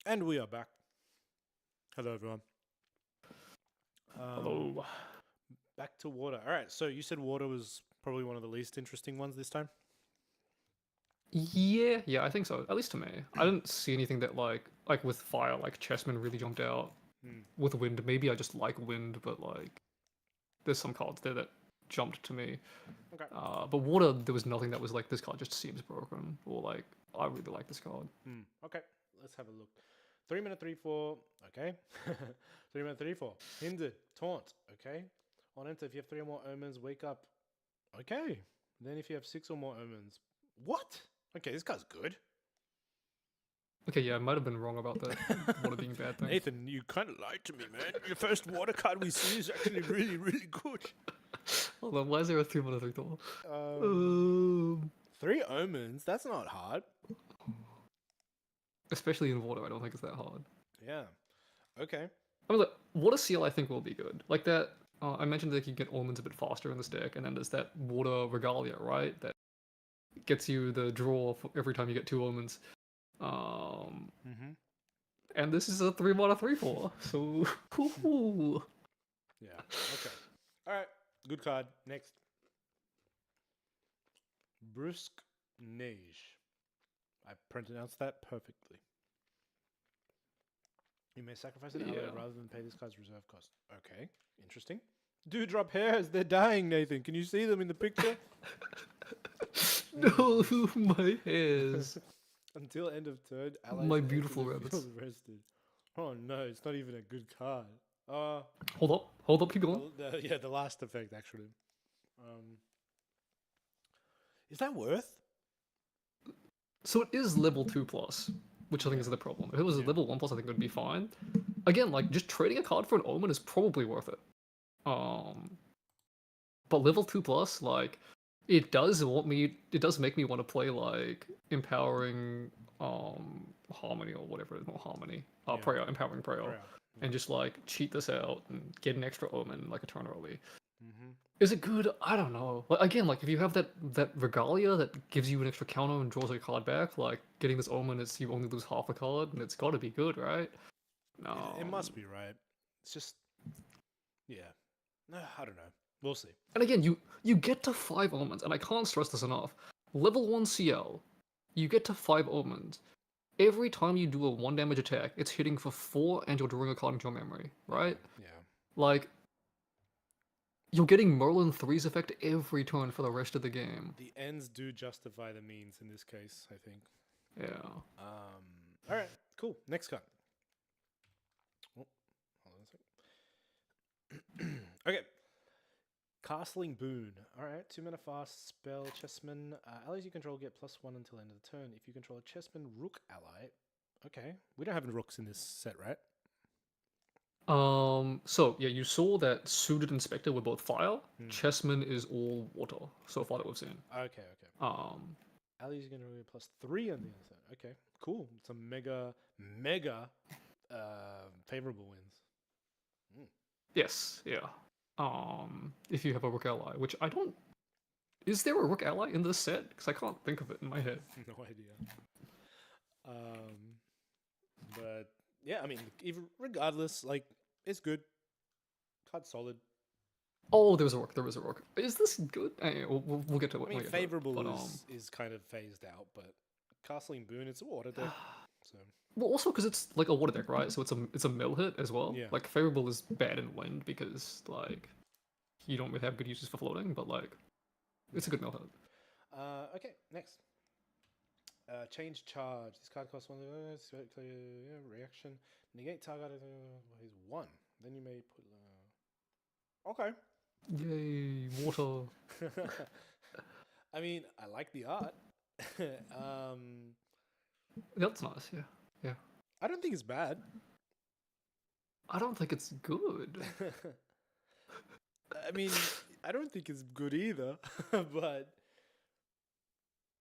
And we are back. Hello, everyone. Hello. Back to water. All right. So you said water was probably one of the least interesting ones this time. Yeah, I think so. At least to me. I didn't see anything that like with fire, like Chessman really jumped out. Hmm. With wind, maybe I just like wind, but like there's some cards there that jumped to me. Okay. But water, there was nothing that was like this card just seems broken, or like I really like this card. Okay. Let's have a look. 3 mana 3/4. Okay. 3 mana 3/4. Hindered. Taunt. Okay. On enter, if you have 3 or more omens, wake up. Okay. Then if you have 6 or more omens. What? Okay, this guy's good. Okay, yeah, I might have been wrong about that. Water being a bad thing. Nathan, you kind of lied to me, man. The first water card we see is actually really, really good. Hold on, why is there a 3 mana 3 door? 3 omens? That's not hard. Especially in water, I don't think it's that hard. Yeah. Okay. I mean, like, water seal I think will be good. Like that, I mentioned that you can get omens a bit faster in this deck, and then there's that water regalia, right? That gets you the draw for every time you get 2 omens. And this is a 3 mana 3/4, so ooh. Yeah. Okay. All right. Good card. Next. Brusque Neige. I pronounced that perfectly. You may sacrifice an ally Yeah. rather than pay this card's reserve cost. Okay. Interesting. Dewdrop hairs. They're dying, Nathan. Can you see them in the picture? No, my hairs. Until end of turn, allies My that enter beautiful the rabbits. field rested. Oh no, it's not even a good card. Hold up, keep going. Yeah, the last effect actually. Is that worth? So it is level 2+, which I think is the problem. If it was Yeah. level 1+, I think it would be fine. Again, like just trading a card for an omen is probably worth it. But level 2+, like it does make me want to play like empowering harmony or whatever it is, not harmony. Yeah. Prayer, empowering prayer. Prayer. And just like cheat this out and get an extra omen like a turn early. Mm-hmm. Is it good? I don't know. Like again, like if you have that regalia that gives you an extra counter and draws a card back, like getting this omen is you only lose half a card, and it's got to be good, right? No, It must be right. It's just, yeah. I don't know. We'll see. And again, you get to 5 omens, and I can't stress this enough. Level 1 CL, you get to 5 omens. Every time you do a 1 damage attack, it's hitting for 4, and you're drawing a card into your memory, right? Yeah. Like, you're getting Merlin 3's effect every turn for the rest of the game. The ends do justify the means in this case, I think. Yeah. All right. Cool. Next card. Oh, hold on a second. Okay. Castling Boon. All right. 2 mana fast spell. Chessman. Allies you control get +1 until end of the turn. If you control a Chessman Rook ally. Okay. We don't have any rooks in this set, right? So yeah, you saw that Suited and Spectre were both fire. Chessman is all water so far that we've seen. Okay. Allies are going to get +3 on the other side. Okay, cool. It's a mega favorable wins. Yes, yeah. If you have a Rook ally, which I don't. Is there a Rook ally in this set? Because I can't think of it in my head. No idea. But yeah, I mean, even regardless, like it's good. Card solid. Oh, there was a Rook. Is this good? We'll get to it. I mean, we'll get to it, favorable but, is kind of phased out, but Castling Boon, it's a water deck, so. Well, also because it's like a water deck, right? So it's a mill hit as well. Yeah. Like favorable is bad in wind because like you don't really have good uses for floating, but like it's a good mill hit. Okay, next. Change charge. This card costs 1 reaction. Negate target is 1. Then you may put. Okay. Yay, water. I mean, I like the art. That's nice. Yeah. I don't think it's bad. I don't think it's good. I mean, I don't think it's good either, but.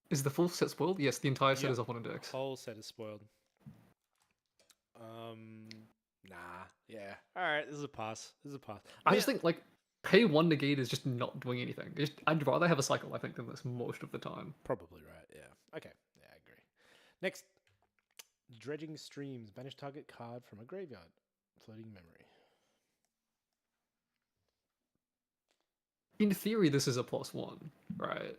Is the full set spoiled? Yes, the entire set Yeah. is up on index. Whole set is spoiled. Nah. Yeah. All right. This is a pass. I just think like pay 1 negate is just not doing anything. I'd rather have a cycle, I think, than this most of the time. Probably right. Yeah. Okay. Yeah, I agree. Next, Dredging Streams. Banish target card from a graveyard. Floating memory. In theory, this is a +1, right?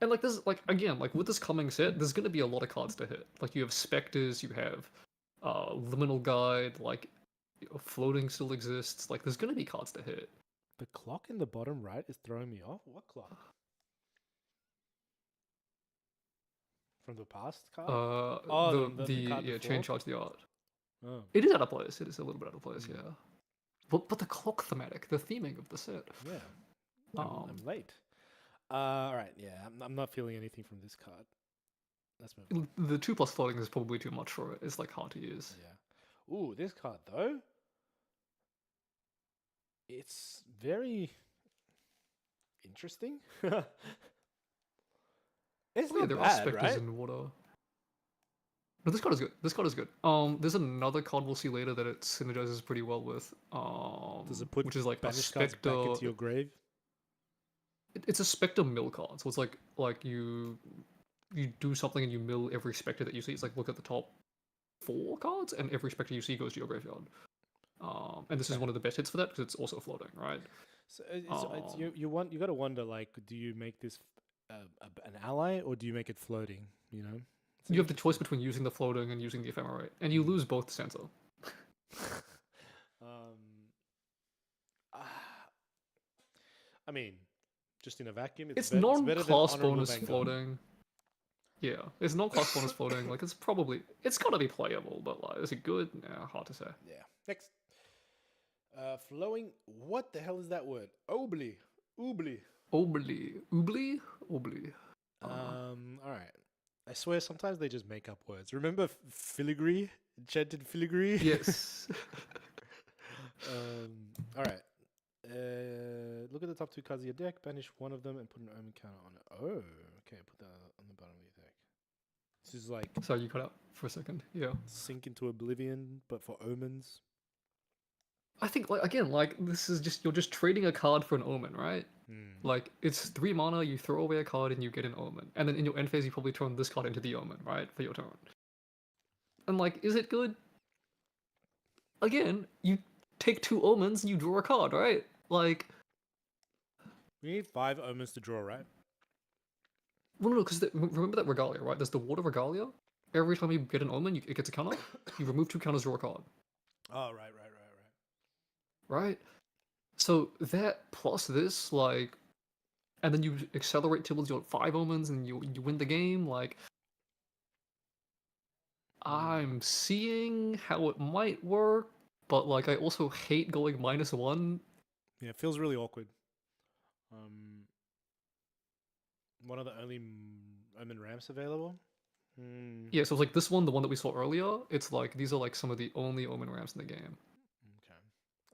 And like this, like again, like with this coming set, there's gonna be a lot of cards to hit. Like you have specters, you have liminal guide, like floating still exists. Like there's gonna be cards to hit. The clock in the bottom right is throwing me off. What clock? From the past card? The card yeah, before? change charge the art. Oh. It is out of place. It is a little bit out of place, yeah. But the clock thematic, the theming of the set. Yeah. I'm late. All right, yeah. I'm not feeling anything from this card. Let's move on. The 2+ floating is probably too much for it. It's like hard to use. Yeah. Ooh, this card though. It's very interesting. It's not there are bad, specters right? in water. No, this card is good. This card is good. There's another card we'll see later that it synergizes pretty well with. Does it put which is like a banish cards specter back into your grave? It's a specter mill card, so it's like you do something and you mill every specter that you see. It's like look at the top 4 cards, and every specter you see goes to your graveyard. And this is one of the best hits for that because it's also floating, right? So it's, you got to wonder, like, do you make this an ally or do you make it floating? You know, You have the choice between using the floating and using the ephemerate, and you lose both center. I mean, just in a vacuum, It's better than non-class Honorable bonus Vanguard. floating. Yeah, it's non-class bonus floating. Like it's gotta be playable, but like, is it good? Nah, hard to say. Yeah. Next. Flowing. What the hell is that word? Oobly. Oobly. All right. I swear, sometimes they just make up words. Remember filigree? Enchanted filigree? Yes. All right. Look at the top 2 cards of your deck, banish one of them, and put an omen counter on it. Oh, okay. Put that on the bottom of your deck. This is like Sorry, you cut out for a second. Yeah. Sink into Oblivion, but for omens. I think this is just you're just trading a card for an omen, right? Like it's 3 mana, you throw away a card and you get an omen, and then in your end phase you probably turn this card into the omen, right, for your turn. And like, is it good? Again, you take 2 omens and you draw a card, right? Like, we need 5 omens to draw, right? well, no, because remember that Regalia, right? There's the water Regalia. Every time you get an omen, it gets a counter. You remove 2 counters, draw a card. Oh, right. Right? So that plus this, like, and then you accelerate towards your 5 omens and you win the game, like, I'm seeing how it might work, but like I also hate going -1. Yeah, it feels really awkward. One of the only omen ramps available. Yeah, so it's like this one, the one that we saw earlier, it's like these are like some of the only omen ramps in the game. Okay.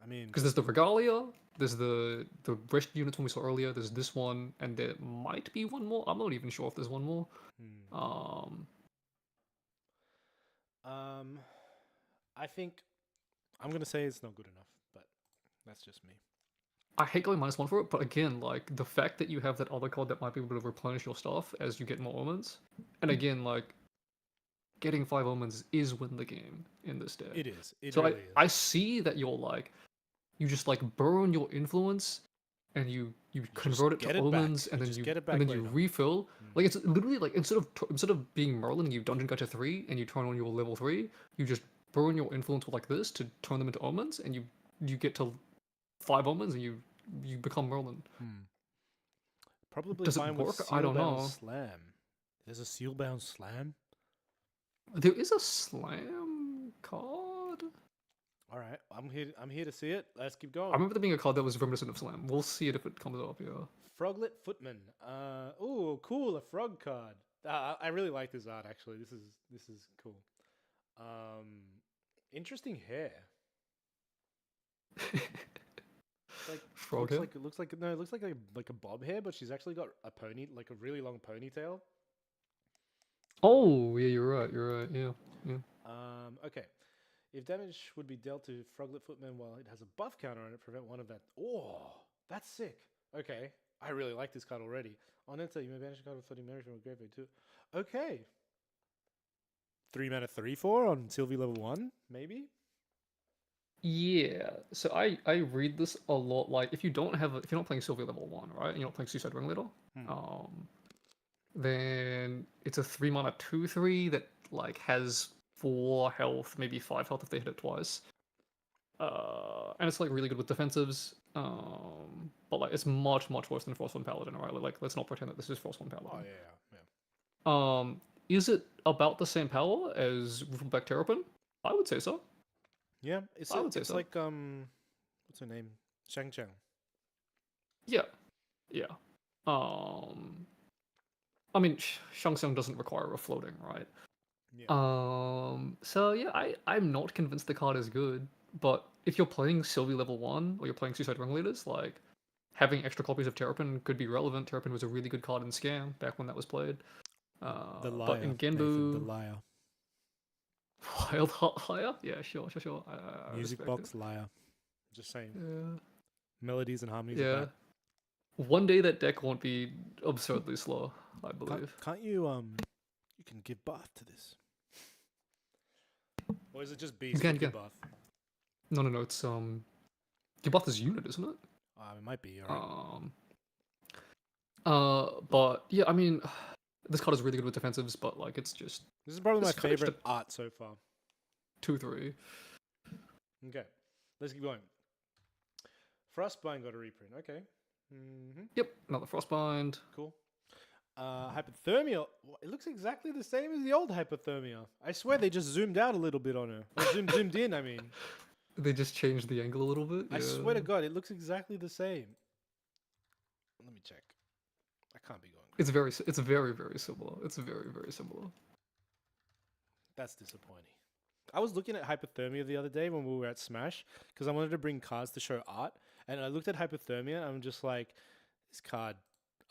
I mean, because there's the Regalia, there's the rest units one we saw earlier, there's this one, and there might be one more. I'm not even sure if there's one more. I think I'm gonna say it's not good enough, but that's just me. I hate going -1 for it, but again, like the fact that you have that other card that might be able to replenish your stuff as you get more omens, and again, like getting 5 omens is win the game in this deck. It is. It so really is. I see that you're like, you just like burn your influence, and you convert it to omens, and then you refill. Like it's literally like instead of being Merlin, you dungeon guide to 3, and you turn on your level 3. You just burn your influence like this to turn them into omens, and you get to 5 omens, and you become Merlin. Probably does it work? I don't know. Slam. There's a Sealbound Slam. There is a slam card. All right, I'm here to see it. Let's keep going. I remember there being a card that was reminiscent of slam. We'll see it if it comes up. Yeah. Froglet Footman. Oh, cool, a frog card. I really like this art actually. This is cool. Interesting hair. Like frog hair? it looks like a bob hair, but she's actually got a a really long ponytail. Oh, yeah, you're right. Yeah. Okay. If damage would be dealt to Froglet Footman while it has a buff counter on it, prevent one of that. Oh, that's sick. Okay. I really like this card already. On enter, you may banish a card with floating memory from a graveyard too. Okay. 3 mana 3/4 on Sylvie level 1, maybe? Yeah, so I read this a lot. Like, if you're not playing Sylvia level 1, right, and you're not playing Suicide Ringleader, then it's a 3 mana 2/3 that like has 4 health, maybe 5 health if they hit it twice. And it's like really good with defensives. But like it's much worse than Frostborn Paladin, right? Like let's not pretend that this is Frostborn Paladin. Oh yeah. Is it about the same power as Ruffleback Terrapin? I would say so. Yeah, it's I would say it's so. like what's her name? Shang Chang. Yeah. I mean, Shang Tsung doesn't require a floating, right? Yeah. So yeah, I'm not convinced the card is good, but if you're playing Sylvie level 1 or you're playing Suicide Ringleaders, like having extra copies of Terrapin could be relevant. Terrapin was a really good card in Scam back when that was played. The liar, But in Nathan, Genbu, the liar. Wild Heart Higher? Yeah, sure. I Music respect box liar. Just saying. it. Melodies and harmonies. Yeah. One day that deck won't be absurdly slow, I believe. Can't you you can give buff to this? Or is it just beast with give buff? No, it's you buff this unit, isn't it? It might be, alright. But yeah, I mean, this card is really good with defensives, but like it's just this is probably my favorite art so far. 2/3. Okay, let's keep going. Frostbind got a reprint. Okay. Yep, another Frostbind. Cool. Hypothermia. It looks exactly the same as the old Hypothermia. I swear they just zoomed out a little bit on her. Or zoomed in, I mean. They just changed the angle a little bit. I swear to God, it looks exactly the same. Let me check. I can't be going crazy. It's very similar. It's very similar. That's disappointing. I was looking at Hypothermia the other day when we were at Smash because I wanted to bring cards to show art, and I looked at Hypothermia and I'm just like, this card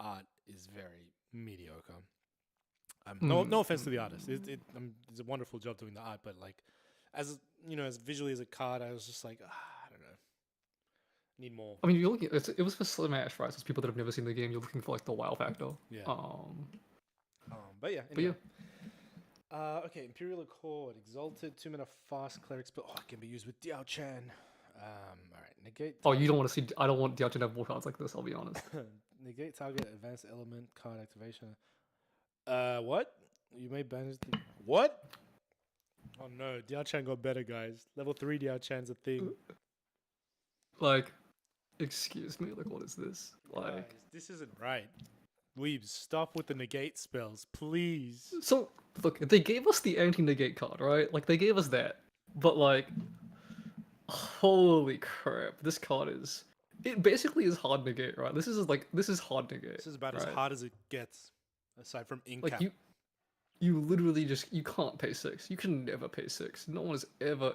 art is very mediocre. No offense to the artist, it's a wonderful job doing the art, but like, as you know, as visually as a card, I was just like, I don't know, need more. I mean, you're looking. It was for Smash, right? So it's people that have never seen the game. You're looking for like the wow factor. Yeah. But yeah. Anyway. Okay, Imperial Accord, Exalted, 2 mana fast cleric spell. Oh, it can be used with Diao Chan. Alright, negate. Oh, you don't want to see. I don't want Diao Chan to have more cards like this. I'll be honest. Negate target advanced element card activation. What? You may banish the. What? Oh no, Diao Chan got better, guys. Level 3 Diao Chan's a thing. Like, excuse me. Like, what is this? Like, guys, this isn't right. Weebs, stop with the negate spells, please. So, look, they gave us the anti-negate card, right? Like, they gave us that. But, like, holy crap, this card is... It basically is hard negate, right? This is hard negate. This is about right? as hard as it gets, aside from ink like, cap. You literally just... You can't pay 6. You can never pay 6. No one is ever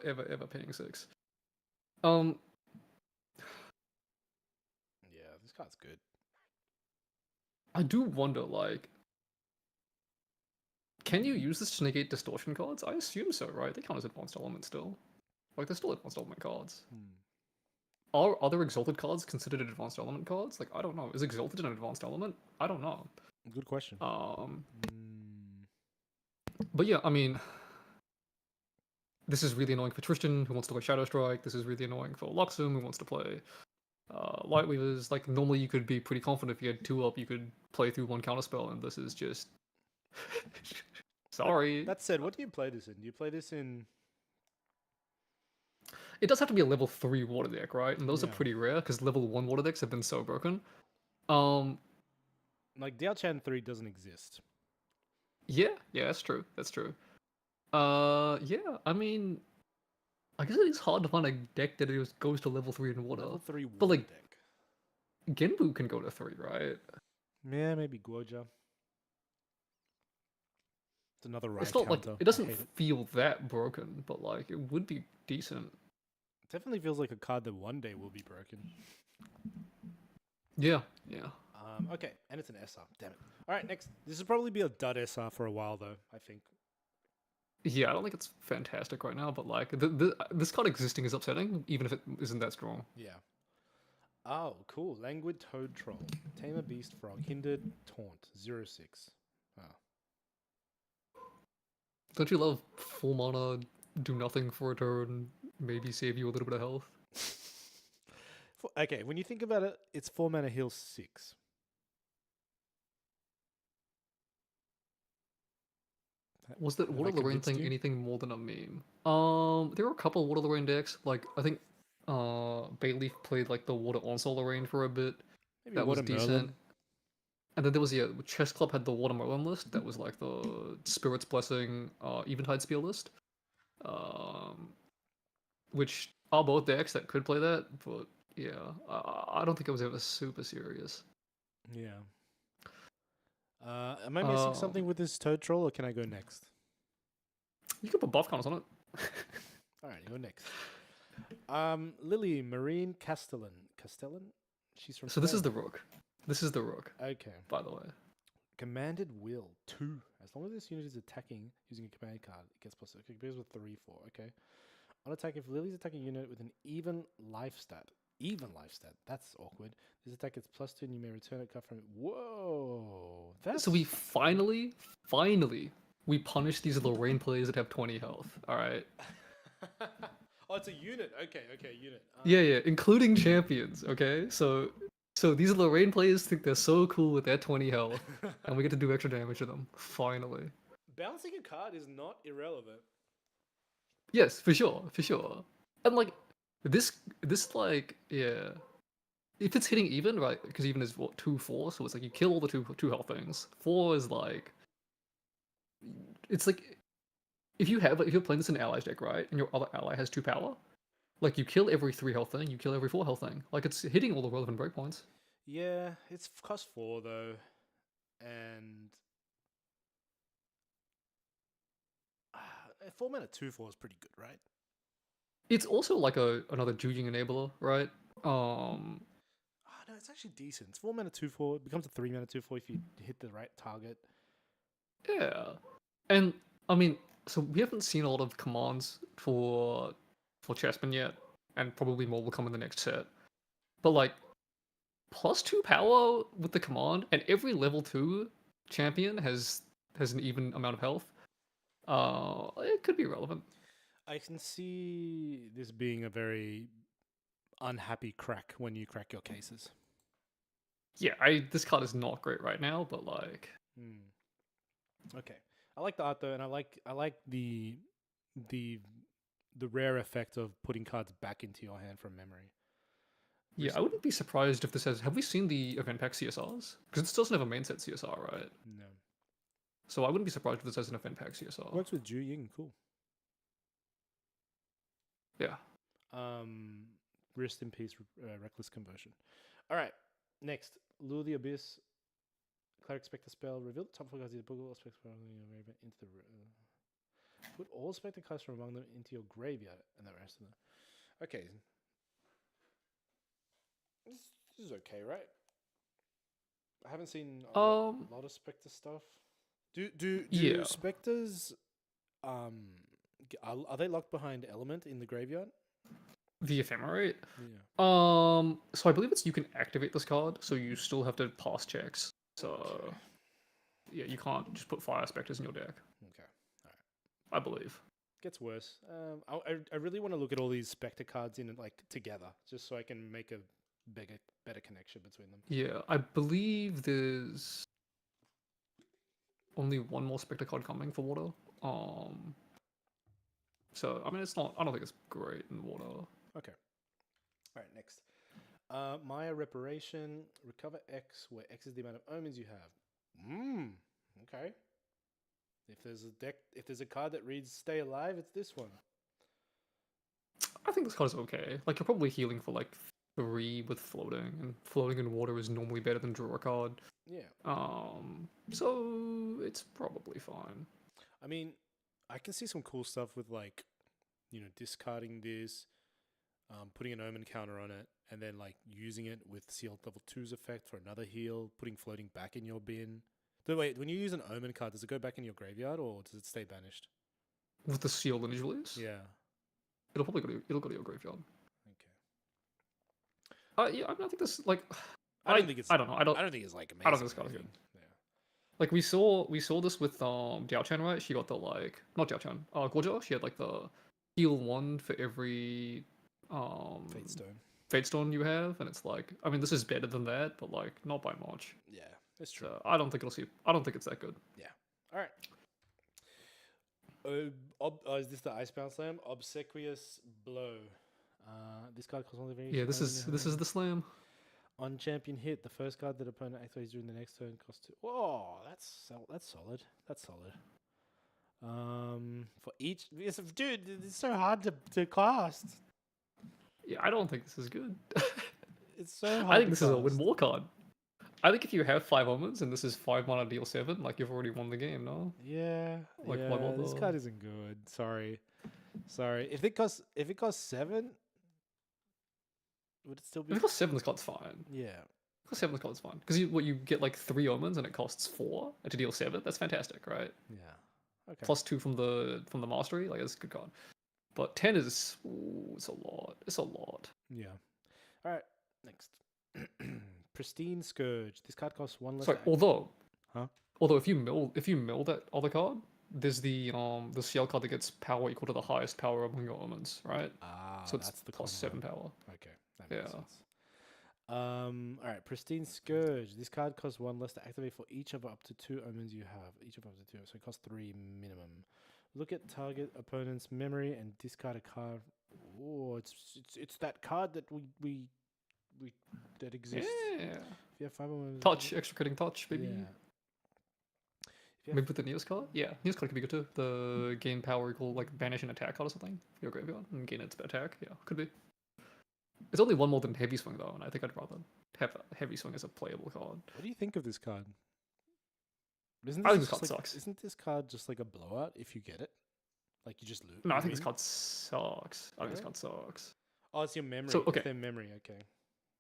paying 6. Yeah, this card's good. I do wonder, like, can you use this to negate distortion cards? I assume so, right? They count as advanced elements still. Like, they're still advanced element cards. Are other exalted cards considered advanced element cards? Like, I don't know. Is exalted an advanced element? I don't know. Good question. But yeah, I mean, this is really annoying for Tristan, who wants to play Shadow Strike. This is really annoying for Luxum, who wants to play Lightweavers. Like, normally you could be pretty confident if you had 2 up, you could play through 1 counterspell, and this is just... Sorry. That said, what do you play this in? Do you play this in... It does have to be a level 3 water deck, right? And those are pretty rare, because level 1 water decks have been so broken. Like, Diao Chan 3 doesn't exist. Yeah, that's true. Yeah, I mean... I guess it is hard to find a deck that goes to level 3 in water. Level 3 water but, like, deck. Genbu can go to 3, right? Yeah, maybe Guoja. It's another right It's not counter. like... It doesn't feel that broken, but, like, it would be decent. It definitely feels like a card that one day will be broken. Yeah. Okay, and it's an SR. Damn it. Alright, next. This will probably be a dud SR for a while, though, I think. Yeah, I don't think it's fantastic right now, but like this card existing is upsetting, even if it isn't that strong. Yeah. Oh, cool. Languid Toad Troll. Tame a Beast Frog. Hindered Taunt. 0/6. Oh. Don't you love full mana, do nothing for a turn, maybe save you a little bit of health? Okay, when you think about it, it's 4 mana heal 6. Was that Have Water I Lorraine convinced thing you? anything more than a meme? There were a couple of Water Lorraine decks. Like I think Bayleaf played like the Water Onsol Lorraine for a bit. Maybe That was Water decent. Merlin. And then there was Chess Club had the Water Merlin list. That was like the Spirit's Blessing, Eventide Spear list. Um, which are both decks that could play that, but yeah, I don't think it was ever super serious. Yeah. Am I missing Um, something with this Toad Troll, or can I go next? you could put buff counters on it. All right, go next. Lily Marine Castellan. Castellan? She's from So this is Spain. the Rook. This is the Rook, Okay. by the way. Commanded Will 2. As long as this unit is attacking using a command card, it gets plus. It begins with 3/4. Okay. On attack, if Lily's attacking a unit with an even life stat, that's awkward. This attack gets +2, and you may return a card from it. Whoa, that's So we finally, we punish these Lorraine players that have 20 health. All right. oh, it's a unit. Okay, unit. Yeah, including champions. Okay, so these Lorraine players think they're so cool with their 20 health, and we get to do extra damage to them. Finally. Bouncing a card is not irrelevant. Yes, for sure, for sure. And like this like yeah, if it's hitting even right, because even is what 2/4, so it's like you kill all the two health things. 4 is like it's like if you're playing this in an allies deck, right, and your other ally has 2 power, like you kill every 3 health thing, you kill every 4 health thing. Like it's hitting all the relevant breakpoints. Yeah, it's cost 4 though, and 4 mana 2/4 is pretty good, right? It's also like another judging enabler, right? No, it's actually decent. It's 4 mana 2/4. It becomes a 3 mana 2/4 if you hit the right target. Yeah. And I mean, so we haven't seen a lot of commands for Chessman yet, and probably more will come in the next set. But like +2 power with the command, and every level 2 champion has an even amount of health. It could be relevant. I can see this being a very unhappy crack when you crack your cases. Yeah, this card is not great right now, but like Okay, I like the art though, and I like the rare effect of putting cards back into your hand from memory. yeah, I wouldn't be surprised if this has. Have we seen the event pack CSRs? Because this doesn't have a main set CSR, right? No. So I wouldn't be surprised if this has an event pack CSR. Works with Ju Ying, cool. Yeah. Rest in peace, Reckless Conversion. All right, next. Lure the Abyss. Cleric Spectre spell. Reveal the top 4 cards of the book. All Spectre into the... put all Spectre cards from among them into your graveyard and the rest of them. Okay. This is okay, right? I haven't seen a lot of Spectre stuff. Do Yeah. Spectres... are they locked behind Element in the graveyard? The Ephemerate? Yeah. So I believe it's you can activate this card, so you still have to pass checks. So Okay. yeah, you can't just put Fire Spectres in your deck. Okay. All right. I believe. Gets worse. I really want to look at all these Spectre cards in like together, just so I can make a better connection between them. Yeah, I believe there's only one more Spectre card coming for Water. So I mean, it's not. I don't think it's great in Water. Okay. All right. Next. Maya Reparation. Recover X, where X is the amount of omens you have. Okay. If there's a card that reads "Stay Alive," it's this one. I think this card is okay. Like you're probably healing for like 3 with floating, and floating in water is normally better than draw a card. Yeah. So it's probably fine. I mean, I can see some cool stuff with like, discarding this, putting an omen counter on it, and then like using it with sealed level 2's effect for another heal, putting floating back in your bin. So wait, when you use an omen card, does it go back in your graveyard or does it stay banished? With the sealed initial use? Yeah. It'll probably go to your graveyard. Okay. Yeah, I think this like I don't think it's. I don't know. I don't think it's like amazing. I don't think this or card is good. anything. Yeah. Like we saw this with Diao Chen, right? She got the like not Diao Chen, Guo. She had like the heal 1 for every Fate Stone. Fate Stone you have, and it's like I mean this is better than that, but like not by much. Yeah, that's true. So I don't think it's that good. Yeah. All right. Is this the Icebound Slam? Obsequious Blow. This card costs only very. Yeah, this is the slam. On champion hit, the first card that opponent activates during the next turn costs 2. Whoa, that's solid. That's solid. For each, dude, it's so hard to cast. Yeah, I don't think this is good. It's so hard. I think this is a win more card. I think if you have 5 omens and this is 5 mana deal 7, like you've already won the game, no? Yeah. Like, yeah. why bother? This card isn't good. Sorry. If it costs 7, would it still be? If it costs 7, this card's fine. Yeah. If it costs 7, this card's fine. Because you get like 3 omens and it costs 4 to deal 7. That's fantastic, right? Yeah. Okay. Plus 2 from the mastery, like it's a good card. But 10 is it's a lot. It's a lot. Yeah. All right. Next. Pristine Scourge. This card costs 1 less. Sorry, although if you mill that other card, there's the CL card that gets power equal to the highest power among your omens, right? So it's that's the plus combo. 7 power. Okay, that makes Yeah. sense. All right, Pristine Scourge. This card costs 1 less to activate for each of up to 2 omens you have. Each of up to 2, so it costs 3 minimum. Look at target opponent's memory and discard a card. Oh, it's that card that we that exists. Yeah. If you have 5 omens. Touch, extra critting touch, maybe. Yeah. Maybe with the Neos card? Yeah, Neos card could be good too. The gain power equal like banish an attack card or something. Your graveyard and gain its attack. Yeah, could be. It's only 1 more than Heavy Swing though, and I think I'd rather have a Heavy Swing as a playable card. What do you think of this card? I think this card like, sucks. Isn't this card just like a blowout if you get it? Like you just lose? No, I think this card sucks. I think this card sucks. Oh, it's your memory. So, okay. It's their memory, okay.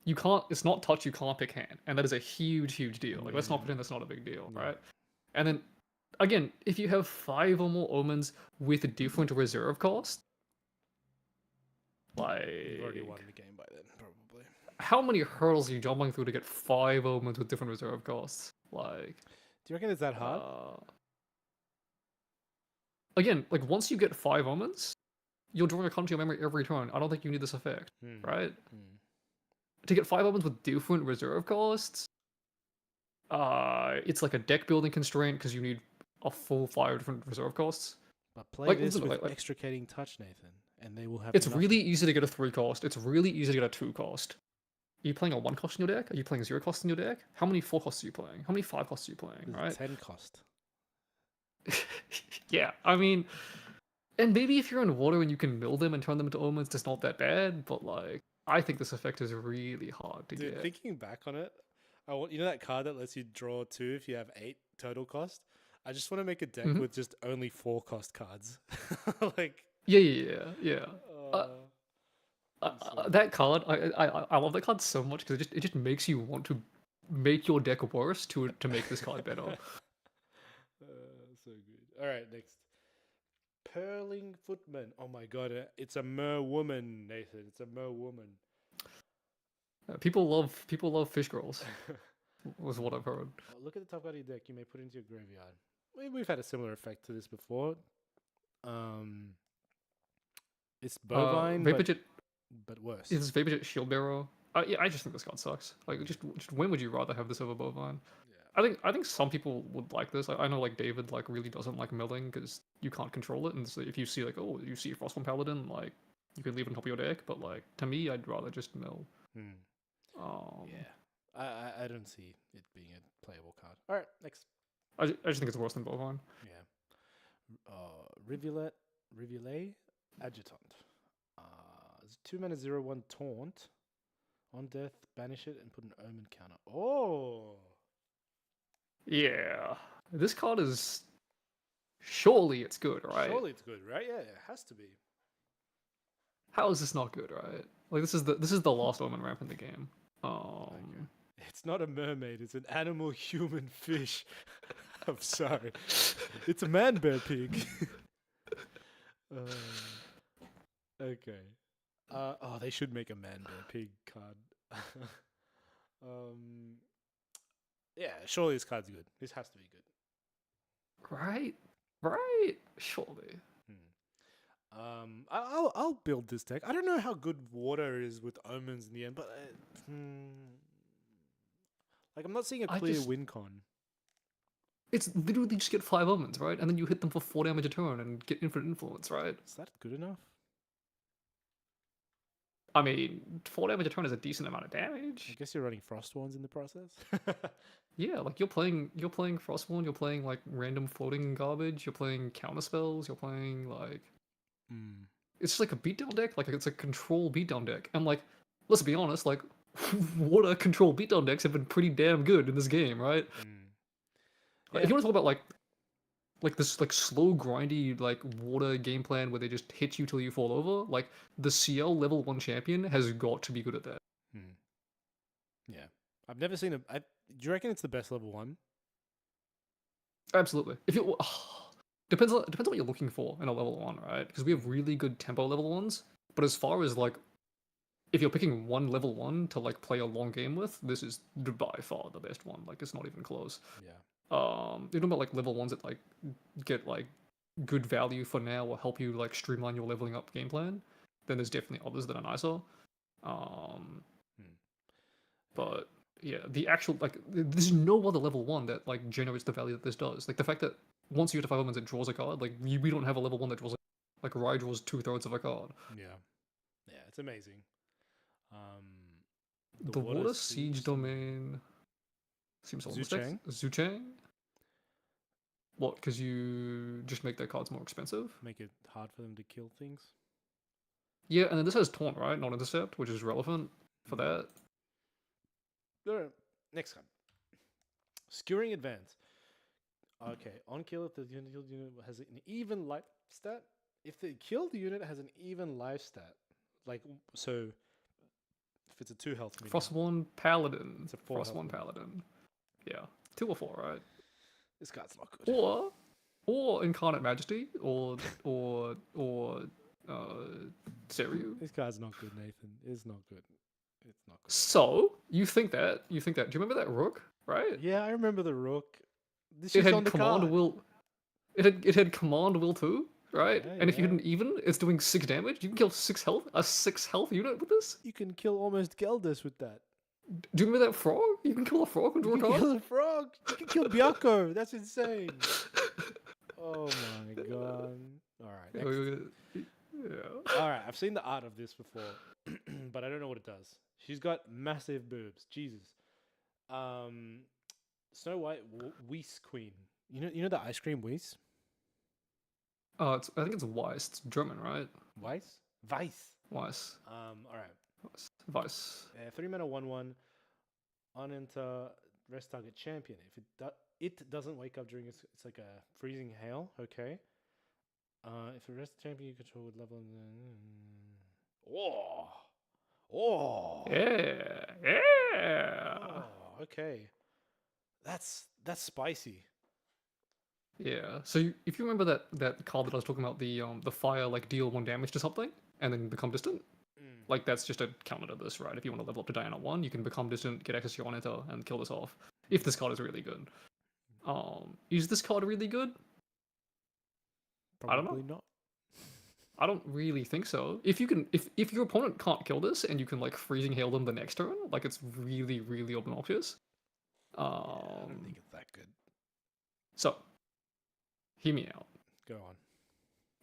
You can't, it's not touch, you can't pick hand. And that is a huge, huge deal. Like, let's not pretend that's not a big deal, right? And then, again, if you have 5 or more omens with a different reserve cost, like... You've already won the game by then, probably. How many hurdles are you jumping through to get 5 omens with different reserve costs? Like... Do you reckon it's that hard? Again, like, once you get 5 omens, you're drawing a card to your memory every turn. I don't think you need this effect, right? To get 5 omens with different reserve costs, it's like a deck building constraint because you need a full 5 different reserve costs. But play Like, this listen, with like- extricating touch, Nathan, and they will have. It's enough. really easy to get a 3 cost. It's really easy to get a 2 cost. Are you playing a 1 cost in your deck? Are you playing 0 cost in your deck? How many 4 costs are you playing? How many 5 costs are you playing? There's Right? 10 cost. Yeah, I mean, and maybe if you're in water and you can mill them and turn them into omens, it's not that bad. But like, I think this effect is really hard to Dude, get. thinking back on it, I want that card that lets you draw 2 if you have 8 total cost. I just want to make a deck with just only 4 cost cards. Like Yeah. So That card, I love that card so much because it just makes you want to make your deck worse to make this card better. So good. All right, next. Purling Footman. Oh my god, it's a mer woman, Nathan. It's a mer woman. People love fish girls. Was what I've heard. Oh, look at the top card of your deck. You may put into your graveyard. We've had a similar effect to this before. It's bovine, but worse. It's Vaporjet Shield Bearer. Yeah, I just think this card sucks. Like, just when would you rather have this over bovine? Yeah. I think some people would like this. I know like David like really doesn't like milling because you can't control it, and so if you see like you see Frostborn Paladin, like you can leave it on top of your deck. But like to me, I'd rather just mill. Yeah, I don't see it being a playable card. All right, next. I just think it's worse than bovine. Yeah. Rivulet Adjutant. It's 2 mana 0/1 taunt. On death, banish it and put an omen counter. Oh. Yeah, this card is. Surely it's good, right? Surely it's good, right? Yeah, it has to be. How is this not good, right? Like this is the last omen ramp in the game. Okay. It's not a mermaid. It's an animal, human, fish. I'm sorry. It's a man bear pig. Okay. They should make a man bear pig card. um, yeah, surely this card's good. This has to be good. Right? Right? Surely. I'll build this deck. I don't know how good water is with omens in the end, but like I'm not seeing a clear win con. It's literally just get 5 omens, right? And then you hit them for 4 damage a turn and get infinite influence, right? Is that good enough? I mean, 4 damage a turn is a decent amount of I damage. guess you're running frost ones in the process. Yeah, like you're playing Frostborn, you're playing like random floating garbage, you're playing counter spells, you're playing like it's just like a beatdown deck, like it's a control beatdown deck. And like, let's be honest, like water control beatdown decks have been pretty damn good in this game, right? Like, if you want to talk about like this like slow grindy like water game plan where they just hit you till you fall over, like the CL level 1 champion has got to be good at that. Yeah, I've never seen a. Do you reckon it's the best level 1? Absolutely. If you depends on what you're looking for in a level 1, right? Because we have really good tempo level 1s, but as far as like if you're picking one level 1 to like play a long game with, this is by far the best one. Like it's not even close. Yeah. You're talking about like level 1s that like get like good value for now or help you like streamline your leveling up game plan. Then there's definitely others that are nicer. But yeah, the actual like there's no other level 1 that like generates the value that this does. Like the fact that once you get to 5 omens it draws a card, like we don't have a level 1 that draws like Rye draws 2/3 of a card. Yeah. Yeah, it's amazing. The water siege domain seems almost Zuchang? What, because you just make their cards more expensive? Make it hard for them to kill things. Yeah, and then this has taunt, right? Not intercept, which is relevant for that. Alright, next card. Skewering Advance. Okay, on kill if the unit has an even life stat. If the killed unit has an even life stat, like so, if it's a 2 health. Frostborn Paladin. It's a 4 Frostborn Paladin. Yeah, 2 or 4, right? This card's not good. Or Incarnate Majesty, or Seiryu. This card's not good, Nathan. It's not good. It's not good. So you think that? Do you remember that Rook? Right? Yeah, I remember the Rook. It had command will. It had command will too, right? Yeah, and if you hit an even, it's doing 6 damage. You can kill 6 health, a 6 health unit with this. You can kill almost Geldas with that. Do you remember that frog? You can kill a frog and draw a card. Kill a frog. You can kill Byakko. That's insane. Oh my god. All right. Yeah. All right. I've seen the art of this before, but I don't know what it does. She's got massive boobs. Jesus. Snow White Weiss Queen. You know the ice cream Weiss? I think it's Weiss. It's German, right? Weiss. Weiss. All right. Weiss. 3 mana 1/1. On enter rest target champion. If it doesn't wake up during it's like a freezing hail. Okay. If a rest champion you control would level. Yeah. Oh, okay. That's spicy. Yeah. So if you remember that card that I was talking about, the fire like deal 1 damage to something and then become distant. Like that's just a counter to this, right? If you want to level up to Diana 1, you can become distant, get access to your on-enter, and kill this off. If this card is really good. Is this card really good? Probably I don't know. Not. I don't really think so. If you can, if your opponent can't kill this and you can like freezing hail them the next turn, like it's really, really obnoxious. Yeah, I don't think it's that good. So, hear me out. Go on.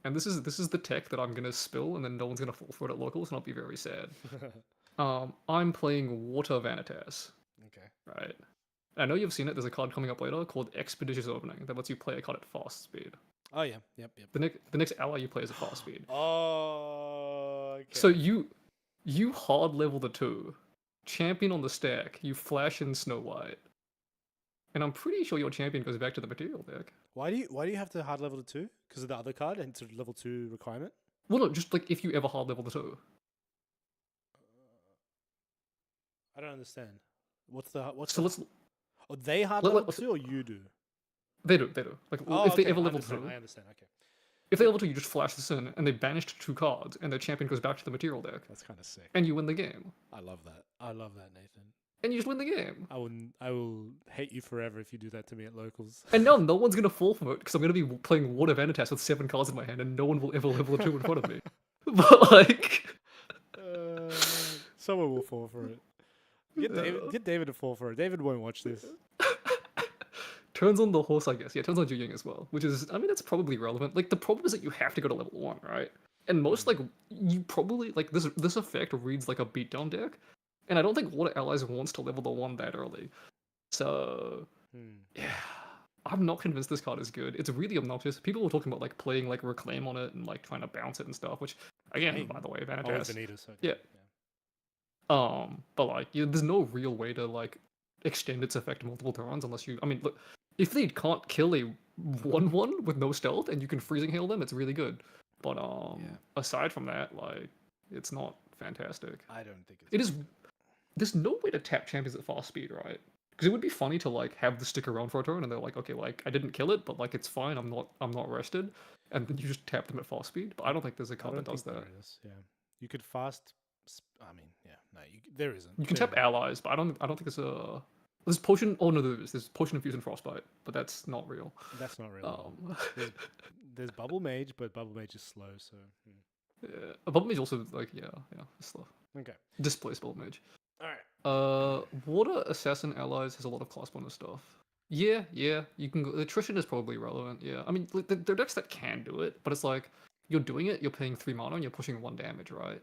And this is the tech that I'm gonna spill, and then no one's gonna fall for it at locals, and I'll be very sad. I'm playing Water Vanitas. Okay. Right. I know you've seen it. There's a card coming up later called Expeditious Opening that lets you play a card at fast speed. Oh yeah. Yep. The next ally you play is at fast speed. Oh. Okay. So you hard level the 2, champion on the stack. You flash in Snow White, and I'm pretty sure your champion goes back to the material deck. Why do you have to hard level the 2? Because of the other card and it's a level 2 requirement? Well, no, just like if you ever hard level the 2. I don't understand. Oh, they hard level 2 or you do? They do. Like if they ever level 2. I understand. Okay. If they level 2, you just flash this in, and they banished 2 cards, and their champion goes back to the material deck, That's kind of sick. and you win the game. I love that. I love that, Nathan. And you just win the game. I will hate you forever if you do that to me at locals. And now no one's gonna fall for it because I'm gonna be playing Water Vanitas with 7 cards in my hand, and no one will ever level a 2 in front of me. But like, someone will fall for it. Get David to fall for it. David won't watch this. turns on the horse, I guess. Yeah, turns on Juying as well, which is, I mean, it's probably relevant. Like, the problem is that you have to go to level 1, right? And most, like, you probably, like, this effect reads like a beatdown deck, and I don't think Water Allies wants to level the 1 that early. So, yeah, I'm not convinced this card is good. It's really obnoxious. People were talking about, like, playing, like, Reclaim on it and, like, trying to bounce it and stuff, which, again, by the way, Vanitas. Yeah. But, like, there's no real way to, like, extend its effect multiple turns unless you, I mean, look, if they can't kill a 1/1 with no stealth and you can freezing hail them, it's really good. But aside from that, like, it's not fantastic. I don't think it is. There's no way to tap champions at fast speed, right? Because it would be funny to like have the stick around for a turn and they're like, okay, like I didn't kill it, but like it's fine. I'm not rested, and then you just tap them at fast speed. But I don't think there's a card that does that. Yeah, you could fast. I mean, yeah, no, there isn't. You can tap allies, but I don't think there's a. There's potion. Oh no, there's potion of fusion frostbite, but that's not real. That's not real. There's bubble mage, but bubble mage is slow, so. Yeah, bubble mage also like it's slow. Okay. Displace bubble mage. All right. Water assassin allies has a lot of class bonus stuff. Yeah, you can go. Attrition is probably relevant. Yeah, I mean, like, there are decks that can do it, but it's like you're doing it. You're paying 3 mana and you're pushing 1 damage, right?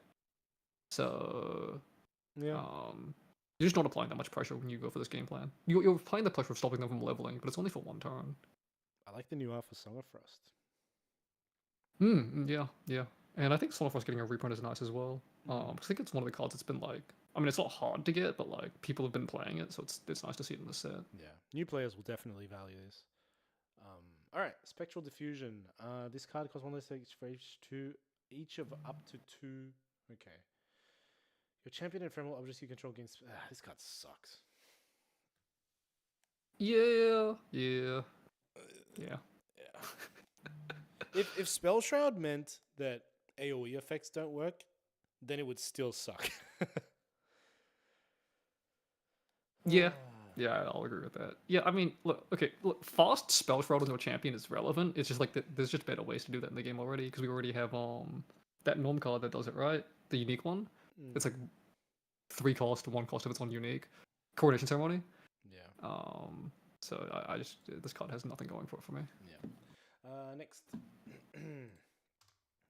So, yeah. You're just not applying that much pressure when you go for this game plan. You're applying the pressure of stopping them from leveling, but it's only for 1 turn. I like the new Alpha Song of Frost. Yeah. And I think Song of Frost getting a reprint is nice as well. I think it's one of the cards that's been like, I mean, it's not hard to get, but like people have been playing it, so it's nice to see it in the set. Yeah, new players will definitely value this. All right, Spectral Diffusion. This card costs 1 less for each of up to 2. Okay. Your champion and ephemeral objects you control gains. This card sucks. Yeah. If Spell Shroud meant that AoE effects don't work, then it would still suck. Yeah, I'll agree with that. Yeah, I mean, look, fast Spell Shroud on your champion is relevant. It's just like there's just better ways to do that in the game already, because we already have that norm card that does it, right? The unique one. It's like 3 cost, 1 cost if it's on unique. Coronation Ceremony. Yeah. So I just this card has nothing going for it for me. Yeah. Next.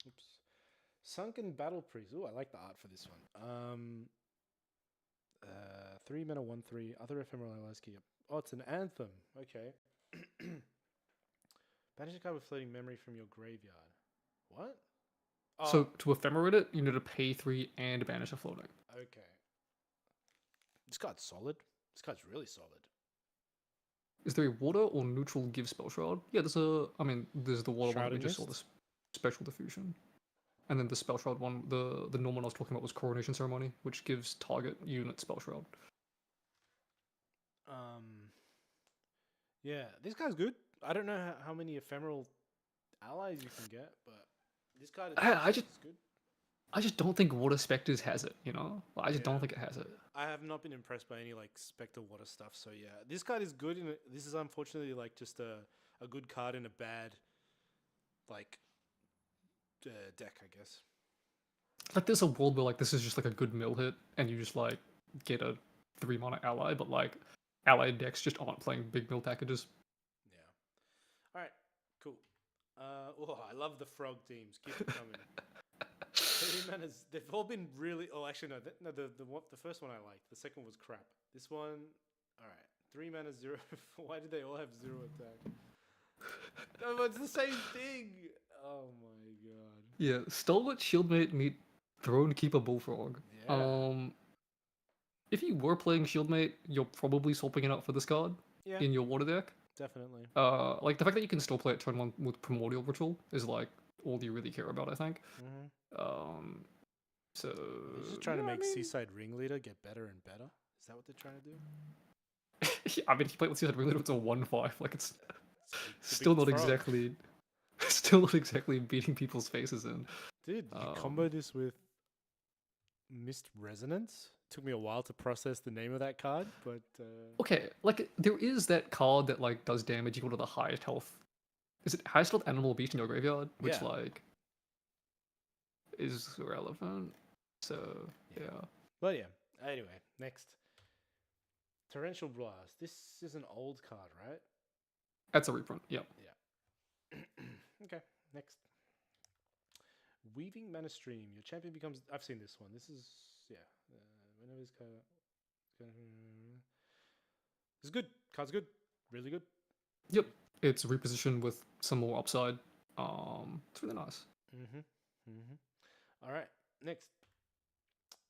Oops. Sunken Battle Priest. Ooh, I like the art for this one. 3 mana 1/3. Other ephemeral allies keep. Oh, it's an anthem. Okay. Banish a card with floating memory from your graveyard. What? Oh. So to ephemerate it, you need to pay 3 and banish a floating. Okay. This card's solid. This card's really solid. Is there a water or neutral give spell shroud? Yeah, there's the water one. We just saw this Spectral Diffusion. And then the Spell Shroud one, the normal one I was talking about was Coronation Ceremony, which gives target unit Spell Shroud. Yeah, this guy's good. I don't know how many ephemeral allies you can get, but this card is good. I just don't think Water Spectres has it, you know? I just don't think it has it. I have not been impressed by any like Spectre Water stuff, so yeah. This card is good, and this is unfortunately like just a good card in a bad like deck, I guess. Like there's a world where like this is just like a good mill hit, and you just like get a 3 mana ally, but like allied decks just aren't playing big mill packages. Yeah. All right. Cool. I love the frog teams. Keep it coming. 30 manas. They've all been really. Oh, actually no. The first one I liked. The second was crap. This one. All right. 3 mana 0. Why did they all have 0 attack? No, but it's the same thing. Oh my god. Yeah, Stalwart Shieldmate meet Throne Keeper Bullfrog. Yeah. If you were playing Shieldmate, you're probably swapping it out for this card in your water deck. Definitely. Like the fact that you can still play it turn 1 with Primordial Ritual is like all you really care about, I think. So they're just trying to make Seaside Ringleader get better and better. Is that what they're trying to do? I mean, if you play with Seaside Ringleader, it's a 1/5. Like it's still not exactly. Still not exactly beating people's faces in. Dude, you Um, combo this with Mist Resonance? Took me a while to process the name of that card, but Okay, like there is that card that like does damage equal to the highest health. Is it highest health animal beast in your graveyard? Which yeah. like is relevant. So Yeah. yeah. But yeah. Anyway, next. Torrential Blast. This is an old card, right? That's a reprint. Yep. Yeah. Okay, next. Weaving Mana Stream. Your champion becomes. I've seen this one. This is yeah. Whenever this card. It's good. Card's good. Really good. Yep. It's repositioned with some more upside. It's really nice. Mm-hmm. Mm-hmm. All right. Next.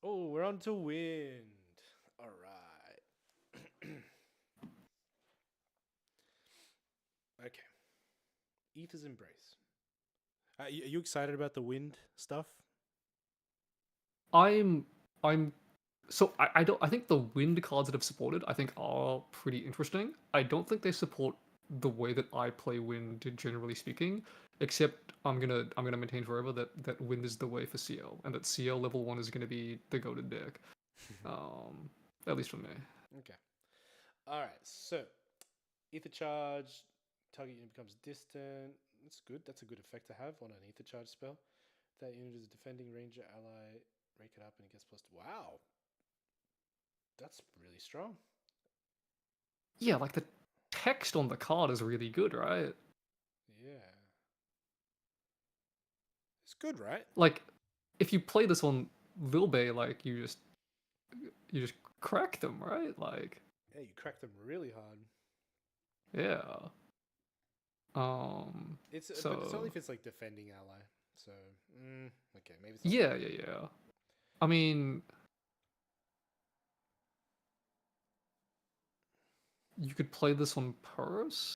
Oh, we're on to wind. All right. Okay. Ether's Embrace. Are you excited about the wind stuff? I'm so I don't I think the wind cards that have supported I think are pretty interesting. I don't think they support the way that I play wind generally speaking, except I'm gonna maintain forever that wind is the way for CL and that CL level 1 is gonna be the goated deck. At least for me. Okay. All right. So, Ether Charge. Target unit becomes distant. That's good. That's a good effect to have on an Ether Charge spell. That unit is a defending ranger ally. Rake it up and it gets plus. Wow. That's really strong. Yeah, like the text on the card is really good, right? Yeah. It's good, right? Like if you play this on Lilbay, like you just crack them, right? Like Yeah, you crack them really hard. yeah. It's but it's only So if it's like defending ally. So okay, maybe it's not yeah, yeah, yeah. I mean, you could play this on Purse,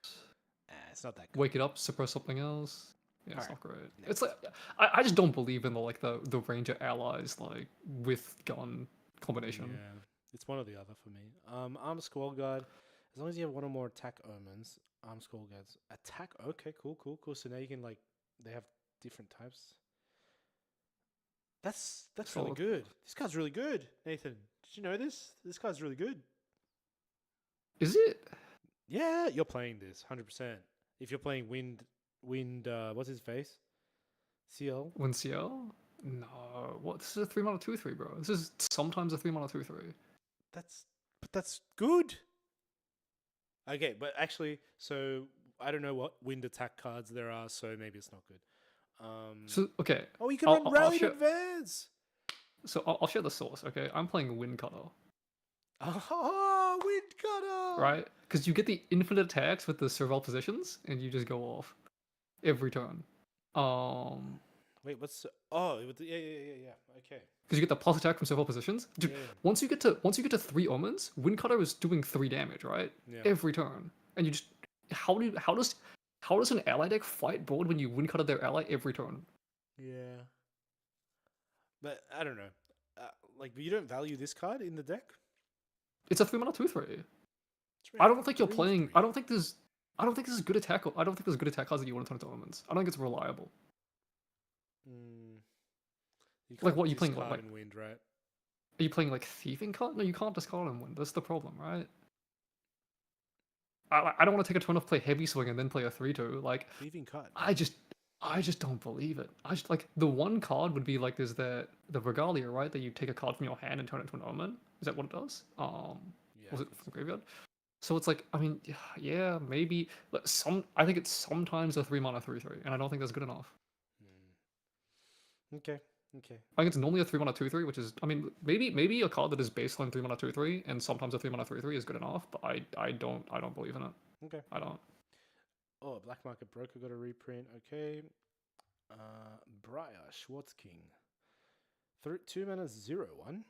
it's not that good. wake it up, suppress something else. Yeah, it's Alright, not great. It's next. like I just don't believe in the ranger allies like with gun combination. Yeah, it's one or the other for me. Arm Squall Guard. As long as you have one or more attack omens, Arm Squall Guards attack. Okay, cool. So now you can like they have different types. That's really Solid. good. This card's really good, Nathan. Did you know this? This card's really good. Is it? Yeah, you're playing this 100%. If you're playing wind, what's his face? CL. When CL? No. What? This is a 3 mana 2/3, bro. This is sometimes a 3 mana 2/3. That's good. Okay, but actually, so I don't know what wind attack cards there are, so maybe it's not good. So okay. Oh, you can I'll, run I'll Rally in share, Advance. so I'll share the source. Okay, I'm playing Wind Cutter, Oh, Wind Cutter. right? Because you get the infinite attacks with the serval positions, and you just go off every turn. Wait, what's? Oh, yeah. Okay. Because you get the plus attack from several positions. Dude, Yeah. once you get to 3 omens, Wind Cutter is doing 3 damage, right? Yeah. Every turn, and you just how does an ally deck fight board when you Wind Cutter their ally every turn? Yeah. But I don't know. Like, you don't value this card in the deck. It's a 3 mana 2/3. It's I don't think you're 3/3. playing. I don't think this is good attack. I don't think there's good attack cards that you want to turn into omens. I don't think it's reliable. You Like can't what are you playing? discard Like and wind, right? are you playing like thieving card? No, you can't discard and win. That's the problem, right? I don't want to take a turn off, play heavy swing, and then play a 3/2. Like Thieving card. I just don't believe it. I just like the one card would be like there's the Regalia, right? That you take a card from your hand and turn it into an omen. Is that what it does? Yeah. Was it from graveyard? So it's like I mean, yeah, maybe. But I think it's sometimes a 3 mana 3/3, and I don't think that's good enough. Okay. I think it's normally a 3 mana 2/3, which is I mean maybe a card that is baseline 3 mana 2/3, and sometimes a 3 mana 3/3 is good enough. But I don't believe in it. Okay. I don't. Oh, Black Market Broker got a reprint. Okay. Briar Schwartz King. 2 mana 0/1.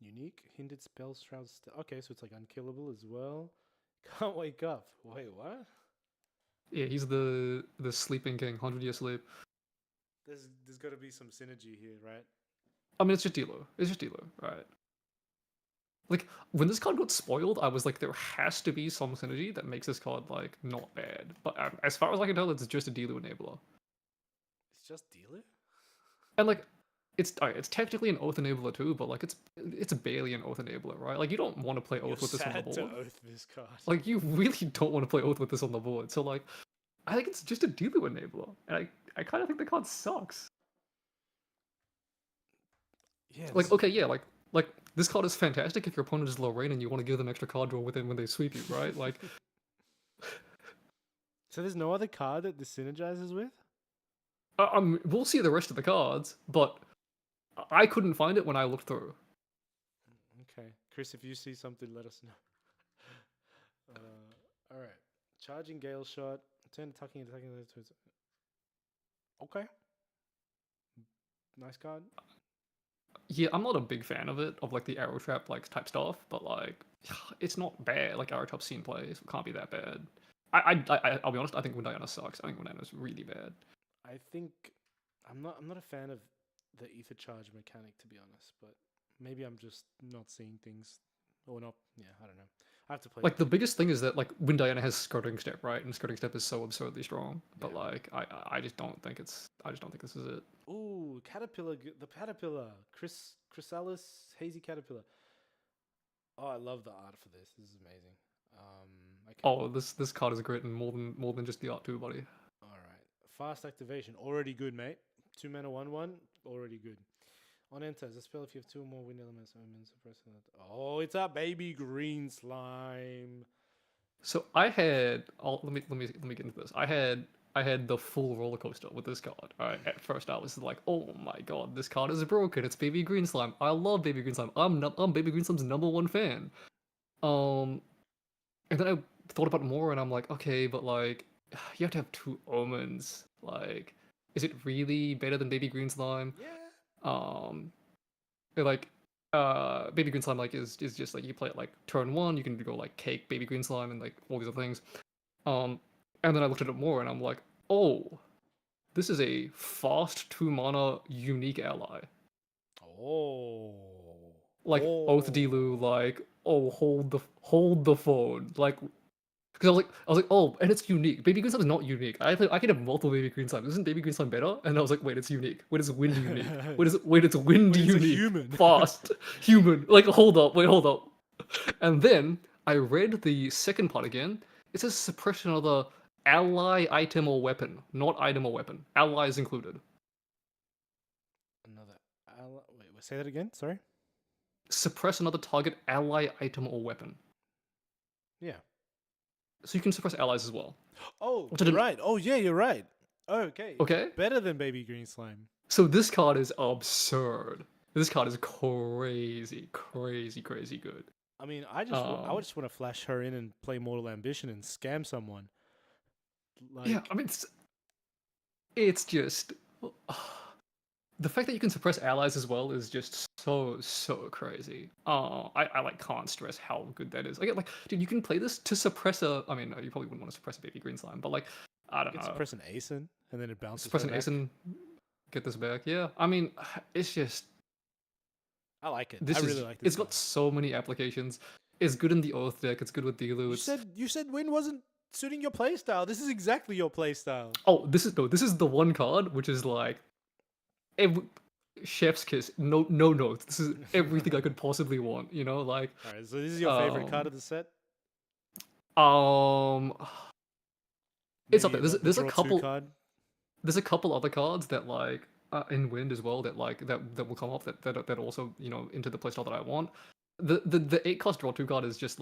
Unique. Hindered spell shroud. Okay, so it's like unkillable as well. Can't wake up. Wait, what? Yeah, he's the sleeping king, 100-year sleep. There's got to be some synergy here, right? I mean, it's just Dilo. It's just Dilo, right? like when this card got spoiled, I was like, there has to be some synergy that makes this card like not bad. But as far as I can tell, it's just a Dealer enabler. It's just dealer. And like, it's technically an Oath enabler too, but like it's barely an Oath enabler, right? Like you don't want to play You're Oath with this on the sad to board. oath this card. Like you really don't want to play Oath with this on the board. So like, I think it's just a Dealer enabler, and I kind of think the card sucks. Yeah. Like okay, yeah, like this card is fantastic if your opponent is low rain and you want to give them extra card draw within when they sweep you, right? Like, So there's no other card that this synergizes with? we'll see the rest of the cards, but I couldn't find it when I looked through. Okay. Chris, if you see something, let us know. Alright. Charging Gale Shot. Turn attacking. Okay. Nice card. Yeah, I'm not a big fan of it, of like the arrow trap like type stuff, but like it's not bad. Like arrow trap's seen play, so it can't be that bad. I'll be honest. I think Windayana sucks. I think Windayana's really bad. I think I'm not a fan of the ether charge mechanic, to be honest, but maybe I'm just not seeing things or not. Yeah, I don't know. I have to play. Like the biggest thing is that like Windayana has skirting step, right? And skirting step is so absurdly strong. But Yeah. like I just don't think this is it. Ooh, caterpillar, the caterpillar, Chrysalis, hazy caterpillar. Oh, I love the art for this. This is amazing. Okay. Oh, this card is great and more than just the art too, buddy. All right. Fast activation, already good, mate. 2 mana, 1/1, already good. On enter, as a spell, if you have 2 or more wind elements, omen, suppress that. Oh, it's a baby green slime. So I had let me get into this. I had the full roller coaster with this card. All right, at first I was like, "Oh my god, this card is broken. It's Baby Green Slime. I love Baby Green Slime. I'm Baby Green Slime's #1 fan." Um, and then I thought about it more, and I'm like, okay, but like, you have to have 2 omens. Like, is it really better than Baby Green Slime? Yeah. Um, like, Baby Green Slime like is just like you play it like turn 1, you can go like Cake, Baby Green Slime, and like all these other things. And then I looked at it more, and I'm like, oh, this is a fast 2 mana unique ally. Oh. Like Oath Delu, like oh hold the phone, like because I was like oh, and it's unique. Baby Green Slime is not unique. I can have multiple Baby Green Slime. Isn't Baby Green Slime better? And I was like wait, it's unique. Wait, it's wind unique. Wait, it's wind Wait, it's a unique. human. Fast human. Like hold up, wait, hold up. And then I read the second part again. It says suppress another ally, item, or weapon. Not item or weapon. Allies included. Another ally. Wait, say that again. Sorry. Suppress another target ally, item, or weapon. Yeah. So you can suppress allies as well. Oh, Which I you're didn't- right. Oh, yeah, you're right. Okay. Okay? Better than baby green slime. So this card is absurd. This card is crazy, crazy, crazy good. I mean, I would just want to flash her in and play Mortal Ambition and scam someone. Like, Yeah, I mean, it's just the fact that you can suppress allies as well is just so crazy. I like can't stress how good that is. Like dude, you can play this to suppress a. I mean, no, you probably wouldn't want to suppress a baby green slime, but like, I don't you know. can suppress an ASIN and then it bounces. Suppress an her back. ASIN, get this back. Yeah, I mean, it's just. I like it. This I is. really like this. It's got so many applications. It's good in the Oath deck. It's good with Delu. You said Win wasn't suiting your playstyle. This is exactly your playstyle. Oh, this is the one card which is like, chef's kiss. No notes. This is everything I could possibly want. You know, like. All right, so this is your favorite card of the set. It's up Maybe there. There's a draw couple. 2 card. There's a couple other cards that like in Wind as well that like that will come up that also into the playstyle that I want. The 8 cost draw 2 card is just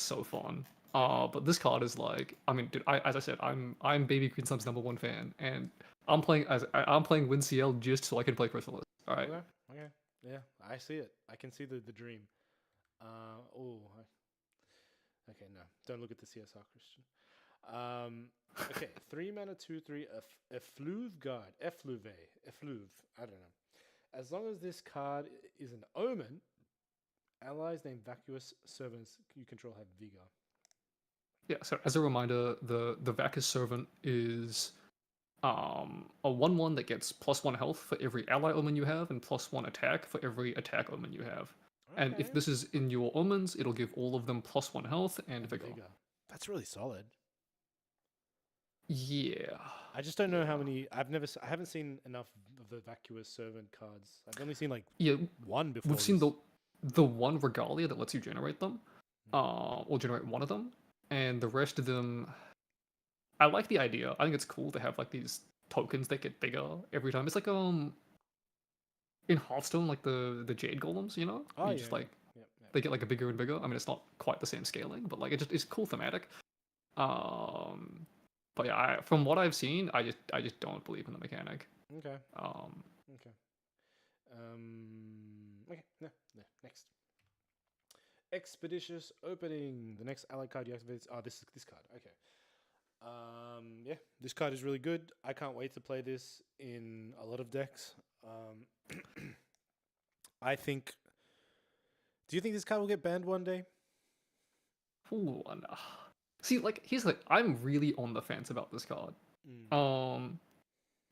so fun. But this card is like, I mean, dude, as I said, I'm Baby Green Slime's #1 fan, and I'm playing Wind CL just so I can play Chrysalis. All right. Okay. Yeah, I see it. I can see the dream. Okay, no, don't look at the CSR, Christian. Okay, 3 mana, 2/3, Effluve Guard, Effluve, I don't know. As long as this card is an omen, allies named Vacuous Servants you control have Vigor. Yeah. So as a reminder, the Vacuous Servant is a 1/1 that gets +1 health for every ally omen you have, and +1 attack for every attack omen you have. And if Okay. this is in your omens, it'll give all of them +1 health and vigor. That's really solid. Yeah. I just don't know how Yeah. many. I haven't seen enough of the vacuous servant cards. I've only seen like Yeah, one before. we've seen this. the one Regalia that lets you generate them, Mm. or generate one of them, and the rest of them. I like the idea. I think it's cool to have like these tokens that get bigger every time. It's like in Hearthstone, like the Jade Golems, you know, Oh you yeah, just yeah, like yep, yep. they get like a bigger and bigger. I mean, it's not quite the same scaling, but like it's cool thematic. Um, but yeah, from what I've seen, I just don't believe in the mechanic. Okay, Um, okay. Okay, no, no. Next, expeditious opening. The next ally card you activate. Oh, this card. Okay. Yeah, this card is really good. I can't wait to play this in a lot of decks. I think. Do you think this card will get banned one day? ooh, see, like here's the thing. I'm really on the fence about this card. Mm.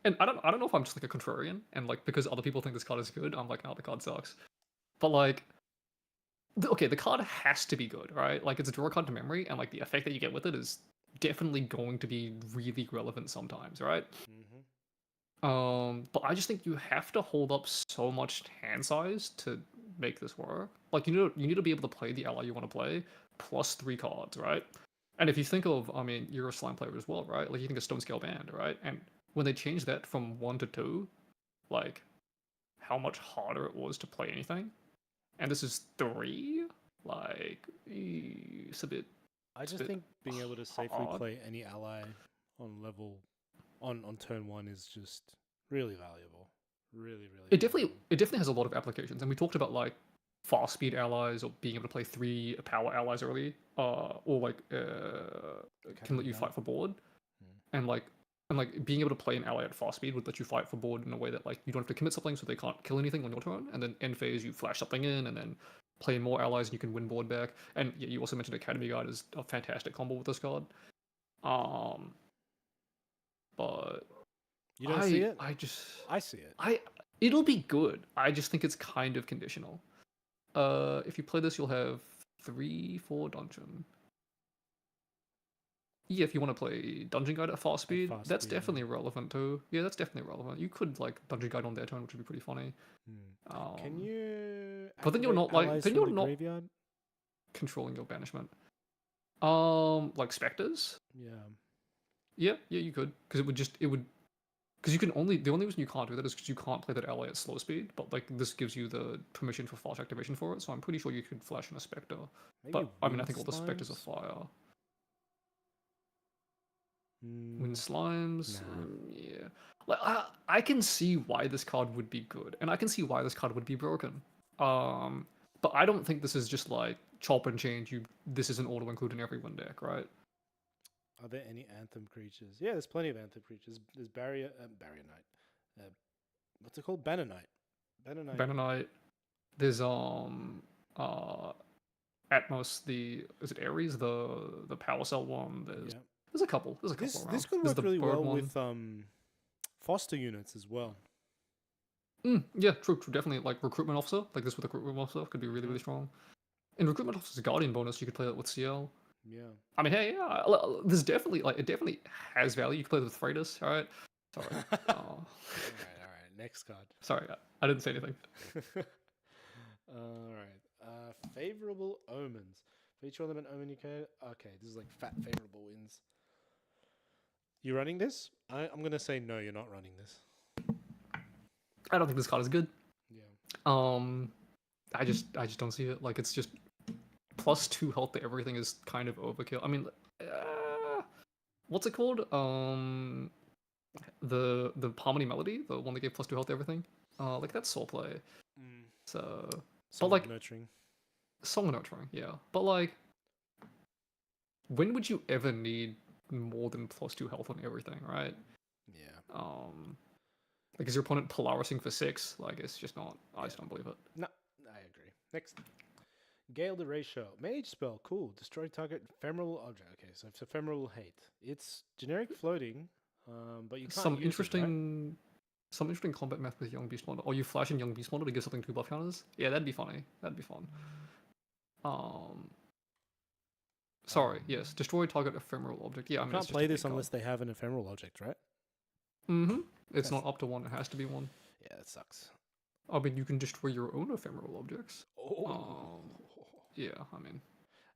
And I don't know if I'm just like a contrarian and like because other people think this card is good, I'm like, oh, the card sucks. But like, okay, the card has to be good, right? Like it's a draw card to memory, and like the effect that you get with it is definitely going to be really relevant sometimes, right? Mm-hmm. But I just think you have to hold up so much hand size to make this work. Like you need to be able to play the ally you want to play plus 3 cards, right? And if you think of, I mean, you're a slime player as well, right? Like you think of Stone Scale Band, right? And when they changed that from 1 to 2, like how much harder it was to play anything, and this is 3, like it's a bit, I it's a just bit think being able to safely hard. play any ally on level on turn one is just really valuable. Really, really valuable. It definitely has a lot of applications, and we talked about like fast speed allies or being able to play 3 power allies early, or like can Academy let you guard. fight for board, Mm. and like being able to play an ally at fast speed would let you fight for board in a way that like you don't have to commit something so they can't kill anything on your turn, and then end phase you flash something in and then play more allies and you can win board back. And yeah, you also mentioned Academy Guard is a fantastic combo with this card. Um, but You don't see it? I just I see it. it'll be good. I just think it's kind of conditional. If you play this, you'll have 3, 4 dungeon. Yeah, if you want to play Dungeon Guide at fast speed, fast that's speed, yeah. definitely relevant too. Yeah, that's definitely relevant. You could like Dungeon Guide on their turn, which would be pretty funny. Can you But then you're activate not like allies then from you're the not graveyard? controlling your banishment. Like specters. Yeah. Yeah, you could because it would because you can only the only reason you can't do that is because you can't play that ally at slow speed. But like this gives you the permission for fast activation for it, so I'm pretty sure you could flash in a specter. Maybe But I mean, I wind think all the specters are slimes? fire. Wind Mm, slimes, nah. yeah. Like I can see why this card would be good, and I can see why this card would be broken. But I don't think this is just like chop and change. This is an auto include in every one deck, right? Are there any anthem creatures? Yeah, there's plenty of anthem creatures. There's barrier knight. What's it called? Banner knight. Banner knight. Banner Knight. There's uh Atmos. Is it Ares? The power cell one. Yeah. There's a couple. There's a couple This around. could There's work the really bird well one. with foster units as well. Yeah, true. Definitely like recruitment officer. Like this with recruitment officer could be really really strong. In recruitment officer's guardian bonus, you could play that with CL. Yeah. I mean, hey, yeah, there's definitely like it definitely has value. You can play with Freitas, all right? Sorry. All right. Next card. Sorry, I didn't say anything. All right. Favorable omens. For each element omen you can. Okay, this is like fat favorable wins. You running this? I'm gonna say no. You're not running this. I don't think this card is good. Yeah. I just don't see it. Like it's just +2 health to everything is kind of overkill. I mean, what's it called? The Harmony Melody, the one that gave +2 health to everything. Like that's soul play. So, but like nurturing. song nurturing, yeah. But like, when would you ever need more than +2 health on everything, right? Yeah. Like is your opponent Polarising for 6? Like it's just not. I just don't believe it. No, I agree. Next. Gale the Ratio. Mage spell. Cool. Destroy target ephemeral object. Okay, so it's ephemeral hate. It's generic floating, but you can't Some use interesting. it, right? Some interesting combat math with Young Beast Model. Or you flash in Young Beast Model to give something 2 buff counters? Yeah, that'd be funny. That'd be fun. Sorry, yes. Destroy target ephemeral object. Yeah, I mean, You it's can't just play a this big card. unless they have an ephemeral object, right? Mm-hmm. It's That's- not up to 1, it has to be 1. Yeah, that sucks. I mean, you can destroy your own ephemeral objects. Oh. Yeah, I mean...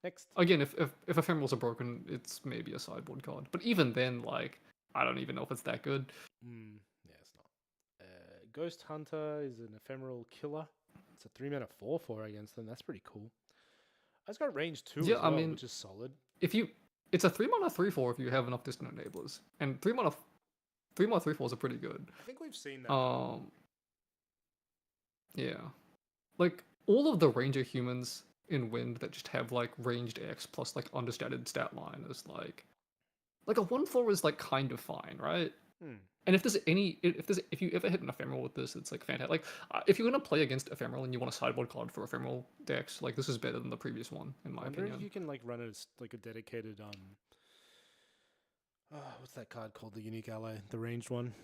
Next. Again, if ephemerals are broken, it's maybe a sideboard card. But even then, like, I don't even know if it's that good. Yeah, it's not. Ghost Hunter is an ephemeral killer. It's a 3-mana 4/4 against them. That's pretty cool. It's got range 2 Yeah, as well, I mean, which is solid. It's a 3-mana 3/4 if you have enough distant enablers. And 3-mana 3/4s are pretty good. I think we've seen that. Yeah. Like, all of the ranger humans in Wind that just have, like, ranged X plus, like, understated stat line is, like a 1/4 is, like, kind of fine, right? And if you ever hit an ephemeral with this, it's, like, fantastic. Like, if you're gonna play against ephemeral and you want a sideboard card for ephemeral decks, like, this is better than the previous one, in my I wonder opinion. if you can, like, run it as, like, a dedicated, what's that card called? The unique ally, the ranged one.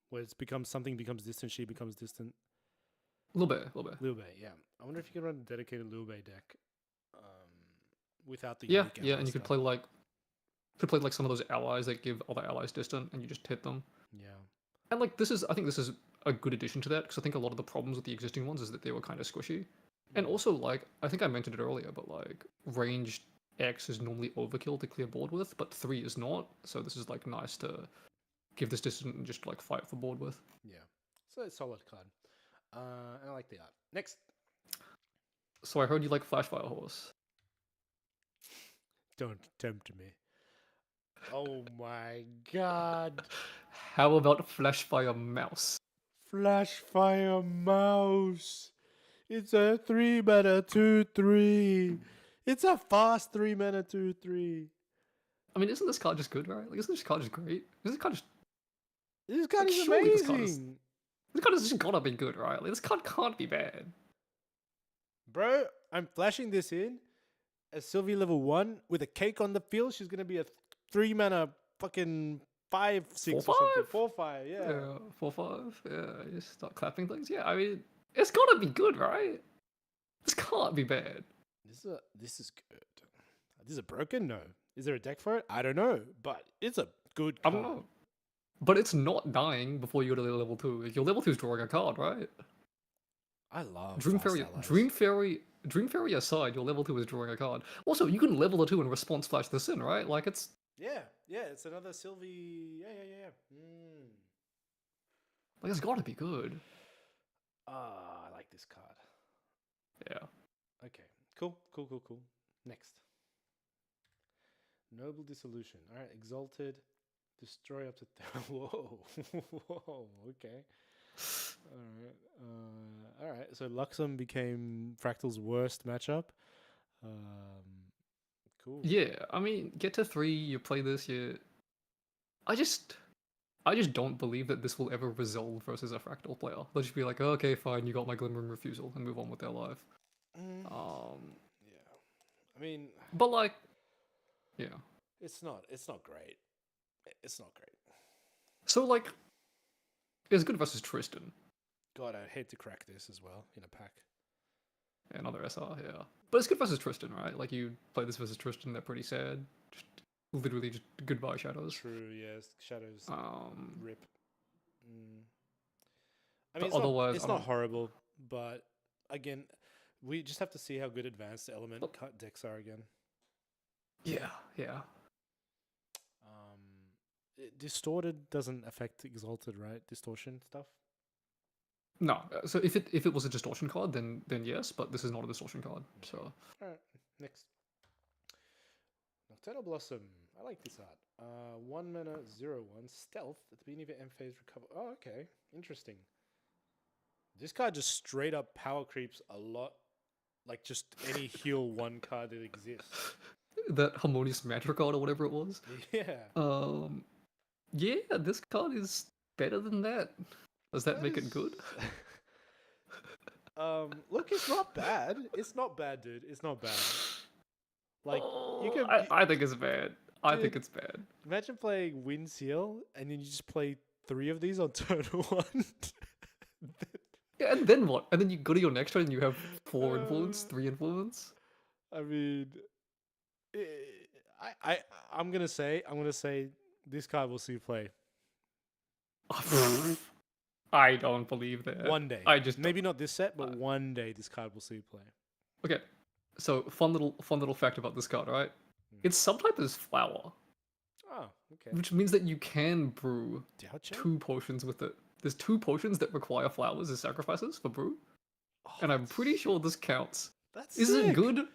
Where it's something becomes distant, she becomes distant. A little bit. Liu Bei, yeah. I wonder if you can run a dedicated Liu Bei deck without the Yeah, unique yeah, ally and you could stuff. play like some of those allies that give other allies distant, and you just hit them. Yeah. And like I think this is a good addition to that, because I think a lot of the problems with the existing ones is that they were kind of squishy. And also, like, I think I mentioned it earlier, but like ranged X is normally overkill to clear board with, but 3 is not. So this is like nice to give this distant and just like fight for board with. Yeah. So it's a solid card. And I like the art. Next. So I heard you like Flashfire Horse. Don't tempt me. Oh my god. How about Flashfire Mouse? Flashfire Mouse. It's a 3-mana 2/3. It's a fast 3-mana 2/3. I mean, isn't this card just good, right? Like, isn't this card just great? Isn't this card just This card is surely this card amazing. this card has just gotta be good, right? Like, this card can't be bad. Bro, I'm flashing this in as Sylvie level 1 with a cake on the field. She's gonna be a 3-mana fucking 5/6 or something. 4/5, yeah. Yeah, 4/5. Yeah, you start clapping things. Yeah, I mean, it's gotta be good, right? This can't be bad. This is good. Is it broken? No. Is there a deck for it? I don't know, but it's a good I card. don't know. But it's not dying before you go to level 2. If your level 2 is drawing a card, right? I love Dream fast Fairy, allies. Dream Fairy aside, your level 2 is drawing a card. Also, you can level the 2 and response flash this in, right? Like, it's Yeah, it's another Sylvie. Yeah. like, it's gotta be good. I like this card. Yeah. Okay, cool. Next. Noble Dissolution. All right, Exalted. Destroy up to... Whoa. Okay. All right, so Luxem became Fractal's worst matchup. Cool. Yeah, I mean, get to 3, you play this, I just don't believe that this will ever resolve versus a Fractal player. They'll just be like, oh, okay, fine, you got my Glimmering Refusal, and move on with their life. Yeah. I mean... But, like, yeah. It's not great. It's not great. So, like, it's good versus Tristan. God, I'd hate to crack this as well in a pack. Yeah, another SR, yeah. But it's good versus Tristan, right? Like, you play this versus Tristan, they're pretty sad. Just literally just goodbye Shadows. True, yes. Shadows rip. I But mean, otherwise, it's not horrible, but again, we just have to see how good advanced element cut decks are again. Yeah. Distorted doesn't affect Exalted, right? Distortion stuff. No, so if it was a distortion card, then yes, but this is not a distortion card. So All right, next. Nocturnal Blossom. I like this art. 1 mana 0/1 stealth at the beginning of your end phase recover. Oh, okay, interesting. This card just straight up power creeps a lot, like just any heal 1 card that exists. that Harmonious Magic card or whatever it was. Yeah. Yeah, this card is better than that. Does that make it good? Look, it's not bad. It's not bad, dude. It's not bad. Like I think it's bad. I think it's bad. Imagine playing Wind Seal and then you just play 3 of these on turn 1. Yeah, and then what? And then you go to your next turn and you have 4 influence, Uh, 3 influence. I mean, eh, I'm gonna say this card will see play I don't believe that. one day. I just Maybe not this set, but one day this card will see play. okay. So fun little fact about this card, right? Its subtype is flower, Oh, okay. which means that you can brew Diao Chen? 2 potions with it. There's 2 potions that require flowers as sacrifices for brew, Oh, and I'm pretty sure this counts. That's Is it sick. good?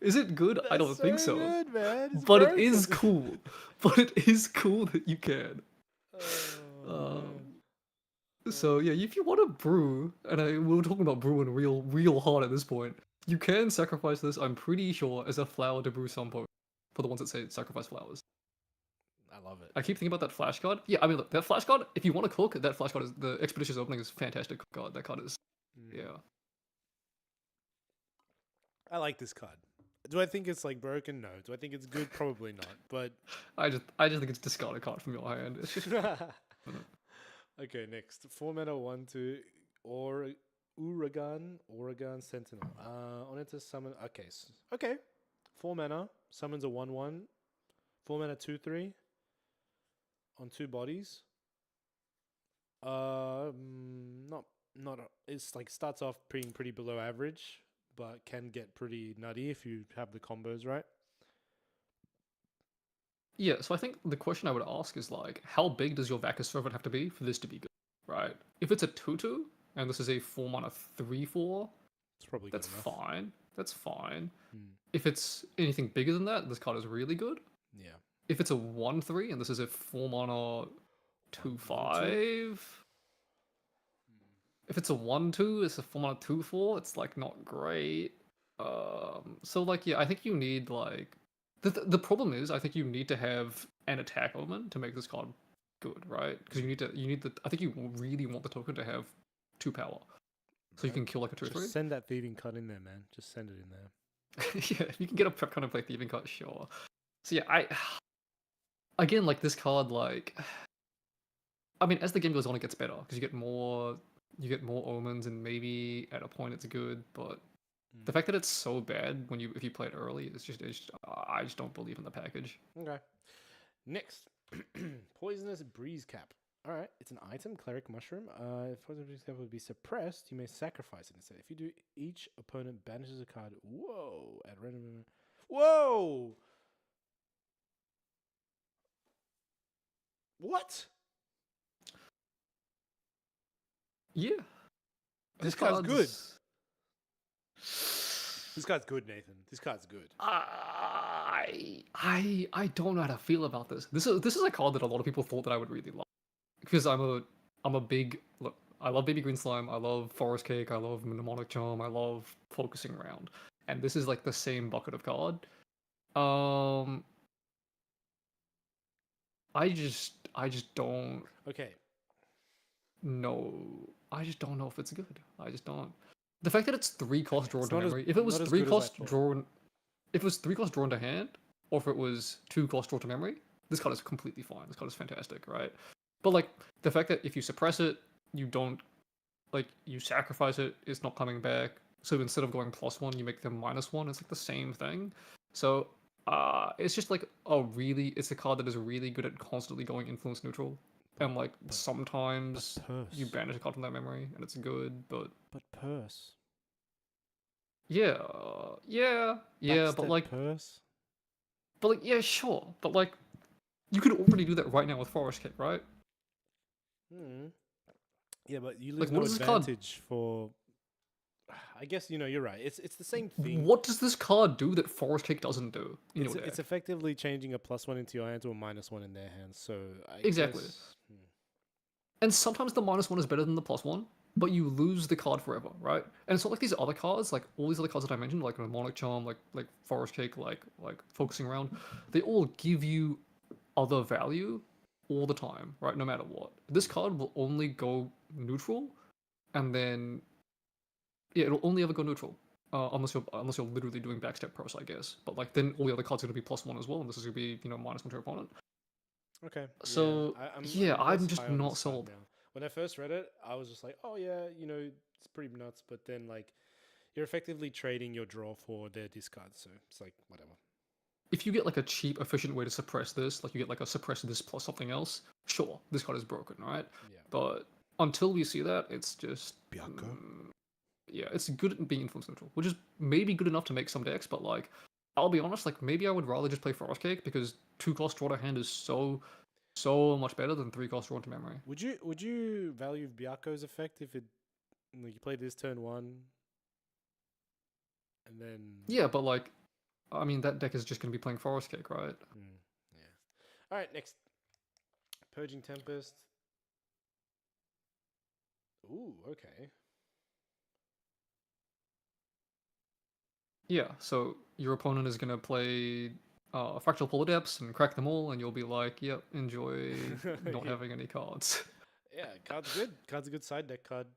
Is it good? I That's don't think so. Good, man. It's But it is broken. cool. But it is cool that you can. Oh, So yeah, if you want to brew, and we were talking about brewing real hard at this point, you can sacrifice this. I'm pretty sure as a flower to brew some potion for the ones that say sacrifice flowers. I love it. I keep thinking about that flash card. Yeah, I mean look, that flash card. If you want to cook, that flash card is the expeditious opening is a fantastic card. That card is yeah. I like this card. Do I think it's like broken? No. Do I think it's good? Probably not. But I just think it's discarded card from your hand. It's just okay. Next, 4-mana 1/2 or Oregon Sentinel. On it to summon. Okay. Okay. 4-mana summons a 1/1. 4-mana 2/3 on 2 bodies. It's like starts off pretty below average, but can get pretty nutty if you have the combos right. yeah. So I think the question I would ask is like, how big does your Vacuous Servant have to be for this to be good, right? If it's a 2/2 and this is a 4-mana 3/4, It's probably that's good enough. fine. That's fine. Hmm. If it's anything bigger than that, this card is really good. Yeah. If it's a 1/3 and this is a 4-mana 2/5, if it's a 1/2, it's a 4-mana 2/4. It's like not great. So like yeah, I think you need like the problem is I think you need to have an attack omen to make this card good, right? Because you need the I think you really want the token to have 2 power, so you Right. can kill like a 2/3. Just send that thieving cut in there, man. Just send it in there. Yeah, if you can get a prep kind of play thieving cut, sure. So yeah, again like this card like I mean as the game goes on it gets better because you get more omens and maybe at a point it's good, but the fact that it's so bad if you play it early it's just I just don't believe in the package. Okay. Next, Poisonous Breeze Cap. All right, it's an item, Cleric Mushroom. If Poisonous Breeze Cap would be suppressed, you may sacrifice it instead. If you do, each opponent banishes a card. Whoa! At random. Whoa! What? Yeah. This card's good. This card's good, Nathan. This card's good. I don't know how to feel about this. This is a card that a lot of people thought that I would really like because I'm a big look. I love Baby Green Slime. I love Forest Cake. I love Mnemonic Charm. I love Focusing Round, and this is like the same bucket of card. I just don't Okay. know. I just don't know if it's good. I just don't. The fact that it's 3 cost drawn It's to not as- memory. If it was not as 3 good as I cost thought. drawn, if it was 3 cost drawn to hand, or if it was 2 cost drawn to memory, this card is completely fine. This card is fantastic, right? But like the fact that if you suppress it, you don't like you sacrifice it, it's not coming back. So instead of going +1, you make them -1. It's like the same thing. So it's just like it's a card that is really good at constantly going influence neutral. And like sometimes you Purse. banish a card from that memory and it's good, but But Purse. yeah, Backstep Purse. but like yeah, sure, but like you could already do that right now with Forest Cake, right? Yeah, but you Like, lose what no does this card- advantage for. I guess you're right. It's the same thing. What does this card do that Forest Cake doesn't do in your deck? It's effectively changing a +1 into your hand to a -1 in their hands. So Exactly. guess- And sometimes the -1 is better than the +1, but you lose the card forever, right? And it's not like these other cards, like all these other cards that I mentioned, like Mnemonic Charm, like Forest Cake, like Focusing Round, they all give you other value all the time, right? No matter what. This card will only go neutral, and then yeah, it'll only ever go neutral. unless you're literally doing backstep pros, I guess. But like then all the other cards are gonna be +1 as well, and this is gonna be -1 to your opponent. Okay. So yeah, I'm less I'm just high on not this card sold. now. When I first read it, I was just like, oh yeah, it's pretty nuts. But then like, you're effectively trading your draw for their discard, so it's like whatever. If you get like a cheap, efficient way to suppress this, like you get like a suppress this plus something else, sure, this card is broken, right? Yeah. But until we see that, it's just Bianco. yeah, it's good at being influence neutral, which is maybe good enough to make some decks, but like I'll be honest, like maybe I would rather just play Forest Cake because 2 cost draw to hand is so much better than 3 cost draw to memory. Would you value Bianco's effect if it like you play this turn 1 and then Yeah, but like I mean that deck is just gonna be playing Forest Cake, right? yeah. All right, next. Purging Tempest. Ooh, okay. Yeah, so your opponent is gonna play Fractal Polar Depths and crack them all, and you'll be like, yep, enjoy not Yeah. having any cards. Yeah, card's good. Card's a good side deck card.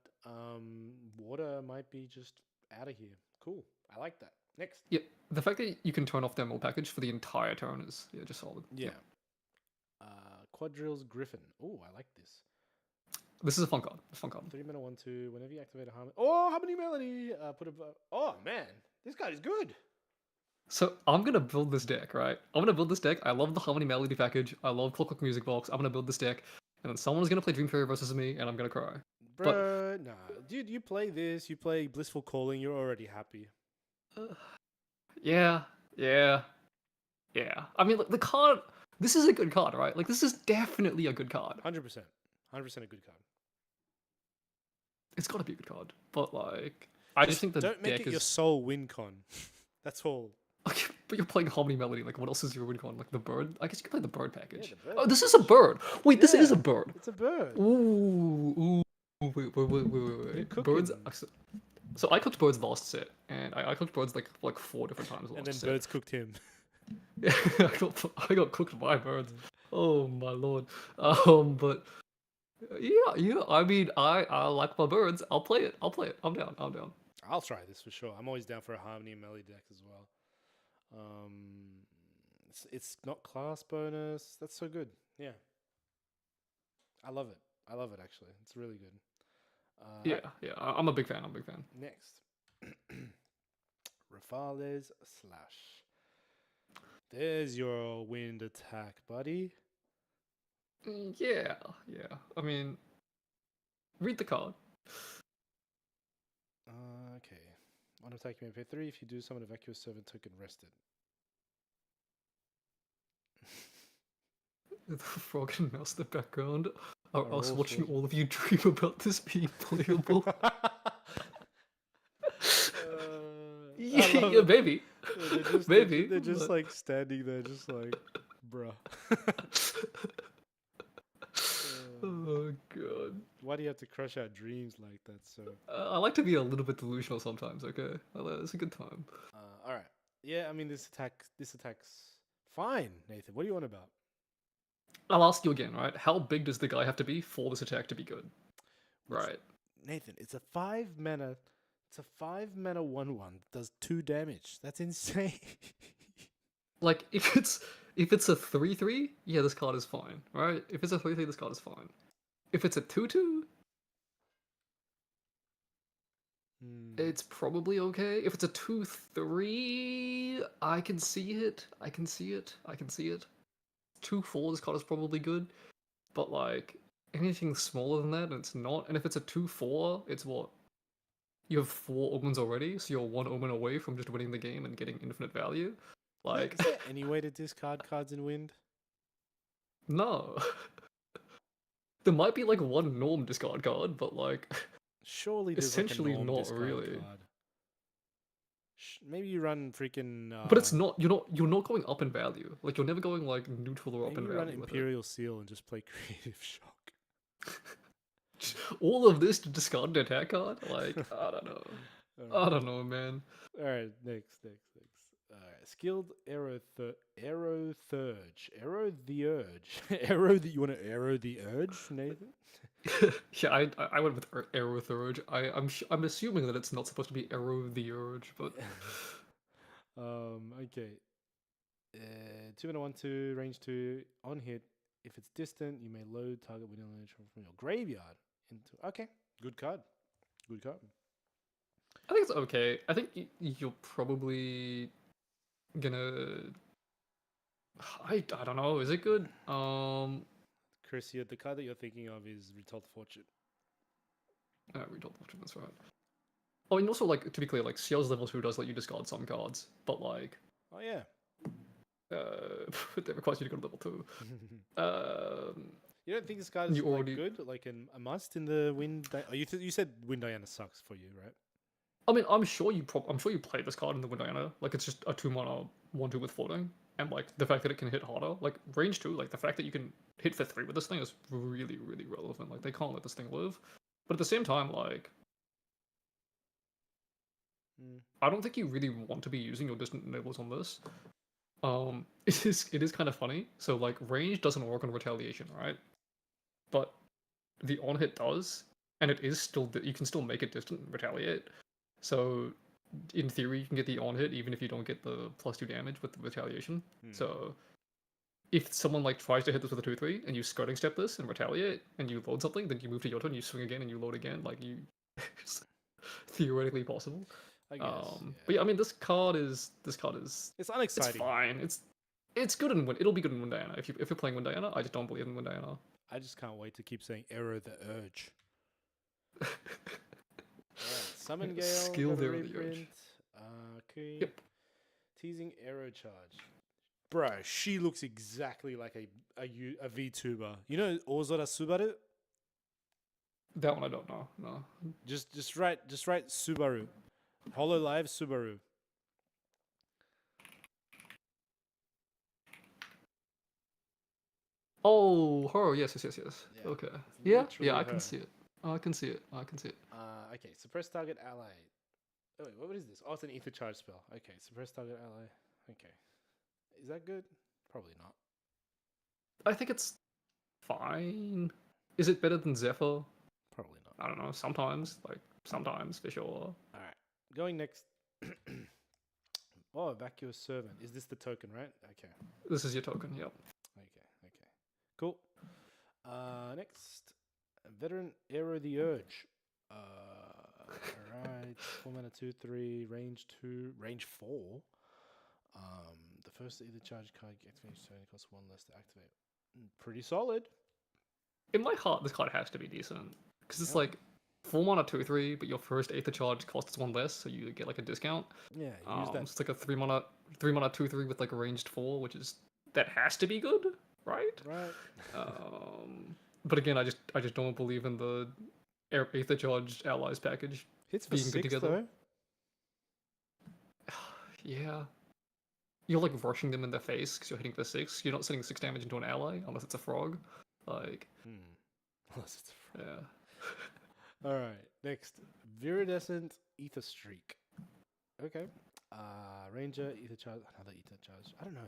Water might be just out of here. Cool. I like that. Next. Yeah, the fact that you can turn off demo package for the entire turn is just solid. Yeah. Quadrilles Griffin. Oh, I like this. This is a fun card. It's a fun card. 3 mana 1/2. Whenever you activate a harmony. Oh, Harmony Melody. Put a. Oh man, this card is good. So I'm gonna build this deck, right? I'm gonna build this deck. I love the Harmony Melody package. I love Clockwork Music Box. I'm gonna build this deck, and then someone's gonna play Dream Fairy versus me, and I'm gonna cry. Bro, nah, dude, you play this. You play Blissful Calling. You're already happy. Yeah. I mean, like, the card. This is a good card, right? Like, this is definitely a good card. 100%. 100% a good card. It's got to be a good card, but like, I just think the don't make deck it your is. sole win con. That's all. Okay, but you're playing Harmony Melody. Like, what else is your win con? Like the bird? I guess you can play the bird package. the bird Oh, this is a bird. Wait, this is a Yeah, bird. It's a bird. Ooh. Wait. Birds. So I cooked birds last set, and I cooked birds like 4 different times last And then set. birds cooked him. I got cooked by birds. Oh my lord. But yeah. I mean, I like my birds. I'll play it. I'm down. I'll try this for sure. I'm always down for a Harmony and Melody deck as well. It's not class bonus. That's so good. Yeah. I love it actually. It's really good. Yeah. I'm a big fan. Next. Rafales Slash. There's your wind attack, buddy. Yeah. I mean, read the card. Okay. On attack, you may pay 3. If you do, summon a vacuous servant token rested. The frog and mouse in the background are us all watching frozen. all of you dream about this being playable. Yeah, maybe. Maybe. They're just like standing there, just like, bruh. Oh god. Why do you have to crush out dreams like that? So. I like to be a little bit delusional sometimes. Okay, it's a good time. All right. Yeah, I mean this attack's fine, Nathan. What do you want about? I'll ask you again, right? How big does the guy have to be for this attack to be good? Right. Nathan, it's a 5 mana. It's a 5 mana 1/1 that does 2 damage. That's insane. Like if it's a 3/3, yeah, this card is fine, right? If it's a 3/3, this card is fine. If it's a 2/2, it's probably okay. If it's a 2/3, I can see it. 2/4, this card is probably good. But like anything smaller than that, it's not. And if it's a 2/4, it's what? You have 4 omens already, so you're 1 omen away from just winning the game and getting infinite value. Like, is there any way to discard cards in Wind? No. There might be like one norm discard card, but like Surely there's essentially like a norm not discard really. card. Maybe you run freaking. But it's not. You're not going up in value. Like you're never going like neutral or up Maybe in you run value. with it. Imperial Seal and just play Creative Shock. All of this to discard an attack card? Like I don't know. I don't know, man. All right, next. All right, skilled arrow thurge. Arrow the urge. You want to arrow the urge, Nathan? Yeah, I went with Arrow the Urge. I'm assuming that it's not supposed to be Arrow the Urge, but Okay. 2 mana 1/2, range 2, on hit. If it's distant, you may load target winning from your graveyard into. Okay, good card. Good card. I think it's okay. I think you're probably gonna. I don't know. Is it good? Chris, the card that you're thinking of is Retold Fortune. Retold Fortune. That's right. Oh, and also like to be clear, like Ciel's level 2 does let you discard some cards, but like Oh yeah. it requires you to go to level 2. You don't think this card is You like already- good, like a must in the Wind? Oh, you said Wind Diana sucks for you, right? I mean, I'm sure you play this card in the Wind Diana. Like it's just a 2 mana 1/2 with floating, and like the fact that it can hit harder, like range 2, like the fact that you can hit for 3 with this thing is really really relevant. Like they can't let this thing live, but at the same time, like I don't think you really want to be using your distant enablers on this. It is kind of funny. So like range doesn't work on retaliation, right? But the on hit does, and it is still you can still make it distant and retaliate. So in theory, you can get the on hit even if you don't get the +2 damage with the retaliation. So if someone like tries to hit this with a 2/3 and you skirting step this and retaliate and you load something, then you move to your turn, you swing again and you load again. Like you, it's theoretically possible. I guess. But yeah, I mean, this card is It's it's unexciting. fine. It's good in it'll be good in Wind Diana. If you're playing Wind Diana, I just don't believe in Wind Diana. I just can't wait to keep saying Arrow the Urge. Alright, Summon Gale. Skill got a there, the Urge. reprint. Okay. Yep. Teasing Arrow Charge. Bro, she looks exactly like a VTuber. You know Ozora Subaru? That one I don't know. No. Just write Subaru. Hololive Subaru. Oh, her. Yes. Yeah, Okay. it's Yeah. literally Yeah. I her. can see it. I can see it. Okay, suppress target ally. Oh wait, what is this? Oh, it's an ether charge spell. Okay, suppress target ally. Okay. Is that good? Probably not. I think it's fine. Is it better than Zephyr? Probably not. I don't know. Sometimes, for sure. Alright. Going next. Oh, vacuous servant. Is this the token, right? Okay. This is your token. Yep. Okay. Cool. Next. Veteran Arrow the Urge. Alright. 4 mana 2/3, range 2, range 4. The first either charge card gets finished turn costs 1 less to activate. Pretty solid. In my heart, this card has to be decent because it's like 4 mana 2/3, but your first Aether charge costs 1 less, so you get like a discount. Yeah, use that. It's like a 3 mana 2/3 with like a ranged 4, which is that has to be good, right? Right. But again, I just don't believe in the Aether charged allies package. Hits for being good 6 together. though. Yeah. You're like rushing them in the face because you're hitting for 6. You're not sending 6 damage into an ally unless it's a frog. Like, Unless it's a frog. yeah. Alright, next. Viridescent Ether Streak. Okay. Ranger, Ether Charge, another Ether Charge. I don't know,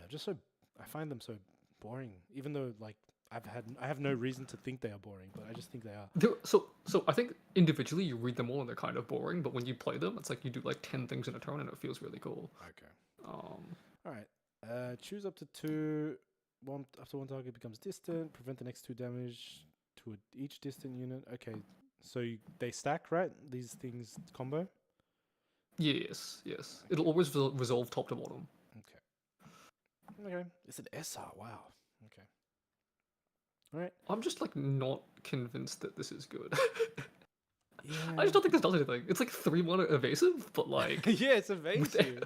I find them so boring. Even though like I have no reason to think they are boring, but I just think they are. So I think individually you read them all and they're kind of boring, but when you play them, it's like you do like 10 things in a turn and it feels really cool. Okay. Alright. Choose up to 2. After 1 target becomes distant. Prevent the next 2 damage to each distant unit. Okay. So they stack, right? These things combo? Yes. It'll always resolve top to bottom. Okay. It's an SR. Wow. Okay. Alright. I'm just like not convinced that this is good. Yeah. I just don't think this does anything. It's like 3 mana evasive, but like yeah, it's evasive.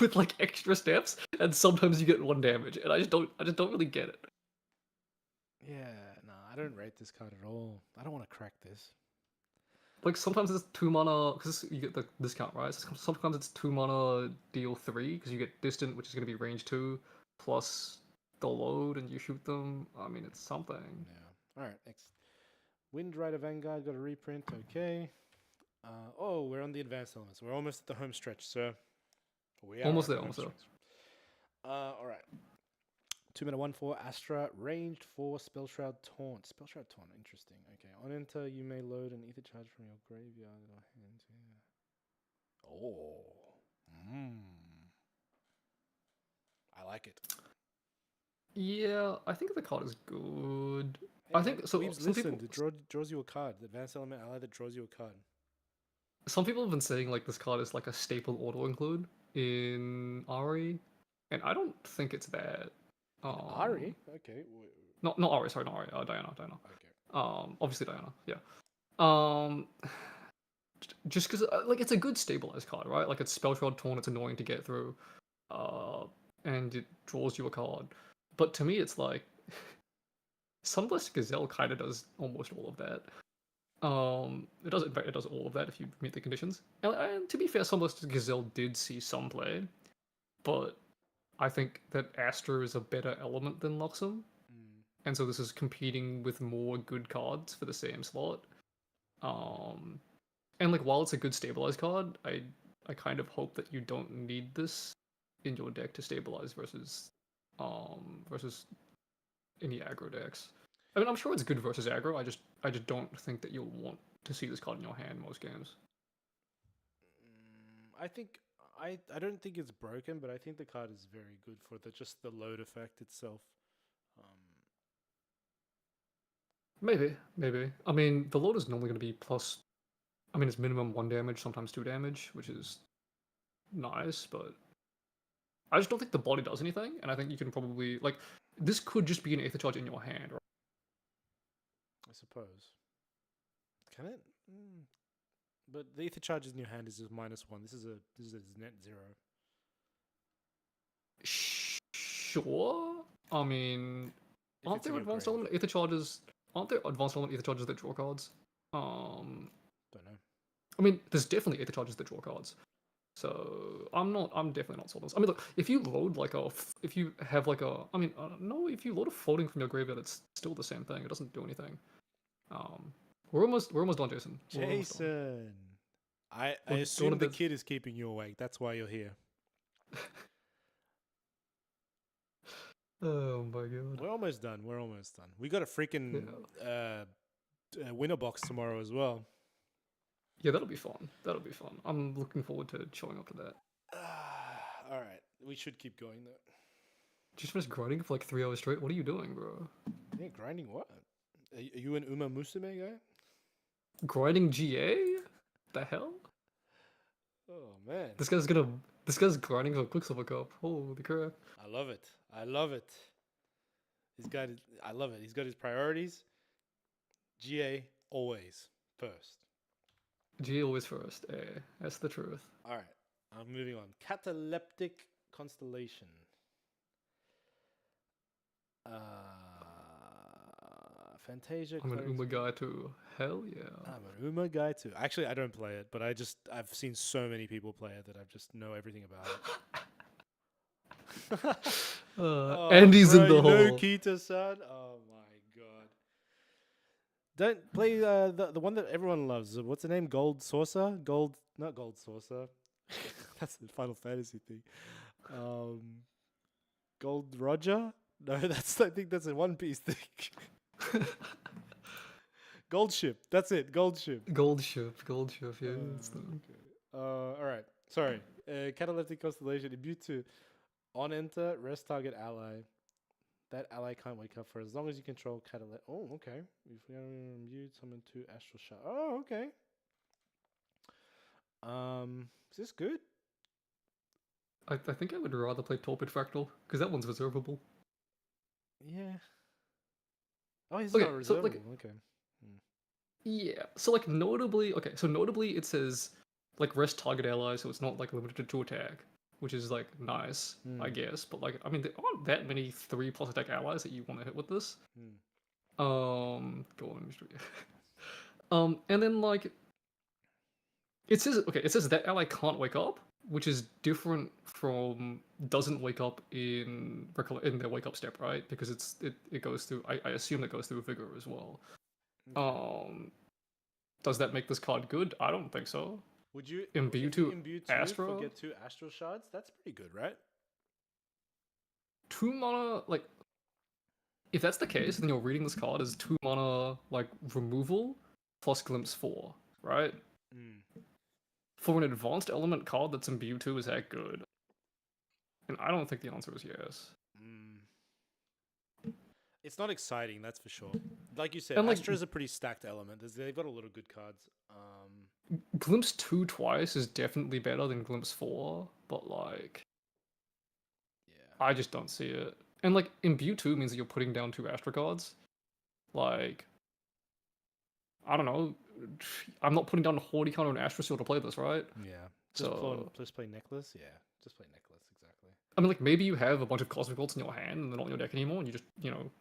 with like extra steps, and sometimes you get 1 damage, and I just don't really get it. Yeah, no, I don't rate this card at all. I don't want to crack this. Like sometimes it's 2 mana because you get the discount, right? Sometimes it's 2 mana deal 3 because you get distant, which is going to be range 2 plus the load, and you shoot them. I mean, it's something. Yeah. All right, next. Wind Rider Vanguard got a reprint. Okay. Oh, we're on the advanced elements. We're almost at the home stretch, sir. We are Almost at there. the home stretch. All right. 2 mana 1/4 Astra, ranged for Spell Shroud Taunt. Spell Shroud Taunt, interesting. Okay, on enter, you may load an ether charge from your graveyard or hand. Yeah. Oh. I like it. Yeah, I think the card is good. Hey, I man, think so. Weebs Some people, listened. It draws you a card. The advanced element ally that draws you a card. some people have been saying like this card is like a staple auto include in Ari, and I don't think it's that. Ari? Okay. Not Ari. Sorry, not Ari. Diana. Okay. Obviously Diana. Yeah. Um, just because like it's a good stabilized card, right? Like it's spell shroud torn. It's annoying to get through, and it draws you a card. But to me, it's like Sunblessed Gazelle kind of does almost all of that. It does. In fact, it does all of that if you meet the conditions. And to be fair, Sunblessed Gazelle did see some play, but I think that Astra is a better element than Luxem, and so this is competing with more good cards for the same slot. And like while it's a good stabilized card, I kind of hope that you don't need this in your deck to stabilize versus any aggro decks. I mean, I'm sure it's good versus aggro. I just don't think that you'll want to see this card in your hand most games. I think I don't think it's broken, but I think the card is very good for just the load effect itself. Maybe. I mean, the load is normally going to be plus. I mean, it's minimum 1 damage, sometimes 2 damage, which is nice, but I just don't think the body does anything, and I think you can probably like this could just be an Aether Charge in your hand, right? I suppose. Can it? But the Aether Charge in your hand is just -1. This is a net 0. Sure. I mean, If aren't it's in there your advanced grave. element Aether Charges? Aren't there advanced element Aether Charges that draw cards? Don't know. I mean, there's definitely Aether Charges that draw cards. So I'm definitely not sold on this. I mean, look, if you load like if you have like a, I mean, no, if you load a floating from your graveyard, it's still the same thing. It doesn't do anything. We're almost done, Jason. We're almost done. Jason, I We're assume doing the a bit- kid is keeping you awake. That's why you're here. Oh my god. We're almost done. We got a freaking winner box tomorrow as well. Yeah, that'll be fun. I'm looking forward to showing up to that. All right, we should keep going though. Just finished grinding for like 3 hours straight. What are you doing, bro? Yeah, grinding what? Are you an Uma Musume guy? Grinding GA? The hell? Oh man, This guy's grinding for Quicksilver Cup. Holy crap! I love it. I love it. I love it. He's got his priorities. GA always first. GA always first. That's the truth. All right, I'm moving on. Cataleptic Constellation. Fantasia. I'm an Uma guy too. Hell yeah. I'm an Uma guy too. Actually, I don't play it, but I've seen so many people play it that I just know everything about it. Andy's in the bro, hole. No Kita-san. Oh my god. Don't play the one that everyone loves. What's the name? Gold Saucer? Not Gold Saucer. That's the Final Fantasy thing. Gold Roger? No, I think that's a One Piece thing. Gold Ship. That's it. Gold Ship. Gold ship. Yeah. All right. Sorry. Cataleptic Constellation. Imbue to on enter, rest target ally. That ally can't wake up for as long as you control cataleptic. Oh, okay. If we are imbued, summon 2 astral shot. Oh, okay. Is this good? I think I would rather play Torpid Fractal because that one's reservable. Yeah. Oh, he's Okay, not so, reservable. like- Okay. Yeah. So like notably, it says like rest target ally, so it's not like limited to attack, which is like nice, I guess. But like, I mean, there aren't that many 3+ attack allies that you want to hit with this. Go on, and then like, it says that ally can't wake up, which is different from doesn't wake up in their wake up step, right? Because it goes through. I assume it goes through vigor as well. Does that make this card good? I don't think so. Would you Imbue if you to imbue 2 Astro? for get 2 astral shards? That's pretty good, right? 2 mana, like if that's the case, then you're reading this card as 2 mana like removal plus Glimpse 4, right? Mm. For an advanced element card that's imbued 2, is that good? And I don't think the answer is yes. Mm. It's not exciting, that's for sure. Like you said, And like Astra is a pretty stacked element. They've got a lot of good cards. Glimpse 2 twice is definitely better than Glimpse 4, but like Yeah. I just don't see it. And like imbue 2 means that you're putting down 2 Astra cards. Like I don't know. I'm not putting down a Hordecounter and Astra Seal to play this, right? Yeah. So Just play Necklace? Yeah. Just play Necklace, exactly. I mean, like maybe you have a bunch of Cosmic Bolts in your hand and they're not in your deck anymore, and you just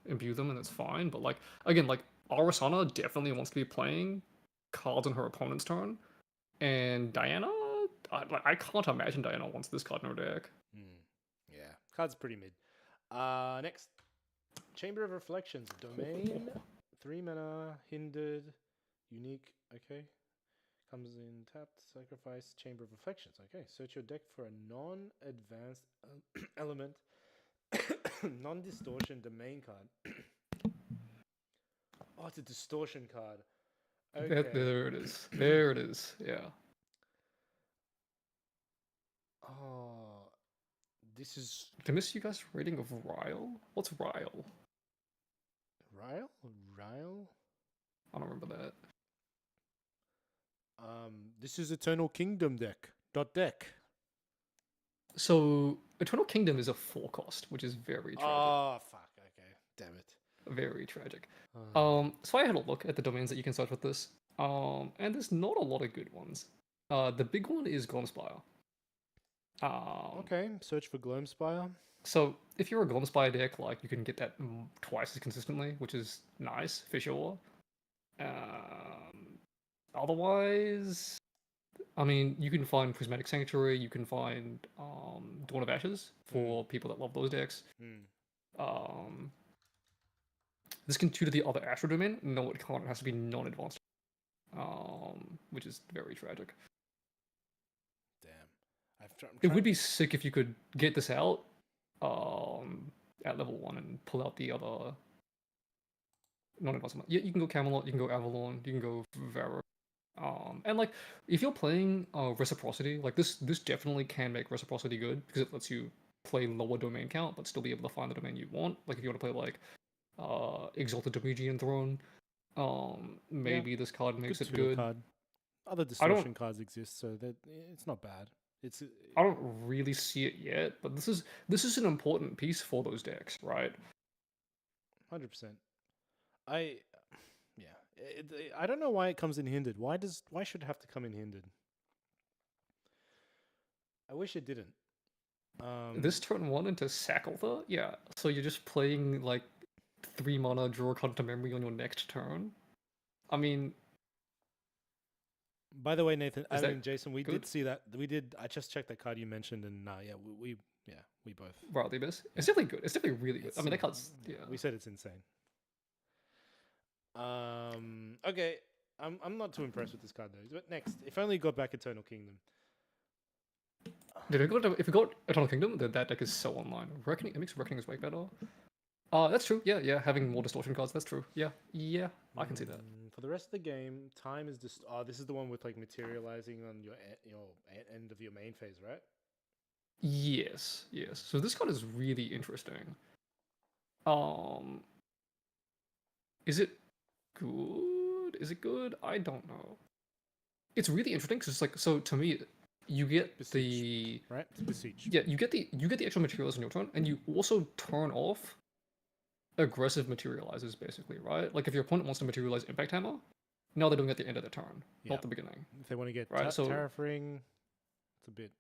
imbue them and it's fine. But like again, like Arasana definitely wants to be playing cards on her opponent's turn, and Diana, I can't imagine Diana wants this card in her deck. Yeah. Card's pretty mid. Next. Chamber of Reflections. Domain. 3 mana. Hindered. Unique. Okay. Comes in tapped. Sacrifice. Chamber of Reflections. Okay. Search your deck for a non-advanced element. Non-distortion domain card. Oh, it's a distortion card. Okay. There it is. There it is. Yeah. Oh, this is Did I miss you guys' rating of Ryle? What's Ryle? Ryle? Ryle? I don't remember that. This is Eternal Kingdom deck. Deck. So Eternal Kingdom is a 4 cost, which is very tragic. Oh, fuck. Okay. Damn it. Very tragic. So I had a look at the domains that you can search with this. And there's not a lot of good ones. The big one is Gloamspire. Okay, search for Gloamspire. So if you're a Gloamspire deck, like you can get that twice as consistently, which is nice for sure. Otherwise, I mean, you can find Prismatic Sanctuary, you can find Dawn of Ashes for people that love those decks. This can tutor the other Astro domain. No, it can't. It has to be non-advanced, which is very tragic. Damn. It would be sick if you could get this out at level 1 and pull out the other non-advanced. Yeah, you can go Camelot, you can go Avalon, you can go Vero. And like if you're playing Reciprocity, like this definitely can make Reciprocity good because it lets you play lower domain count but still be able to find the domain you want. Like if you want to play like Exalted Demigian Throne, maybe this card makes it good. Card. Other distortion cards exist, so that it's not bad. I don't really see it yet, but this is an important piece for those decks, right? 100%. I don't know why it comes in hindered. Why should it have to come in hindered? I wish it didn't. This turn 1 into Sacklethor? Yeah. So you're just playing like 3 mana, draw a card to memory on your next turn. I mean, by the way, Nathan, Jason, we did see that. I just checked that card you mentioned, and we both. Wild Abyss. It's definitely good. It's definitely really good. I mean, that card's We said it's insane. Okay, I'm not too impressed with this card though. But next, if only got back Eternal Kingdom. If we got Eternal Kingdom, then that deck is so online. Reckoning, it makes Reckoning way better. That's true. Yeah, having more distortion cards, that's true. Yeah, I can see that. For the rest of the game, time is just. Oh, this is the one with like materializing on your end of your main phase, right? Yes. So this card is really interesting. Is it good? Is it good? I don't know. It's really interesting because it's like, so to me, you get Besiege, right? Besiege. Yeah, you get the extra materials in your turn, and you also turn off aggressive materializes, basically, right? Like if your opponent wants to materialize Impact Hammer, now they're doing it at the end of the turn, not the beginning. If they want to get Terraforming, it's a bit.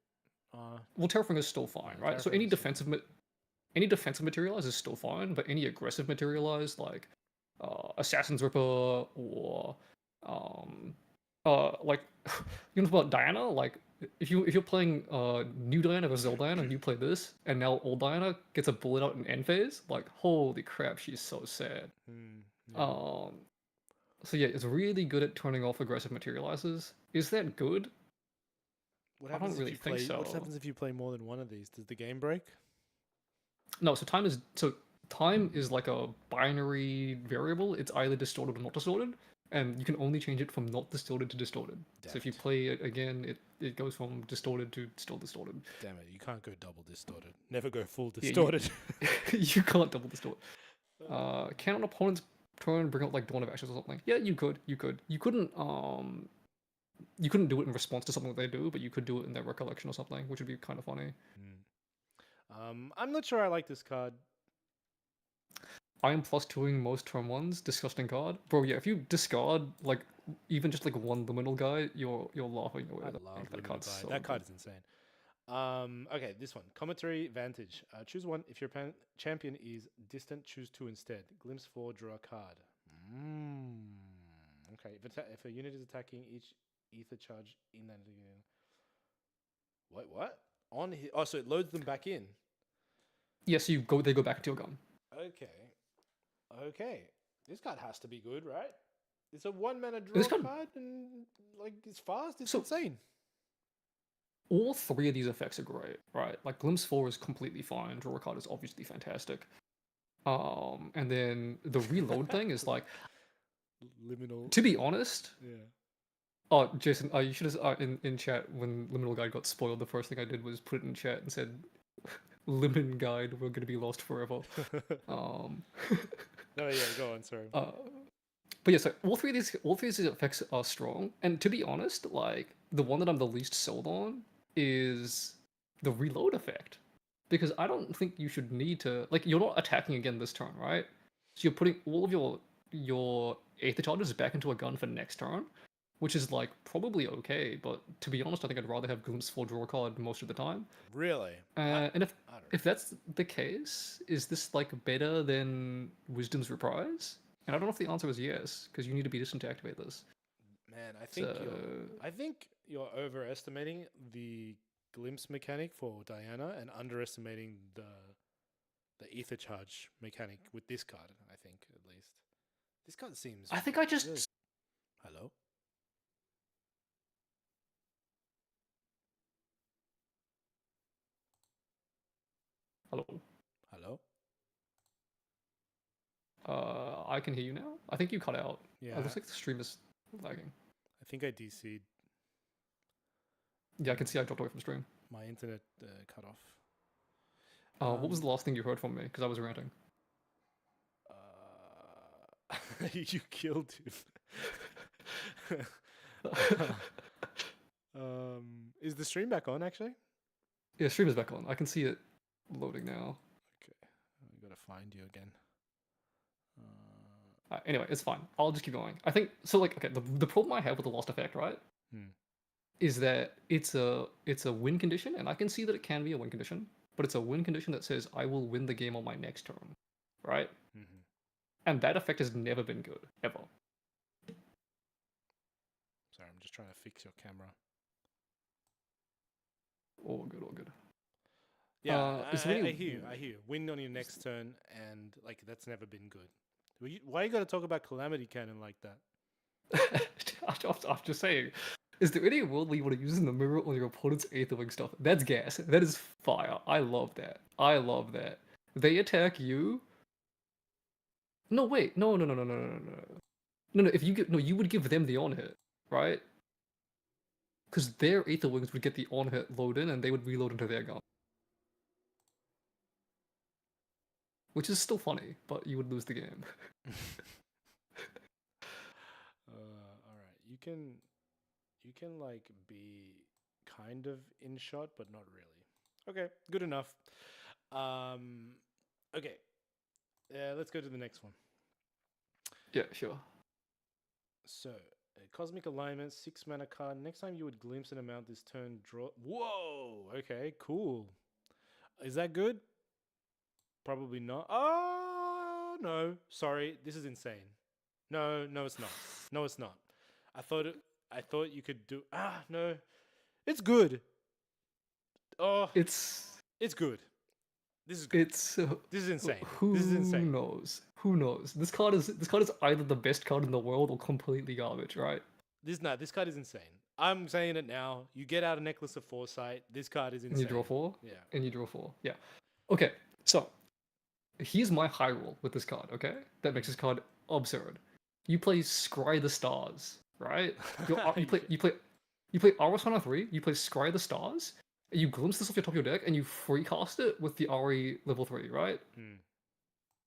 Well, Terraforming is still fine, right? So any defensive materialize is still fine, but any aggressive materialize like Assassin's Ripper or like you know about Diana, like if you're playing new Diana versus old Diana and you play this and now old Diana gets a bullet out in end phase, like holy crap, she's so sad. So yeah, it's really good at turning off aggressive materializes. Is that good? I don't really think so. What happens if you play more than one of these? Does the game break? No, so time is time is like a binary variable. It's either distorted or not distorted, and you can only change it from not distorted to distorted. So if you Damn it. play it again, it goes from distorted to still distorted. Damn it, you can't go double distorted. Never go full Yeah, distorted. you can't double distort. Can an opponent's turn bring out like Dawn of Ashes or something? Yeah, you could. You could. You couldn't do it in response to something that they do, but you could do it in their recollection or something, which would be kind of funny. I'm not sure I like this card. I am plus twoing most turn ones. Disgusting card, bro. Yeah, if you discard like even just like one liminal guy, you're laughing away. I That love that Liminal card's Guide. so That card good. is insane. Okay, this one. Commentary Vantage. Choose one. If your champion is distant, choose two instead. Glimpse 4, draw a card. Okay, if a unit is attacking, each ether charge in that. Wait, what? Oh, so it loads them back in. Yes, you go. They go back to your gun. Okay. This card has to be good, right? It's a 1 mana draw This card- card and like it's fast. It's So- insane. All three of these effects are great, right? Like Glimpse 4 is completely fine. Draw a card is obviously fantastic. And then the reload thing is like, Liminal. to be honest, Yeah. oh, Jason, you should have in chat when Liminal Guide got spoiled. The first thing I did was put it in chat and said, "Limin Guide, we're gonna be lost forever." No, yeah, go on. Sorry. But yeah, so all three of these effects are strong. And to be honest, like the one that I'm the least sold on is the reload effect, because I don't think you should need to like you're not attacking again this turn, right? So you're putting all of your Aether charges back into a gun for next turn, which is like probably okay. But to be honest, I think I'd rather have Glimpse 4 draw a card most of the time. Really? And I don't if that's the case, is this like better than Wisdom's Reprise? And I don't know if the answer is yes, because you need to be distant to activate this. Man, I So think you're overestimating the glimpse mechanic for Diana and underestimating the ether charge mechanic with this card. I think at least this card seems. I think I just really- Hello. hello. Hello. I can hear you now. I think you cut out. Yeah. It looks like the stream is lagging. I think I DC'd. Yeah, I can see I dropped away from stream. My internet cut off. What was the last thing you heard from me? Because I was ranting. You killed him. Is the stream back on actually? Yeah, stream is back on. I can see it loading now. Okay, I gotta find you again. Anyway, it's fine. I'll just keep going. I think so. Like, okay, the problem I have with the lost effect, right, is that it's a win condition, and I can see that it can be a win condition, but it's a win condition that says I will win the game on my next turn, right? Mm-hmm. And that effect has never been good ever. Sorry, I'm just trying to fix your camera. All good, all good. Yeah, is there I any- hear you. I hear you. Win on your next turn, and like that's never been good. Why you got to talk about Calamity Cannon like that? I'm just saying. Is there any world where you want to use in the mirror on your opponent's Aether Wing stuff? That's gas. That is fire. I love that. I love that. They attack you. No, wait. No. No. If you get you would give them the on hit, right? Because their Aether Wings would get the on hit load in, and they would reload into their gun. Which is still funny, but you would lose the game. All right, you can like be kind of in shot, but not really. Okay, good enough. Okay, let's go to the next one. Yeah, sure. So, Cosmic Alignment, 6 mana card. Next time you would glimpse an amount this turn, draw. Whoa! Okay, cool. Is that good? Probably not. Oh, no. Sorry, this is insane. No, it's not. No, it's not. I thought you could do. No. It's good. Oh, It's good. This is good. It's This is insane. Who This is insane. knows? Who knows? This card is either the best card in the world or completely garbage, right? This card is insane. I'm saying it now. You get out a Necklace of Foresight. This card is insane. And you draw 4. Yeah. And you draw 4. Yeah. Okay. So here's my high rule with this card, okay? That makes this card absurd. You play Scry the Stars, right? You play Arasana 3, you play Scry the Stars, and you glimpse this off your top of your deck, and you free cast it with the RE level 3, right? Hmm.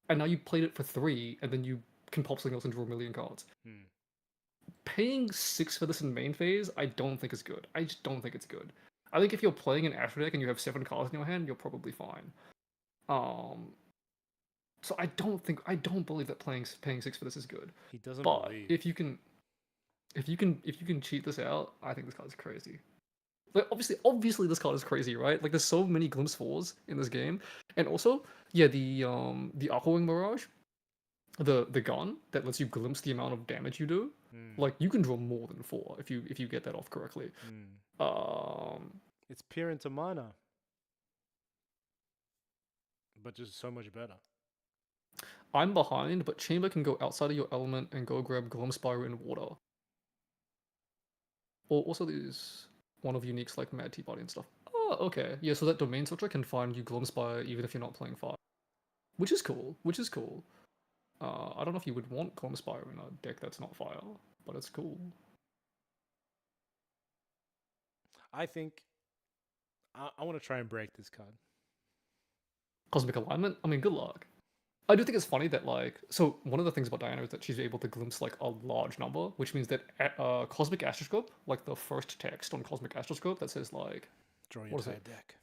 And now you played it for 3, and then you can pop something else and draw a million cards. Hmm. Paying 6 for this in main phase, I don't think is good. I just don't think it's good. I think if you're playing an Astro deck and you have 7 cards in your hand, you're probably fine. So I don't believe that paying 6 for this is good. He doesn't But believe. if you can cheat this out, I think this card is crazy. Like obviously this card is crazy, right? Like there's so many glimpse 4s in this game, and also the Aquawing Mirage, the gun that lets you glimpse the amount of damage you do. Hmm. Like you can draw more than 4 if you get that off correctly. Hmm. It's pure into mana, but just so much better. I'm behind, but Chamber can go outside of your element and go grab Glimpse Spire in water. Or also there's one of uniques like Mad Tea Party and stuff. Oh, okay. Yeah, so that Domain Switcher can find you Glimpse Spire even if you're not playing fire. Which is cool. I don't know if you would want Glimpse Spire in a deck that's not fire, but it's cool. I think I want to try and break this card. Cosmic Alignment? I mean, good luck. I do think it's funny that so one of the things about Diana is that she's able to glimpse like a large number, which means that Cosmic Astroscope, like the first text on Cosmic Astroscope that says like Draw your what is entire it? deck.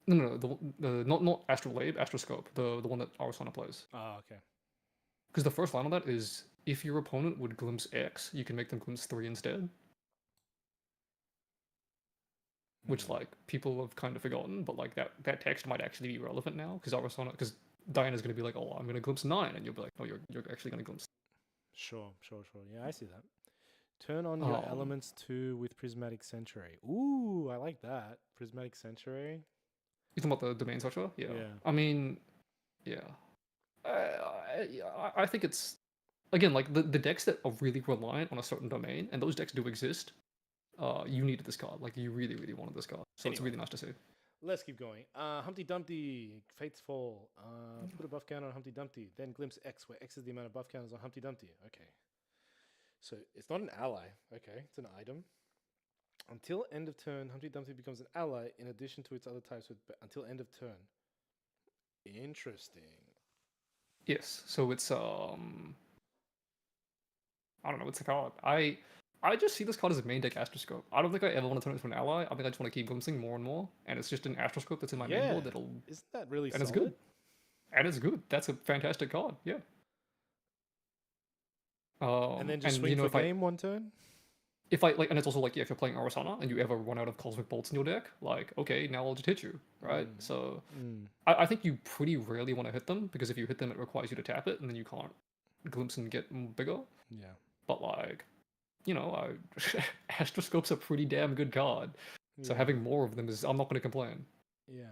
No, the not Astrolabe, Astroscope, the one that Arasana plays. Oh, okay. Because the first line on that is if your opponent would glimpse X, you can make them glimpse 3 instead. Which like people have kind of forgotten, but like that text might actually be relevant now because Arasana, because Diana's going to be like, oh, I'm going to glimpse 9, and you'll be like, no, you're actually going to glimpse. Sure. Yeah, I see that. Turn on your elements 2 with Prismatic Sanctuary. Ooh, I like that. Prismatic Sanctuary. You talking about the Domain Switcher? Yeah. Yeah. I mean, yeah. I think it's again like the decks that are really reliant on a certain domain, and those decks do exist. You needed this card. Like you really, really wanted this card. So it's really nice to see. Let's keep going. Humpty Dumpty, Fate's Fall. Put a buff counter on Humpty Dumpty. Then glimpse X, where X is the amount of buff counters on Humpty Dumpty. Okay. So it's not an ally. Okay, it's an item. Until end of turn, Humpty Dumpty becomes an ally in addition to its other types until end of turn. Interesting. Yes. So it's I don't know. It's a card. I just see this card as a main deck Astroscope. I don't think I ever want to turn it into an ally. I think I just want to keep glimpsing more and more, and it's just an Astroscope that's in my main board that'll. Isn't that really? And solid? it's good. And it's good. That's a fantastic card. Yeah. And then just swing for game one turn. If I like, and it's also like, yeah, if you're playing Arasana and you ever run out of Cosmic Bolts in your deck, like, okay, now I'll just hit you, right? So I think you pretty rarely want to hit them because if you hit them, it requires you to tap it, and then you can't glimpse and get bigger. Yeah. But like, you know, Astroscope's a pretty damn good card. So having more of them is, I'm not going to complain. Yeah.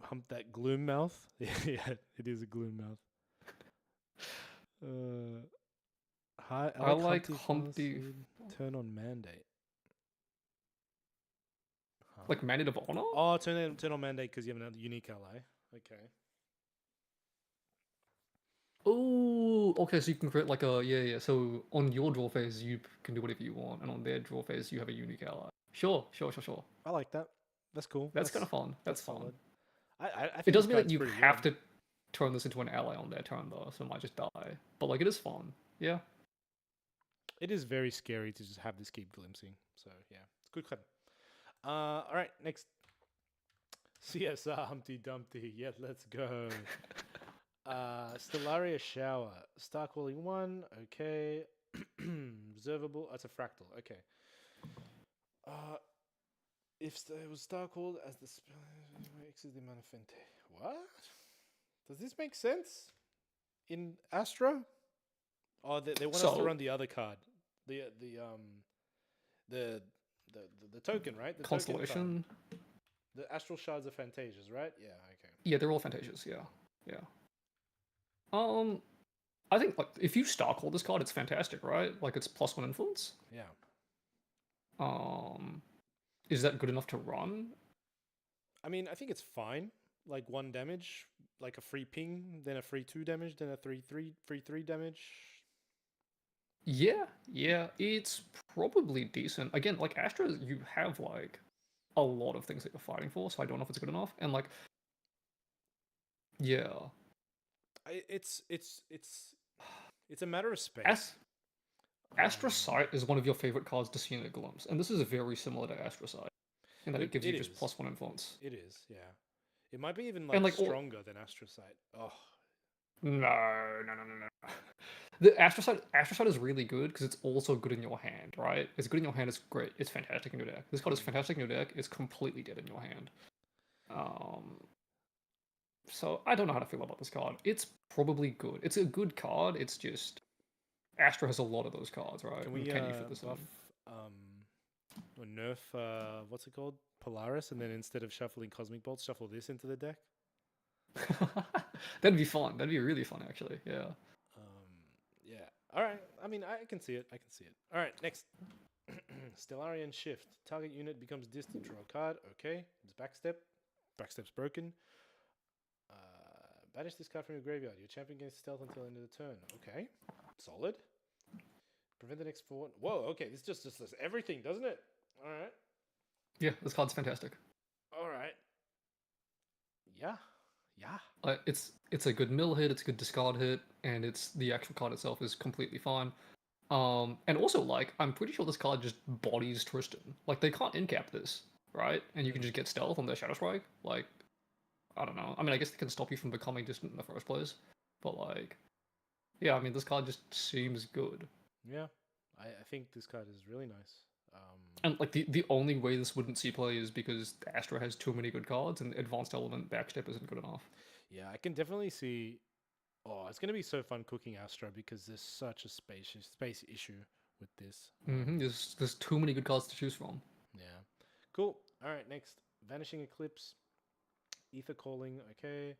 Hump that gloom mouth. Yeah, it is a gloom mouth. I like Humpty. Turn on Mandate. Huh. Like Mandate of Honor? Oh, turn on Mandate because you have another unique ally. Okay. Oh, okay. So you can create like a yeah. So on your draw phase, you can do whatever you want, and on their draw phase, you have a unique ally. Sure. I like that. That's cool. That's kind of fun. That's fun. Solid. I think it doesn't mean that you have to turn this into an ally on their turn though, so it might just die. But like, it is fun. Yeah. It is very scary to just have this keep glimpsing. So yeah, it's good card. All right, next. CSR Humpty Dumpty. Yeah, let's go. Stellaria Shower. Star Calling 1. Okay. Observable. That's a fractal. Okay. If it was Star Called as the spell, X is the amount of Fente. What? Does this make sense? In Astra? Oh, they want us to run the other card. The token, right? The Constellation. The Astral Shards are Fantasias, right? Yeah, okay. Yeah, they're all Fantasias, yeah. I think like if you Star Call this card, it's fantastic, right? Like it's +1 influence. Yeah. Is that good enough to run? I mean, I think it's fine. Like 1 damage like a free ping, then a free 2 damage, then a free 3 damage. Yeah, yeah, it's probably decent. Again, like Astra, you have like a lot of things that you're fighting for, so I don't know if it's good enough. And like, yeah, It's a matter of space. As Astra Sight is one of your favorite cards to see in a glimpse, and this is very similar to Astra Sight in that it gives you just +1 influence. It is, yeah. It might be even And like like stronger than Astrocyte. Oh, no. The Astro Sight is really good because it's also good in your hand, right? It's good in your hand. It's great. It's fantastic in your deck. This card is fantastic in your deck. It's completely dead in your hand. So I don't know how to feel about this card. It's probably good. It's a good card. It's just Astra has a lot of those cards, right? can we Can you fit this buff or nerf what's it called? Polaris, and then instead of shuffling Cosmic Bolts, shuffle this into the deck? in? That'd be fun. That'd be really fun, actually. Yeah. Yeah. All right. I mean, I can see it. I can see it. All right. Next, Stellarian Shift. Target unit becomes distant. Draw a card. Okay. It's backstep. Backstep's broken. Banish this card from your graveyard. Your champion gains stealth until the end of the turn. Okay. Solid. Prevent the next 4. Whoa. Okay. This just does everything, doesn't it? All right. Yeah, this card's fantastic. All right. Yeah. It's a good mill hit, it's a good discard hit, and it's the actual card itself is completely fine. And also like I'm pretty sure this card just bodies Tristan. Like they can't incap this, right? And you can just get stealth on their Shadow Strike. Like I don't know. I mean, I guess they can stop you from becoming distant in the first place, but like, yeah, I mean, this card just seems good. Yeah. I think this card is really nice. And like the only way this wouldn't see play is because Astra has too many good cards and Advanced Element Backstep isn't good enough. Yeah, I can definitely see. Oh, it's gonna be so fun cooking Astra because there's such a space issue with this. There's too many good cards to choose from. Yeah, cool. All right, next, Vanishing Eclipse, Ether Calling. Okay,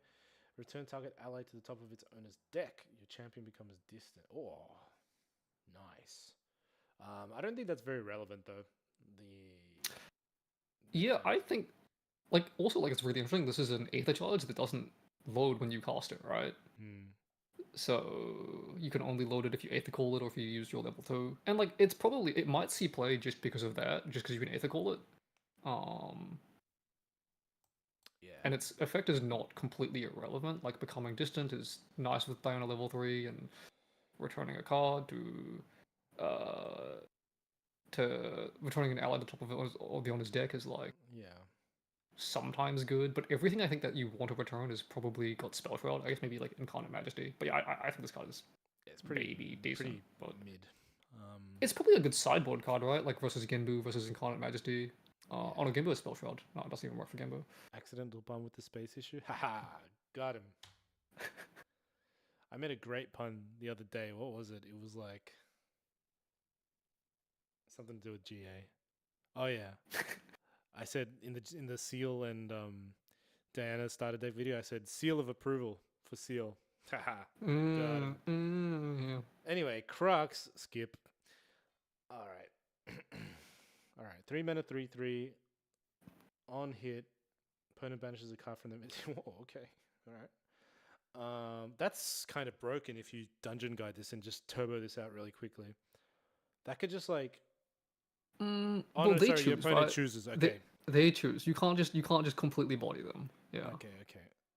return target ally to the top of its owner's deck. Your champion becomes distant. Oh, nice. I don't think that's very relevant though. Yeah, I think like also like it's really interesting. This is an Aether charge that doesn't load when you cast it, right? So you can only load it if you Aether Call it or if you use your level 2. And like it might see play just because of that, just because you can Aether Call it. Yeah. And its effect is not completely irrelevant. Like becoming distant is nice with Diana level 3 and returning a card to returning an ally to the top of the owner's deck is like sometimes good, but everything I think that you want to return is probably got Spell Shroud. I guess maybe like Incarnate Majesty, but yeah, I think this card is it's pretty maybe decent, pretty but mid. It's probably a good sideboard card, right? Like versus Genbu versus Incarnate Majesty. Oh no, Genbu is Spell Shroud. No, it doesn't even work for Genbu. Accidental pun with the space issue. Haha, got him. I made a great pun the other day. What was it? It was like something to do with GA. Oh yeah. I said in the Seal and Diana started that video. I said seal of approval for Seal. Haha. Yeah. Anyway, Crux skip. All right. All right. 3 mana 3/3 on hit. Opponent banishes a card from them. Whoa, okay. All right. That's kind of broken if you dungeon guide this and just turbo this out really quickly. That could just like. Well, no, they sorry, choose, your opponent right? chooses. Okay. They choose. You can't just completely body them. Yeah. Okay.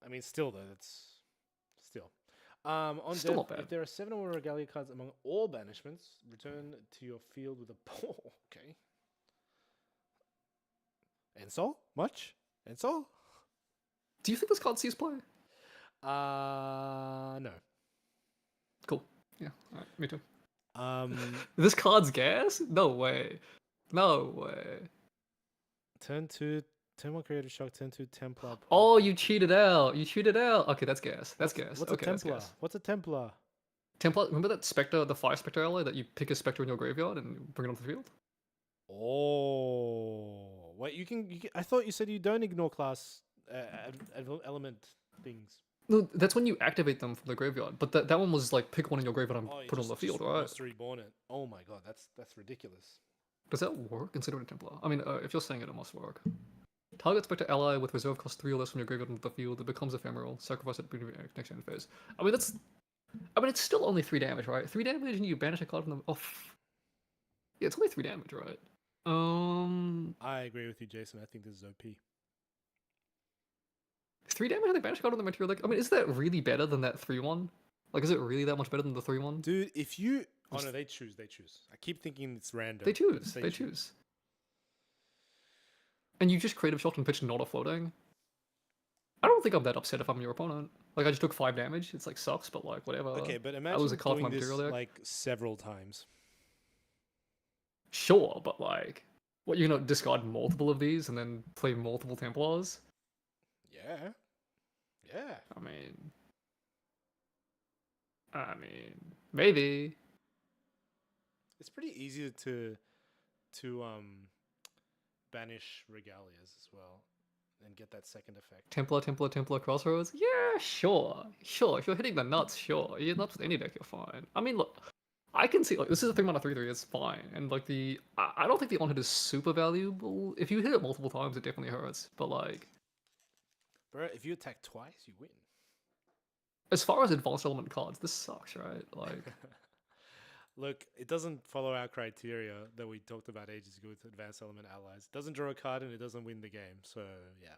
I mean, still though, that's still. On Still death, not bad. if there are 7 or more Regalia cards among all banishments, return to your field with a ball. Okay. Ensol? Much? Ensol? Do you think this card sees play? No. Cool. Yeah. All right. Me too. This card's gas? No way. No way. Turn 2, turn 1 Creative Shock, turn 2 Templar. Oh, you cheated out. Okay, that's gas. That's gas. What's okay, a Templar? What's a Templar? Templar, remember that Spectre, the Fire Spectre ally that you pick a Spectre in your graveyard and bring it onto the field? Oh. Wait, you can I thought you said you don't ignore class element things. No, that's when you activate them from the graveyard. But that one was like pick one in your graveyard and put it on the field, right? Just reborn it. Oh my god, that's ridiculous. Does that work? Consider it a Templar. I mean, if you're saying it, it must work. Target Spectre ally with reserve cost 3 or less from your graveyard into the field. It becomes ephemeral. Sacrifice it at the beginning of your next end phase. I mean, it's still only 3 damage, right? 3 damage and you banish a card from the off. Yeah, it's only 3 damage, right? I agree with you, Jason. I think this is OP. 3 damage and they banish a card on the material deck. I mean, is that really better than that 3-1? Like, is it really that much better than the 3-1? Dude, if you... Oh, no, they choose. I keep thinking it's random. They choose. They choose. And you just creative shot and pitch not a floating. I don't think I'm that upset if I'm your opponent. Like, I just took 5 damage. It's like, sucks, but like, whatever. Okay, but I imagine was a card doing from my this material deck. like several times. Sure, but like, what, you're gonna discard multiple of these and then play multiple Templars? Yeah. Yeah. I mean, maybe. It's pretty easy to banish Regalias as well and get that second effect. Templar, Crossroads? Yeah, sure. If you're hitting the nuts, sure. You're nuts with any deck, you're fine. I mean, look, I can see, like, this is a 3-mana 3/3, it's fine. And, like, I don't think the on-hit is super valuable. If you hit it multiple times, it definitely hurts. But, like... Bro, if you attack twice, you win. As far as advanced element cards, this sucks, right? Like... Look, it doesn't follow our criteria that we talked about ages ago with advanced element allies. It doesn't draw a card and it doesn't win the game. So yeah.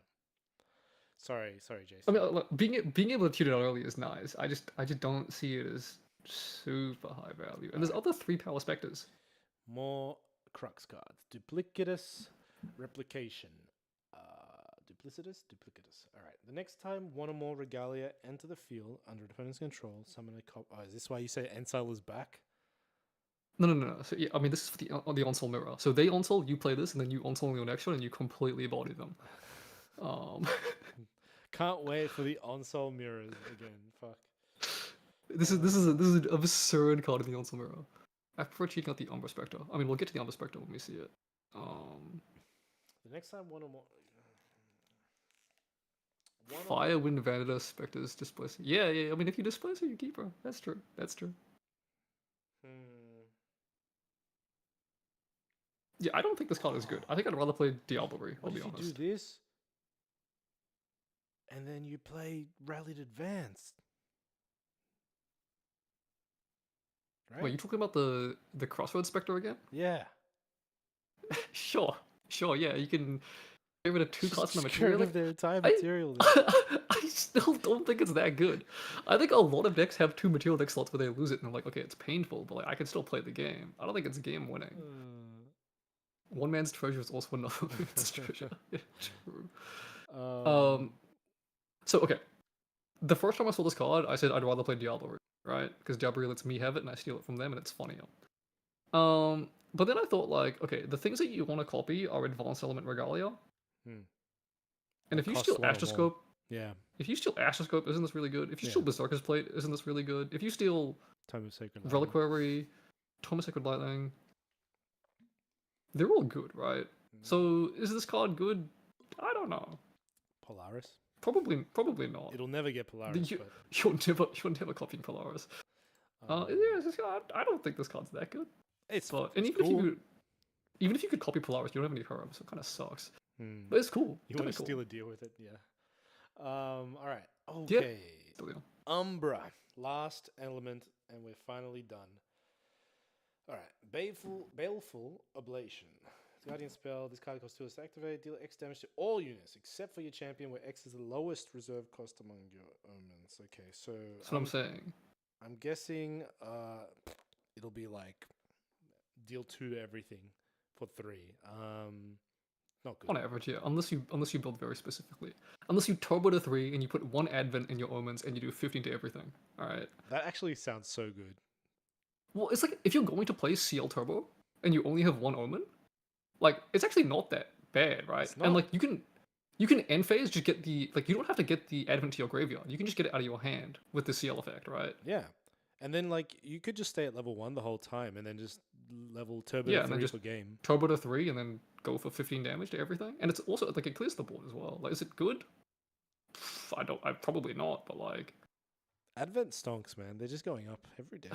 Sorry, Jason. I mean, like, being able to tune it out early is nice. I just don't see it as super high value. And there's other 3-power specters. More crux cards. Duplicitous, replication. Duplicitous. All right. The next time one or more Regalia enter the field under opponent's control, summon a cop. Oh, is this why you say Ensile is back? No. So yeah, I mean, this is for the Onsole mirror. So they Onsole, you play this, and then you Onsole your next one, and you completely body them. Can't wait for the Onsole mirrors again. Fuck. This is an absurd card in the Onsole mirror. I prefer checking out the Umbra Spectre. I mean, we'll get to the Umbra Spectre when we see it. The next time one or more. Firewind Vanida Spectres displacing. Yeah. I mean, if you displace her, you keep her. That's true. Yeah, I don't think this card is good. I think I'd rather play Diablerie, I'll be honest. You do this, and then you play Rallied Advanced. Right? Wait, you talking about the Crossroads Spectre again? Yeah. Sure, yeah, you can get rid of 2 cards from the Get material. rid of their entire material. I still don't think it's that good. I think a lot of decks have 2 material deck slots where they lose it, and I'm like, okay, it's painful, but like I can still play the game. I don't think it's game winning. One man's treasure is also another man's treasure. Yeah, true. So okay, the first time I saw this card, I said I'd rather play Diablerie, right? Because Diablerie lets me have it, and I steal it from them, and it's funnier. But then I thought, like, okay, the things that you want to copy are Advanced Element Regalia. And if you steal Astroscope, if you steal Astroscope, isn't this really good? If you steal Berserker's Plate, isn't this really good? If you steal Tome of Sacred Reliquary, Tome of Sacred Lightning, they're all good, right? So is this card good? I don't know. Polaris? Probably not. It'll never get Polaris. You're never copying Polaris. I don't think this card's that good. It's cool. Even if you could copy Polaris, you don't have any heroes, so it kind of sucks. But it's cool. You want to steal a deal with it, yeah. All right. Okay. Yep. Umbra, last element, and we're finally done. All right. Baleful Ablation. Guardian spell. This card costs 2 to activate. Deal X damage to all units except for your champion, where X is the lowest reserve cost among your omens. Okay, so that's what I'm saying. I'm guessing it'll be like deal 2 to everything for 3. Not good. On average, yeah. Unless you build very specifically. Unless you turbo to 3 and you put 1 advent in your omens and you do 15 to everything. Alright. That actually sounds so good. Well, it's like if you're going to play CL Turbo and you only have 1 omen, like it's actually not that bad, right? And like you can end phase just get the you don't have to get the advent to your graveyard. You can just get it out of your hand with the CL effect, right? Yeah. And then like you could just stay at level 1 the whole time and then just level turbo to 3 for game. Turbo to 3 and then go for 15 damage to everything. And it's also like it clears the board as well. Like, is it good? I probably not, but like Advent stonks, man. They're just going up every day.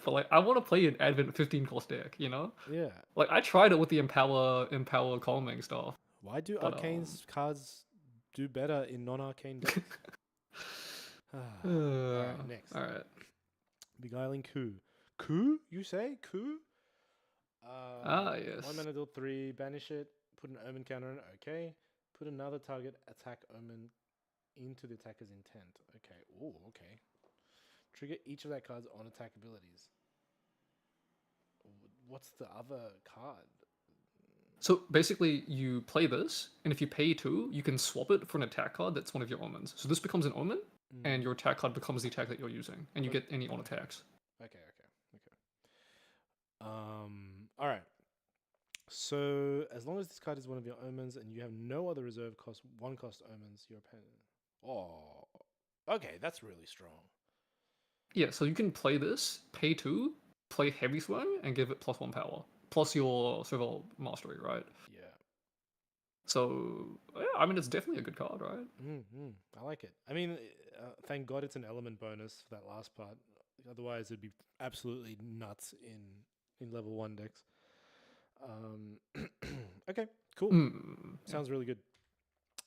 But like I want to play an Advent 15 cost deck, you know? Yeah. Like I tried it with the Empower calming stuff. Why do But, Arcane's cards do better in non-arcane decks? All Alright, next. right. Beguiling Coup. Coup? You say? Coup? Yes. 1 mana deal 3, banish it, put an omen counter on it, okay. Put another target attack omen into the attacker's intent. Okay. Ooh, okay. Trigger each of that card's on attack abilities. What's the other card? So basically, you play this, and if you pay 2, you can swap it for an attack card that's one of your omens. So this becomes an omen, and your attack card becomes the attack that you're using, and you get any on attacks. Okay. Alright. So as long as this card is one of your omens and you have no other reserve cost, 1 cost omens, your opponent. Oh, okay, that's really strong. Yeah, so you can play this, pay 2, play Heavy Swing, and give it +1 power. Plus your Survival Mastery, right? Yeah. So, yeah, I mean, it's definitely a good card, right? I like it. I mean, thank God it's an element bonus for that last part. Otherwise, it'd be absolutely nuts in level 1 decks. Okay, cool. Sounds really good.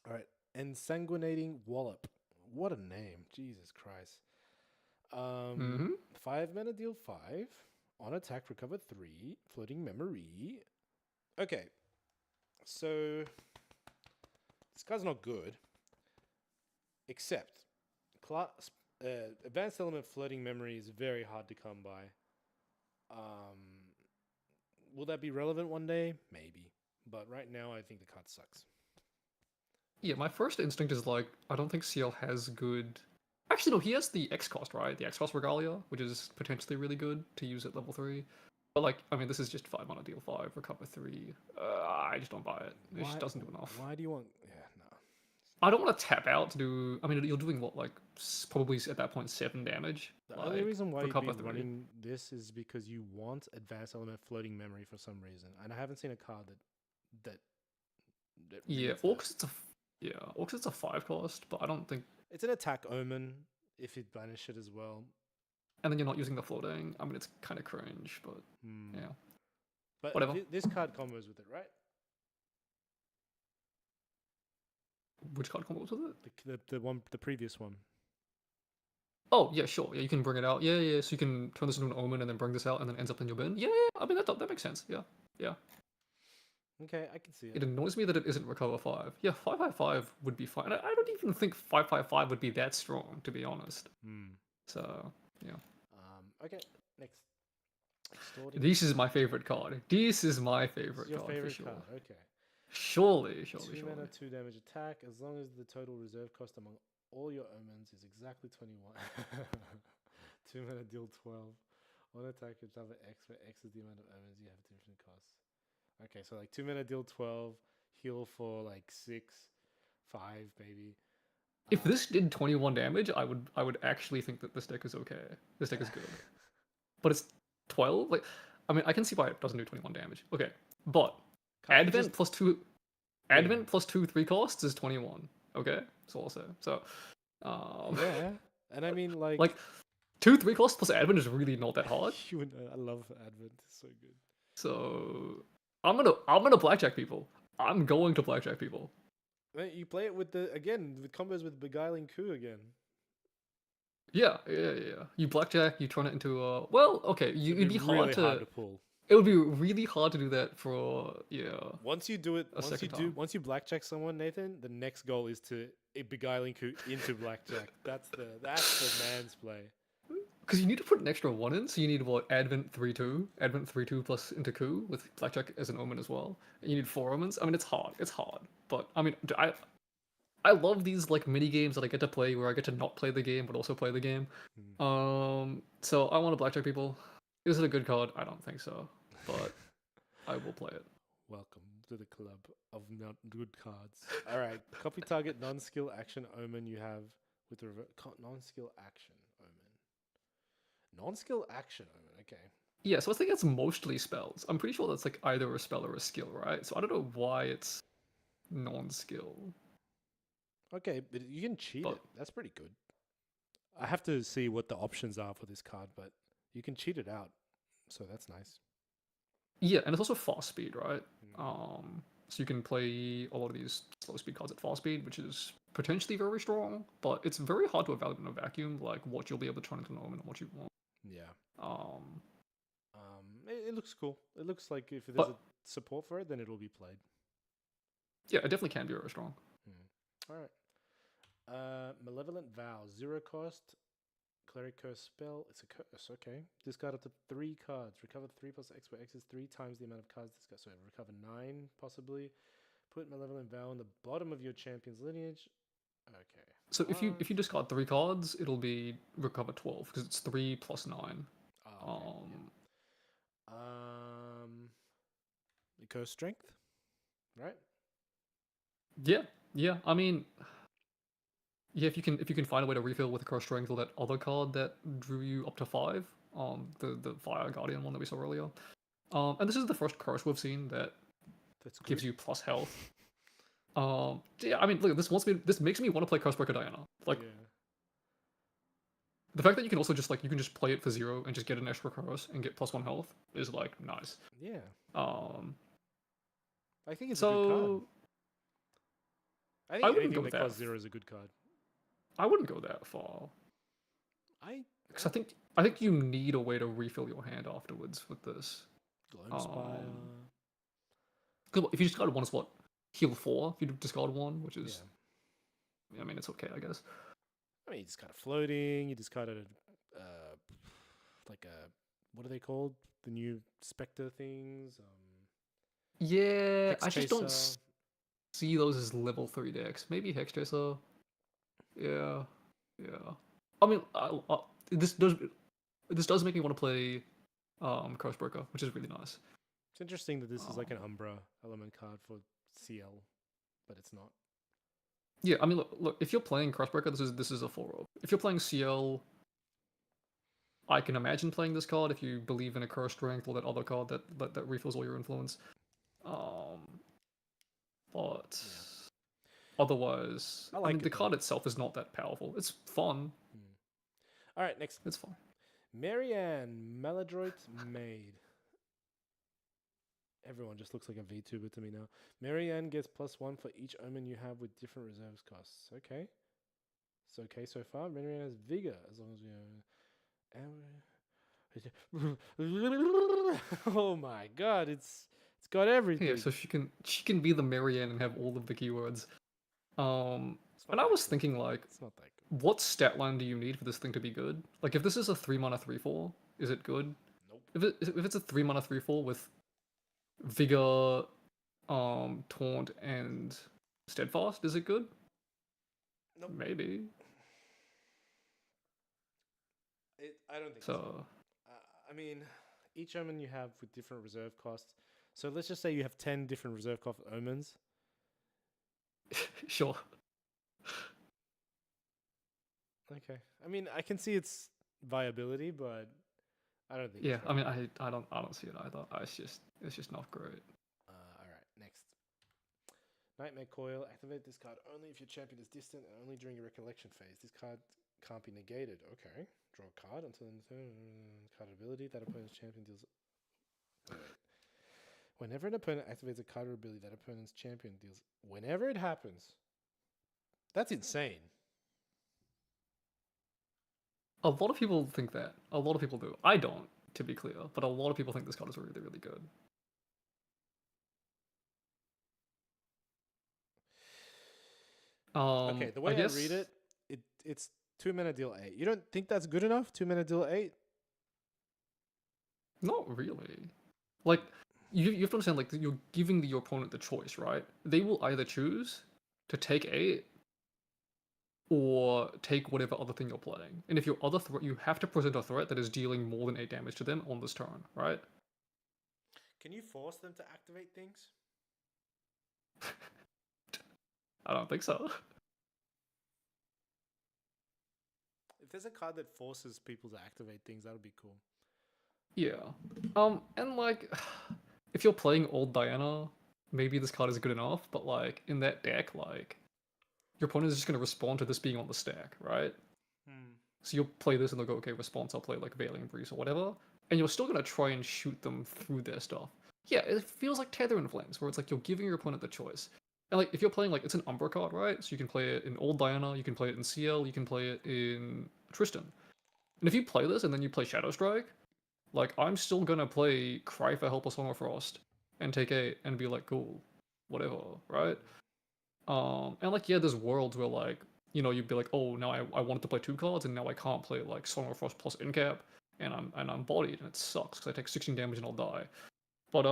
All right. Ensanguinating Wallop. What a name. Jesus Christ. 5 mana deal 5. On attack, recover 3. Floating memory. Okay. So, this card's not good. Except, advanced element floating memory is very hard to come by. Will that be relevant one day? Maybe. But right now, I think the card sucks. Yeah, my first instinct is like, I don't think CL has good... Actually, no, he has the X cost, right? The X cost Regalia, which is potentially really good to use at level 3. But like, I mean, this is just 5 mana deal 5, recover 3. I just don't buy it. It just doesn't do enough. Why do you want... Yeah, no. I don't want to tap out to do... I mean, you're doing what, like, probably at that point 7 damage. The only reason why you'd be 3. running this is because you want advanced element floating memory for some reason. And I haven't seen a card that yeah, reads Orcs it's a 5 cost, but I don't think... It's an attack omen if you banish it as well. And then you're not using the floating. I mean, it's kind of cringe, but yeah. But whatever. This card combos with it, right? Which card combos with it? The previous one. Oh, yeah, sure. Yeah, you can bring it out. Yeah. So you can turn this into an omen and then bring this out and then ends up in your bin. Yeah. I mean, that makes sense. Yeah. Okay, I can see it. It annoys me that it isn't recover 5. Yeah, 5/5 would be fine. I don't even think 5/5 would be that strong, to be honest. So, yeah. Okay, next. This is my favorite card. This is my favorite Your card favorite for sure. card, okay. Surely. 2 mana, 2 damage attack, as long as the total reserve cost among all your omens is exactly 21. 2 mana, deal 12. On attack, it's another X, where X is the amount of omens you have at infinite cost. Okay, so like 2 mana, deal 12, heal for like 6, 5 maybe. If this did 21 damage, I would actually think that this deck is okay. This deck is good. But it's 12? Like, I mean, I can see why it doesn't do 21 damage. Okay, but Advent plus 2 3 costs is 21. Okay, that's all I'll say. So, yeah, and I mean like 2 3 costs plus Advent is really not that hard. I love Advent. It's so good. So I'm gonna blackjack people. I'm going to blackjack people. You play it with with combos with Beguiling Coup again. Yeah. You blackjack, you turn it into a... Well, okay, it'd be really hard to pull. It would be really hard to do that for, Once you do it, time. once you blackjack someone, Nathan, the next goal is to Beguiling Coup into blackjack. That's the man's play. Because you need to put an extra 1 in, so you need what, Advent 3/2, Advent 3/2 plus into Coup with blackjack as an omen as well. And you need 4 omens. I mean, it's hard, but I mean, I love these like mini games that I get to play where I get to not play the game but also play the game. So I want to blackjack people. Is it a good card? I don't think so, but I will play it. Welcome to the club of not good cards. All right, copy target non-skill action omen you have with non-skill action omen. Non-skill action omen. Okay. Yeah, so I think it's mostly spells. I'm pretty sure that's like either a spell or a skill, right? So I don't know why it's non-skill. Okay, but you can cheat it. That's pretty good. I have to see what the options are for this card, but you can cheat it out. So that's nice. Yeah, and it's also fast speed, right? So you can play a lot of these slow speed cards at fast speed, which is potentially very strong, but it's very hard to evaluate in a vacuum, like what you'll be able to turn into an omen and what you won't. Yeah. Um, It looks cool. It looks like if there's But- a support for it, then it'll be played. yeah, it definitely can be very strong. All right. Malevolent Vow, 0 cost, cleric curse spell. It's a curse. Okay. Discard up to 3 cards. Recover 3 plus X, where X is 3 times the amount of cards discarded. So recover 9 possibly. Put Malevolent Vow on the bottom of your champion's lineage. Okay. So if you discard 3 cards, it'll be recover 12 because it's 3 plus 9. Oh, okay, the curse strength, right? Yeah. I mean, yeah. If you can find a way to refill with a curse strength or that other card that drew you up to 5, the Fire Guardian one that we saw earlier. And this is the first curse we've seen that That's gives good. you plus health. Yeah. I mean, look, this makes me want to play Cursebreaker Diana. Like Yeah. the fact that you can also just you can just play it for 0 and just get an extra curse and get plus 1 health is like nice. Yeah. Um, I think it's a good card. so I think I wouldn't anything go that that costs 0 is a good card. I wouldn't go that far. Because I think you need a way to refill your hand afterwards with this. Gloam Spire. 'Cause if you discard 1, it's what? Heal 4 if you discard 1, which is I mean it's okay, I guess. I mean, you discarded floating. You discarded like a what are they called? The new Spectre things. Yeah, Hex I just don't Chaser. see those as level 3 decks. Maybe Hex Chaser. Yeah. I mean, this does make me want to play Cursebreaker, which is really nice. It's interesting that this is like an Umbra element card for CL, but it's not. Yeah, I mean, look. If you're playing Cursebreaker, this is a 4-0. If you're playing CL, I can imagine playing this card if you believe in a curse strength or that other card that refills all your influence. But otherwise, I mean, the card itself is not that powerful. It's fun. All right, next. It's fun. Marianne, Maladroit Maid. Everyone just looks like a VTuber to me now. Marianne gets +1 for each omen you have with different reserves costs. Okay. It's okay so far. Marianne has vigor as long as we oh my god, it's got everything. Yeah, so she can be the Marianne and have all of the keywords. And I was thinking like, it's not that good. what stat line do you need for this thing to be good? Like, if this is a 3-mana 3/4, is it good? Nope. If it's a 3-mana 3/4 with vigor, taunt, and steadfast, is it good? Nope. Maybe. I don't think so. I mean, each omen you have with different reserve costs. So let's just say you have 10 different reserve cost omens. Sure. Okay. I mean, I can see its viability, but I don't think. Yeah, I mean, I don't see it either. It's just not great. All right, next. Nightmare Coil. Activate this card only if your champion is distant and only during your recollection phase. This card can't be negated. Okay. Draw a card until the turn. Card ability. That opponent's champion deals. Wait. Whenever an opponent activates a card or ability, that opponent's champion deals. Whenever it happens. That's insane. A lot of people think that. A lot of people do. I don't, to be clear, but a lot of people think this card is really, really good. Okay, the way I read it, it's 2 mana deal 8. You don't think that's good enough? 2 mana deal 8? Not really. Like, you have to understand, like, you're giving your opponent the choice, right? They will either choose to take 8 or take whatever other thing you're playing. And if your other threat, you have to present a threat that is dealing more than 8 damage to them on this turn, right? Can you force them to activate things? I don't think so. If there's a card that forces people to activate things, that would be cool. Yeah. And like, if you're playing old Diana, maybe this card is good enough, but like, in that deck, like, your opponent is just going to respond to this being on the stack, right? So you'll play this and they'll go, okay, response, I'll play like Veiling Breeze or whatever, and you're still going to try and shoot them through their stuff. Yeah, it feels like Tether in Flames, where it's like you're giving your opponent the choice. And like if you're playing like it's an Umbra card, right? So you can play it in Old Diana, you can play it in CL, you can play it in Tristan. And if you play this and then you play Shadow Strike, like I'm still gonna play Cry for Help or Song of Frost and take 8 and be like, cool, whatever, right? And like yeah, there's worlds where like you'd be like, oh, now I wanted to play 2 cards and now I can't play like Song of Frost plus Incap and I'm bodied and it sucks because I take 16 damage and I'll die. But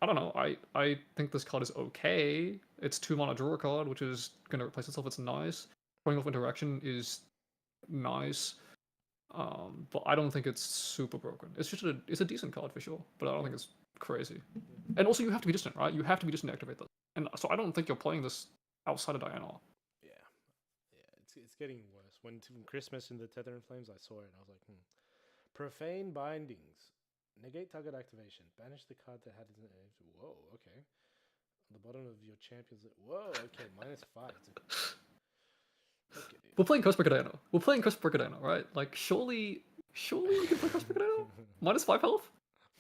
I don't know. I think this card is okay. It's 2 mana draw a card, which is gonna replace itself. It's nice. Throwing off interaction is nice. But I don't think it's super broken. It's a decent card for sure, but I don't think it's crazy. And also you have to be distant, right? You have to be distant to activate this. And so I don't think you're playing this outside of Diana. Yeah, it's getting worse. When Chris mentioned the Tether in Flames, I saw it and I was like, Profane Bindings. Negate target activation. Banish the card that had its name. Whoa, okay. On the bottom of your champion's. Whoa, okay. -5. Okay. We're playing Cosmic Diana. We're playing Cosmic Diana, right? Like surely we can play Cosmic Diana. -5 health.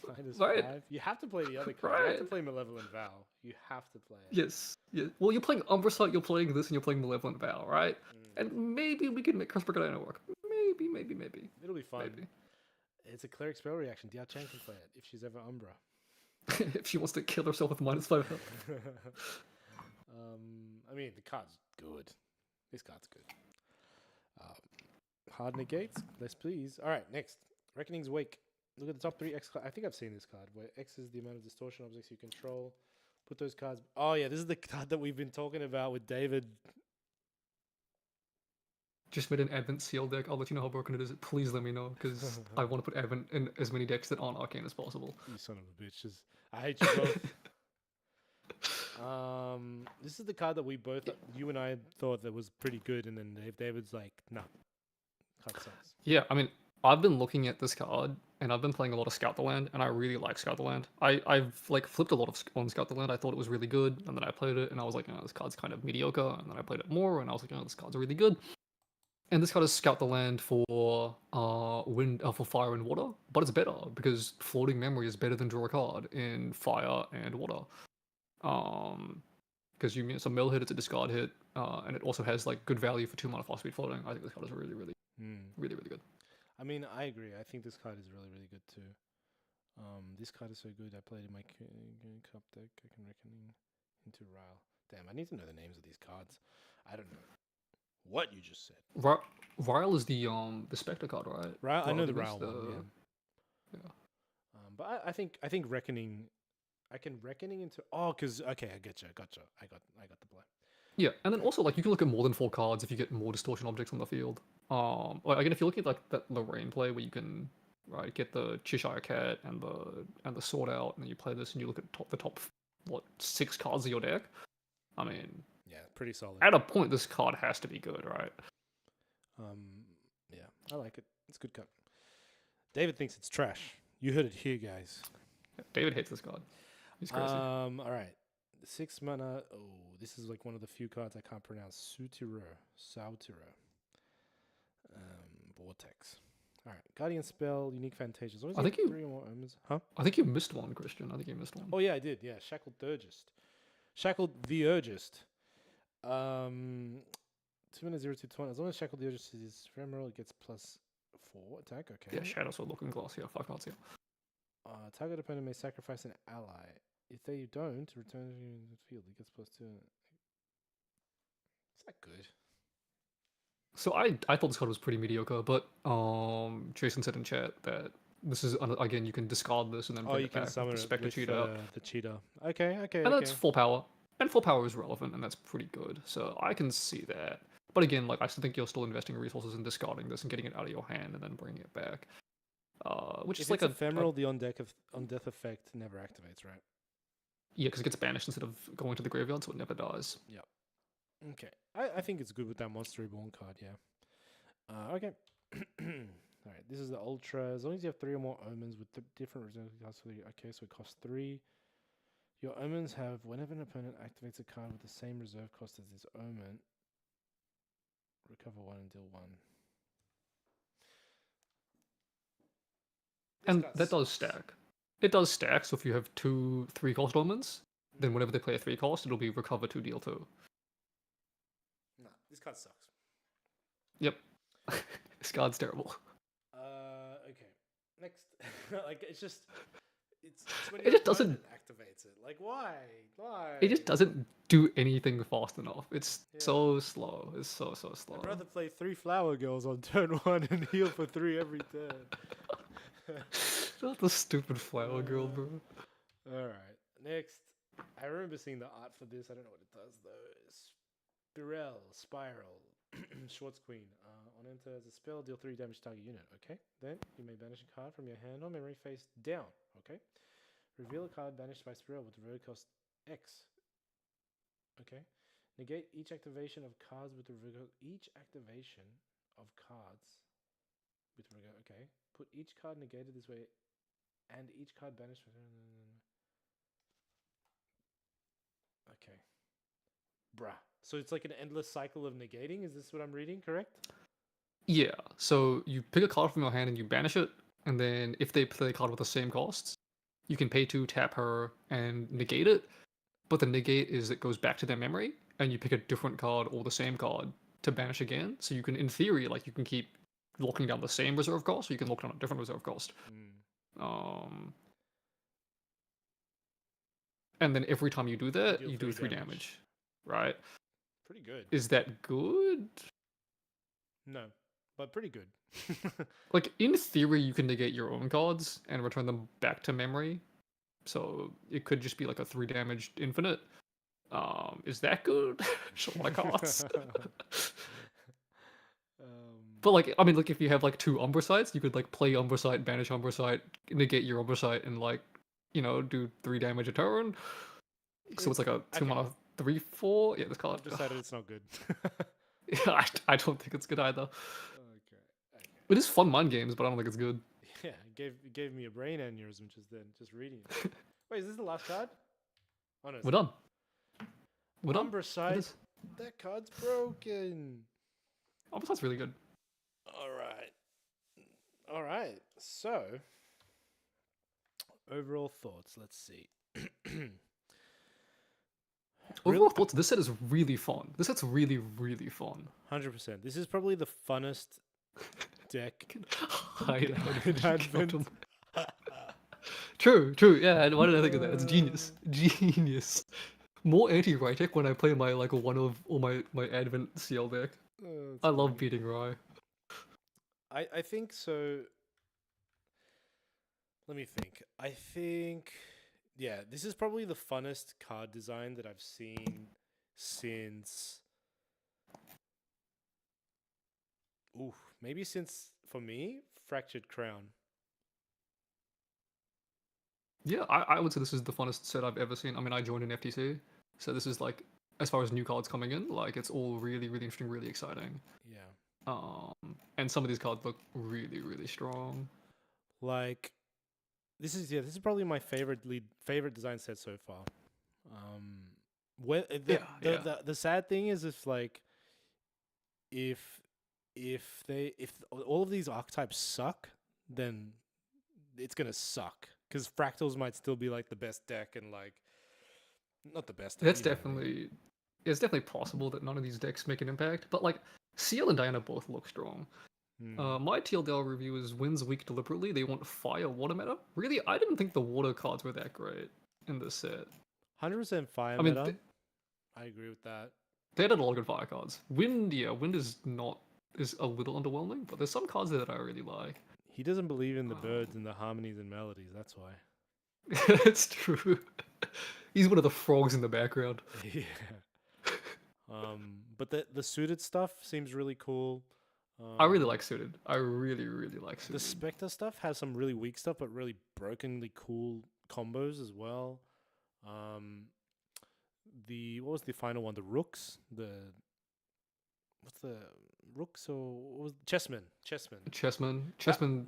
Right. -5. You have to play the other card. You have to play Malevolent Vow. You have to play it. Yes. Yeah. Well, you're playing Umbrasite, you're playing this, and you're playing Malevolent Vow, right? And maybe we can make Cosmic Diana work. Maybe. It'll be fun. Maybe. It's a cleric spell reaction. DTR Chan can play it if she's ever Umbra. If she wants to kill herself with -5 health. I mean, the card's good. This card's good. Hard negates. Less please. All right, next. Reckoning's Wake. Look at the top 3 X cards. I think I've seen this card where X is the amount of distortion objects you control. Put those cards. Oh, yeah, this is the card that we've been talking about with David. Just made an Advent Seal deck. I'll let you know how broken it is. Please let me know, because I want to put Advent in as many decks that aren't Arcane as possible. You son of a bitches. I hate you both. This is the card that we both, you and I, thought that was pretty good, and then David's like, nah. Card sucks. Yeah, I mean, I've been looking at this card, and I've been playing a lot of Scout the Land, and I really like Scout the Land. I've like flipped a lot on Scout the Land. I thought it was really good, and then I played it, and I was like, this card's kind of mediocre, and then I played it more, and I was like, this card's really good. And this card is Scout the Land for for fire and water, but it's better because floating memory is better than draw a card in fire and water. Because it's a mill hit, it's a discard hit, and it also has like good value for 2 mana fast speed floating. I think this card is really good. I mean, I agree. I think this card is really good too. This card is so good. I played in my cup deck. I can Reckoning into Ryle. Damn, I need to know the names of these cards. I don't know what you just said. Ryle is the Spectre card, right? Ryle, I know the Ryle one. Yeah. But I think Reckoning. I can Reckoning into because okay, I gotcha. I got the play. Yeah, and then also like you can look at more than 4 cards if you get more distortion objects on the field. Like again, if you're looking at like that Lorraine play where you can get the Cheshire Cat and the Sword out, and then you play this and you look at the top 6 cards of your deck. I mean, yeah, pretty solid. At a point, this card has to be good, right? Yeah, I like it. It's a good cut. David thinks it's trash. You heard it here, guys. Yeah, David hates this card. He's crazy. All right. 6 mana. Oh, this is like one of the few cards I can't pronounce. Sautiro. Vortex. All right. Guardian Spell, Unique Fantasia. I think you 3 or more omens. Huh? I think you missed one, Christian. I think you missed one. Oh yeah, I did. Yeah, Shackled Urgist. Shackled the Urgist. 2 mana 0/2 As long as Shackled the Urgist is ephemeral, it gets +4 attack. Okay. Yeah, Shadows or Looking Glass. Yeah, 5 cards here. Target opponent may sacrifice an ally. If they don't, return it to the field. It gets +2. Is that good? So I thought this card was pretty mediocre, but Jason said in chat that this is again you can discard this and then bring you it can back summon with it Spectre with Cheetah. the cheetah. Okay. And that's 4 power. And 4 power is relevant, and that's pretty good. So I can see that. But again, like I still think you're still investing resources in discarding this and getting it out of your hand and then bringing it back. Which if is like it's ephemeral, the on death effect never activates, right? Yeah, because it gets banished instead of going to the graveyard, so it never dies. Yeah. Okay. I think it's good with that Monster Reborn card, yeah. Okay. Alright, this is the Ultra. As long as you have 3 or more omens with different reserve cards for the... Okay, so it costs 3. Your omens have, whenever an opponent activates a card with the same reserve cost as this omen, recover 1 and deal 1. And that does stack. It does stack, so if you have 2 3-cost omens, then whenever they play a 3-cost, it'll be recover 2, deal 2. Nah, this card sucks. Yep. This card's terrible. Okay. Next, like it's when It your just doesn't. opponent activates it. Like why? Why? It just doesn't do anything fast enough. It's Yeah. so slow. It's so slow. I'd rather play 3 flower girls on turn 1 and heal for 3 every turn. Not the stupid flower girl, bro. Alright, next. I remember seeing the art for this. I don't know what it does though. Spiral, Schwartz Queen. On enter as a spell, deal 3 damage to target unit. Okay, then you may banish a card from your hand or memory face down. Okay, reveal a card banished by Spiral with the road cost X. Okay, negate each activation of cards with the each activation of cards with regard. Okay, put each card negated this way, and each card banished. Okay, bruh. So it's like an endless cycle of negating. Is this what I'm reading? Correct? Yeah. So you pick a card from your hand and you banish it, and then if they play a card with the same costs, you can pay 2, tap her, and negate it. But the negate is it goes back to their memory, and you pick a different card or the same card to banish again. So you can, in theory, like you can keep locking down the same reserve cost, or you can lock down a different reserve cost. And then every time you do that, you do 3 damage. Right? Pretty good. Is that good? No, but pretty good. Like, in theory, you can negate your own cards and return them back to memory. So it could just be like a 3 damage infinite. Is that good? Shot my cards. But like, I mean, like if you have like 2 Umbrasites, you could like play Umbrasite, banish Umbrasite, negate your Umbrasite, and like, you know, do 3 damage a turn. So it's like a 2 mana 3/4. Yeah, this card. I've decided it's not good. Yeah, I don't think it's good either. Okay. It is fun mind games, but I don't think it's good. Yeah, it gave me a brain aneurysm just reading it. Wait, is this the last card? Oh no. We're done. We're done. Umbrasite. That card's broken. Umbrasite's really good. All right. So, overall thoughts. Let's see. Overall thoughts. This set is really fun. This set's really, really fun. 100%. This is probably the funnest deck. Hide Advent. True. Yeah. Why did I think of that? It's genius. More anti-Rytech when I play my like one of all my Advent CL deck. I love beating Rye. I think so. Let me think. I think, yeah, this is probably the funnest card design that I've seen since. Maybe since, for me, Fractured Crown. Yeah, I would say this is the funnest set I've ever seen. I mean, I joined an FTC, so this is like, as far as new cards coming in, like it's all really, really interesting, really exciting. Yeah. And some of these cards look really, really strong. Like, this is probably my favorite design set so far. The sad thing is if all of these archetypes suck, then it's gonna suck. Because fractals might still be like the best deck and like not the best. That's definitely it's definitely possible that none of these decks make an impact. But like Seal and Diana both look strong. My TLDR review is wins weak deliberately. They want fire water meta. Really, I didn't think the water cards were that great in this set. 100% fire meta. I agree with that. They had a lot of good fire cards. Wind is a little underwhelming, but there's some cards there that I really like. He doesn't believe in the birds and the harmonies and melodies. That's why. It's true. He's one of the frogs in the background. Yeah. But the suited stuff seems really cool. I really like suited. I really, really like suited. The Spectre stuff has some really weak stuff, but really brokenly cool combos as well. What was the final one? The Rooks? What's the Rooks or what was Chessmen?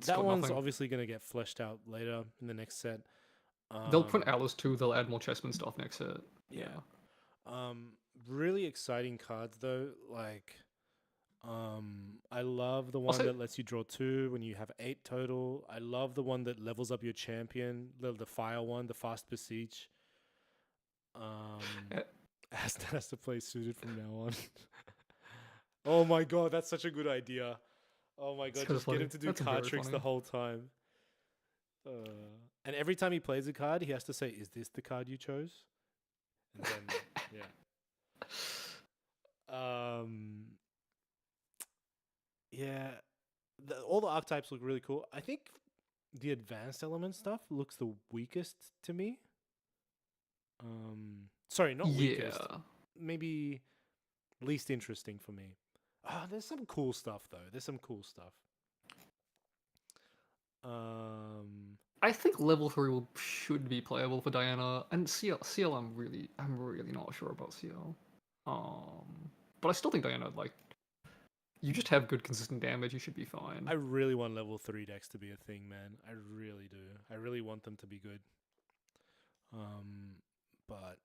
That one's obviously going to get fleshed out later in the next set. They'll print Alice too. They'll add more Chessmen stuff next set. Yeah. Really exciting cards though. Like, I love the one Also, that lets you draw 2 when you have 8 total. I love the one that levels up your champion, the fire one, the fast besiege. uh, Asta has to play suited from now on. Oh my god, that's such a good idea. Oh my it's god, kind of just get funny. him to do That's card very tricks the funny. whole time. And every time he plays a card, he has to say, "Is this the card you chose?" And then, yeah. Yeah, all the archetypes look really cool. I think the advanced element stuff looks the weakest to me. Sorry, not weakest. Yeah. Maybe least interesting for me. There's some cool stuff though. There's some cool stuff. I think level 3 should be playable for Diana, and CL I'm really not sure about CL. But I still think Diana, like, you just have good consistent damage, you should be fine. I really want level 3 decks to be a thing, man. I really do. I really want them to be good. But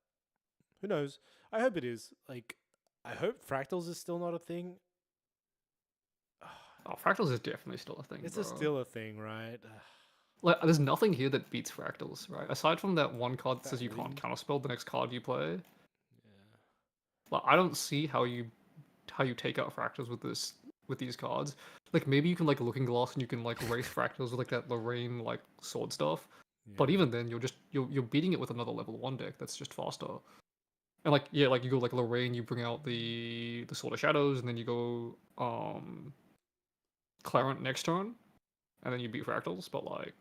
who knows? I hope it is. Like, I hope fractals is still not a thing. Oh, fractals is definitely still a thing. It's bro. still a thing, right? Like, there's nothing here that beats fractals, right? Aside from that one card that That says you can't wind? counterspell the next card you play. Yeah. Like, I don't see how you take out fractals with these cards. Like, maybe you can like Looking Glass and you can like race fractals with like that Lorraine like sword stuff. But Yeah. even then, you're beating it with another level 1 deck that's just faster. And like, yeah, like you go like Lorraine, you bring out the Sword of Shadows, and then you go Clarent next turn, and then you beat fractals. But like,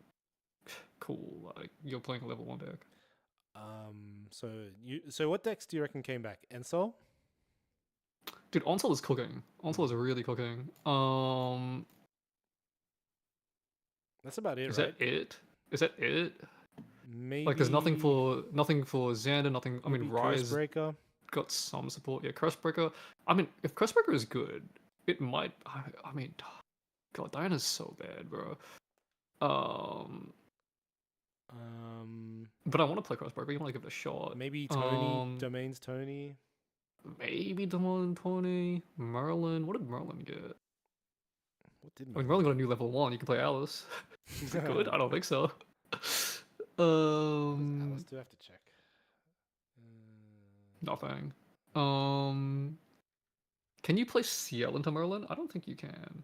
cool, like you're playing a level 1 deck. So what decks do you reckon came back? Ensol? Dude, Onsel is cooking. Onsel is really cooking. That's about it, Is right? that it? Is that it? Maybe Like, there's nothing for Xander. Nothing. I mean, maybe Rise Cursebreaker. got some support. Yeah, Curse-Breaker. I mean, if Curse-Breaker is good, it might. I mean, God, Diana's so bad, bro. But I want to play Curse-Breaker. You want to give it a shot. Maybe Tony. Domains Tony. Maybe Demon 20. Merlin. What did Merlin get? What did I mean, Merlin got a new level 1. You can play Alice. Is it good? I don't think so. Alice do have to check. Nothing. Can you play CL into Merlin? I don't think you can.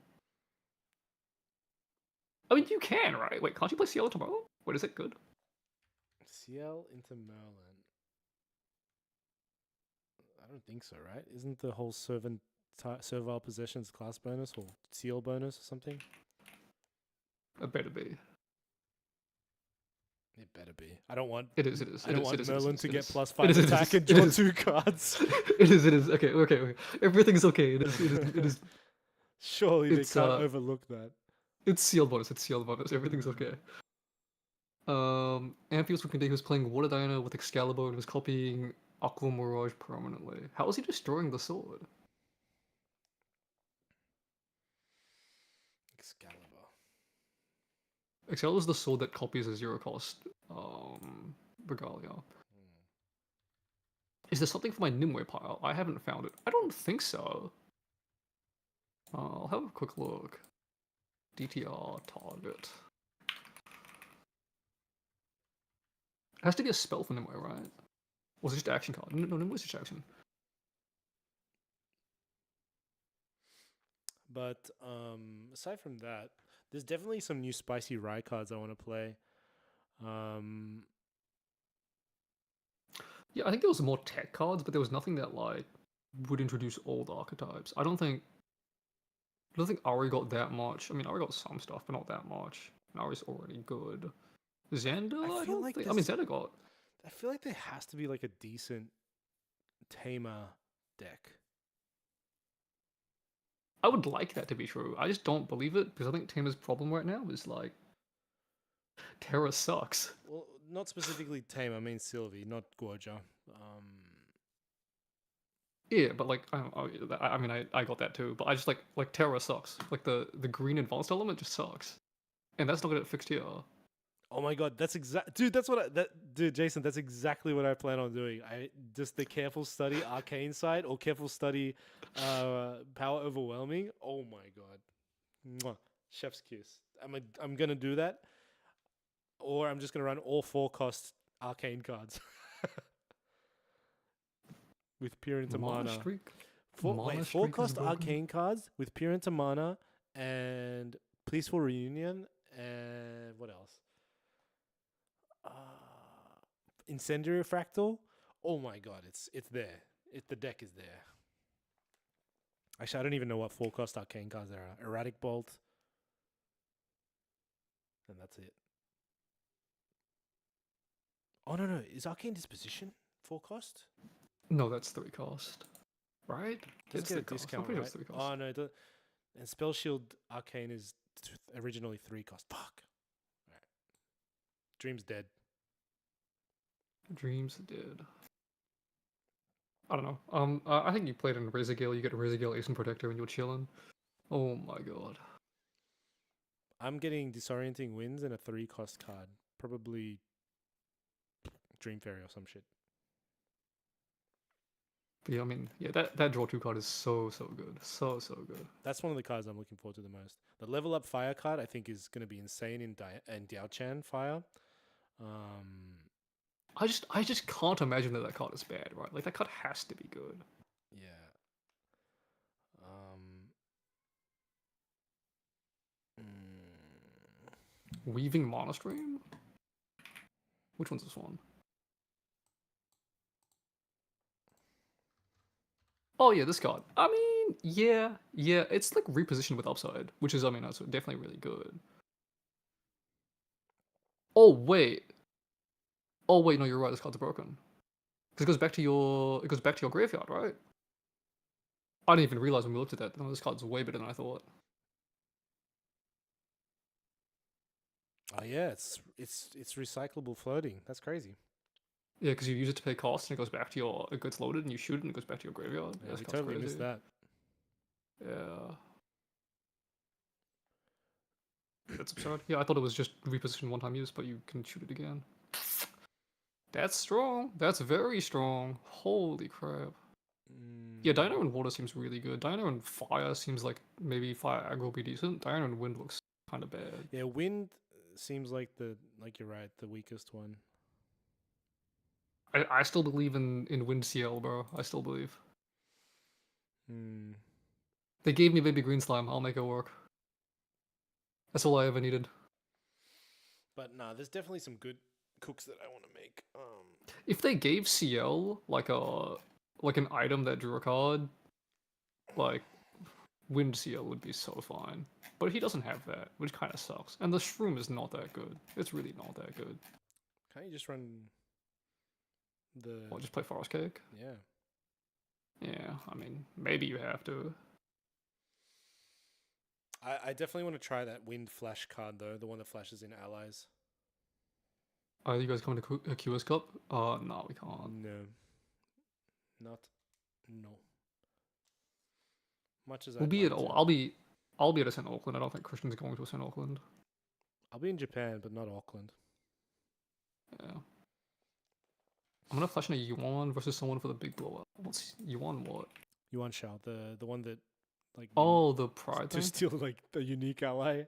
I mean, you can, right? Wait, can't you play CL into Merlin? Wait, is it good? CL into Merlin. I don't think so, right? Isn't the whole servile possessions class bonus or CL bonus or something? It better be. It better be. I don't want. It is. It is. I don't want Merlin to get +5 It is, attack and draw 2 cards. It is. Okay. Everything's okay. It is. Surely they can't overlook that. It's CL bonus. Everything's okay. Amphios from Kenday was playing Water Diana with Excalibur and was copying Aqua Mirage permanently. How is he destroying the sword? Excalibur's the sword that copies a 0 cost Regalia. Is there something for my Nimue pile? I haven't found it. I don't think so. I'll have a quick look. DTR target. It has to be a spell for Nimue, right? Or is it just action card? No, Nimue's just action. But aside from that, there's definitely some new spicy Rye cards I want to play. Yeah, I think there was more tech cards, but there was nothing that like would introduce old archetypes. I don't think Ari got that much. I mean, Ari got some stuff, but not that much. And Ari's already good. Xander, I feel like I mean, Xander got. I feel like there has to be like a decent Tamer deck. I would like that to be true. I just don't believe it because I think Tamer's problem right now is like Terra sucks. Well, not specifically Tamer. I mean Sylvie, not Gorgia. Yeah, but like I mean I got that too, but I just like Terra sucks. Like the green advanced element just sucks, and that's not gonna get fixed here. Oh my god, that's dude. That's what dude, Jason. That's exactly what I plan on doing. I just the careful study arcane side or careful study power overwhelming. Oh my god, mwah. Chef's kiss. I'm gonna do that, or I'm just gonna run all 4-cost arcane cards with pure into Mana mana. streak. Wait, Mana 4-cost streak is broken. arcane cards with pure into mana and peaceful reunion and what else? Incendiary fractal. Oh my god, it's there. The deck is there. Actually, I don't even know what 4-cost arcane cards there are. Erratic bolt, and that's it. Oh no, is arcane disposition 4-cost? No, that's 3-cost. Right? Does It's get a 3-cost. I'm discount, pretty sure right? it's 3-cost. Oh no, and spell shield arcane is originally 3-cost. Fuck. Alright. Dream's dead. Dreams did. I don't know. I think you played in Regalia. You get a Regalia Ace and Protector and you're chilling. Oh my god. I'm getting disorienting winds and a 3-cost card. Probably Dream Fairy or some shit. But yeah, I mean, yeah, that draw 2 card is so good. So good. That's one of the cards I'm looking forward to the most. The level up fire card I think is going to be insane in Diao Chan fire. I just can't imagine that card is bad, right? Like that card has to be good. Yeah. Weaving Mana Stream? Which one's this one? Oh yeah, this card. I mean, yeah, it's like repositioned with upside, which is, I mean, that's definitely really good. Oh wait, no, you're right. This card's broken. Because it goes back to your graveyard, right? I didn't even realize when we looked at that. No, this card's way better than I thought. Oh yeah, it's recyclable floating. That's crazy. Yeah, because you use it to pay costs, and it goes back to your. It gets loaded, and you shoot it, and it goes back to your graveyard. Yeah, This we card's totally missed crazy. that. Yeah. That's absurd. Yeah, I thought it was just reposition one-time use, but you can shoot it again. That's strong. That's very strong. Holy crap. Yeah, Dino and Water seems really good. Dino and Fire seems like maybe Fire Aggro will be decent. Dino and Wind looks kind of bad. Yeah, Wind seems like you're right, the weakest one. I still believe in Wind CL, bro. I still believe. They gave me Baby Green Slime. I'll make it work. That's all I ever needed. But nah, there's definitely some good cooks that I want to make. If they gave CL like an item that drew a card, like Wind CL would be so fine. But he doesn't have that, which kind of sucks. And the Shroom is not that good. It's really not that good. Can't you just run the? Or just play Forest Cake? Yeah. Yeah, I mean, maybe you have to. I definitely want to try that Wind Flash card though, the one that flashes in allies. Are you guys coming to a QS Cup? No, we can't. No. Much as I'll be at a St. Auckland. I don't think Christian's going to a St. Auckland. I'll be in Japan, but not Auckland. Yeah. I'm gonna flash in a Yuan versus someone for the big blowout. What's Yuan? What? Yuan Shao, the one that like. Oh, the pride to thing? steal like the unique ally,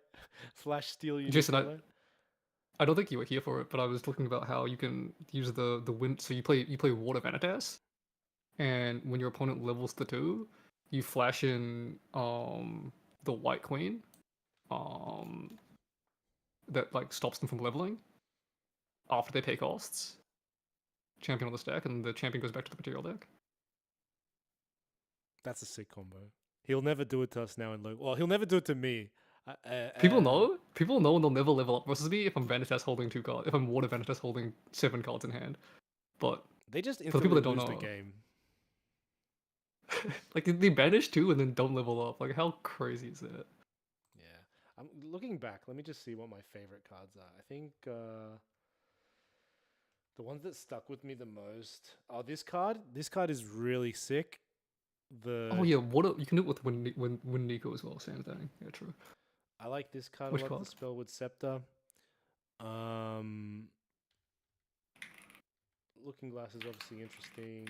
flash steal unique Jason, ally. I don't think you were here for it, but I was talking about how you can use the wind. So you play Water Vanitas, and when your opponent levels the 2, you flash in the White Queen, that like stops them from leveling after they pay costs. Champion on the stack, and the champion goes back to the material deck. That's a sick combo. He'll never do it to us now in low. Well, he'll never do it to me. People know, and they'll never level up versus me if I'm Vanitas holding 2 cards. If I'm Water Vanitas holding 7 cards in hand, but they just for the people that don't lose know, the game. like they banish 2 and then don't level up. Like how crazy is that? Yeah, I'm looking back. Let me just see what my favorite cards are. I think the ones that stuck with me the most. Oh, this card. This card is really sick. Oh yeah, you can do it with when Nico as well. Same thing. Yeah, true. I like this card Which a lot. card? The Spellwood Scepter. Looking Glass is obviously interesting.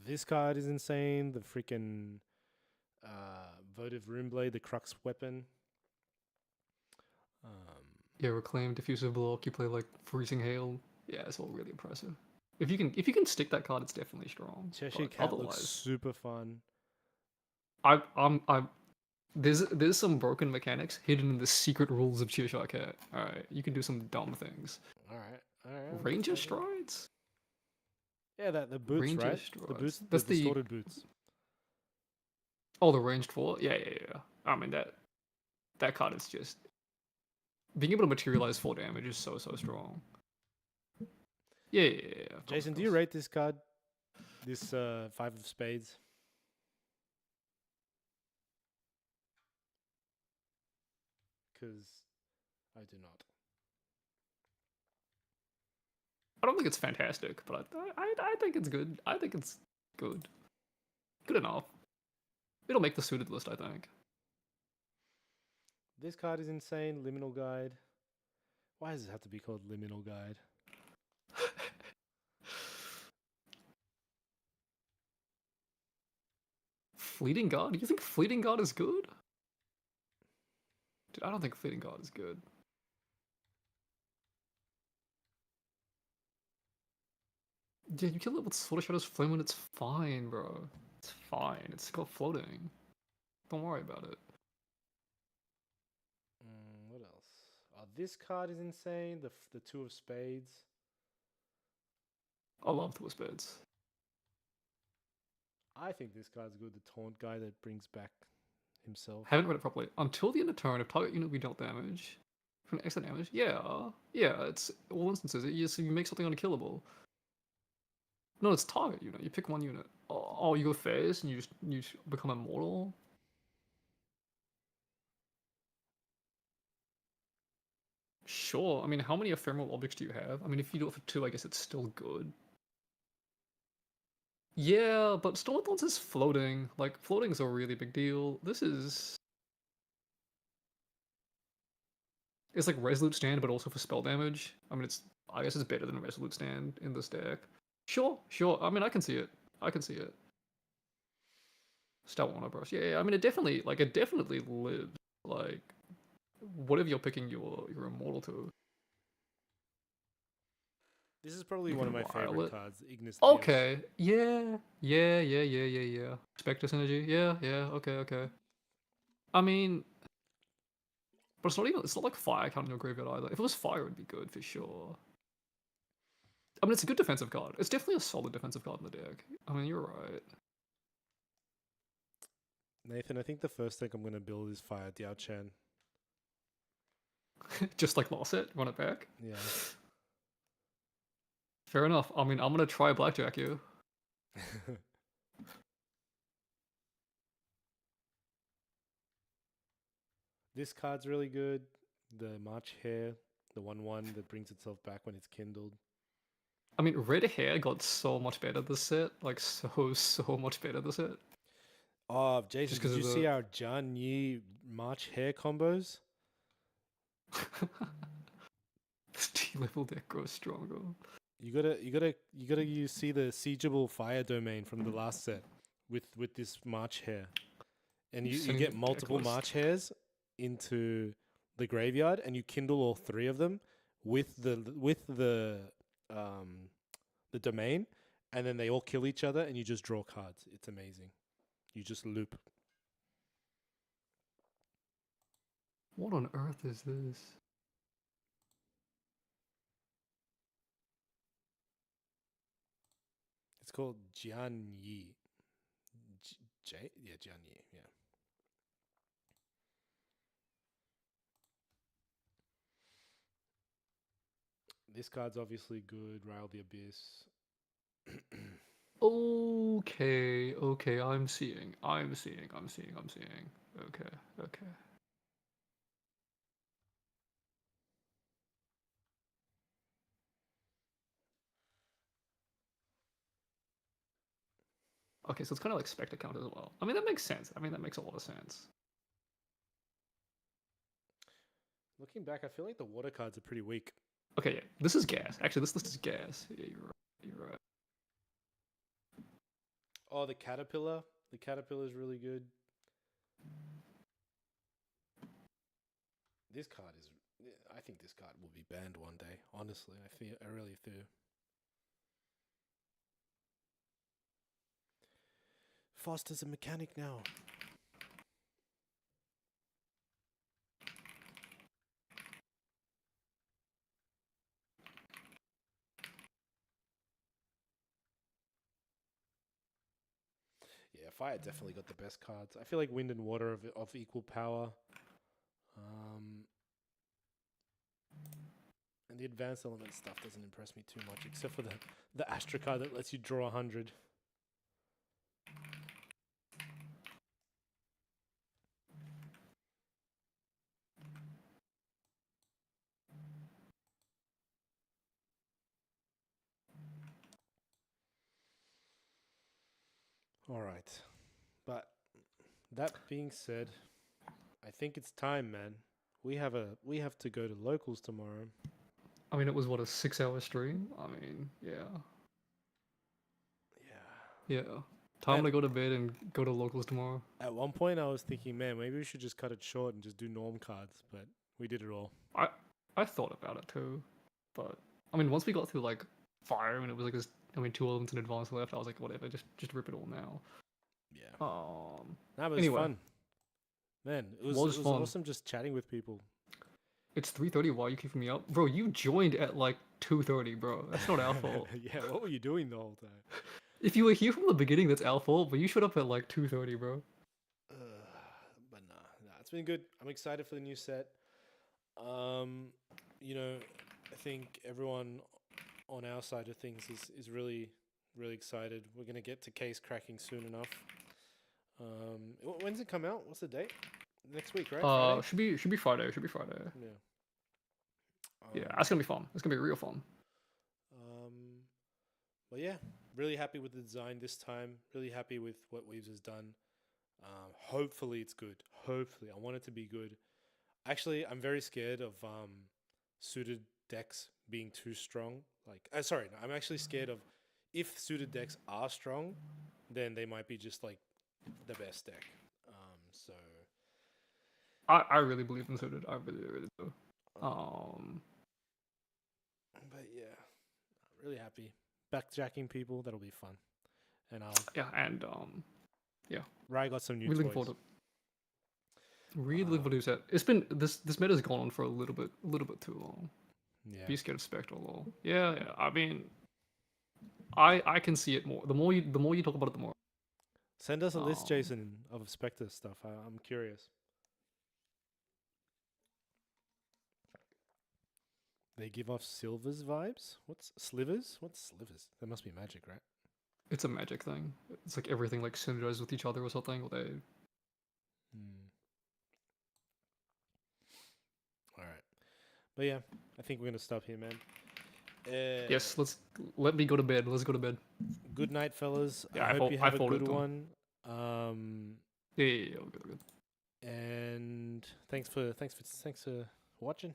This card is insane. The freaking Votive Runeblade, the Crux weapon. Yeah, Reclaim, Diffusive Block, you play like Freezing Hail. Yeah, it's all really impressive. If you can stick that card, it's definitely strong. Cheshire but Cat looks otherwise, super fun. I'm there's some broken mechanics hidden in the secret rules of Cheshire Cat. Alright, you can do some dumb things. Alright. Ranger Strides? Yeah, the boots, Ranger right? Strides. The boots, That's the distorted boots. Oh, the ranged 4? Yeah. I mean that card is just being able to materialize 4 damage is so strong. Yeah. Jason, do you rate this card? This 5 of spades? Because I do not. I don't think it's fantastic, but I think it's good. I think it's good. Good enough. It'll make the suited list, I think. This card is insane. Liminal Guide. Why does it have to be called Liminal Guide? Fleeting Guard? You think Fleeting Guard is good? Dude, I don't think Fleeting Guard is good. Yeah, you kill it with Sword of Shadow's Flame and it's fine, bro. It's fine. It's got floating. Don't worry about it. What else? Oh, this card is insane. The 2 of spades. I love Two of Spades. I think this card's good. The Taunt guy that brings back himself. Haven't read it properly. Until the end of turn, if target unit be dealt damage from extra damage, yeah, it's all instances. You make something unkillable. No, it's target unit. You pick one unit. Oh, you go phase and you just become immortal. Sure. I mean, how many ephemeral objects do you have? I mean, if you do it for 2, I guess it's still good. Yeah, but Stormthorns is floating. Like, floating is a really big deal. This is... It's like Resolute Stand, but also for spell damage. I mean, I guess it's better than Resolute Stand in this deck. Sure. I mean, I can see it. Stout Warner Bros. Yeah, I mean, it definitely lives. Like, whatever you're picking, you're immortal to. This is probably one of my favorite cards, Ignis. Okay. Yeah. Spectre Synergy. Yeah. Okay. I mean, but it's not like fire count in your graveyard either. If it was fire, it would be good for sure. I mean, it's a good defensive card. It's definitely a solid defensive card in the deck. I mean, you're right. Nathan, I think the first deck I'm going to build is Fire Diao Chen. Just like last set, run it back? Yeah. Fair enough. I mean, I'm going to try Blackjack you. This card's really good. The March Hare, the 1/1 that brings itself back when it's kindled. I mean, Red Hair got so much better this set. Like, so much better this set. Oh, Jason, did you see our Jian Yi March Hare combos? This T-level deck grows stronger. You gotta see the siegeable fire domain from the last set with this March Hare. And you get multiple March Hares into the graveyard and you kindle all 3 of them with the domain, and then they all kill each other and you just draw cards. It's amazing. You just loop. What on earth is this? It's called Jian Yi. Jian Yi, yeah. This card's obviously good. Rile the Abyss. Okay, I'm seeing. Okay. Okay, so it's kind of like Spectre count as well. I mean, that makes sense. That makes a lot of sense. Looking back, I feel like the water cards are pretty weak. Okay, yeah, this is gas. Actually, this list is gas. Yeah, you're right. You're right. Oh, the caterpillar. The caterpillar is really good. This card is. I think this card will be banned one day. Honestly, I really do. Foster's a mechanic now. Yeah, fire definitely got the best cards. I feel like wind and water of equal power. And the advanced element stuff doesn't impress me too much, except for the Astra card that lets you draw 100. All right. But that being said, I think it's time, man. We have to go to locals tomorrow. I mean, it was what, a 6-hour stream? I mean, yeah. Yeah. Yeah. Time to go to bed and go to locals tomorrow. At one point, I was thinking, man, maybe we should just cut it short and just do norm cards, but we did it all. I thought about it too, but I mean, once we got through like fire and it was like this, I mean, 2 elements in advance left, I was like, whatever, just rip it all now. Yeah. That was anyway, fun. Man, it was fun. awesome just chatting with people. It's 3:30. Why are you keeping me up, bro? You joined at like 2:30, bro. That's not our fault. Yeah, what were you doing the whole time? If you were here from the beginning, that's our fault. But you showed up at like 2:30, bro. But nah, it's been good. I'm excited for the new set. You know, I think everyone on our side of things is really excited. We're gonna get to case cracking soon enough. When's it come out? What's the date? Next week, right? Friday? Should be Friday. Should be Friday. Yeah. Yeah, that's gonna be fun. It's gonna be real fun. But yeah, really happy with the design this time. Really happy with what Weaves has done. Hopefully it's good. Hopefully, I want it to be good. Actually, I'm very scared of suited decks being too strong. Like, sorry, no, I'm actually scared of if suited decks are strong, then they might be just like the best deck. So I really believe in suited. I really do. But yeah, really happy. Backjacking people, that'll be fun. And yeah. Rai got some new Really toys. looking forward to Really looking forward to set. It's been this meta's gone on for a little bit too long. Yeah. Be scared of Spectral lol. Yeah. I mean, I can see it more. The more you talk about it, the more. Send us a list, Jason, of Spectre stuff. I'm curious. They give off Silvers vibes? What's Slivers? What's Slivers? That must be magic, right? It's a magic thing. It's like everything like synergizes with each other or something. Or they. All right. But yeah, I think we're going to stop here, man. Yes, let me go to bed. Let's go to bed. Good night, fellas. Yeah, I hope you have a good too. one. Yeah, good. And thanks for watching.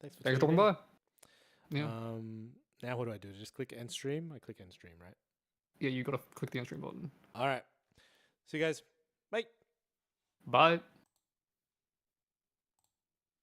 Thanks for dropping by. Yeah. Now what do I do? Just click end stream? I click end stream, right? Yeah, you gotta click the end stream button. All right. See you guys. Bye. Bye.